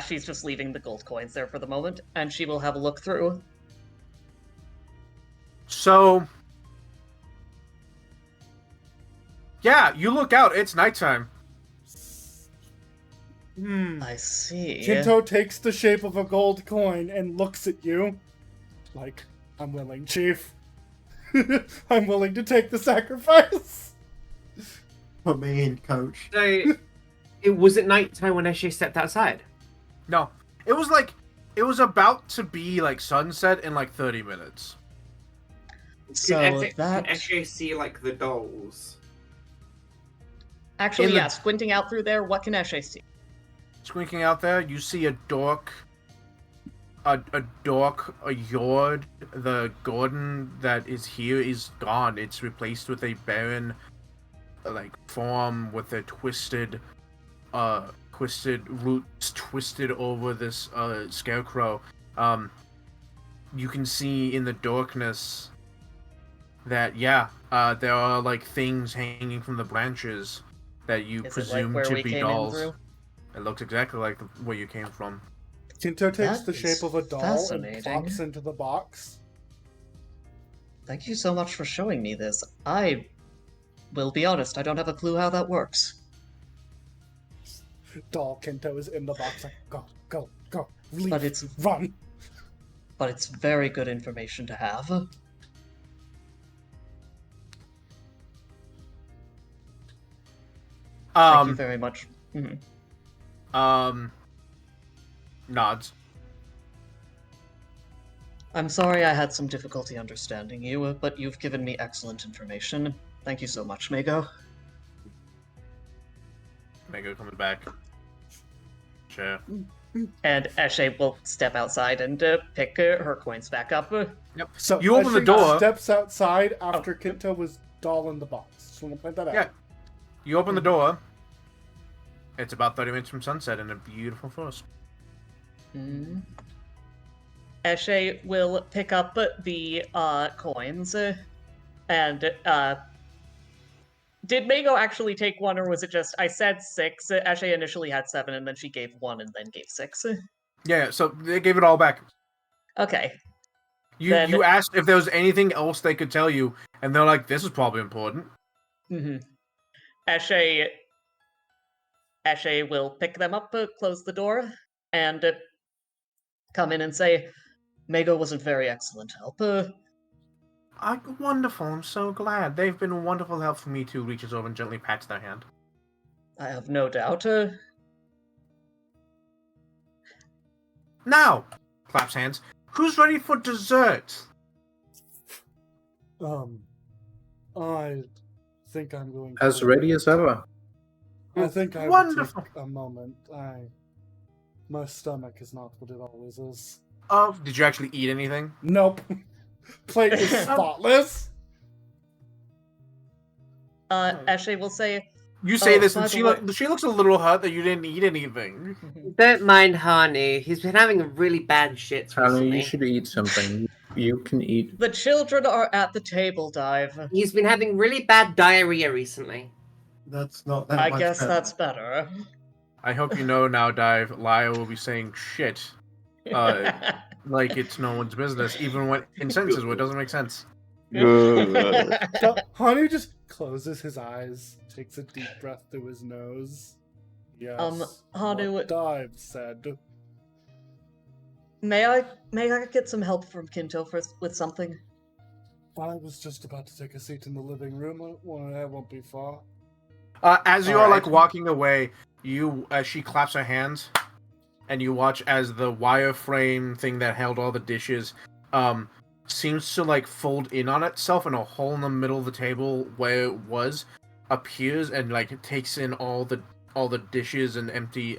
she's just leaving the gold coins there for the moment, and she will have a look through. So, yeah, you look out. It's nighttime. I see. Kinto takes the shape of a gold coin and looks at you like, I'm willing, Chief. I'm willing to take the sacrifice. Put me in, coach. So, was it nighttime when Eshe stepped outside? No, it was about to be like sunset in like 30 minutes. So Can that Eshe see like the dolls? actually, in the- yeah, squinting out through there, what can Eshe see? Squinking out there, you see a dork, a yord. The Gordon that is here is gone. It's replaced with a barren, like, form with a twisted roots twisted over this scarecrow. You can see in the darkness that there are like things hanging from the branches that you Is it like presume where to we be came dolls. in through? It looks exactly like where you came from. Kinto takes That the is shape of a doll and fascinating. plops into the box. Thank you so much for showing me this. I will be honest, I don't have a clue how that works. Doll Kinto is in the box like, go, leave, But it's run. but it's very good information to have. Thank you very much. Mhm. nods. I'm sorry I had some difficulty understanding you, but you've given me excellent information. Thank you so much, Mego. Mego comes back. Sure. And Eshe will step outside and pick her coins back up. So You open the Eshe door. Steps outside after Kinto was doll in the box. Just want to point that out. Yeah. You open the door. It's about 30 minutes from sunset in a beautiful forest. Mm. Eshe will pick up the coins and did Mego actually take one, or was it just I said 6? Eshe initially had 7, and then she gave 1 and then gave 6. Yeah, so they gave it all back. Okay. You asked if there was anything else they could tell you, and they're like, "This is probably important." Mm-hmm. Eshe will pick them up, close the door, and come in and say, Mego wasn't very excellent help. Wonderful, I'm so glad. They've been a wonderful help for me too, reaches over and gently pats their hand. I have no doubt. Now, claps hands. Who's ready for dessert? I think I'm going to... As ready as ever. I think I will Wonderful. take a moment. My stomach is not what it always is. Oh, did you actually eat anything? Nope. Plate is spotless. Eshe will say, You say this, by and the she looks a little hurt that you didn't eat anything. Don't mind Hanu. He's been having a really bad shit Hanu, recently. you should eat something. You can eat. the children are at the table, Dive. He's been having really bad diarrhea recently. That's not that I much guess better. that's better. I hope you know now, Dive, Lyle will be saying shit like it's no one's business, even when in sentences where it doesn't make sense. So Hanu just closes his eyes, takes a deep breath through his nose. Yes. Hanu- what Dive said. May I get some help from Kinto with something? I was just about to take a seat in the living room. I won't be far. As you All are right. like walking away, she claps her hands, and you watch as the wireframe thing that held all the dishes seems to like fold in on itself, and a hole in the middle of the table where it was appears, and like it takes in all the dishes and empty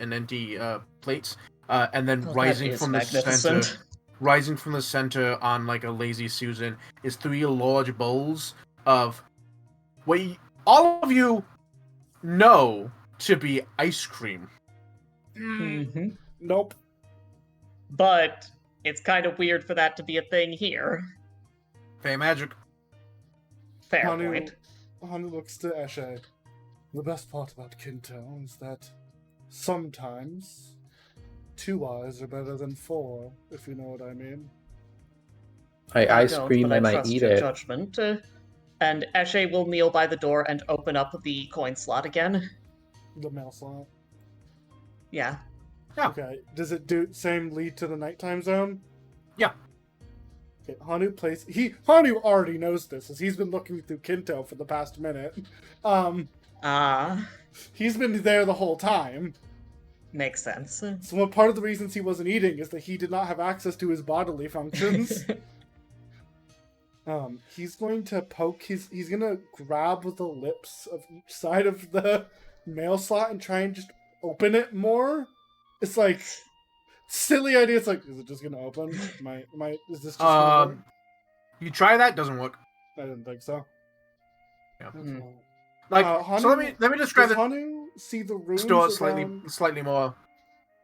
plates, and then Oh, rising that is from the center. magnificent. Rising from the center on like a lazy Susan is 3 large bowls of what all of you know to be ice cream. Mm-hmm. Nope. But it's kind of weird for that to be a thing here. Fey magic. Fair Hanu point. looks to Eshe. The best part about Kinto is that sometimes 2 eyes are better than 4, if you know what I mean. I ice don't, cream but and I trust eat your it. judgment. And Eshe will kneel by the door and open up the coin slot again. The mail slot. Yeah. Yeah. Okay. Does it do same lead to the nighttime zone? Yeah. Okay. Hanu already knows this, as he's been looking through Kinto for the past minute. He's been there the whole time. Makes sense. So one part of the reasons he wasn't eating is that he did not have access to his bodily functions. He's going to he's gonna grab the lips of each side of the mail slot and try and just open it more. It's like silly idea. It's like, is it just gonna open? Is this just gonna work? You try that, doesn't work. I didn't think so. Yeah. That's Hmm. all. Like, Hanu, so let me describe does the Hanu see the rooms door around... slightly more.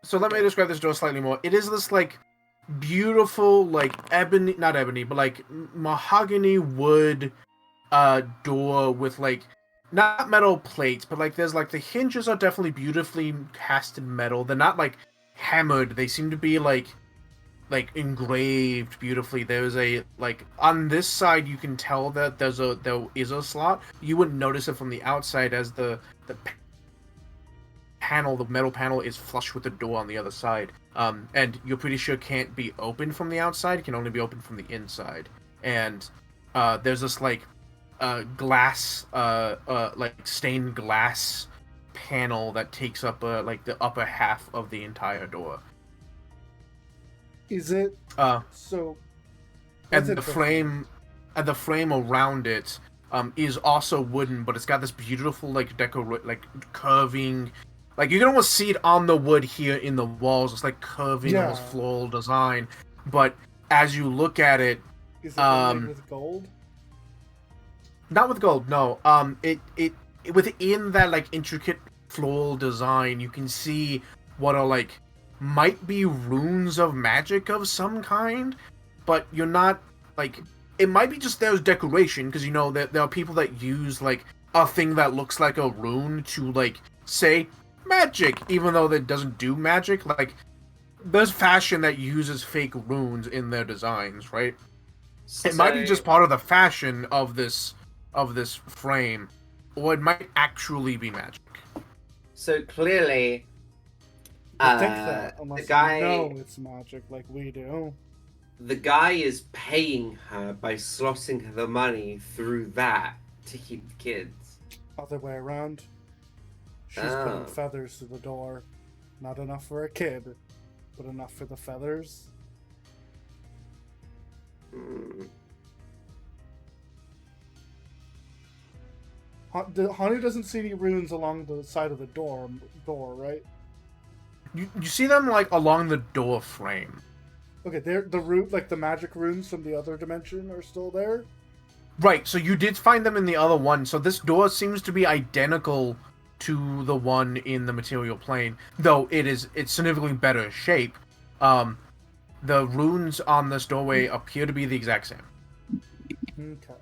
So let me describe this door slightly more. It is this like beautiful like not ebony, but like mahogany wood door with like not metal plates, but like there's like the hinges are definitely beautifully cast in metal. They're not like hammered. They seem to be like engraved beautifully. There's a like on this side you can tell that there is a slot. You wouldn't notice it from the outside as the metal panel is flush with the door on the other side. And you're pretty sure can't be opened from the outside, can only be opened from the inside. And there's this like glass like stained glass panel that takes up like the upper half of the entire door. Is it so? And what's it the for? frame, and the frame around it, is also wooden, but it's got this beautiful like curving, like you can almost see it on the wood here in the walls. It's like curving, almost Yeah. floral design. But as you look at it, Is it inlaid with gold? not with gold, no. It within that like intricate floral design, you can see what are like might be runes of magic of some kind, but you're not like it might be just there's decoration because you know that there are people that use like a thing that looks like a rune to like say magic, even though that doesn't do magic. Like there's fashion that uses fake runes in their designs, right? It might be just part of the fashion of this frame, or it might actually be magic. So clearly, I think that unless the guy, you know it's magic like we do. the guy is paying her by slotting her the money through that to keep the kids. Other way around. She's Oh. putting feathers to the door. Not enough for a kid, but enough for the feathers. Hmm. Honey doesn't see any runes along the side of the door, right? You see them like along the door frame. Okay, the root, like the magic runes from the other dimension, are still there. Right, so you did find them in the other one. So this door seems to be identical to the one in the material plane, though it's significantly better shape. The runes on this doorway appear to be the exact same. Okay.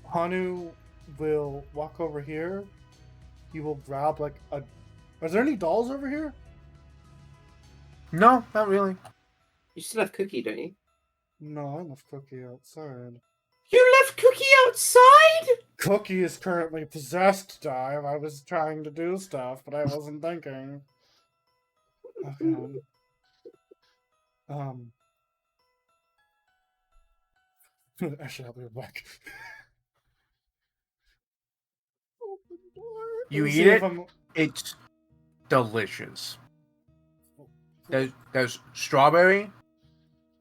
Hanu will walk over here. He will grab like a. Are there any dolls over here? No, not really. You still have Cookie, don't you? No, I left Cookie outside. You left Cookie outside? Cookie is currently possessed, Dive. I was trying to do stuff, but I wasn't thinking. Okay. Actually, I'll be back. Open door. You Let's eat see if it. I'm- It's delicious. There's strawberry.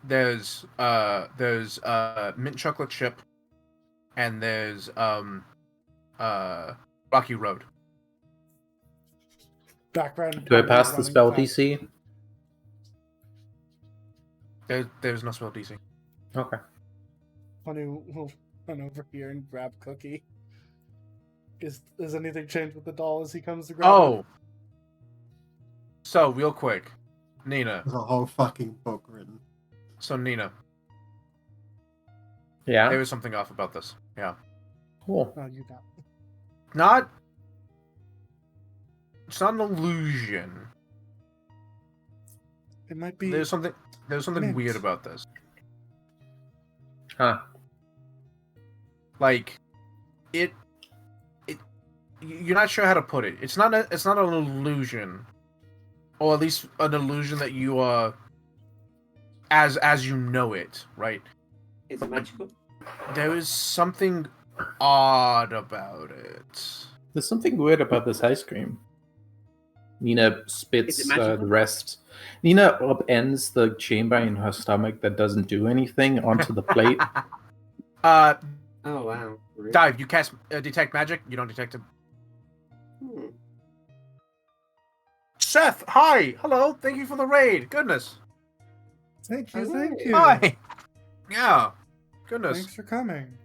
There's mint chocolate chip, and there's Rocky Road. Background. Do I pass the running spell fast. DC? There's no spell DC. Okay. Hanu will run over here and grab Cookie. Does anything change with the doll as he comes to grab it? Oh. So real quick, Nina. There's a whole fucking book written. So Nina, Yeah. there is something off about this. Yeah. Cool. No, you don't. Not. It's not an illusion. It might be. There's something Mint. weird about this. Huh. Like, you're not sure how to put it. It's not an illusion, or at least an illusion that you are, as you know it, right? Is it magical? There is something odd about it. There's something weird about this ice cream. Nina spits Is it magical? the rest. Nina upends the chamber in her stomach that doesn't do anything onto the plate. Oh wow. Really? Dive. You cast detect magic. You don't detect it. Hmm. Seth, hi, hello. Thank you for the raid. Goodness. Thank you, Hello. thank you. Hi. Yeah. Goodness. Thanks for coming.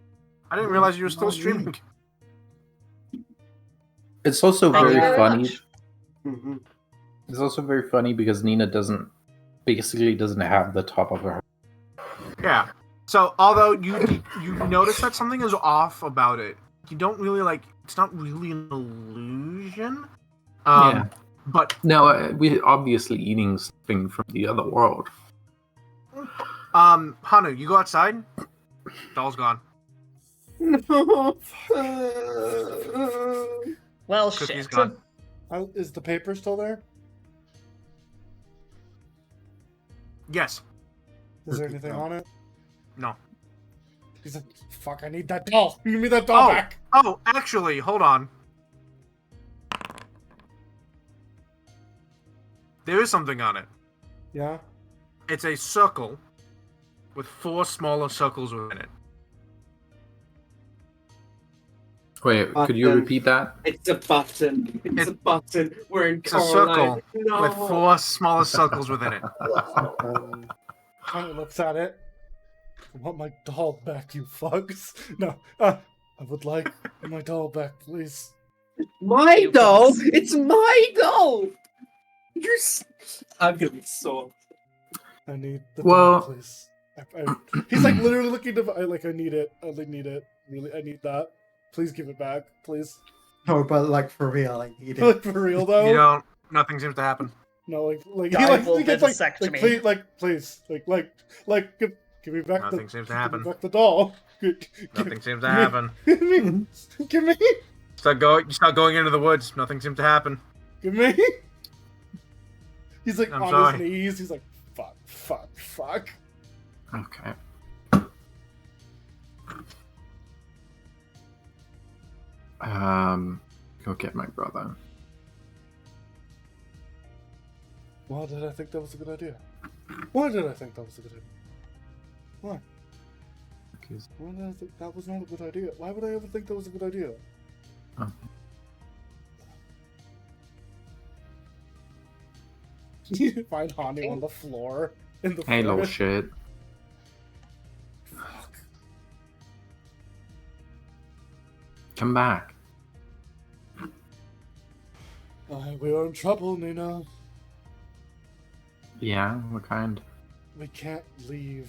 I didn't realize you were still Not me. streaming. It's also Thank you very very funny. much. Mhm. It's also very funny because Nina basically doesn't have the top of her. Yeah. So, although you notice that something is off about it, you don't really like. It's not really an illusion. Yeah. But No, we're obviously eating something from the other world. Hanu, you go outside. Doll's gone. Well, Cookie's shit. gone. Is the paper still there? Yes. Is there anything on it? No. He's like, fuck, I need that doll. Give me that doll Oh. back. Oh, actually, hold on. There is something on it. Yeah. It's a circle with 4 smaller circles within it. Wait, could you Button. repeat that? It's a button. It's a button. We're in It's a circle Coraline. No. with 4 smaller circles within it. Honey looks at it. I want my doll back, you fucks. No, I would like my doll back, please. My doll. It's my doll. I'm gonna be sore. I need the Well- doll, please. He's like literally looking to. I need it. I need it. Really, I need that. Please give it back, please. No, but like for real, I need it. Like for real though. You don't. Nothing seems to happen. No, like I he will gets vivisectomy. please, give me back Nothing seems to happen. Give me back the doll. Nothing seems to happen. Give me. Give me. You start going into the woods. Nothing seems to happen. Give me. He's like I'm on sorry. his knees. He's like, fuck. Okay. Go get my brother. Why did I think that was a good idea? Why did I think that was a good idea? Why? Because Why did I think that was not a good idea? Why would I ever think that was a good idea? Oh. You find Hani on the floor in the hey, little forest. shit. Fuck. Come back. We are in trouble, Nina. Yeah, what kind? We can't leave.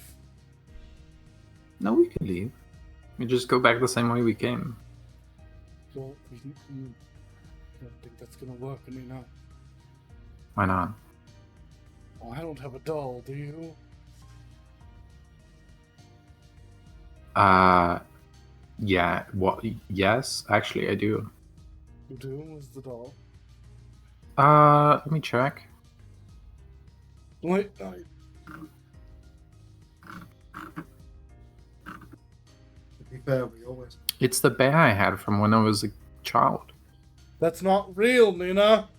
No, we can leave. We just go back the same way we came. Well, I don't think that's gonna work, Nina. Why not? Oh, I don't have a doll, do you? Yeah, what? Yes, actually, I do. You do? Where's the doll? Let me check. Wait, To be fair, we always. It's the bear I had from when I was a child. that's not real, Nina.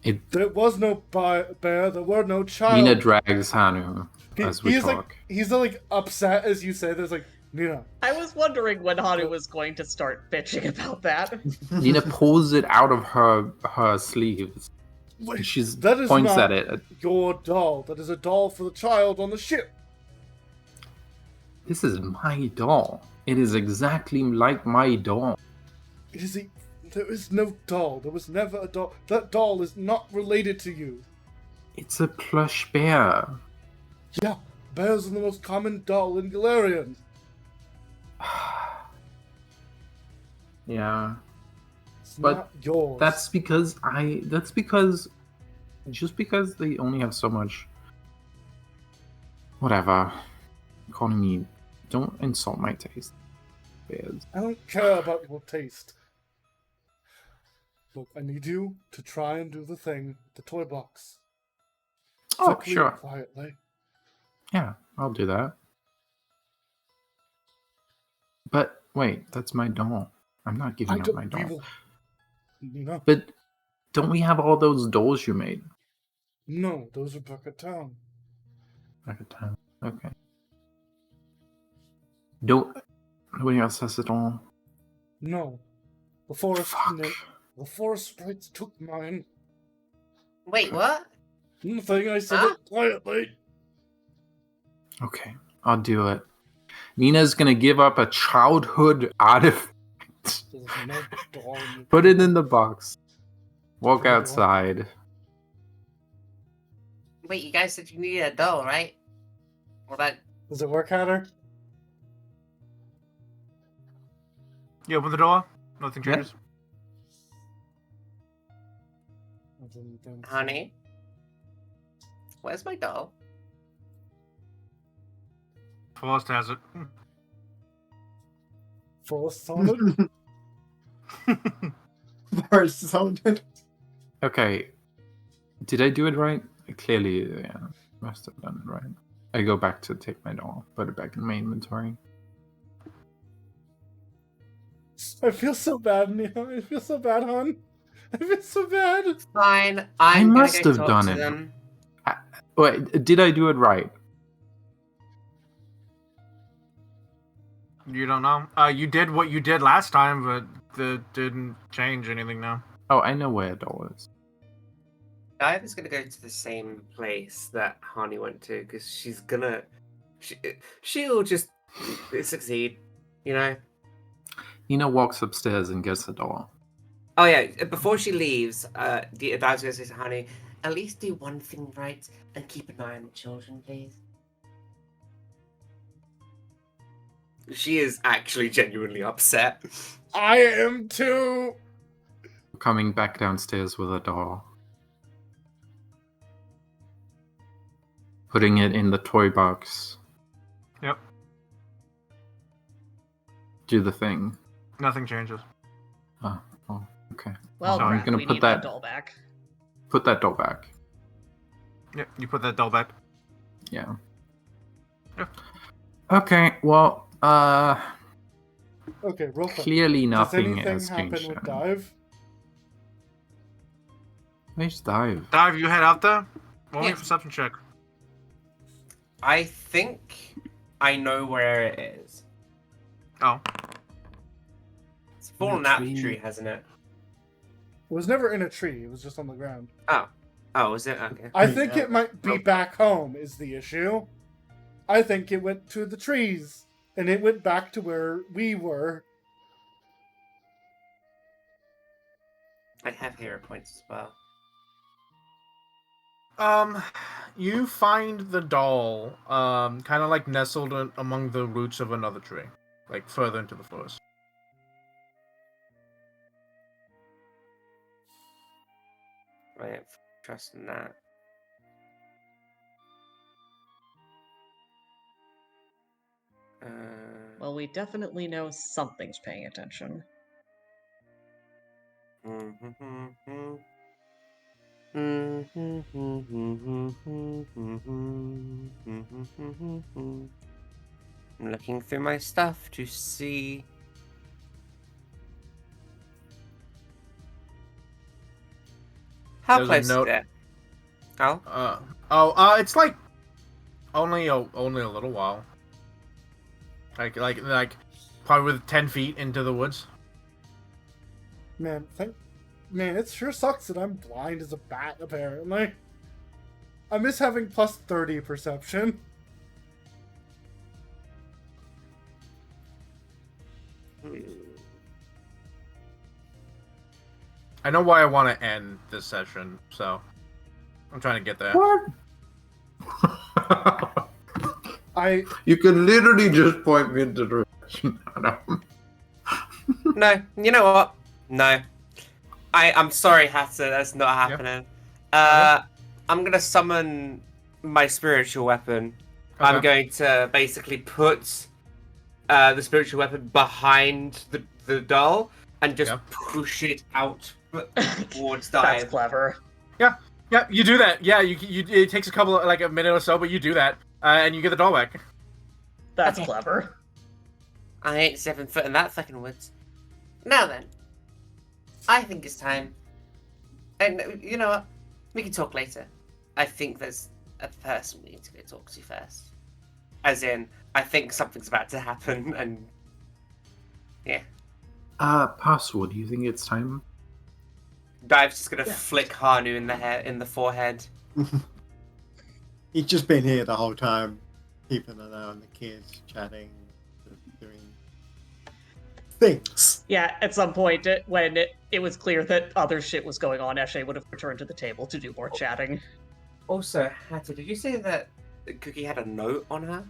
It. There was no bear. There were no child. Nina drags Hanu as we he's talk. like he's like upset as you say. There's like Nina. I was wondering when Hanu was going to start bitching about that. Nina pulls it out of her sleeves. Wait, She's that is points not at it. your doll. That is a doll for the child on the ship. This is my doll. It is exactly like my doll. It is a. There is no doll. There was never a doll. That doll is not related to you. It's a plush bear. Yeah, bears are the most common doll in Galarian. Yeah. It's But not yours. That's because just because they only have so much whatever. Calling me, don't insult my taste. Bears. I don't care about your taste. Look, I need you to try and do the thing, the toy box. Oh, Quickly and sure. Quietly. Yeah, I'll do that. But wait, that's my doll. I'm not giving up my we doll. will. No, But don't we have all those dolls you made? no, those are back at town. Back at town. Okay. Don't. Nobody else has it all. No, the forest. Fuck. No, the forest sprites took mine. Wait, what? Nothing. I said Huh? it quietly. Okay, I'll do it. Nina's gonna give up a childhood artifact. There's no doll. Put it in the box. Walk Put it what? outside. Wait, you guys said you needed a doll, right? Well, that. Does it work, Hatter? You open the door. Nothing Yeah. changes. Honey? Where's my doll? Forrest has it. Forest solid. Forest sounded. Okay. Did I do it right? Clearly, yeah. Must have done it right. I go back to take my doll, put it back in my inventory. I feel so bad, Nina. I feel so bad, hon. I feel so bad. Fine. I I'm must gonna go have talk done to it. them. Wait, did I do it right? You don't know? You did what you did last time, but that didn't change anything now. Oh, I know where a doll is. Dive is gonna go to the same place that Hani went to because she'll just succeed, you know. Nina walks upstairs and gets the doll. Oh yeah, before she leaves, Dive's gonna say to Hani, "At least do one thing right and keep an eye on the children, please." She is actually genuinely upset. I am too. Coming back downstairs with a doll. Putting it in the toy box. Yep. Do the thing. Nothing changes. Oh, okay. Well, I'm crap, gonna we put need that- doll back. Put that doll back. Yep, you put that doll back. Yeah. Yeah. Okay, well, Okay, real quick. clearly Does nothing anything has happen changed. with Dive? Where's Dive? Dive, you head out there? Roll me a Yes. perception check. I think I know where it is. Oh. It's fallen The out of tree. the tree, hasn't it? It was never in a tree. It was just on the ground. Oh, is it? Okay. I think Yeah. it might be back home is the issue. I think it went to the trees, and it went back to where we were. I have hero points as well. You find the doll, kind of like nestled among the roots of another tree, like further into the forest. I don't trust in that. Well, we definitely know something's paying attention. I'm looking through my stuff to see. How There's a close is note- it? Oh, It's like only a little while. Like probably with 10 feet into the woods. Man, it sure sucks that I'm blind as a bat, apparently. I miss having plus 30 perception. I know why I want to end this session, so I'm trying to get there. What? You can literally just point me in the direction. no, you know what? No. I'm sorry, Hatter, that's not happening. I'm gonna summon my spiritual weapon. I'm Okay. going to basically put the spiritual weapon behind the doll and just push it out towards That's Dive. clever. Yeah, you do that. Yeah, you it takes a minute or so, but you do that, and you get the doll back. That's Okay. clever. I ain't 7 foot in that fucking woods. Now then, I think it's time. And you know what? We can talk later. I think there's a person we need to go talk to first. As in, I think something's about to happen, and yeah. Password, do you think it's time? Dive's just gonna flick Hanu in the forehead. He's just been here the whole time, keeping an eye on the kids, chatting, doing things. Yeah, at some point, when it was clear that other shit was going on, Eshe would have returned to the table to do more chatting. Also, Hatter, did you say that Cookie had a note on her?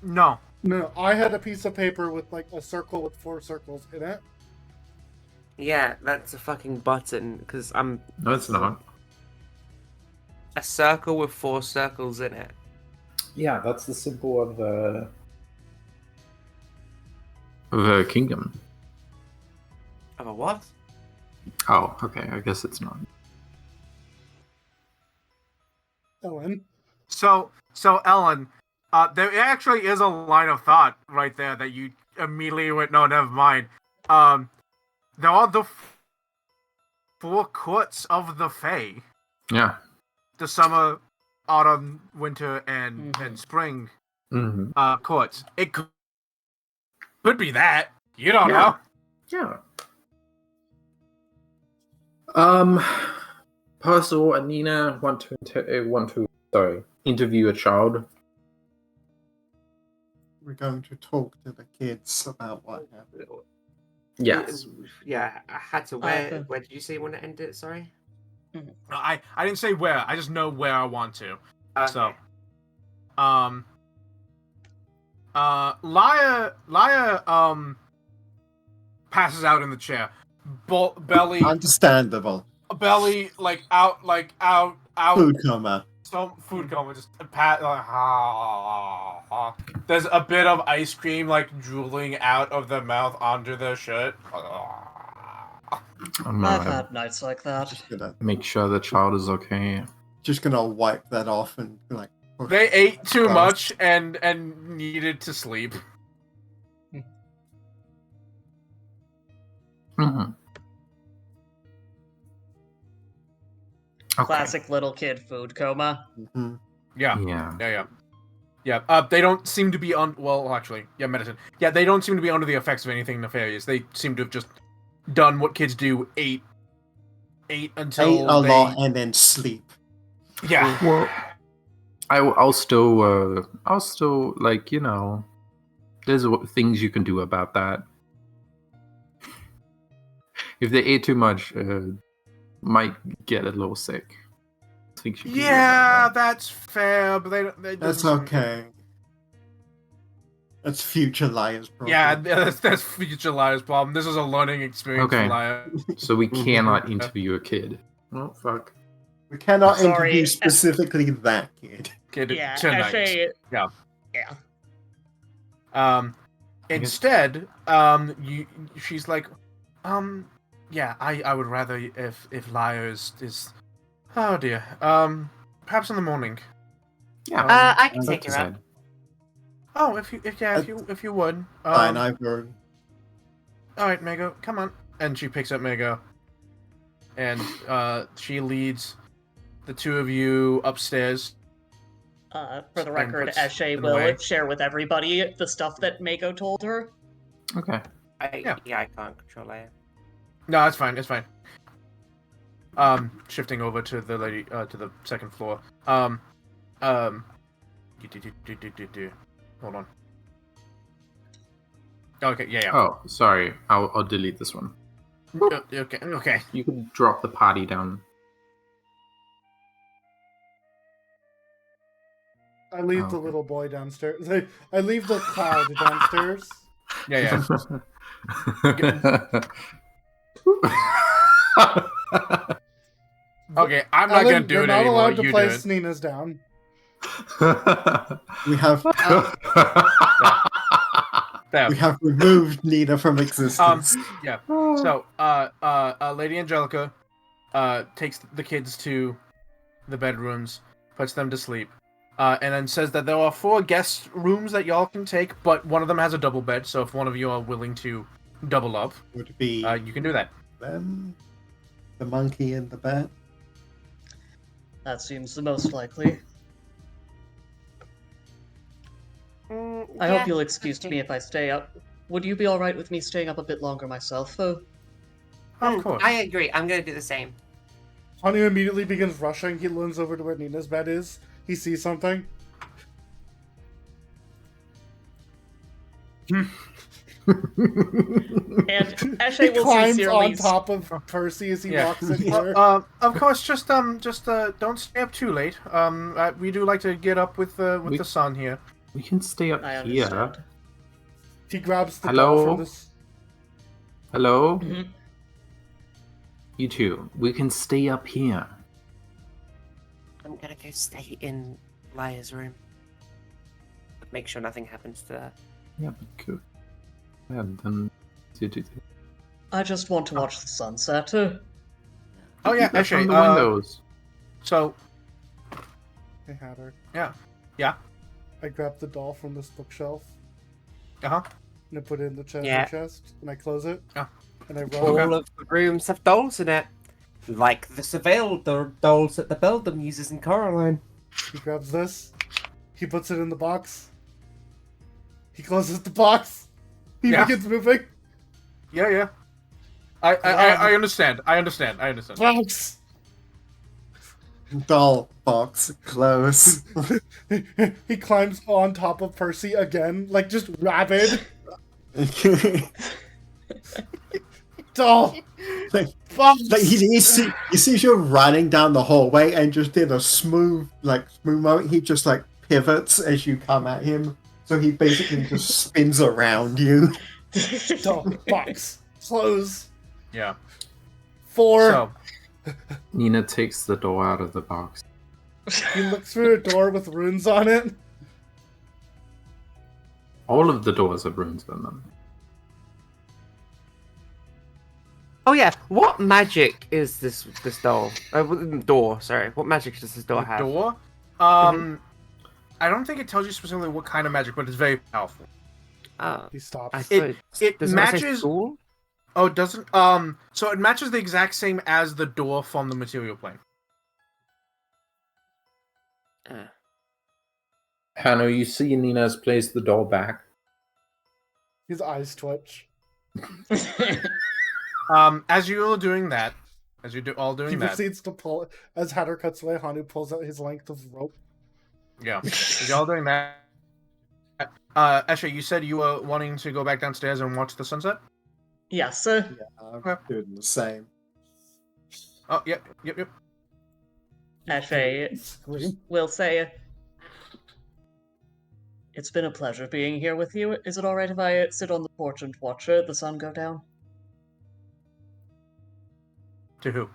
No. No, I had a piece of paper with like a circle with 4 circles in it. Yeah, that's a fucking button, because I'm No, it's not. a circle with 4 circles in it. Yeah, that's the symbol of The kingdom. Of a what? Oh, okay, I guess it's not. Ellen. So Ellen, there actually is a line of thought right there that you immediately went, no, never mind. There are the 4 courts of the Fae. Yeah. the summer, autumn, winter, and spring courts. It could be that. You don't know. Yeah. Percival and Nina want to interview a child. We're going to talk to the kids about what happened. Yes. Yeah, Hatta, where did you say you want to end it? Sorry. I didn't say where. I just know where I want to. Okay. So, Laya passes out in the chair. Belly Understandable. Belly out Food coma. Some food coma, just there's a bit of ice cream drooling out of the mouth onto the shirt. I've had nights like that. Just gonna Make sure the child is okay. wipe that off and push They ate too across. much and needed to sleep. Mm-hmm. Okay. Classic little kid food coma. Mhm. Yeah. Yeah. They don't seem to be on. Well, actually, medicine. Yeah, they don't seem to be under the effects of anything nefarious. They seem to have just done what kids do: ate until Ate a lot and then sleep. Yeah. Well, I'll still there's things you can do about that. If they ate too much, might get a little sick. Things you can do about Yeah, that. that's fair, but they That's okay. That's future Liar's problem. Yeah, that's future Liar's problem. This is a learning experience Okay. for Liar. So we cannot interview a kid. Oh fuck. We cannot Sorry. interview specifically that kid. Kid Yeah, tonight. Eshe, Yeah. yeah. Instead, she's like, yeah, I would rather if Liar is oh dear. Perhaps in the morning. Yeah. I can take her up. Oh, if you would. Fine, I will. All right, Mego, come on. And she picks up Mego, and she leads the two of you upstairs. For the record, puts Eshe them will away. share with everybody the stuff that Mako told her. Okay. I can't control it. No, it's fine. It's fine. Shifting over to the lady, to the second floor. Hold on. Okay, yeah. Oh, sorry. I'll delete this one. Okay. You can drop the party down. I leave the okay. little boy downstairs. I leave the cloud downstairs. Yeah. Okay, I'm not gonna do you're it not anymore. allowed to You do place it. Nina's down. We have There. we have removed Nina from existence. Yeah. So, Lady Angelica, takes the kids to the bedrooms, puts them to sleep, and then says that there are 4 guest rooms that y'all can take, but one of them has a double bed. So if one of you are willing to double up, Would be you can do that. them, the monkey and the bat. That seems the most likely. I hope you'll excuse me if I stay up. Would you be alright with me staying up a bit longer myself, though? Of course. I agree. I'm gonna do the same. Hanu immediately begins rushing. He leans over to where Nina's bed is. He sees something. And He Eshe will climbs sincerely... on top of Percy as he Yeah. walks in here. Of course, just don't stay up too late. We do like to get up with the sun here. We can stay up I here. understand. He grabs the Hello? doll from this. Hello? Mhm. You two. We can stay up here. I'm gonna go stay in Liar's room. Make sure nothing happens to her. Yeah, good. Yeah, then you do that. I just want to watch the sunset. Oh yeah, That's actually, from the windows. So Hey, Hatter. yeah. I grab the doll from this bookshelf Uh-huh. and I put it in the treasure Yeah. chest and I close it. Yeah. And I run. Okay. All of the rooms have dolls in it. like the surveil dolls that the Beldam uses in Coraline. He grabs this. He puts it in the box. He closes the box. He Yeah. begins moving. Yeah. I understand. I understand. Box. Doll box close. He climbs on top of Percy again, like just rabid. Doll. like, Box. like he sees you running down the hallway and just did a smooth moment. He just like pivots as you come at him. So he basically just spins around you. Doll. Box. Close. Yeah. 4. So, Nina takes the door out of the box. He looks through a door with runes on it. All of the doors have runes on them. Oh yeah, what magic is this doll? Door, sorry. What magic does this door the have? door. I don't think it tells you specifically what kind of magic, but it's very powerful. He stops. It does matches. Not say school? Oh, it doesn't. So it matches the exact same as the door from the material plane. Hanno, you see Nina's placed the door back. His eyes twitch. As you are doing that, as you're all doing He that, proceeds to pull. As Hatter cuts away, Hanu pulls out his length of rope. yeah, as you're all doing that. Esha, you said you were wanting to go back downstairs and watch the sunset? Yes. Yeah, I'm doing the same. Oh, yep. Eshe Scream. will say, "It's been a pleasure being here with you. Is it alright if I sit on the porch and watch the sun go down?" To who?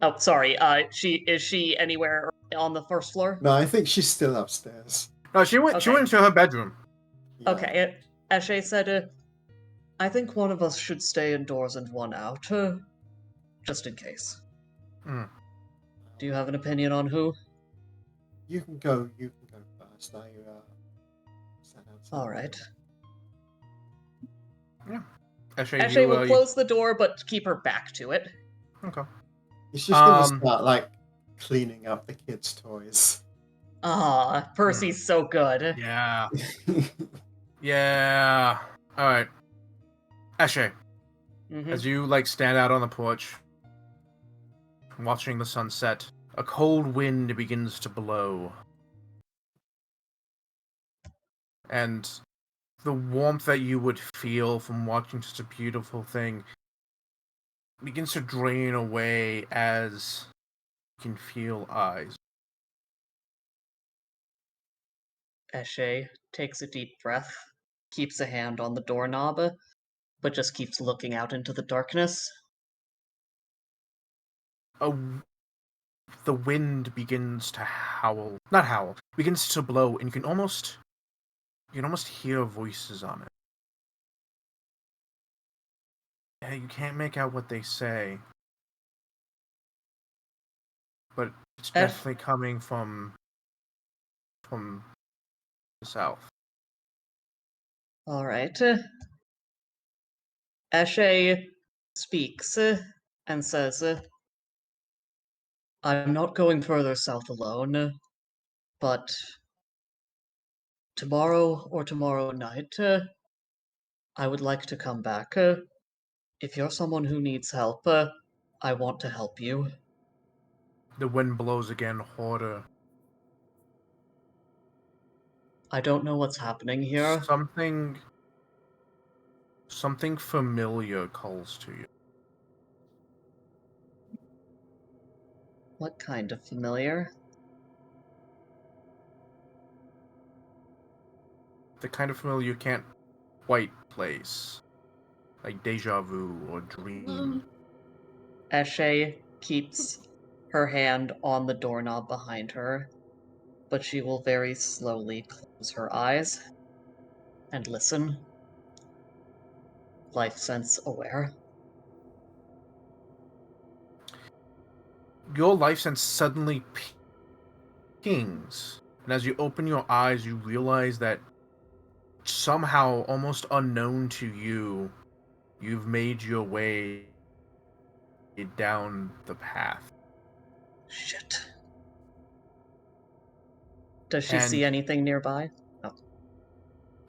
Oh, sorry. Is she anywhere on the first floor? No, I think she's still upstairs. No, she went. She Okay. went into her bedroom. Yeah. Okay. Eshe said, "I think one of us should stay indoors and one out, just in case." Mm. Do you have an opinion on who? You can go first. I stand outside. All right. Eshe, Eshe will close the door, but keep her back to it. Okay. He's just gonna start like cleaning up the kids' toys. Ah, Percy's so good. Yeah. Yeah. All right. Eshe, Mhm. as you like stand out on the porch, watching the sunset, a cold wind begins to blow, and the warmth that you would feel from watching such a beautiful thing begins to drain away as you can feel eyes. Eshe takes a deep breath, keeps a hand on the doorknob, but just keeps looking out into the darkness. The wind begins to howl. Not howl. Begins to blow, and you can almost hear voices on it. Yeah, you can't make out what they say, but it's definitely coming from the south. All right. Eshe speaks and says, "I'm not going further south alone, but tomorrow or tomorrow night, I would like to come back. If you're someone who needs help, I want to help you." The wind blows again harder. I don't know what's happening here. Something familiar calls to you. What kind of familiar? The kind of familiar you can't quite place. Like deja vu or dream. Eshe keeps her hand on the doorknob behind her, but she will very slowly close her eyes and listen. Life sense aware. Your life sense suddenly pings, and as you open your eyes, you realize that somehow, almost unknown to you, you've made your way down the path. Shit. Does she And- see anything nearby?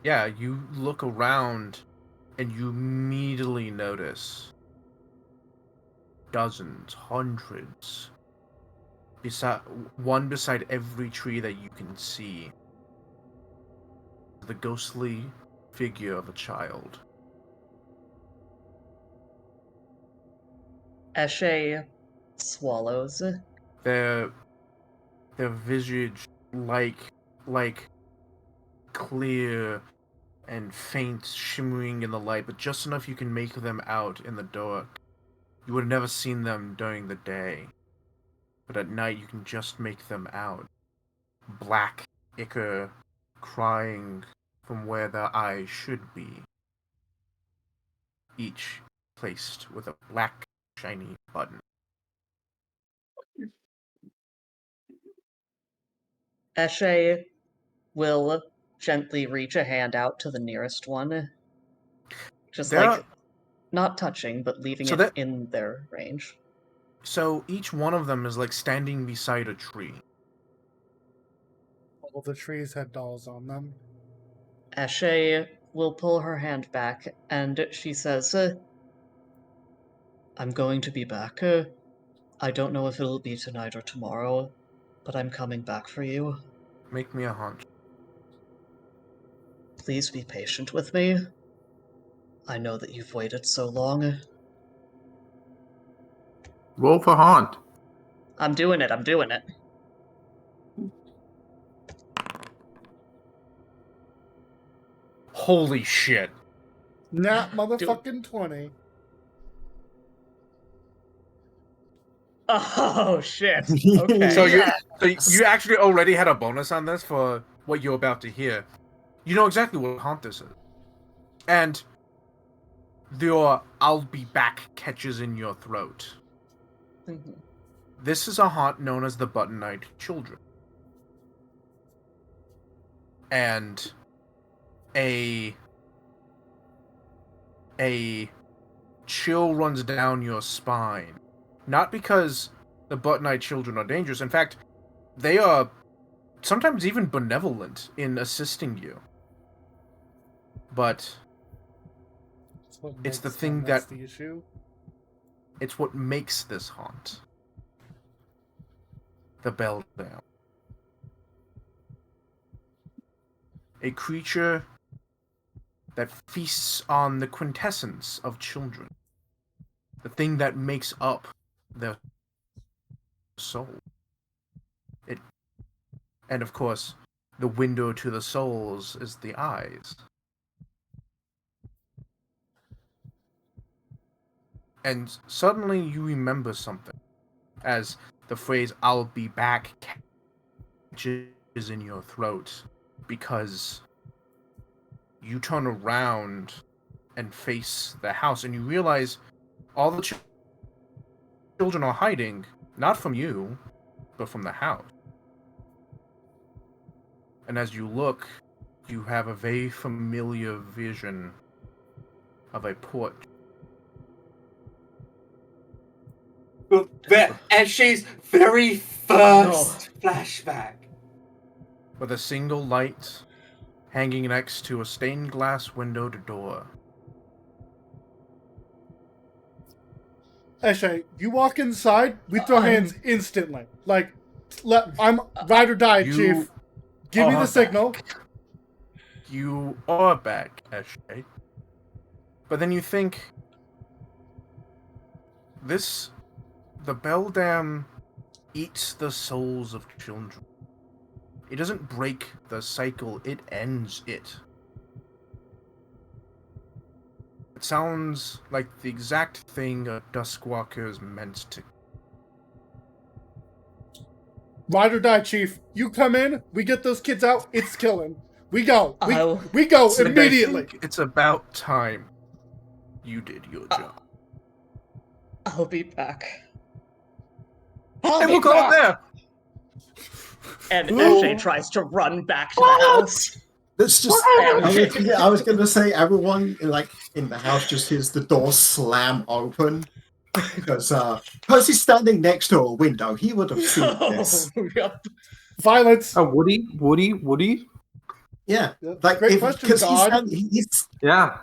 Yeah, you look around and you immediately notice dozens, hundreds, one beside every tree that you can see. The ghostly figure of a child. Eshe swallows. Their visage like clear and faint, shimmering in the light, but just enough you can make them out in the dark. You would have never seen them during the day, but at night you can just make them out. Black ichor crying from where their eyes should be. Each placed with a black, shiny button. Eshe will gently reach a hand out to the nearest one. Just There like, are- not touching, but leaving So it that- in their range. So each one of them is like standing beside a tree. All the trees had dolls on them. Eshe will pull her hand back, and she says, I'm going to be back. I don't know if it'll be tonight or tomorrow, but I'm coming back for you. Make me a hunt. Please be patient with me. I know that you've waited so long. Roll for haunt. I'm doing it. Holy shit. Nah, motherfucking 20. Oh, shit. Okay. So you actually already had a bonus on this for what you're about to hear. You know exactly what haunt this is. And your I'll be back catches in your throat. Mhm. This is a haunt known as the Button-Eyed Children. And a chill runs down your spine. Not because the Button-Eyed Children are dangerous. In fact, they are sometimes even benevolent in assisting you. But That's what It's the makes thing them, that's that- the issue. it's what makes this haunt. The Beldam. A creature that feasts on the quintessence of children. The thing that makes up their soul. And of course, the window to the souls is the eyes. And suddenly you remember something, as the phrase "I'll be back" catches in your throat, because you turn around and face the house, and you realize all the children are hiding, not from you, but from the house. And as you look, you have a very familiar vision of a porch. Eshe's very first flashback. With a single light hanging next to a stained glass window to door. Eshe, you walk inside, we throw hands instantly. Like, I'm ride or die, You Chief. Give me are the signal. You are back, Eshe. But then you think, the Beldam eats the souls of children. It doesn't break the cycle, it ends it. It sounds like the exact thing a Duskwalker is meant to. Ride or die, Chief. You come in, we get those kids out, it's killing. We go. I'll- We go And I immediately. think it's about time you did your job. I'll be back. And we'll call it there! And Ooh. Eshe tries to run back to the house. Let's just. I was going to say, everyone like in the house just hears the door slam open, Because Percy's standing next to a window. He would have seen this. Yep. Violence. Oh, Woody. Yeah, Yeah, like great if question, because God. he's Yeah.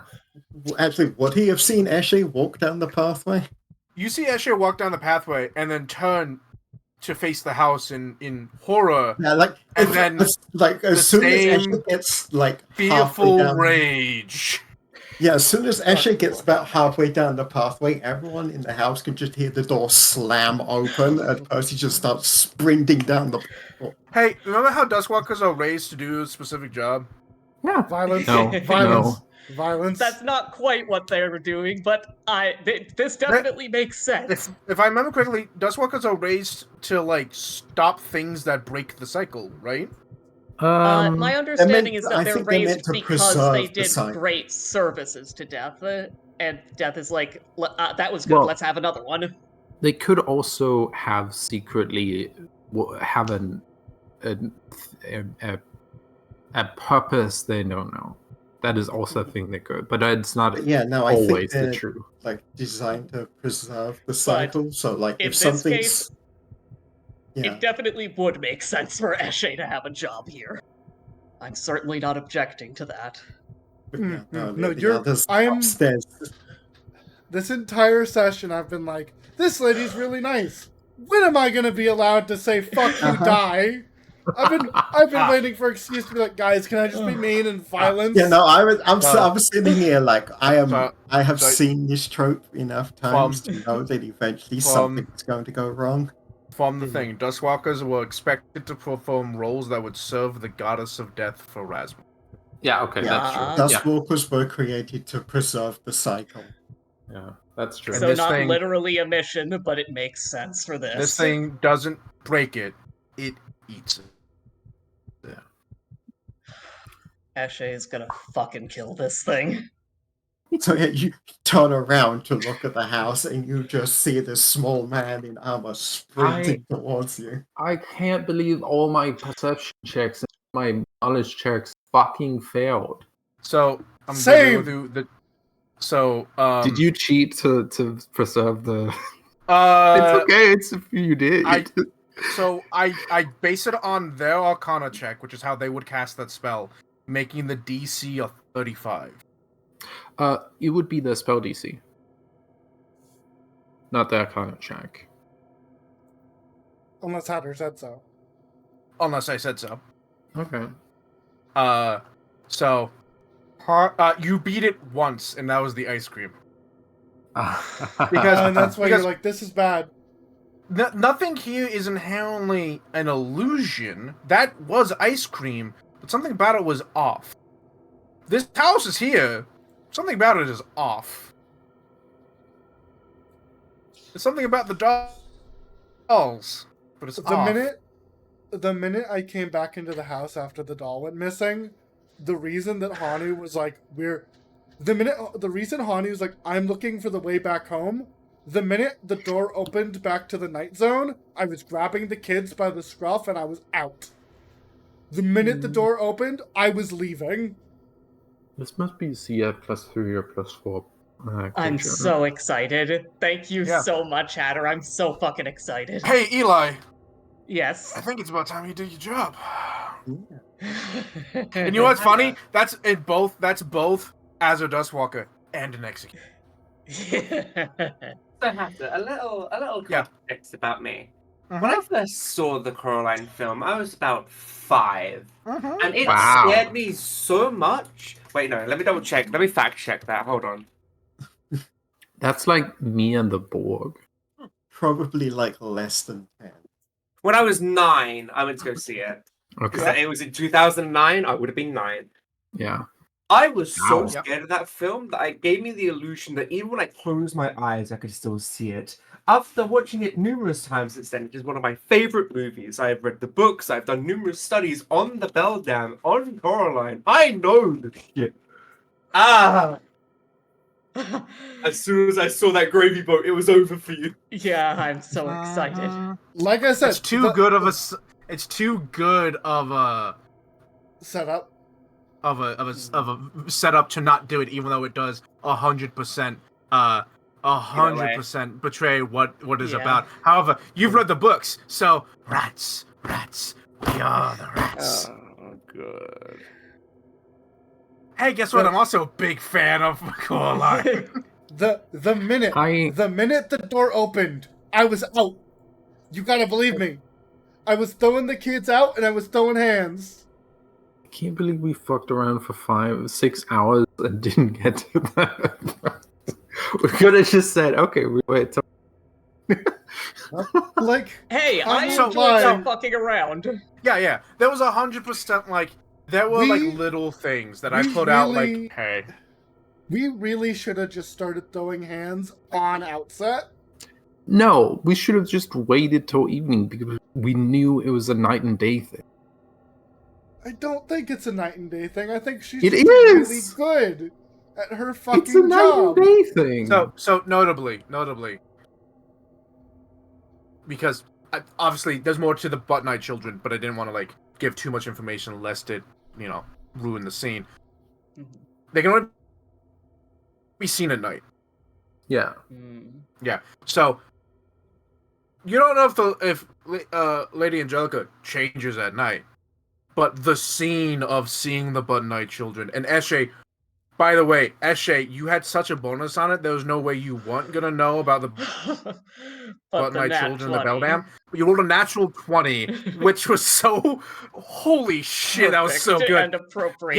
actually, would he have seen Eshe walk down the pathway? You see Eshe walk down the pathway and then turn to face the house in horror, Yeah, like And then as soon as Eshe gets like halfway fearful down, rage. yeah, as soon as Eshe gets about halfway down the pathway, everyone in the house can just hear the door slam open, and Percy just starts sprinting down the. Hey, remember how Dustwalkers are raised to do a specific job? Yeah. Violence. No. Violence. No. Violence. That's not quite what they were doing, but this definitely makes sense. If I remember correctly, Dustwalkers are raised to like stop things that break the cycle, right? My understanding is I that they're think they're meant raised to because preserve they the did cycle. great services to Death, and Death is like, that was good, Well- let's have another one. They could also have secretly have a purpose they don't know. That is also a thing they could, but it's not But yeah, no, I think always the they're truth. like designed to preserve the cycle. So like, in if this something's case, It definitely would make sense for Eshe to have a job here. I'm certainly not objecting to that. Yeah, No, the you're. others I'm. upstairs. This entire session, I've been like, this lady's really nice. When am I gonna be allowed to say "fuck you, die"? I've been waiting for an excuse to be like, guys, can I just be mean and violence? Yeah, no, I'm sitting here like I have so- seen this trope enough times to know that eventually something's going to go wrong. From the thing, Dustwalkers were expected to perform roles that would serve the goddess of death for Rasmus. Yeah, okay, that's true. Dustwalkers were created to preserve the cycle. Yeah, that's true. And So this not thing- literally a mission, but it makes sense for this. This thing doesn't break it, it eats it. Eshe is gonna fucking kill this thing. So yeah, you turn around to look at the house and you just see this small man in armor sprinting towards you. I can't believe all my perception checks and my knowledge checks fucking failed. So I'm Same. gonna go through the. So Did you cheat to preserve the? It's Uh, okay. It's if you did. I base it on their Arcana check, which is how they would cast that spell, making the DC a 35. It would be the spell DC, not the Arcana check. Unless Hatter said so. Unless I said so. Okay. So, you beat it once, and that was the ice cream. Because- And that's why because- you're like, this is bad. Nothing here is inherently an illusion. That was ice cream, but something about it was off. This house is here. Something about it is off. There's something about the dolls, but it's The off. minute I came back into the house after the doll went missing, the reason that Hanu was like, the reason Hanu was like, I'm looking for the way back home, the minute the door opened back to the night zone, I was grabbing the kids by the scruff and I was out. The minute the door opened, I was leaving. This must be CF +3 or +4. I'm creature. so excited. Thank you Yeah. so much, Hatter. I'm so fucking excited. Hey, Eli. Yes. I think it's about time you do your job. And And you know what's funny? That's both as a Dustwalker and an Executor. So Hatter, a little Yeah. context about me. Mhm. When I first saw the Coraline film, I was about 5. And it Wow. scared me so much. Wait, no, let me double check. Let me fact check that. Hold on. That's like me and the Borg. Probably like less than 10. When I was 9, I went to go see it. Okay. Because it was in 2009, I would have been 9. Yeah. I was so Wow. scared of that film that it gave me the illusion that even when I closed my eyes, I could still see it. After watching it numerous times since then, it is one of my favorite movies. I have read the books, I've done numerous studies on the Bell Dam, on Coraline. I know the shit. As soon as I saw that gravy boat, it was over for you. yeah, I'm so excited. Like I said, It's too good of a. It's too good of a setup. of a setup to not do it, even though it does 100% 100% betray what is Yeah. about. However, you've read the books, so rats, we are the rats. Oh, good. Hey, guess what? I'm also a big fan of Coraline. The minute the door opened, I was out. You gotta believe me. I was throwing the kids out and I was throwing hands. I can't believe we fucked around for 5-6 hours and didn't get to that. We could have just said, okay, we wait till... Like, Hey, I I'm enjoyed lying. that fucking around. Yeah. There was 100% like there were like little things that I put out like, hey. We really should have just started throwing hands on outset. No, we should have just waited till evening because we knew it was a night and day thing. I don't think it's a night and day thing. I think she's It just really is! good at her fucking It's a night job. and day thing. So notably, because obviously there's more to the Butt Night Children, but I didn't want to like give too much information lest it, ruin the scene. They can only be seen at night. Yeah. Yeah. So you don't know if Lady Angelica changes at night, but the scene of seeing the Butt Night Children and Eshe. By the way, Eshe, you had such a bonus on it. There was no way you weren't gonna know about the Butt Night Children and the Beldam. But you rolled a natural 20, which was so holy shit. That was so Perfect good. and appropriate.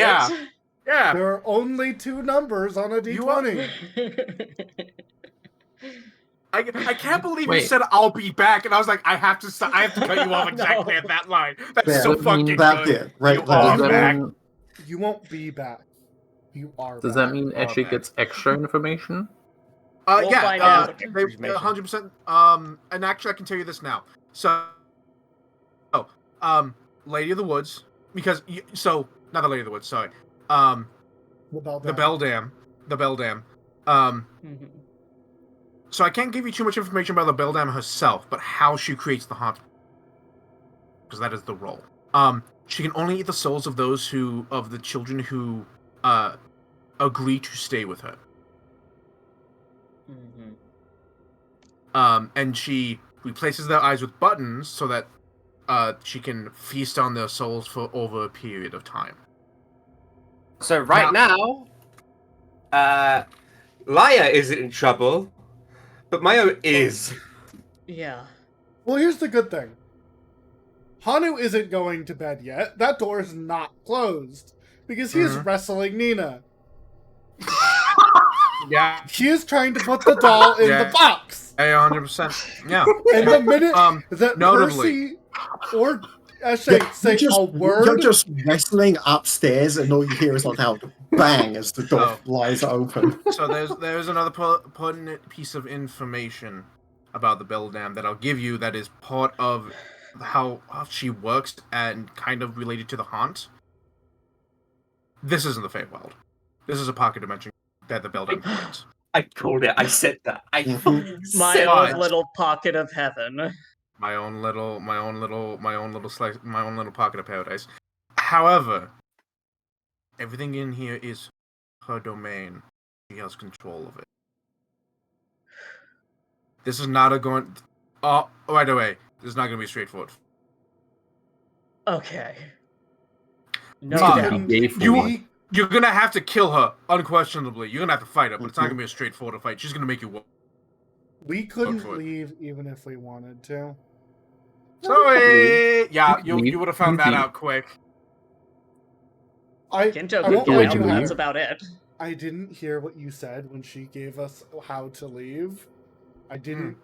Yeah. There are only 2 numbers on a d20. I can't believe you Wait. said I'll be back, and I was like, I have to cut you off exactly No. at that line. That's Yeah, so fucking that's good. it, right You there. are Does that back. mean, You won't be back. You are does back. that mean Oh, Eshe man. gets extra information? We'll find out. 100%. And actually, I can tell you this now. So, Lady of the Woods, because not the Lady of the Woods. Sorry, the Beldam. So I can't give you too much information about the Beldam herself, but how she creates the haunt, because that is the role. She can only eat the souls of the children who agree to stay with her. And she replaces their eyes with buttons so that she can feast on their souls for over a period of time. So right now, Laia isn't in trouble, but Mayo is. Yeah. Well, here's the good thing. Hanu isn't going to bed yet. That door is not closed. Because he is wrestling Nina. Yeah. He is trying to put the doll in the box. 100%. Yeah. And the minute that notably, Percy or Eshe say a word... You're just wrestling upstairs and all you hear is a loud bang as the door flies open. So there's another pertinent piece of information about the Beldam that I'll give you that is part of how she works and kind of related to the haunt. This isn't the Feywild. This is a pocket dimension that the Beldam creates. I called it. I said that. I My own little pocket of heaven. My own little pocket of paradise. However, everything in here is her domain. She has control of it. This is not right away. This is not going to be straightforward. Okay. No Tom, doubt. You're going to have to kill her, unquestionably. You're going to have to fight her, but it's not going to be a straightforward fight. She's going to make you work. We couldn't leave even if we wanted to. Sorry! Yeah, you would have found that out quick. Kinto could get out, that's about it. I didn't hear what you said when she gave us how to leave. I didn't...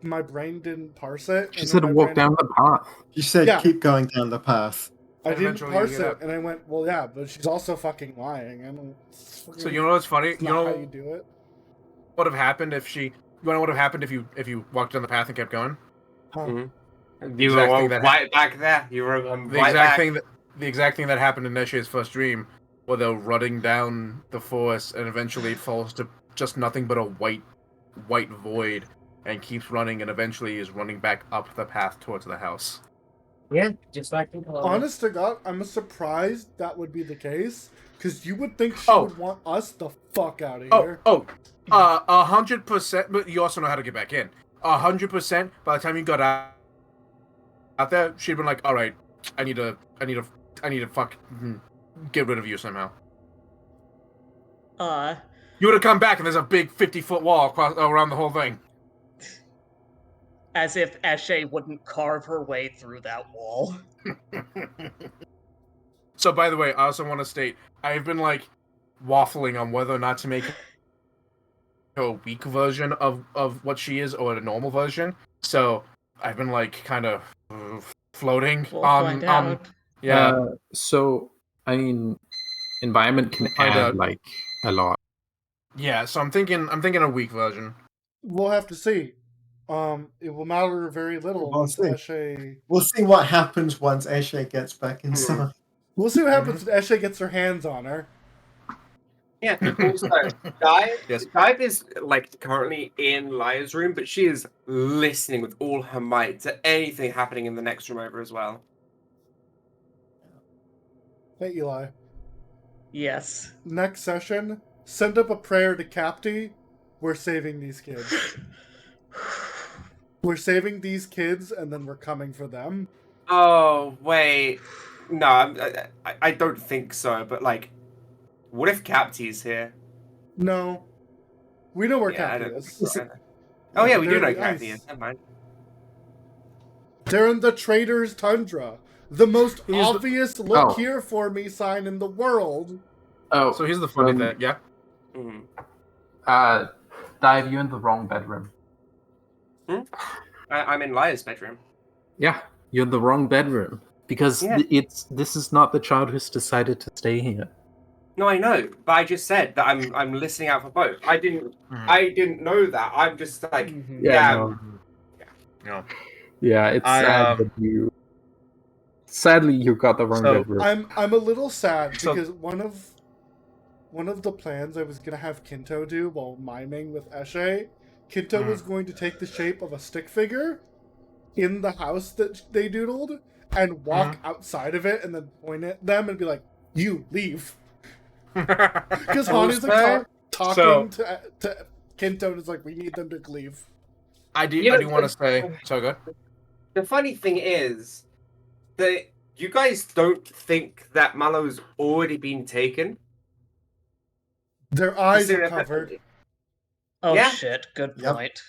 My brain didn't parse it. She said walk down the path. She said keep going down the path. I didn't parse it, and I went, well, yeah, but she's also fucking lying. So you know what's funny? You know how you do it? What would have happened if you know what would have happened if you walked down the path and kept going? You were right back there. You were the exact thing that happened in Eshe's first dream, where they're running down the forest and eventually it falls to just nothing but a white void and keeps running and eventually is running back up the path towards the house. Yeah, just like in Colombia. Honest to God, I'm surprised that would be the case. Because you would think she Oh. would want us the fuck out of here. 100%. But you also know how to get back in. 100%. By the time you got out there, she'd been like, "All right, I need to get rid of you somehow." You would have come back, and there's a big 50-foot wall around the whole thing. As if Eshe wouldn't carve her way through that wall. So, by the way, I also want to state, I've been, like, waffling on whether or not to make a weak version of what she is or a normal version. So, I've been, like, kind of floating We'll find out. Yeah. So, I mean, environment can Find add, out. like, a lot. Yeah, so I'm thinking a weak version. We'll have to see. It will matter very little We'll once see. Eshe... We'll see what happens once Eshe gets back inside. We'll see what happens when Eshe gets her hands on her. Yeah. Also, Dive, Yes. Dive is like currently in Lia's room, but she is listening with all her might to anything happening in the next room over as well. Hey, Eli. Yes. Next session, send up a prayer to Capti. We're saving these kids. We're saving these kids, and then we're coming for them. Oh wait, no, I don't think so. But like, what if Capti's here? No. We know where Yeah, I Capti don't- is. Oh yeah, we do They're know in the Capti ice. is. Never mind. They're in the Trader's Tundra. The most Here's the- obvious look Oh. here for me sign in the world. Oh, So here's the funny thing. Yeah. Mhm. Dive, you're in the wrong bedroom. I'm in Lia's bedroom. Yeah, you're in the wrong bedroom. Because Yeah. this is not the child who's decided to stay here. No, I know, but I just said that I'm listening out for both. I didn't know that. I'm just like, Mhm. yeah. no. No. Yeah, it's I, sad that you. Sadly, you got the wrong So- bedroom. I'm a little sad So- because one of the plans I was gonna have Kinto do while miming with Eshe, Kinto was going to take the shape of a stick figure in the house that they doodled and walk outside of it and then point at them and be like, "You leave," because Hani's like talking to Kinto and is like, "We need them to leave." I do You know, want to say so good. The funny thing is that you guys don't think that Mallow's already been taken. Their eyes are Considering- covered. Oh Yeah. shit, good Yep. point.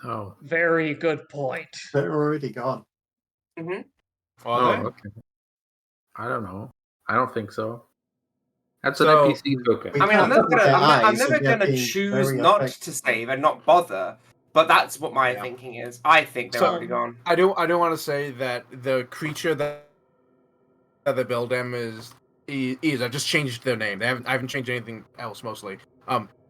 Oh. Very good point. They're already gone. Mhm. Are they? Okay. I don't know. I don't think so. That's So- an NPC token. We I mean, I'm can't never look gonna, at I'm eyes never and they're gonna being choose very not affected. to save and not bother. But that's what my Yeah. thinking is. I think they're So- already gone. I don't want to say that the creature that the Beldam is. I just changed their name. I haven't changed anything else mostly.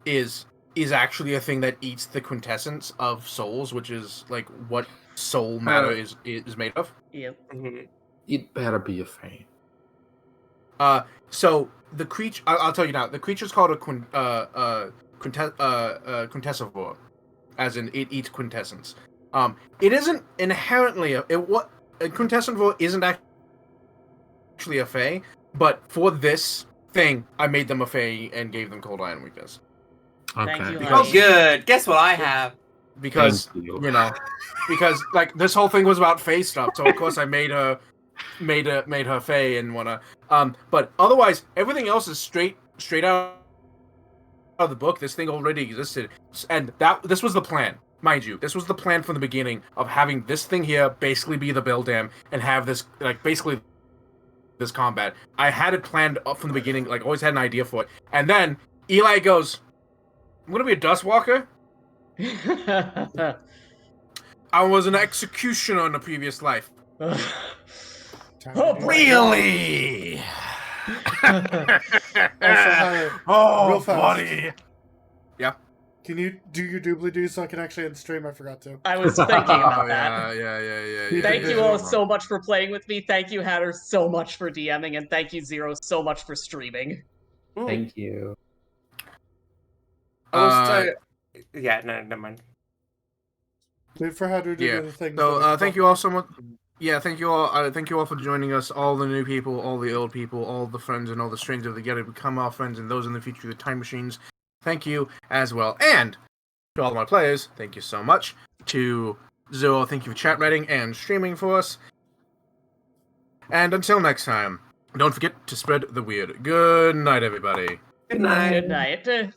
Is actually a thing that eats the quintessence of souls, which is like what soul matter is made of. Yep. Mhm. It better be a Fey. So the creature, I'll tell you now. The creature's called a quintessivore, as in it eats quintessence. It isn't inherently a quintessivore isn't actually a Fey, but for this thing, I made them a Fey and gave them cold iron weakness Thank you, Because- Oh, honey. good. Guess what I have? because Thank you. you know, because like this whole thing was about Fey stuff, so of course I made her Fey and wanna. But otherwise, everything else is straight out of the book. This thing already existed, and this was the plan, mind you. This was the plan from the beginning of having this thing here basically be the Beldam and have this like basically this combat. I had it planned up from the beginning, like always had an idea for it, and then Eli goes, "I'm gonna be a Dustwalker. I was an executioner in a previous life." Time Oh, to do Really? Also, Hannah, Oh, real fast. buddy. Can you do your doobly doo so I can actually end stream? I forgot to. I was thinking about Oh, that. yeah. Thank you all so much for playing with me. Thank you, Hatter, so much for DMing, and thank you, Zero, so much for streaming. Thank you. Also, yeah, no, never mind. Wait for Hadru to Yeah. do the thing. So thank you all so much. Yeah, thank you all. Thank you all for joining us. All the new people, all the old people, all the friends, and all the strangers that get to become our friends, and those in the future, the time machines. Thank you as well, and to all of my players, thank you so much. To Zero, thank you for chat writing and streaming for us. And until next time, don't forget to spread the weird. Good night, everybody. Good night. Good night.